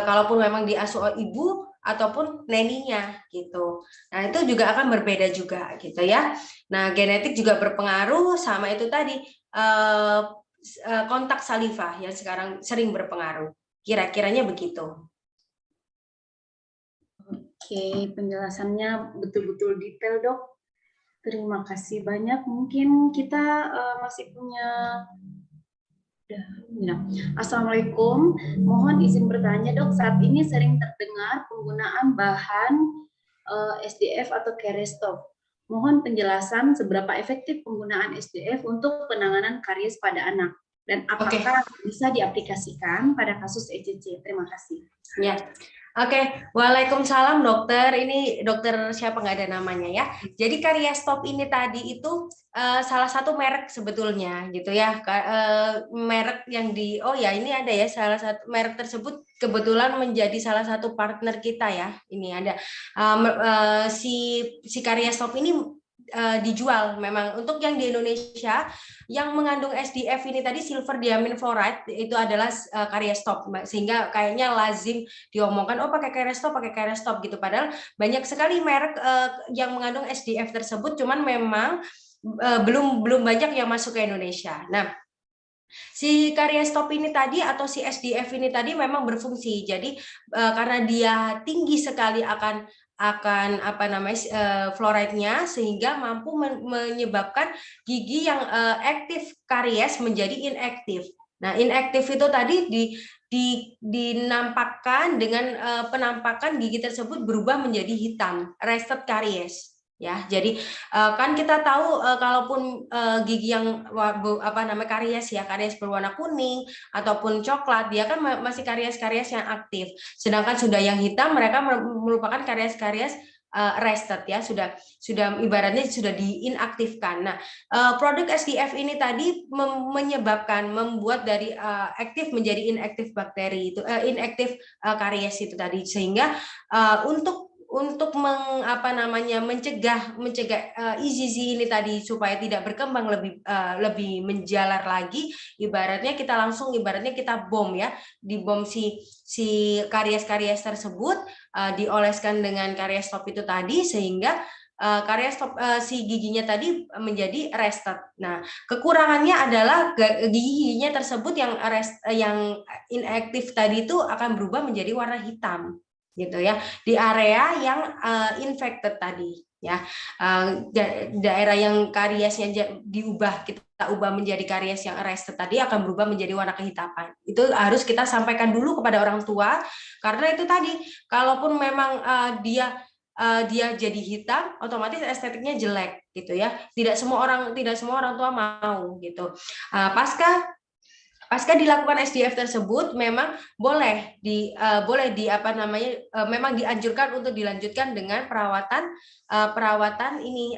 [SPEAKER 15] kalaupun memang diasuh ibu ataupun neninya gitu. Nah, itu juga akan berbeda juga gitu ya. Nah, genetik juga berpengaruh, sama itu tadi kontak saliva yang sekarang sering berpengaruh. Kira-kiranya begitu.
[SPEAKER 16] Oke, penjelasannya betul-betul detail, Dok. Terima kasih banyak. Mungkin kita masih punya... Assalamualaikum. Mohon izin bertanya, Dok. Saat ini sering terdengar penggunaan bahan SDF atau caries stop. Mohon penjelasan seberapa efektif penggunaan SDF untuk penanganan karies pada anak dan apakah bisa diaplikasikan pada kasus ECC. Terima kasih.
[SPEAKER 15] Ya. Oke, waalaikumsalam dokter. Ini dokter siapa nggak ada namanya ya. Jadi karies stop ini tadi itu salah satu merek sebetulnya gitu ya. Merek yang ini ada ya, salah satu merek tersebut kebetulan menjadi salah satu partner kita ya. Ini ada si karies stop ini dijual memang untuk yang di Indonesia yang mengandung SDF ini tadi, silver diamine fluoride, itu adalah karies stop, sehingga kayaknya lazim diomongkan pakai karies stop gitu, padahal banyak sekali merek yang mengandung SDF tersebut, cuman memang belum banyak yang masuk ke Indonesia. Nah, si karies stop ini tadi atau si SDF ini tadi memang berfungsi. Jadi karena dia tinggi sekali akan fluoride-nya, sehingga mampu menyebabkan gigi yang aktif karies menjadi inaktif. Nah, inaktif itu tadi dinampakkan dengan penampakan gigi tersebut berubah menjadi hitam, rested karies. ya. Jadi kan kita tahu kalaupun gigi yang karies ya, karies berwarna kuning ataupun coklat, dia kan masih karies-karies yang aktif. Sedangkan sudah yang hitam, mereka merupakan karies-karies rested ya, sudah ibaratnya sudah diinaktifkan. Nah, produk SDF ini tadi membuat dari aktif menjadi inaktif bakteri itu, inaktif karies itu tadi, sehingga untuk mencegah IZZ ini tadi supaya tidak berkembang lebih menjalar lagi, ibaratnya kita bom ya, dibom si karies-karies tersebut, dioleskan dengan karies stop itu tadi, sehingga karies stop si giginya tadi menjadi rested. Nah, kekurangannya adalah giginya tersebut yang inaktif tadi itu akan berubah menjadi warna hitam gitu ya, di area yang infected tadi ya, daerah yang kariesnya kita ubah menjadi karies yang arrested tadi akan berubah menjadi warna kehitaman. Itu harus kita sampaikan dulu kepada orang tua, karena itu tadi kalaupun memang dia jadi hitam, otomatis estetiknya jelek gitu ya. Tidak semua orang tua mau gitu. Pasca dilakukan SDF tersebut, memang memang dianjurkan untuk dilanjutkan dengan perawatan ini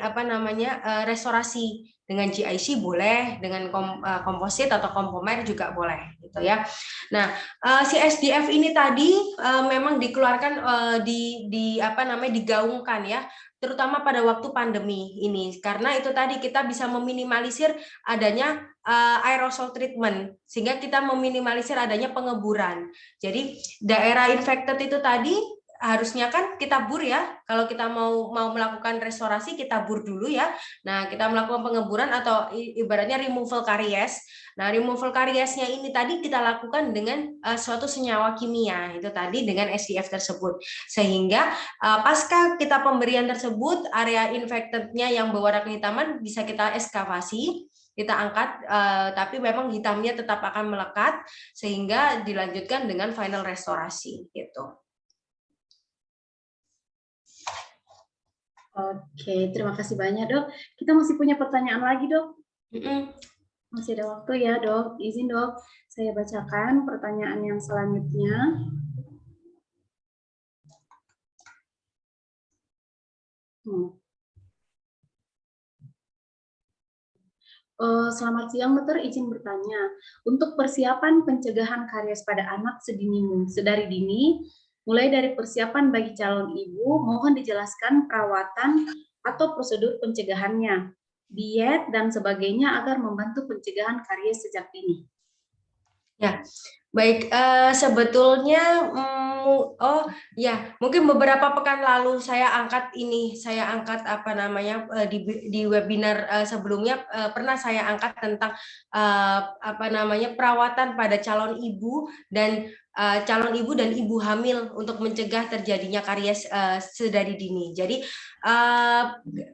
[SPEAKER 15] restorasi dengan GIC boleh, dengan komposit atau kompomer juga boleh gitu ya. Nah, si SDF ini tadi memang dikeluarkan digaungkan ya, terutama pada waktu pandemi ini, karena itu tadi kita bisa meminimalisir adanya aerosol treatment, sehingga kita meminimalisir adanya pengeburan. Jadi daerah infected itu tadi harusnya kan kita bur ya, kalau kita mau melakukan restorasi kita bur dulu ya. Nah, kita melakukan pengeburan atau ibaratnya removal karies. Nah, removal kariesnya ini tadi kita lakukan dengan suatu senyawa kimia itu tadi dengan SDF tersebut, sehingga pasca kita pemberian tersebut, area infectednya yang berwarna kehitaman bisa kita ekskavasi, kita angkat, tapi memang hitamnya tetap akan melekat, sehingga dilanjutkan dengan final restorasi gitu.
[SPEAKER 16] Oke, terima kasih banyak dok. Kita masih punya pertanyaan lagi dok. Masih ada waktu ya dok. Izin dok, saya bacakan pertanyaan yang selanjutnya. Selamat siang dokter, izin bertanya. Untuk persiapan pencegahan karies pada anak sedari dini, mulai dari persiapan bagi calon ibu, mohon dijelaskan perawatan atau prosedur pencegahannya, diet dan sebagainya agar membantu pencegahan karies sejak dini.
[SPEAKER 15] Ya, baik. Sebetulnya, mungkin beberapa pekan lalu saya angkat di webinar sebelumnya, pernah saya angkat tentang perawatan pada calon ibu dan ibu hamil untuk mencegah terjadinya karies sedari dini. Jadi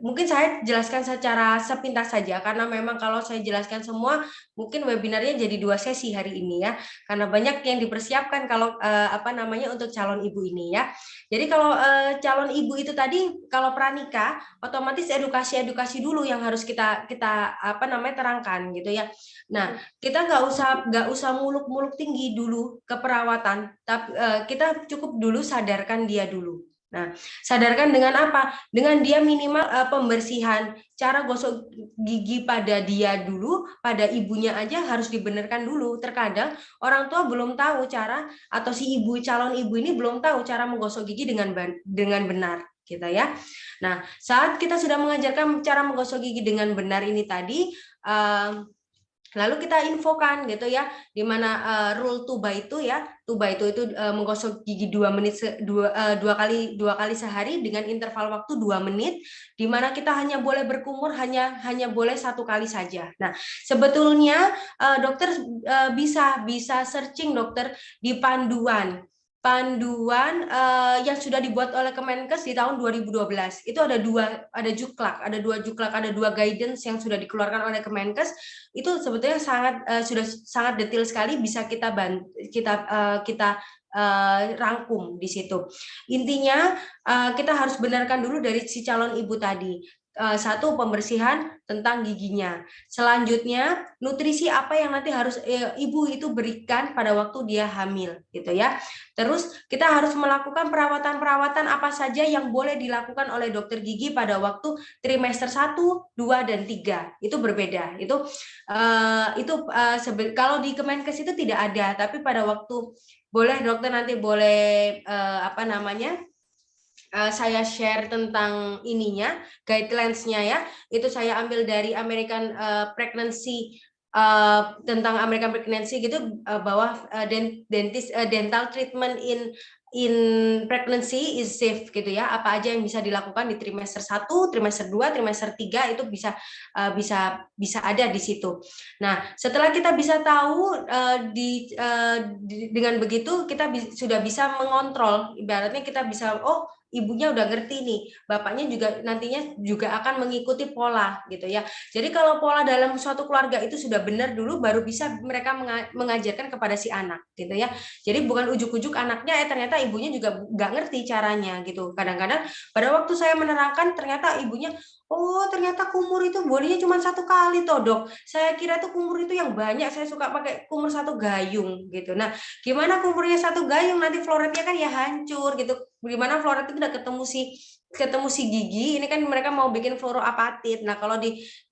[SPEAKER 15] mungkin saya jelaskan secara sepintas saja, karena memang kalau saya jelaskan semua mungkin webinarnya jadi 2 sesi hari ini ya, karena banyak yang dipersiapkan kalau untuk calon ibu ini ya. Jadi kalau calon ibu itu tadi kalau pranikah, otomatis edukasi dulu yang harus kita terangkan gitu ya. Nah, kita nggak usah muluk-muluk tinggi dulu ke perawatan, tapi kita cukup dulu sadarkan dia dulu. Nah, sadarkan dengan apa? Dengan dia minimal pembersihan, cara gosok gigi pada dia dulu, pada ibunya aja harus dibenarkan dulu. Terkadang orang tua belum tahu cara, atau si calon ibu ini belum tahu cara menggosok gigi dengan benar, gitu ya. Nah, saat kita sudah mengajarkan cara menggosok gigi dengan benar ini tadi, lalu kita infokan gitu ya, di mana rule tuba itu menggosok gigi 2 menit dua kali sehari dengan interval waktu 2 menit, di mana kita hanya boleh berkumur hanya boleh 1 kali saja. Nah, sebetulnya dokter bisa searching dokter di panduan panduan yang sudah dibuat oleh Kemenkes di tahun 2012. Itu ada dua guidance yang sudah dikeluarkan oleh Kemenkes. Itu sebetulnya sudah sangat detail sekali, bisa kita rangkum di situ. Intinya kita harus benarkan dulu dari si calon ibu tadi. Satu, pembersihan tentang giginya. Selanjutnya, nutrisi apa yang nanti harus ibu itu berikan pada waktu dia hamil, gitu ya. Terus kita harus melakukan perawatan-perawatan apa saja yang boleh dilakukan oleh dokter gigi pada waktu trimester 1, 2, dan 3. Itu berbeda. Kalau di Kemenkes itu tidak ada, tapi pada waktu boleh dokter nanti boleh saya share tentang ininya, guidelines-nya ya. Itu saya ambil dari American Pregnancy, tentang American Pregnancy gitu, bahwa dental treatment in pregnancy is safe gitu ya. Apa aja yang bisa dilakukan di trimester 1, trimester 2, trimester 3 itu bisa ada di situ. Nah, setelah kita bisa tahu dengan begitu kita sudah bisa mengontrol. Ibaratnya kita bisa ibunya udah ngerti nih, bapaknya juga nantinya juga akan mengikuti pola gitu ya. Jadi kalau pola dalam suatu keluarga itu sudah benar dulu, baru bisa mereka mengajarkan kepada si anak gitu ya. Jadi bukan ujuk-ujuk anaknya ternyata ibunya juga nggak ngerti caranya gitu. Kadang-kadang pada waktu saya menerangkan ternyata ibunya, ternyata kumur itu bolehnya cuma 1 kali toh dok. Saya kira tuh kumur itu yang banyak, saya suka pakai kumur 1 gayung gitu. Nah, gimana kumurnya 1 gayung nanti floretnya kan ya hancur gitu. Gimana floret itu udah ketemu si gigi, ini kan mereka mau bikin fluoroapatit. Nah, kalau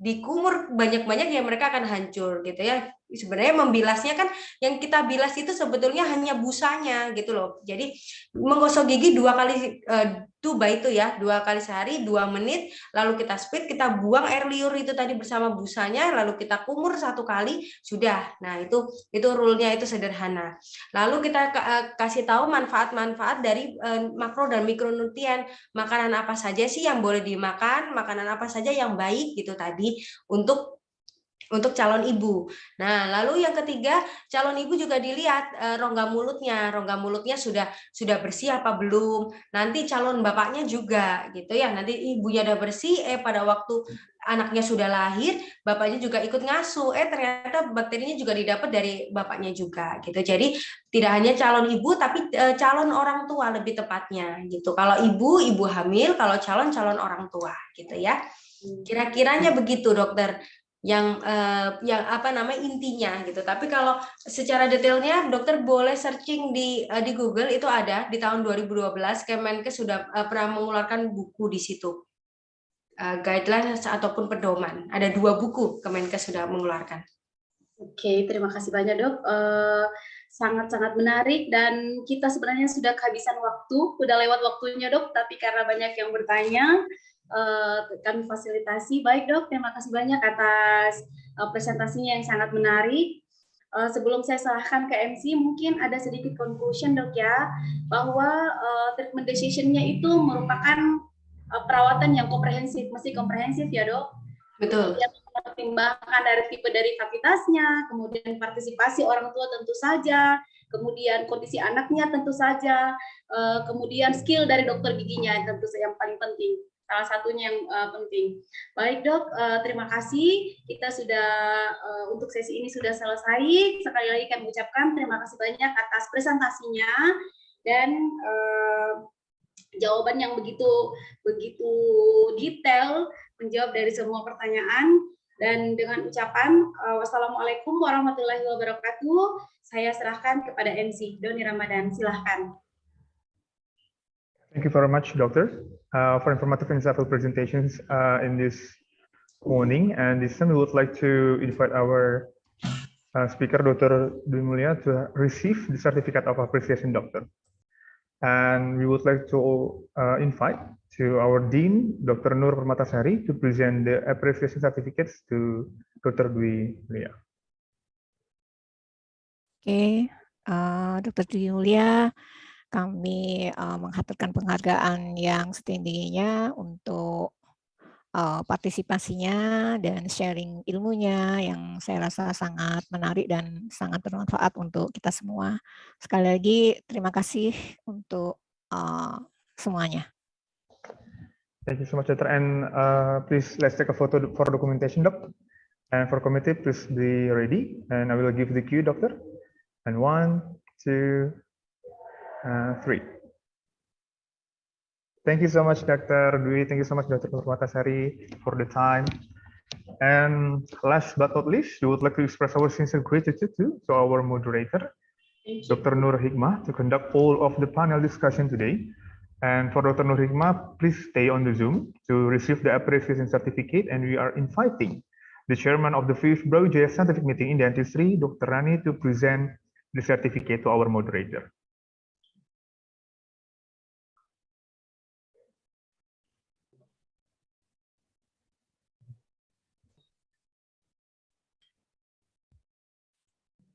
[SPEAKER 15] dikumur banyak-banyak ya mereka akan hancur gitu ya. Sebenarnya membilasnya kan yang kita bilas itu sebetulnya hanya busanya gitu loh. Jadi menggosok gigi 2 kali tuba itu ya, 2 kali sehari 2 menit, lalu kita spit, kita buang air liur itu tadi bersama busanya, lalu kita kumur 1 kali, sudah. Nah, itu rule-nya itu sederhana. Lalu kita kasih tahu manfaat-manfaat dari makro dan mikronutrien. Makanan apa saja sih yang boleh dimakan, makanan apa saja yang baik gitu tadi untuk calon ibu. Nah, lalu yang ketiga, calon ibu juga dilihat rongga mulutnya sudah bersih apa belum. Nanti calon bapaknya juga gitu ya. Nanti ibunya udah bersih, pada waktu anaknya sudah lahir, bapaknya juga ikut ngasuh. Ternyata bakterinya juga didapat dari bapaknya juga gitu. Jadi tidak hanya calon ibu tapi calon orang tua lebih tepatnya gitu. Kalau ibu hamil, kalau calon orang tua gitu ya. Kira-kiranya begitu dokter. Yang intinya gitu. Tapi kalau secara detailnya dokter boleh searching di Google, itu ada di tahun 2012 Kemenkes sudah pernah mengeluarkan buku di situ. Guidelines ataupun pedoman. Ada 2 buku Kemenkes sudah mengeluarkan.
[SPEAKER 16] Oke, terima kasih banyak dok. Sangat-sangat menarik dan kita sebenarnya sudah kehabisan waktu, udah lewat waktunya dok, tapi karena banyak yang bertanya, kami fasilitasi. Baik dok, terima kasih banyak atas presentasinya yang sangat menarik. Sebelum saya serahkan ke MC, mungkin ada sedikit conclusion dok ya, bahwa treatment decision-nya itu merupakan perawatan yang komprehensif, mesti komprehensif ya dok.
[SPEAKER 15] Betul.
[SPEAKER 16] Yang mempertimbangkan dari tipe dari kavitasnya, kemudian partisipasi orang tua tentu saja, kemudian kondisi anaknya tentu saja, kemudian skill dari dokter giginya tentu saja yang paling penting. Salah satunya yang penting. Baik dok, terima kasih. Kita sudah untuk sesi ini sudah selesai. Sekali lagi kami ucapkan terima kasih banyak atas presentasinya dan jawaban yang begitu detail, menjawab dari semua pertanyaan. Dan dengan ucapan wassalamualaikum warahmatullahi wabarakatuh, saya serahkan kepada MC Doni Ramadan. Silahkan.
[SPEAKER 7] Thank you very much, Doctor, for informative and insightful presentations in this morning. And this time we would like to invite our speaker, Dr. Dwi Mulia, to receive the certificate of appreciation, Doctor. And we would like to invite to our Dean, Dr. Nur Permatasari, to present the appreciation certificates to Dr. Dwi Mulia.
[SPEAKER 11] Oke, Dr. Dwi Mulia, kami menghaturkan penghargaan yang setinggi-tingginya untuk partisipasinya dan sharing ilmunya yang saya rasa sangat menarik dan sangat bermanfaat untuk kita semua. Sekali lagi terima kasih untuk semuanya.
[SPEAKER 7] Thank you so much, Dr. And please let's take a photo for documentation, Doc. And for committee, please be ready. And I will give the cue, Doctor. And 1, 2, 3. Thank you so much, Dr. Dwi. Thank you so much, Dr. Nurmatasari, for the time. And last but not least, we would like to express our sincere gratitude to our moderator, Dr. Nur Hikmah, to conduct all of the panel discussion today. And for Dr. Nur Hikmah, please stay on the Zoom to receive the appreciation certificate. And we are inviting the chairman of the 5th Brawijaya Scientific Meeting in Dentistry, Dr. Rani, to present the certificate to our moderator.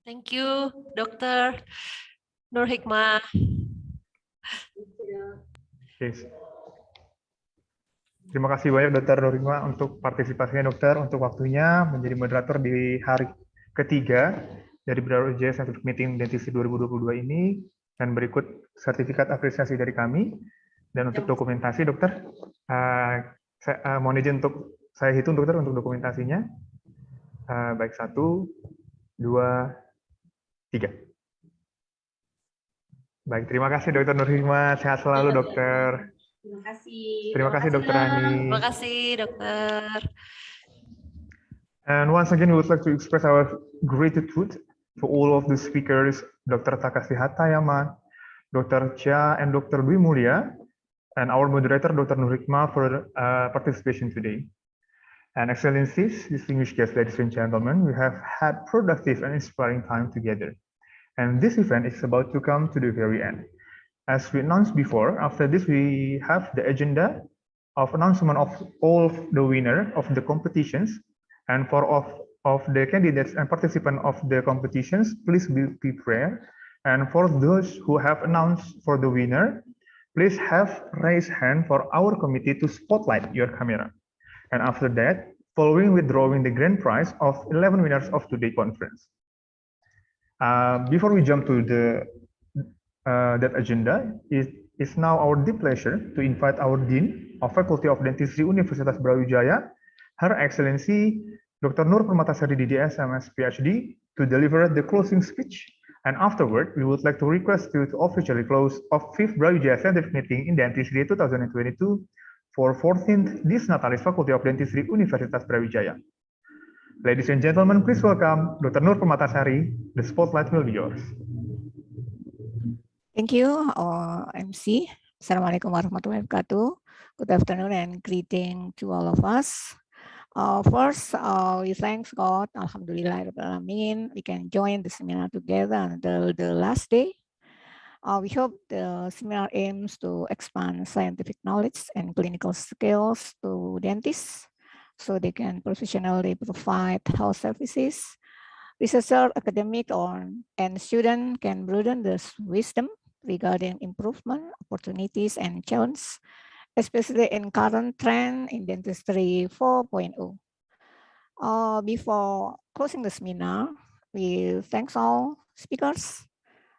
[SPEAKER 17] Thank you, Dr. Nur Hikmah.
[SPEAKER 7] Yes. Terima kasih banyak Dr. Nur Hikmah untuk partisipasinya, Dokter, untuk waktunya menjadi moderator di hari ketiga dari Brawijaya Scientific Meeting Dentistry 2022 ini. Dan berikut sertifikat apresiasi dari kami. Dan untuk dokumentasi, Dokter, mohon izin untuk saya hitung, Dokter, untuk dokumentasinya. Baik, 1, 2, 3. Baik, terima kasih Dr. Nur Hikmah. Sehat selalu, Dokter.
[SPEAKER 9] Terima kasih.
[SPEAKER 7] Terima kasih, Dr. Rani.
[SPEAKER 17] Terima kasih, Dokter.
[SPEAKER 7] And once again, we would like to express our gratitude to all of the speakers, Dr. Takashi Hatayaman, Dr. Chia, and Dr. Dwi Mulya, and our moderator, Dr. Nur Hikmah, for participation today. And Excellencies, distinguished guests, ladies and gentlemen, we have had productive and inspiring time together. And this event is about to come to the very end. As we announced before, after this we have the agenda of announcement of all the winner of the competitions, and for of the candidates and participants of the competitions, please be prepared. And for those who have announced for the winner, please have raised hand for our committee to spotlight your camera. And after that, following withdrawing the grand prize of 11 winners of today's conference. Before we jump to that agenda, it is now our deep pleasure to invite our Dean of Faculty of Dentistry Universitas Brawijaya, Her Excellency Dr. Nur Permatasari DDS MS PhD, to deliver the closing speech. And afterward, we would like to request you to officially close of 5th Brawijaya Scientific Meeting in Dentistry 2022 for 14th Disnatalis Faculty of Dentistry Universitas Brawijaya. Ladies and gentlemen, please welcome Dr. Nur Permatasari. The spotlight will be yours.
[SPEAKER 11] Thank you, MC. Assalamualaikum warahmatullahi wabarakatuh. Good afternoon and greeting to all of us. First, we thank God, Alhamdulillah, we can join the seminar together until the last day. We hope the seminar aims to expand scientific knowledge and clinical skills to dentists so they can professionally provide health services. Researcher, academic, and student can broaden their wisdom regarding improvement, opportunities, and challenges, especially in current trend in dentistry 4.0. Before closing the seminar, we thank all speakers,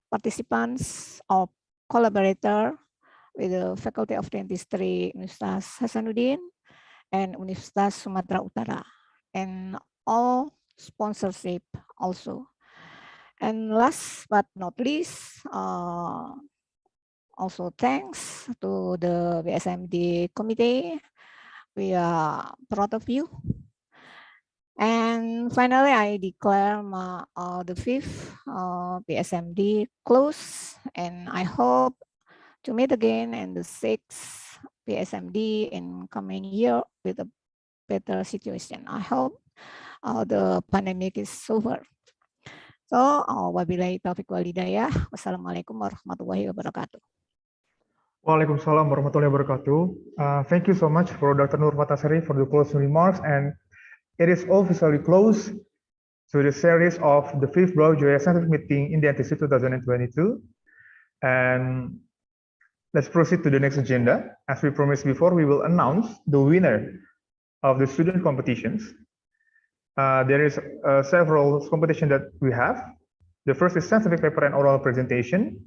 [SPEAKER 11] participants, or collaborator with the Faculty of Dentistry Universitas Hasanuddin and Universitas Sumatera Utara, and all sponsorship also. And last but not least, also thanks to the BSMD committee. We are proud of you. And finally, I declare the 5th BSMD close, and I hope to meet again in the 6th BSMD in coming year with a better situation. I hope the pandemic is over. So, wabillahi taufiq wal hidayah. Wassalamualaikum warahmatullahi wabarakatuh.
[SPEAKER 7] Waalaikumsalam warahmatullahi wabarakatuh. Thank you so much for Dr. Nur Permatasari for the closing remarks, and it is officially closed to the series of the 5th Brawijaya Scientific Meeting in Dentistry 2022. And let's proceed to the next agenda. As we promised before, we will announce the winner of the student competitions. There is several competitions that we have. The first is scientific paper and oral presentation,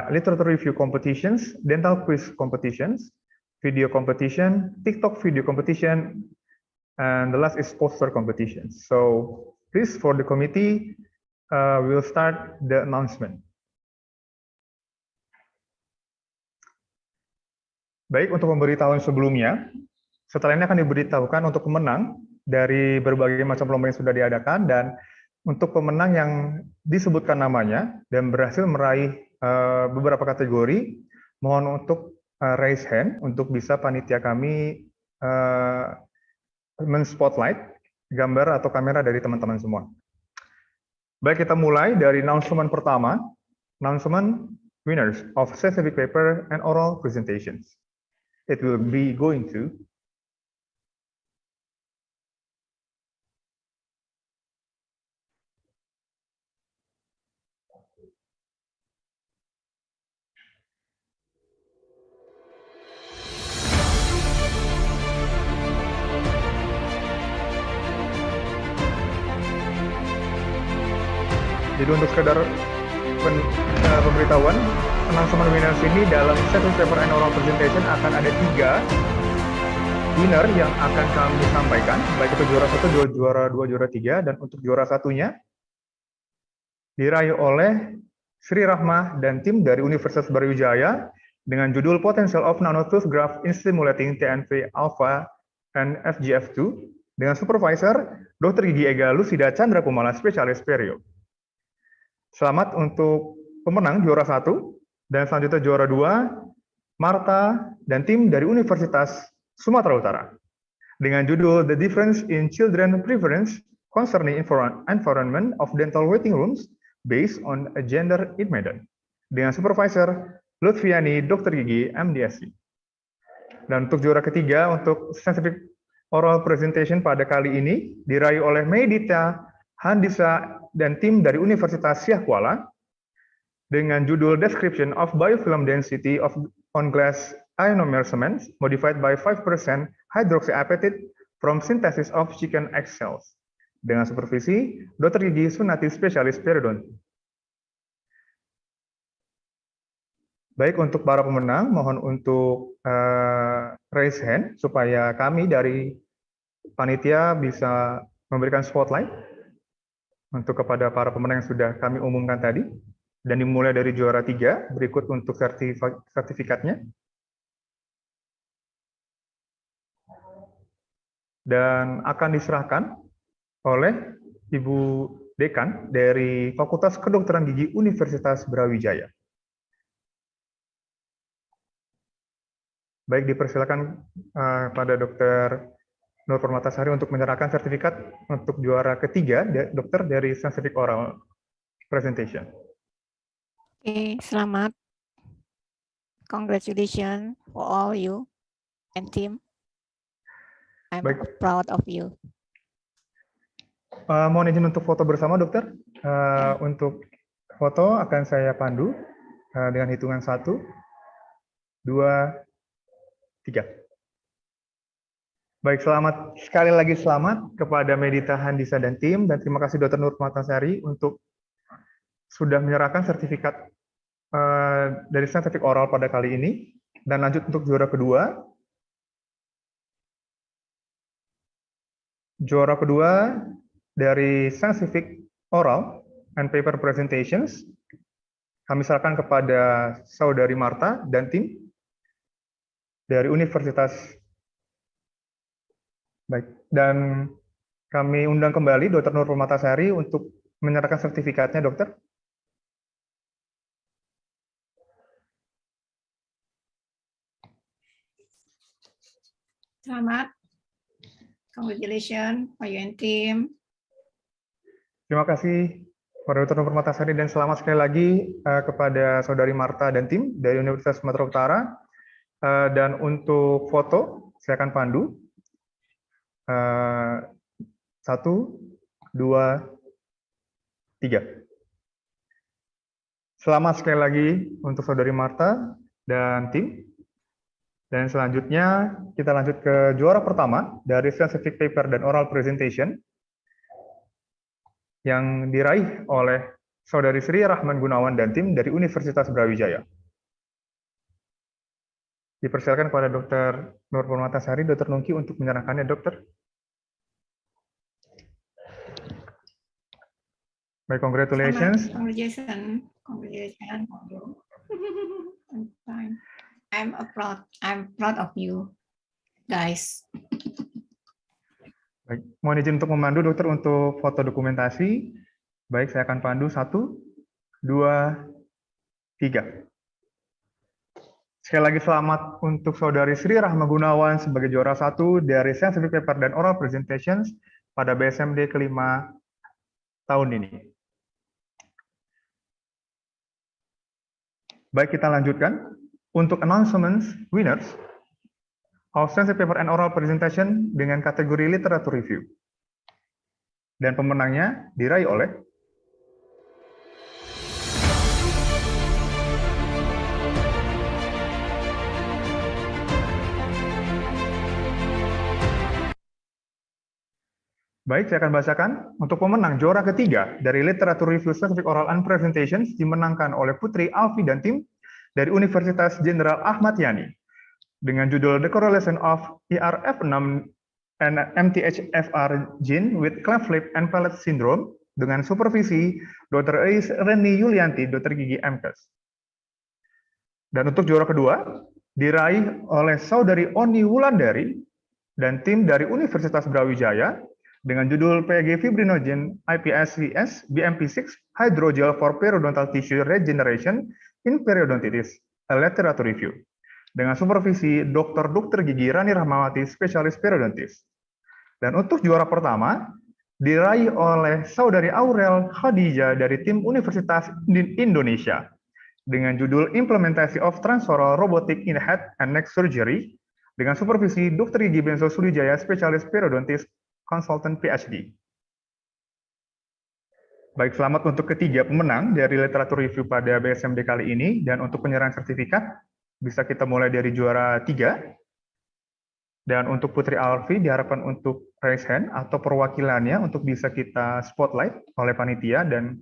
[SPEAKER 7] literature review competitions, dental quiz competitions, video competition, TikTok video competition, and the last is poster competition. So please, for the committee, we'll start the announcement. Baik, untuk pemberitahuan sebelumnya, setelah ini akan diberitahukan untuk pemenang dari berbagai macam lomba yang sudah diadakan, dan untuk pemenang yang disebutkan namanya dan berhasil meraih beberapa kategori, mohon untuk raise hand untuk bisa panitia kami men-spotlight gambar atau kamera dari teman-teman semua. Baik, kita mulai dari announcement pertama, announcement winners of scientific paper and oral presentations. It will be going to Jadi untuk sekedar pemberitahuan, announcement winners ini dalam scientific paper and oral presentation akan ada 3 winner yang akan kami sampaikan, baik itu juara 1, juara 2, juara 3, dan untuk juara satunya diraih oleh Sri Rahma dan tim dari Universitas Brawijaya dengan judul Potential of Nanotooth Graft in Stimulating TNV Alpha and FGF2 dengan supervisor Dr. Gigi Ega Lusida Chandra Kumala, spesialis perio. Selamat untuk pemenang juara 1 dan selanjutnya juara 2, Marta dan tim dari Universitas Sumatera Utara dengan judul The Difference in Children Preference Concerning Environment of Dental Waiting Rooms Based on a Gender in Medan dengan supervisor Lutfiani Dr. Gigi MDSC. Dan untuk juara ketiga untuk scientific oral presentation pada kali ini diraih oleh Medita Handisa dan tim dari Universitas Syah Kuala dengan judul Description of Biofilm Density of on Glass Ionomer Cement Modified by 5% Hydroxyapatite from Synthesis of Chicken Egg Cells dengan supervisi Dr. Gigi Sunati, spesialis periodonti. Baik, untuk para pemenang mohon untuk raise hand supaya kami dari panitia bisa memberikan spotlight untuk kepada para pemenang yang sudah kami umumkan tadi, dan dimulai dari juara 3, berikut untuk sertifikatnya. Dan akan diserahkan oleh Ibu Dekan dari Fakultas Kedokteran Gigi Universitas Brawijaya. Baik, dipersilakan pada Dr. Nur Permatasari untuk menyerahkan sertifikat untuk juara ketiga, dokter dari Scientific Oral Presentation.
[SPEAKER 11] Oke, selamat. Congratulations for all you and team. I'm proud of you.
[SPEAKER 7] Mohon izin untuk foto bersama, dokter. Untuk foto akan saya pandu dengan hitungan 1, 2, 3. Baik, selamat sekali lagi, selamat kepada Medita Handisa dan tim, dan terima kasih Dr. Nur Permatasari untuk sudah menyerahkan sertifikat dari scientific oral pada kali ini. Dan lanjut untuk juara kedua. Juara kedua dari scientific oral and paper presentations kami serahkan kepada Saudari Marta dan tim dari Universitas. Baik, dan kami undang kembali Dr. Nur Permatasari untuk menyerahkan sertifikatnya, dokter.
[SPEAKER 11] Selamat. Congratulations for you and team.
[SPEAKER 7] Terima kasih kepada Dr. Nur Permatasari dan selamat sekali lagi kepada Saudari Marta dan tim dari Universitas Sumatera Utara. Dan untuk foto, saya akan pandu. 1, 2, 3. Selamat sekali lagi untuk Saudari Marta dan tim. Dan selanjutnya kita lanjut ke juara pertama dari scientific paper dan oral presentation yang diraih oleh Saudari Sri Rahman Gunawan dan tim dari Universitas Brawijaya. Dipersilakan kepada Dr. Nur Purwatasari, Dr. Nungki untuk menyerahkannya, Dokter. Baik, congratulations.
[SPEAKER 11] Congratulations. I'm proud of you, guys.
[SPEAKER 7] Baik, mohon izin untuk memandu dokter untuk foto dokumentasi. Baik, saya akan pandu 1, 2, 3. Sekali lagi selamat untuk Saudari Sri Rahma Gunawan sebagai juara 1 dari Scientific Paper dan Oral Presentations pada BSMD kelima tahun ini. Baik, kita lanjutkan. Untuk announcements winners of Scientific Paper and Oral Presentation dengan kategori Literature Review. Dan pemenangnya diraih oleh Baik, saya akan bacakan. Untuk pemenang juara ketiga dari Literature Review Scientific Oral and Presentations dimenangkan oleh Putri Alfi dan tim dari Universitas Jenderal Ahmad Yani dengan judul The Correlation of ERF6 and MTHFR gene with cleft lip and palate syndrome dengan supervisi Dr. Reni Yulianti, Dr. Gigi MKes. Dan untuk juara kedua diraih oleh Saudari Oni Wulandari dan tim dari Universitas Brawijaya dengan judul PG Fibrinogen IPSVS BMP6 Hydrogel for Periodontal Tissue Regeneration in Periodontitis, a Literature Review, dengan supervisi Dr. Gigi Rani Rahmawati, spesialis periodontis. Dan untuk juara pertama diraih oleh Saudari Aurel Khadija dari tim Universitas Indonesia dengan judul Implementasi of Transoral Robotic in Head and Neck Surgery dengan supervisi Dr. Gigi Benzo Sulijaya, spesialis periodontis, konsultan PhD. Baik, selamat untuk ketiga pemenang dari Literature Review pada BSMD kali ini. Dan untuk penyerahan sertifikat, bisa kita mulai dari juara 3. Dan untuk Putri Alfi diharapkan untuk raise hand atau perwakilannya untuk bisa kita spotlight oleh panitia dan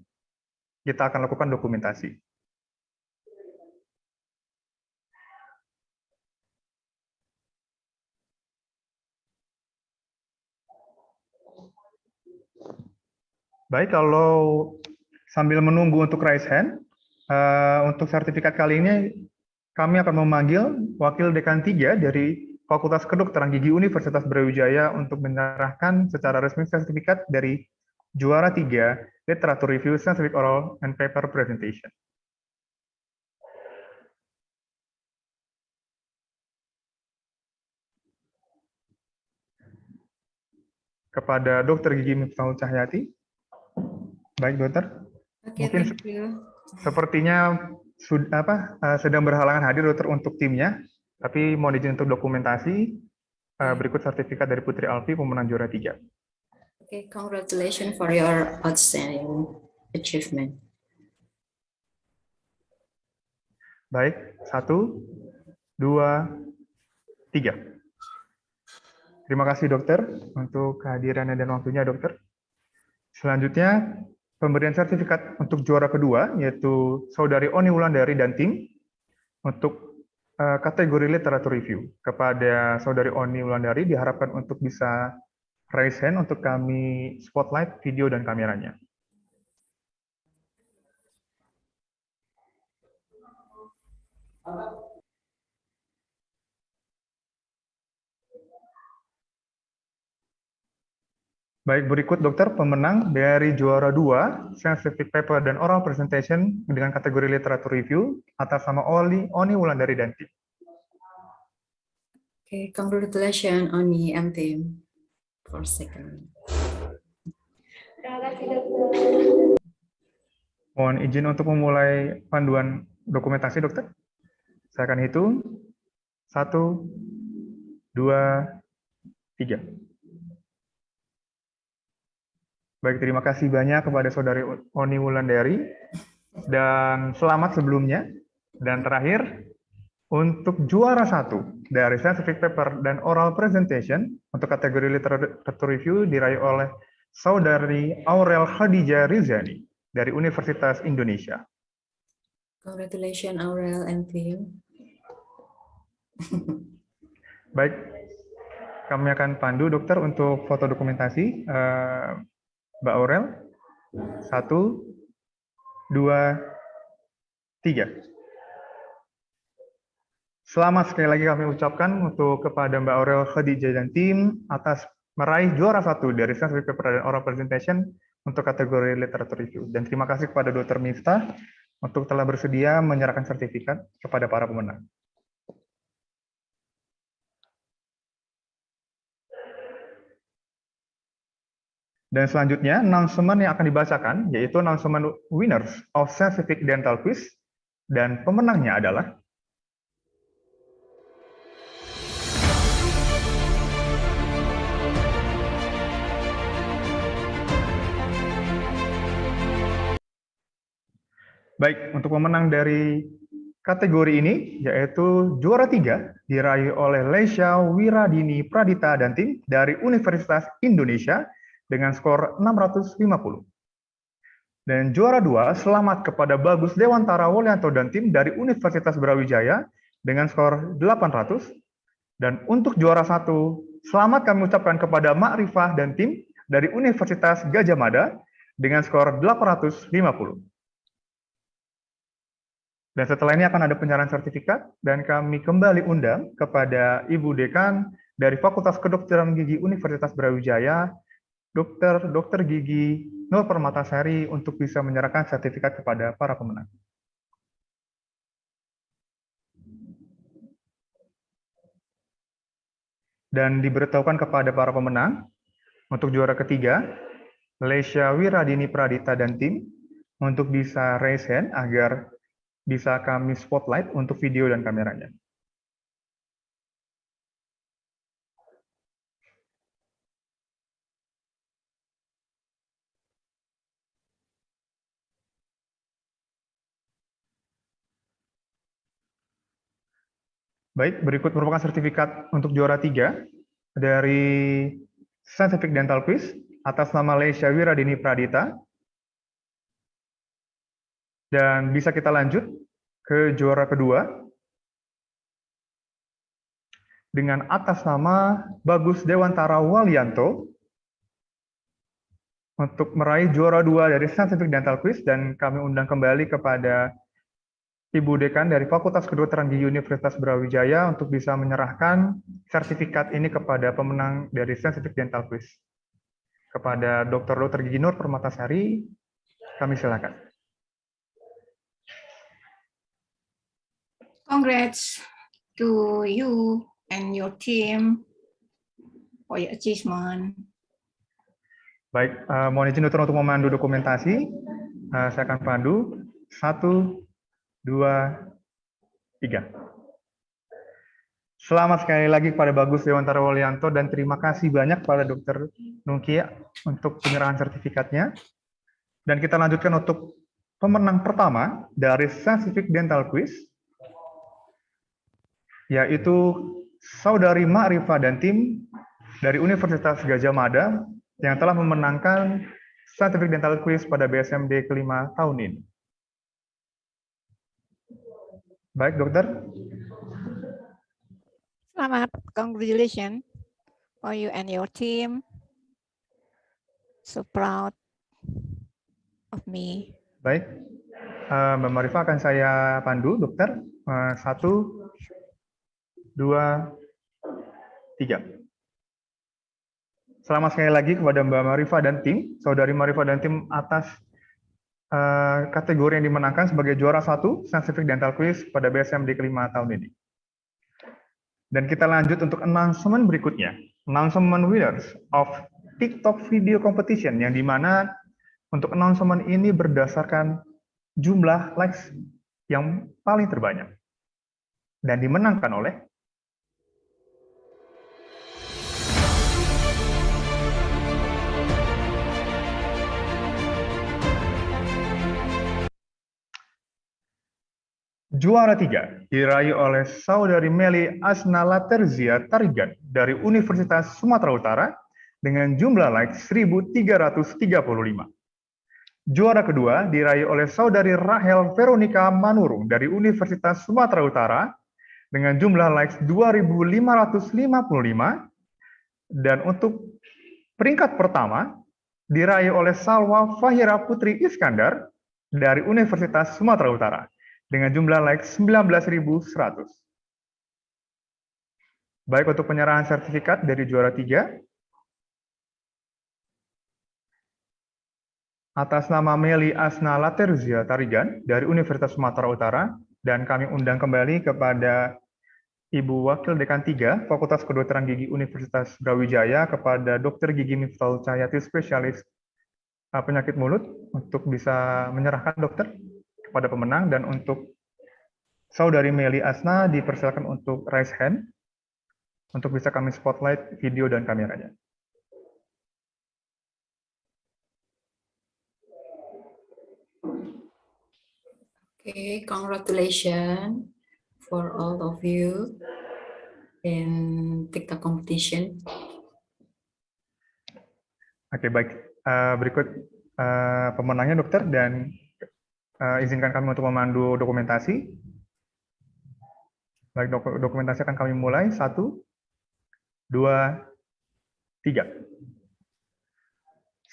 [SPEAKER 7] kita akan lakukan dokumentasi. Baik, kalau sambil menunggu untuk raise hand, untuk sertifikat kali ini kami akan memanggil Wakil Dekan 3 dari Fakultas Kedokteran Gigi Universitas Brawijaya untuk menyerahkan secara resmi sertifikat dari juara 3 Literature Review Scientific Oral and Paper Presentation. Kepada Dr. Gigi Miftahul Cahyati. Baik, dokter. Mungkin sepertinya sedang berhalangan hadir dokter untuk timnya, tapi mohon izin untuk dokumentasi. Berikut sertifikat dari Putri Alfi, pemenang juara 3.
[SPEAKER 18] Okay, congratulations for your outstanding achievement.
[SPEAKER 7] Baik, 1, 2, 3. Terima kasih dokter untuk kehadirannya dan waktunya, dokter. Selanjutnya, pemberian sertifikat untuk juara kedua, yaitu Saudari Oni Wulandari dan tim, untuk kategori Literature Review. Kepada Saudari Oni Wulandari diharapkan untuk bisa raise hand untuk kami spotlight video dan kameranya. Baik, berikut dokter pemenang dari juara 2 Scientific Paper dan Oral Presentation dengan kategori Literature Review atas nama Oni Wulandari dan tim.
[SPEAKER 18] Okay, congratulations Oni and team for second.
[SPEAKER 2] Terima kasih dokter.
[SPEAKER 7] Mohon izin untuk memulai panduan dokumentasi dokter. Saya akan hitung 1, 2, 3. Baik, terima kasih banyak kepada Saudari Oni Wulandari dan selamat sebelumnya. Dan terakhir, Untuk juara 1 dari scientific paper dan oral presentation untuk kategori literature review diraih oleh Saudari Aurel Khadijah Rizani dari Universitas Indonesia.
[SPEAKER 18] Congratulations, Aurel and team.
[SPEAKER 7] Baik, kami akan pandu dokter untuk foto dokumentasi. Mbak Aurel, 1, 2, 3. Selamat sekali lagi kami ucapkan untuk kepada Mbak Aurel Khadijah dan tim atas meraih juara 1 dari scientific paper dan oral presentation untuk kategori literature review. Dan terima kasih kepada Dr. Miftah untuk telah bersedia menyerahkan sertifikat kepada para pemenang. Dan selanjutnya, announcement yang akan dibacakan, yaitu announcement winners of scientific dental quiz, dan pemenangnya adalah baik, untuk pemenang dari kategori ini, yaitu juara 3, diraih oleh Lesya Wiradini Pradita dan tim dari Universitas Indonesia dengan skor 650. Dan juara 2, selamat kepada Bagus Dewantara Wolyanto dan tim dari Universitas Brawijaya dengan skor 800. Dan untuk juara 1, selamat kami ucapkan kepada Makrifah dan tim dari Universitas Gajah Mada dengan skor 850. Dan setelah ini akan ada penyerahan sertifikat, dan kami kembali undang kepada Ibu Dekan dari Fakultas Kedokteran Gigi Universitas Brawijaya, Dr. Gigi Nur Permatasari, untuk bisa menyerahkan sertifikat kepada para pemenang. Dan diberitahukan kepada para pemenang, untuk juara ketiga, Lesya Wiradini Pradita dan tim, untuk bisa raise hand agar bisa kami spotlight untuk video dan kameranya. Baik, berikut merupakan sertifikat untuk juara 3 dari Scientific Dental Quiz atas nama Lesya Wiradini Pradita. Dan bisa kita lanjut ke juara kedua dengan atas nama Bagus Dewantara Wolyanto untuk meraih juara 2 dari Scientific Dental Quiz, dan kami undang kembali kepada Ibu Dekan dari Fakultas Kedokteran Gigi Universitas Brawijaya untuk bisa menyerahkan sertifikat ini kepada pemenang dari Scientific Dental Quiz. Kepada Dr. Gigi Nur Permatasari, kami silakan.
[SPEAKER 11] Congrats to you and your team for your achievement.
[SPEAKER 7] Baik, mohon izin dokter untuk memandu dokumentasi. Saya akan pandu. 1, 2, 3. Selamat sekali lagi kepada Bagus Dewantara Wolyanto, dan terima kasih banyak kepada Dr. Nungkia untuk penyerahan sertifikatnya. Dan kita lanjutkan untuk pemenang pertama dari Scientific Dental Quiz, yaitu Saudari Makrifah dan tim dari Universitas Gajah Mada yang telah memenangkan Scientific Dental Quiz pada BSMD kelima tahun ini. Baik, dokter.
[SPEAKER 11] Selamat, congratulations for you and your team. So proud of me.
[SPEAKER 7] Baik, Mbak Makrifah akan saya pandu, dokter. 1, 2, 3. Selamat sekali lagi kepada Mbak Makrifah dan tim, Saudari Makrifah dan tim atas kategori yang dimenangkan sebagai juara 1 Scientific Dental Quiz pada BSMD kelima tahun ini. Dan kita lanjut untuk announcement berikutnya, announcement winners of TikTok video competition, yang dimana untuk announcement ini berdasarkan jumlah likes yang paling terbanyak dan dimenangkan oleh Juara 3 diraih oleh Saudari Meli Asna Laterzia Tarigan dari Universitas Sumatera Utara dengan jumlah like 1.335. Juara kedua diraih oleh Saudari Rahel Veronica Manurung dari Universitas Sumatera Utara dengan jumlah likes 2.555. Dan untuk peringkat pertama diraih oleh Salwa Fahira Putri Iskandar dari Universitas Sumatera Utara dengan jumlah like 19.100. Baik, untuk penyerahan sertifikat dari juara 3. Atas nama Meli Asna Laterzia Tarigan dari Universitas Sumatera Utara, dan kami undang kembali kepada Ibu Wakil Dekan 3, Fakultas Kedokteran Gigi Universitas Brawijaya, kepada Dr. Gigi Miftahul Cahyati, spesialis penyakit mulut, untuk bisa menyerahkan dokter kepada pemenang. Dan untuk Saudari Meli Asna dipersilakan untuk raise hand untuk bisa kami spotlight video dan kameranya.
[SPEAKER 18] Okay, congratulations for all of you in TikTok competition.
[SPEAKER 7] Oke, baik. Berikut pemenangnya dokter, dan izinkan kami untuk memandu dokumentasi. Baik, dokumentasi akan kami mulai. 1, 2, 3.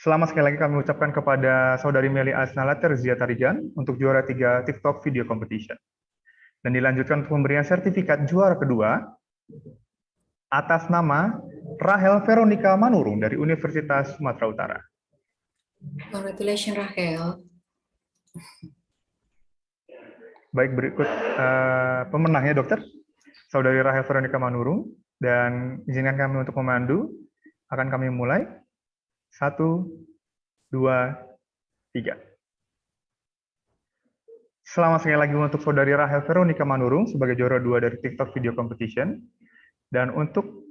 [SPEAKER 7] Selamat sekali lagi kami ucapkan kepada Saudari Meli Asna Laterzia Tarigan untuk juara 3 TikTok Video Competition. Dan dilanjutkan untuk pemberian sertifikat juara kedua atas nama Rahel Veronica Manurung dari Universitas Sumatera Utara.
[SPEAKER 18] Congratulations, Rahel.
[SPEAKER 7] Baik, berikut pemenangnya dokter, Saudari Rahel Veronica Manurung, dan izinkan kami untuk memandu. Akan kami mulai. 1, 2, 3. Selamat sekali lagi untuk Saudari Rahel Veronica Manurung sebagai juara 2 dari TikTok Video Competition. Dan untuk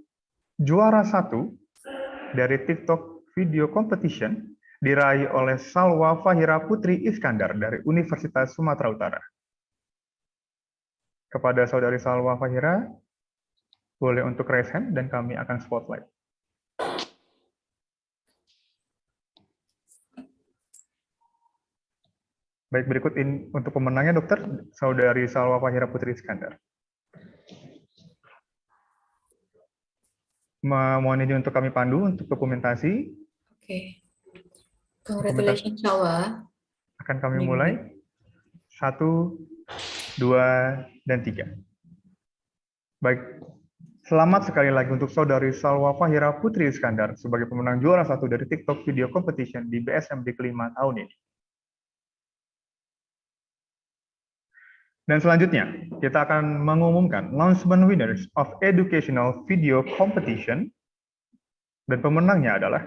[SPEAKER 7] juara 1 dari TikTok Video Competition diraih oleh Salwa Fahira Putri Iskandar dari Universitas Sumatera Utara. Kepada Saudari Salwa Fahira, boleh untuk raise hand dan kami akan spotlight. Baik, berikut ini untuk pemenangnya dokter, Saudari Salwa Fahira Putri Iskandar. Mohon izin untuk kami pandu untuk dokumentasi.
[SPEAKER 18] Okay. Congratulations, Salwa.
[SPEAKER 7] Akan kami mulai. 1, 2, dan 3. Baik, selamat sekali lagi untuk Saudari Salwa Fahira Putri Iskandar sebagai pemenang juara 1 dari TikTok Video Competition di BSMD kelima tahun ini. Dan selanjutnya, kita akan mengumumkan announcement winners of Educational Video Competition, dan pemenangnya adalah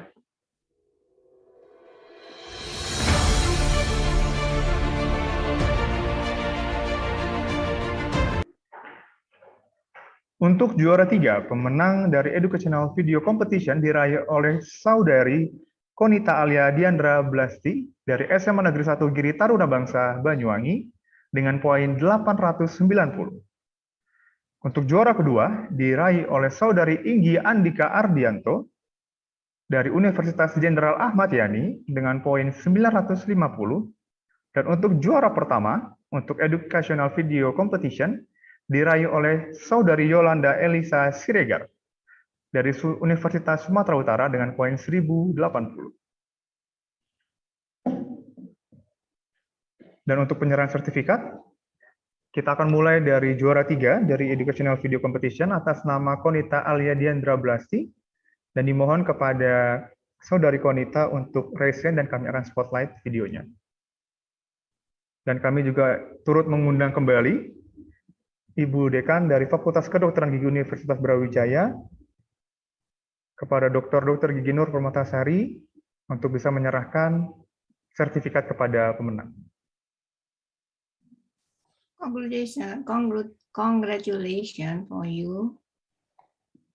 [SPEAKER 7] untuk juara 3, pemenang dari Educational Video Competition diraih oleh Saudari Konita Alia Diandra Blasti dari SMA Negeri 1 Giri Taruna Bangsa Banyuwangi dengan poin 890. Untuk juara kedua diraih oleh Saudari Inggi Andika Ardianto dari Universitas Jenderal Ahmad Yani dengan poin 950. Dan untuk juara pertama untuk Educational Video Competition diraih oleh Saudari Yolanda Elisa Siregar dari Universitas Sumatera Utara dengan poin 1080. Dan untuk penyerahan sertifikat, kita akan mulai dari juara 3 dari Educational Video Competition atas nama Konita Alia Diandra Blasti, dan dimohon kepada Saudari Konita untuk raise hand dan kami akan spotlight videonya. Dan kami juga turut mengundang kembali Ibu Dekan dari Fakultas Kedokteran Gigi Universitas Brawijaya kepada Dr. Gigi Nur Permatasari untuk bisa menyerahkan sertifikat kepada pemenang.
[SPEAKER 11] Congratulations for you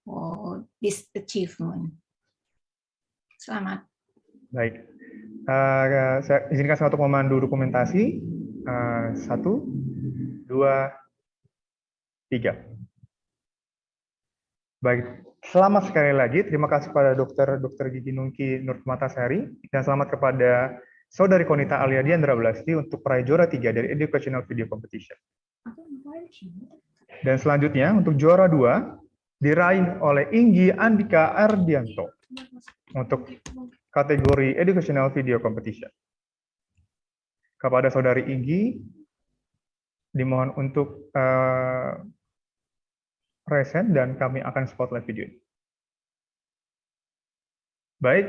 [SPEAKER 11] for this achievement. Selamat.
[SPEAKER 7] Baik, saya izinkan saya untuk memandu dokumentasi. 1, 2, 3. Baik, selamat sekali lagi. Terima kasih kepada Dr. Gigi Nungki Nurmatasari dan selamat kepada Saudari Konita Alia Diandra Blasti untuk peraih juara 3 dari Educational Video Competition. Dan selanjutnya untuk juara 2 diraih oleh Inggi Andika Ardianto untuk kategori Educational Video Competition. Kepada Saudari Inggi, dimohon untuk present dan kami akan spotlight video ini. Baik,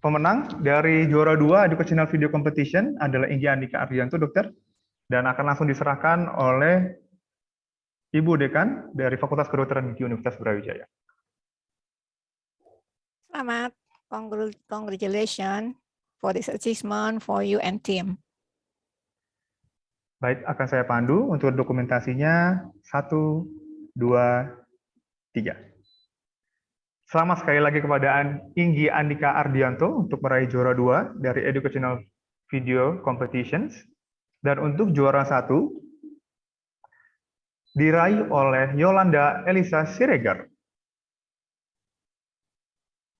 [SPEAKER 7] pemenang dari juara 2 Educational Video Competition adalah Inggi Andika Ardianto, dokter, dan akan langsung diserahkan oleh Ibu Dekan dari Fakultas Kedokteran Gigi Universitas Brawijaya.
[SPEAKER 11] Selamat, congratulations for this achievement for you and team.
[SPEAKER 7] Baik, akan saya pandu untuk dokumentasinya. 1, 2, 3. Selamat sekali lagi kepada Inggi Andika Ardianto untuk meraih juara 2 dari Educational Video Competitions. Dan untuk juara 1 diraih oleh Yolanda Elisa Siregar.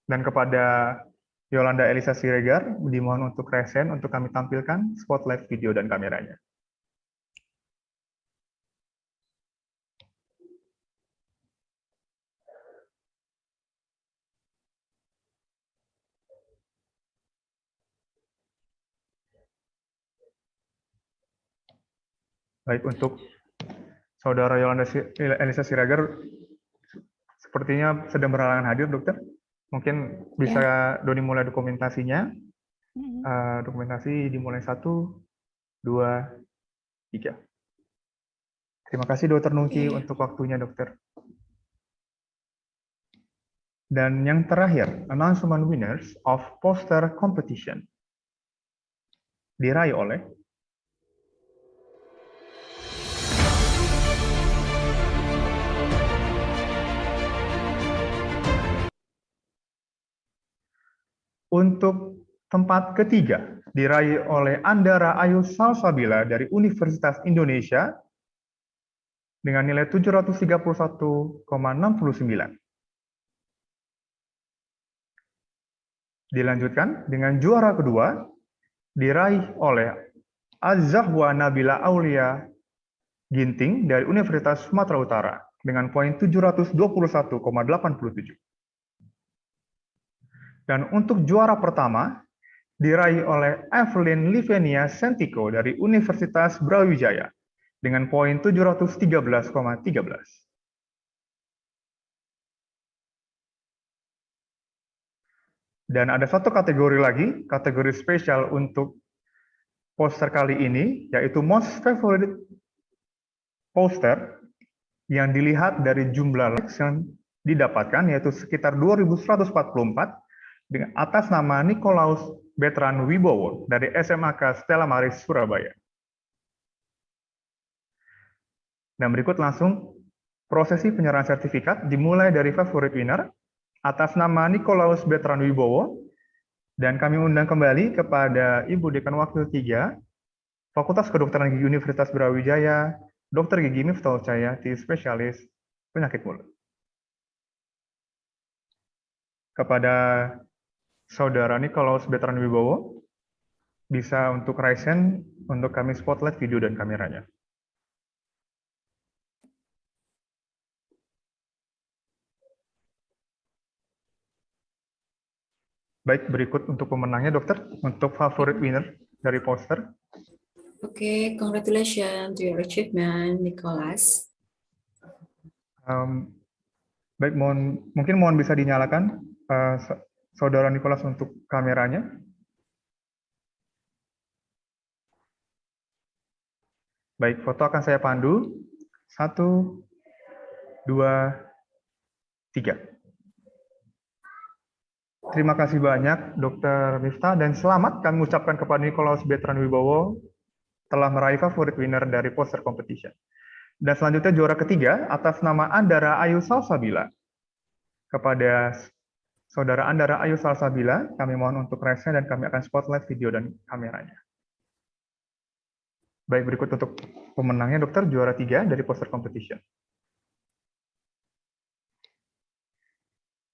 [SPEAKER 7] Dan kepada Yolanda Elisa Siregar, dimohon untuk present untuk kami tampilkan spotlight video dan kameranya. Baik, untuk Saudara Yolanda Elisa Siregar, sepertinya sedang berhalangan hadir, dokter. Mungkin bisa Doni mulai dokumentasinya. Dokumentasi dimulai 1, 2, 3. Terima kasih Dr. Nungki untuk waktunya, dokter. Dan yang terakhir, announcement winners of poster competition diraih oleh untuk tempat ketiga diraih oleh Andara Ayu Salsabila dari Universitas Indonesia dengan nilai 731,69. Dilanjutkan dengan juara kedua diraih oleh Az-Zahwa Nabila Aulia Ginting dari Universitas Sumatera Utara dengan poin 721,87. Dan untuk juara pertama diraih oleh Evelyn Livenia Sentiko dari Universitas Brawijaya dengan poin 713,13. Dan ada satu kategori lagi, kategori spesial untuk poster kali ini, yaitu Most Favorite Poster yang dilihat dari jumlah likes yang didapatkan, yaitu sekitar 2.144 dengan atas nama Nikolaus Betran Wibowo dari SMAK Stella Maris Surabaya. Dan berikut langsung prosesi penyerahan sertifikat dimulai dari favorite winner atas nama Nikolaus Betran Wibowo, dan kami undang kembali kepada Ibu Dekan Wakil 3 Fakultas Kedokteran Gigi Universitas Brawijaya, Dr. Gigi Miftahul Cahayati, spesialis penyakit mulut. Kepada Saudara Nikolaus Betran Wibowo, bisa untuk raise hand untuk kami spotlight video dan kameranya. Baik, berikut untuk pemenangnya, dokter, untuk favorite winner dari poster.
[SPEAKER 18] Okay, congratulations to your achievement, Nicholas.
[SPEAKER 7] Baik, mungkin mohon bisa dinyalakan, Saudara Nicholas, untuk kameranya. Baik, foto akan saya pandu. 1, 2, 3. Terima kasih banyak, Dr. Miftah, dan selamat kami ucapkan kepada Nikolaus Betran Wibowo telah meraih favorite winner dari poster competition. Dan selanjutnya juara ketiga atas nama Andara Ayu Salsabila. Kepada Saudara Andara Ayu Salsabila, kami mohon untuk raise hand dan kami akan spotlight video dan kameranya. Baik, berikut untuk pemenangnya dokter juara 3 dari poster competition.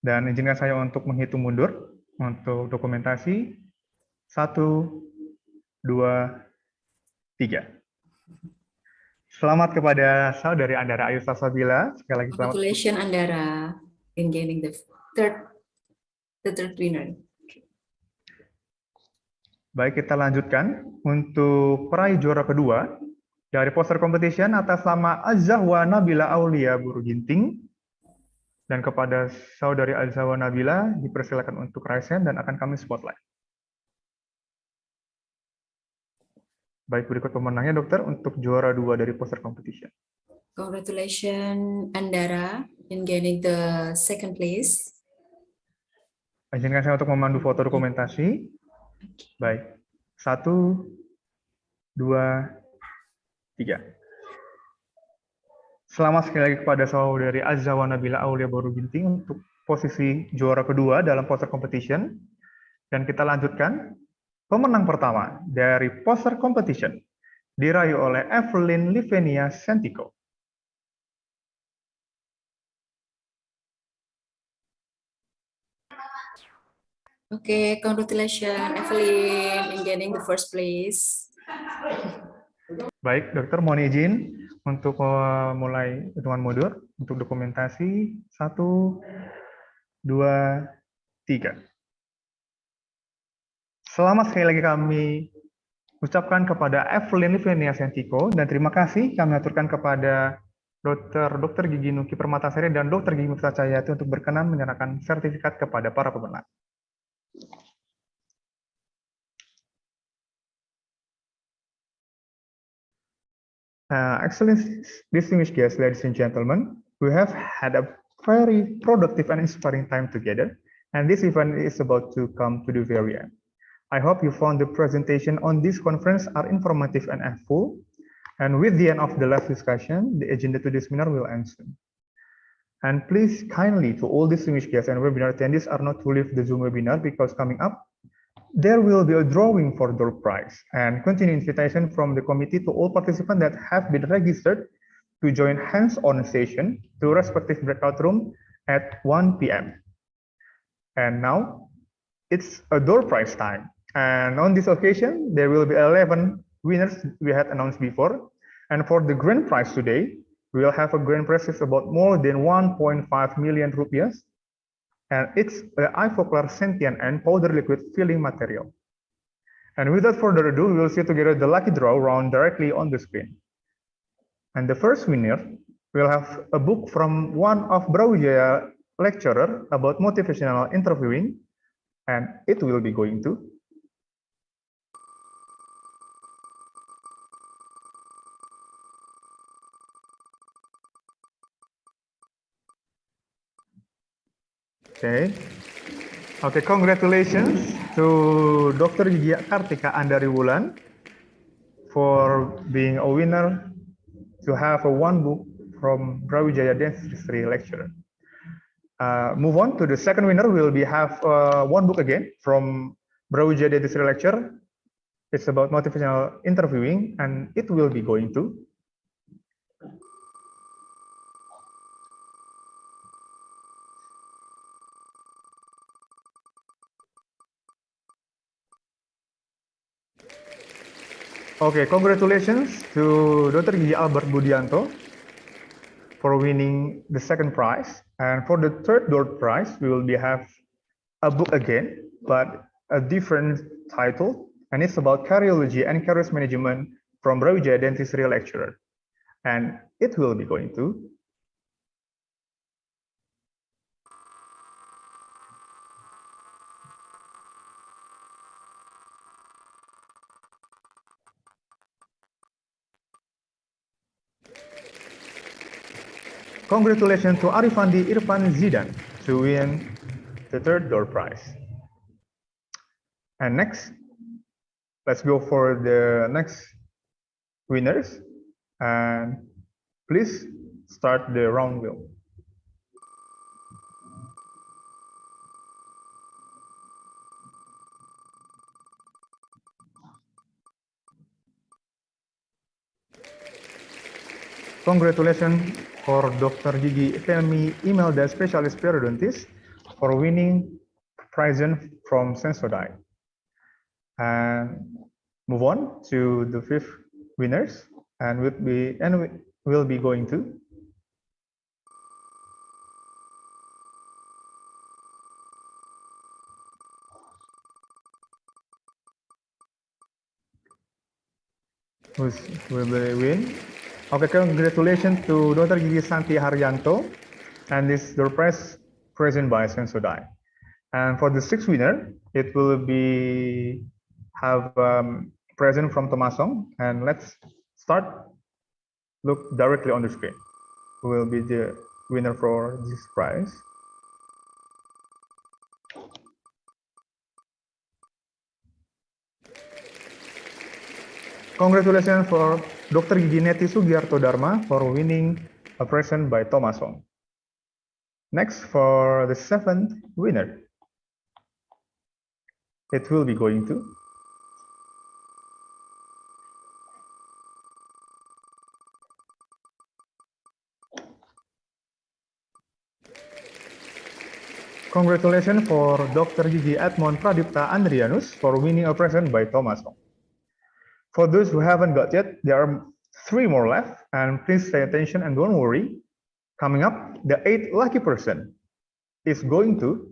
[SPEAKER 7] Dan izinkan saya untuk menghitung mundur untuk dokumentasi. 1, 2, 3. Selamat kepada saudari Andara Ayu Salsabila. Sekali lagi selamat.
[SPEAKER 18] Congratulations Andara in gaining the third winner.
[SPEAKER 7] Baik, kita lanjutkan untuk peraih juara kedua dari poster competition atas nama Azahwa Nabila Aulia Buru Ginting. Dan kepada saudari Azahwa Nabila dipersilakan untuk raise hand dan akan kami spotlight. Baik, berikut pemenangnya dokter untuk juara 2 dari poster competition.
[SPEAKER 18] Congratulations Andara in gaining the second place.
[SPEAKER 7] Izinkan saya untuk memandu foto dokumentasi. Baik, 1, 2, 3. Selamat sekali lagi kepada saudari Azahwa Nabila Aulia Baru Ginting untuk posisi juara kedua dalam poster competition. Dan kita lanjutkan pemenang pertama dari poster competition diraih oleh Evelyn Livenia Sentiko.
[SPEAKER 18] Okay, congratulations Evelyn in gaining the first place.
[SPEAKER 7] Baik, dokter mohon izin untuk mulai hitungan mundur untuk dokumentasi. 1, 2, 3. Selamat sekali lagi kami ucapkan kepada Evelyn Livenia Sentiko dan terima kasih kami aturkan kepada Dr. Gigi Nuki Permatasari dan Dr. Gigi Mufta Cahyati untuk berkenan menyerahkan sertifikat kepada para pemenang. Excellent distinguished guests, ladies and gentlemen, we have had a very productive and inspiring time together, and this event is about to come to the very end. I hope you found the presentation on this conference are informative and helpful, and with the end of the last discussion, the agenda to this seminar will end soon. And please kindly to all distinguished guests and webinar attendees are not to leave the Zoom webinar because coming up, there will be a drawing for door prize and continue invitation from the committee to all participants that have been registered to join hands-on session to respective breakout room at 1 p.m. And now it's a door prize time. And on this occasion, there will be 11 winners we had announced before. And for the grand prize today, we will have a grand prize of about more than 1.5 million rupiah. And it's the Ivoclar Sentient and powder liquid filling material. And without further ado, we will see together the lucky draw round directly on the screen. And the first winner will have a book from one of Brawijaya lecturer about motivational interviewing, and it will be going to Okay, congratulations to Dr. Gigi Kartika Andari Wulan for being a winner to have a one book from Brawijaya Dentistry lecturer. Move on to the second winner. Will be have one book again from Brawijaya Dentistry lecturer. It's about motivational interviewing, and it will be going to Okay, congratulations to Dr. Gigi Albert Budianto for winning the second prize. And for the third door prize, we will have a book again, but a different title, and it's about cardiology and caries management from Brawijaya Dentistry lecturer. And it will be going to Congratulations to Arifandi Irfan Zidan to win the third door prize. And next, let's go for the next winners. And please start the round wheel. Congratulations for Dr. Gigi Femi Imelda, Specialist Periodontist, for winning present from Sensodyne. And move on to the fifth winners, and we'll be going to who will win. Okay, congratulations to Dr. Gigi Santi Haryanto, and this is the prize present by Sensodyne. And for the sixth winner, it will be have present from Tomasong, and let's start. Look directly on the screen. Who will be the winner for this prize? Congratulations for Dr. Gigi Neti Sugiarto Dharma for winning a present by Tomasong. Next, for the seventh winner, it will be going to congratulations for Dr. Gigi Edmond Pradipta Andrianus for winning a present by Tomasong. For those who haven't got yet, there are 3 more left, and please pay attention and don't worry. Coming up, the 8th lucky person is going to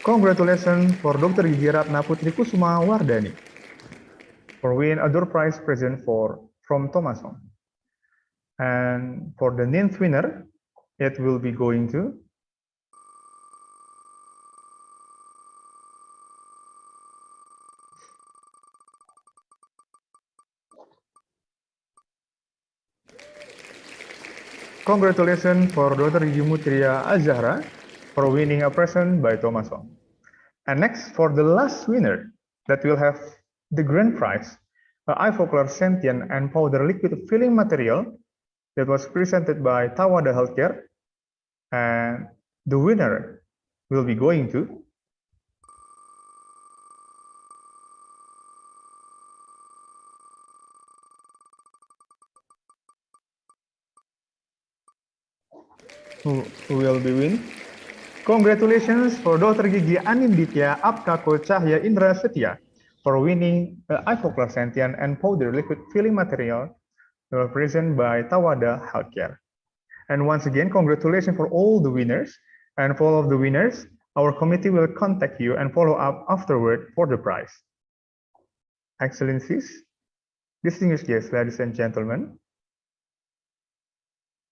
[SPEAKER 7] congratulations for Dr. Gigi Ratna Putri Kusuma Wardani for winning a door prize present from Tomasong. And for the 9th winner, it will be going to congratulations for Dr. Gigi Mutria Azahra for winning a present by Tomasong. And next, for the last winner, that will have the grand prize, an Ivoclar Sentient and Powder Liquid Filling Material that was presented by Tawada Healthcare. And the winner will be going to who will be win. Congratulations for Dr. Gigi Aninditya Apkako Cahya Indra Setia for winning the Ivoclar Sentient and Powder Liquid Filling Material presented by Tawada Healthcare. And once again, congratulations for all the winners. And for all of the winners, our committee will contact you and follow up afterward for the prize. Excellencies, distinguished guests, ladies and gentlemen,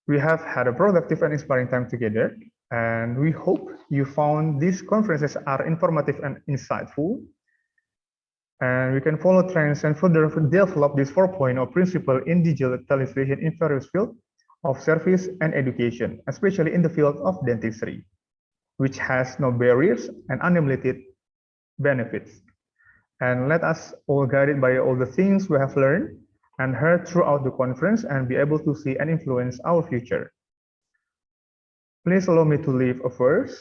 [SPEAKER 7] we have had a productive and inspiring time together, and we hope you found these conferences are informative and insightful. And we can follow trends and further develop this 4.0 principle in digitalization in various fields of service and education, especially in the field of dentistry, which has no barriers and unlimited benefits. And let us all guided by all the things we have learned and heard throughout the conference and be able to see and influence our future. Please allow me to leave a verse.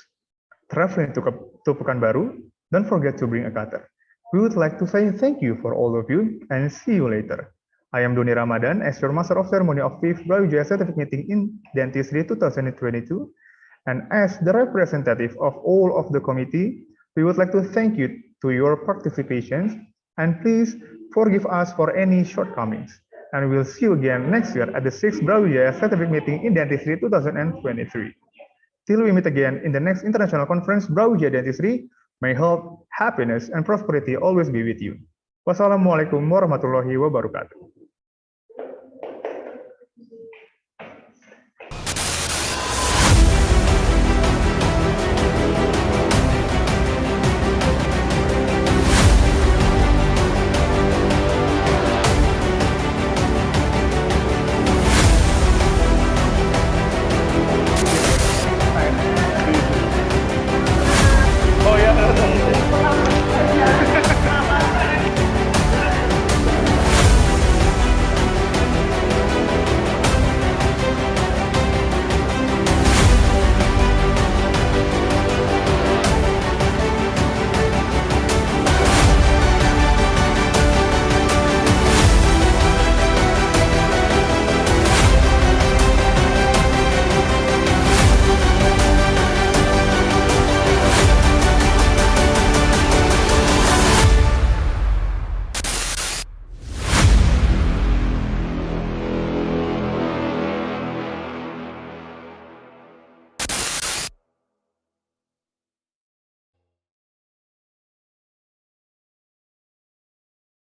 [SPEAKER 7] Traveling to Pekanbaru, don't forget to bring a cutter. We would like to say thank you for all of you and see you later. I am Doni Ramadan as your Master of Ceremony of 5th Brawijaya Certificate Meeting in Dentistry 2022. And as the representative of all of the committee, we would like to thank you to your participation, and please forgive us for any shortcomings. And we'll see you again next year at the 6th Brawijaya Certificate Meeting in Dentistry 2023. Till we meet again in the next international conference, Brawijaya Dentistry, may health, happiness, and prosperity always be with you. Wassalamualaikum warahmatullahi wabarakatuh.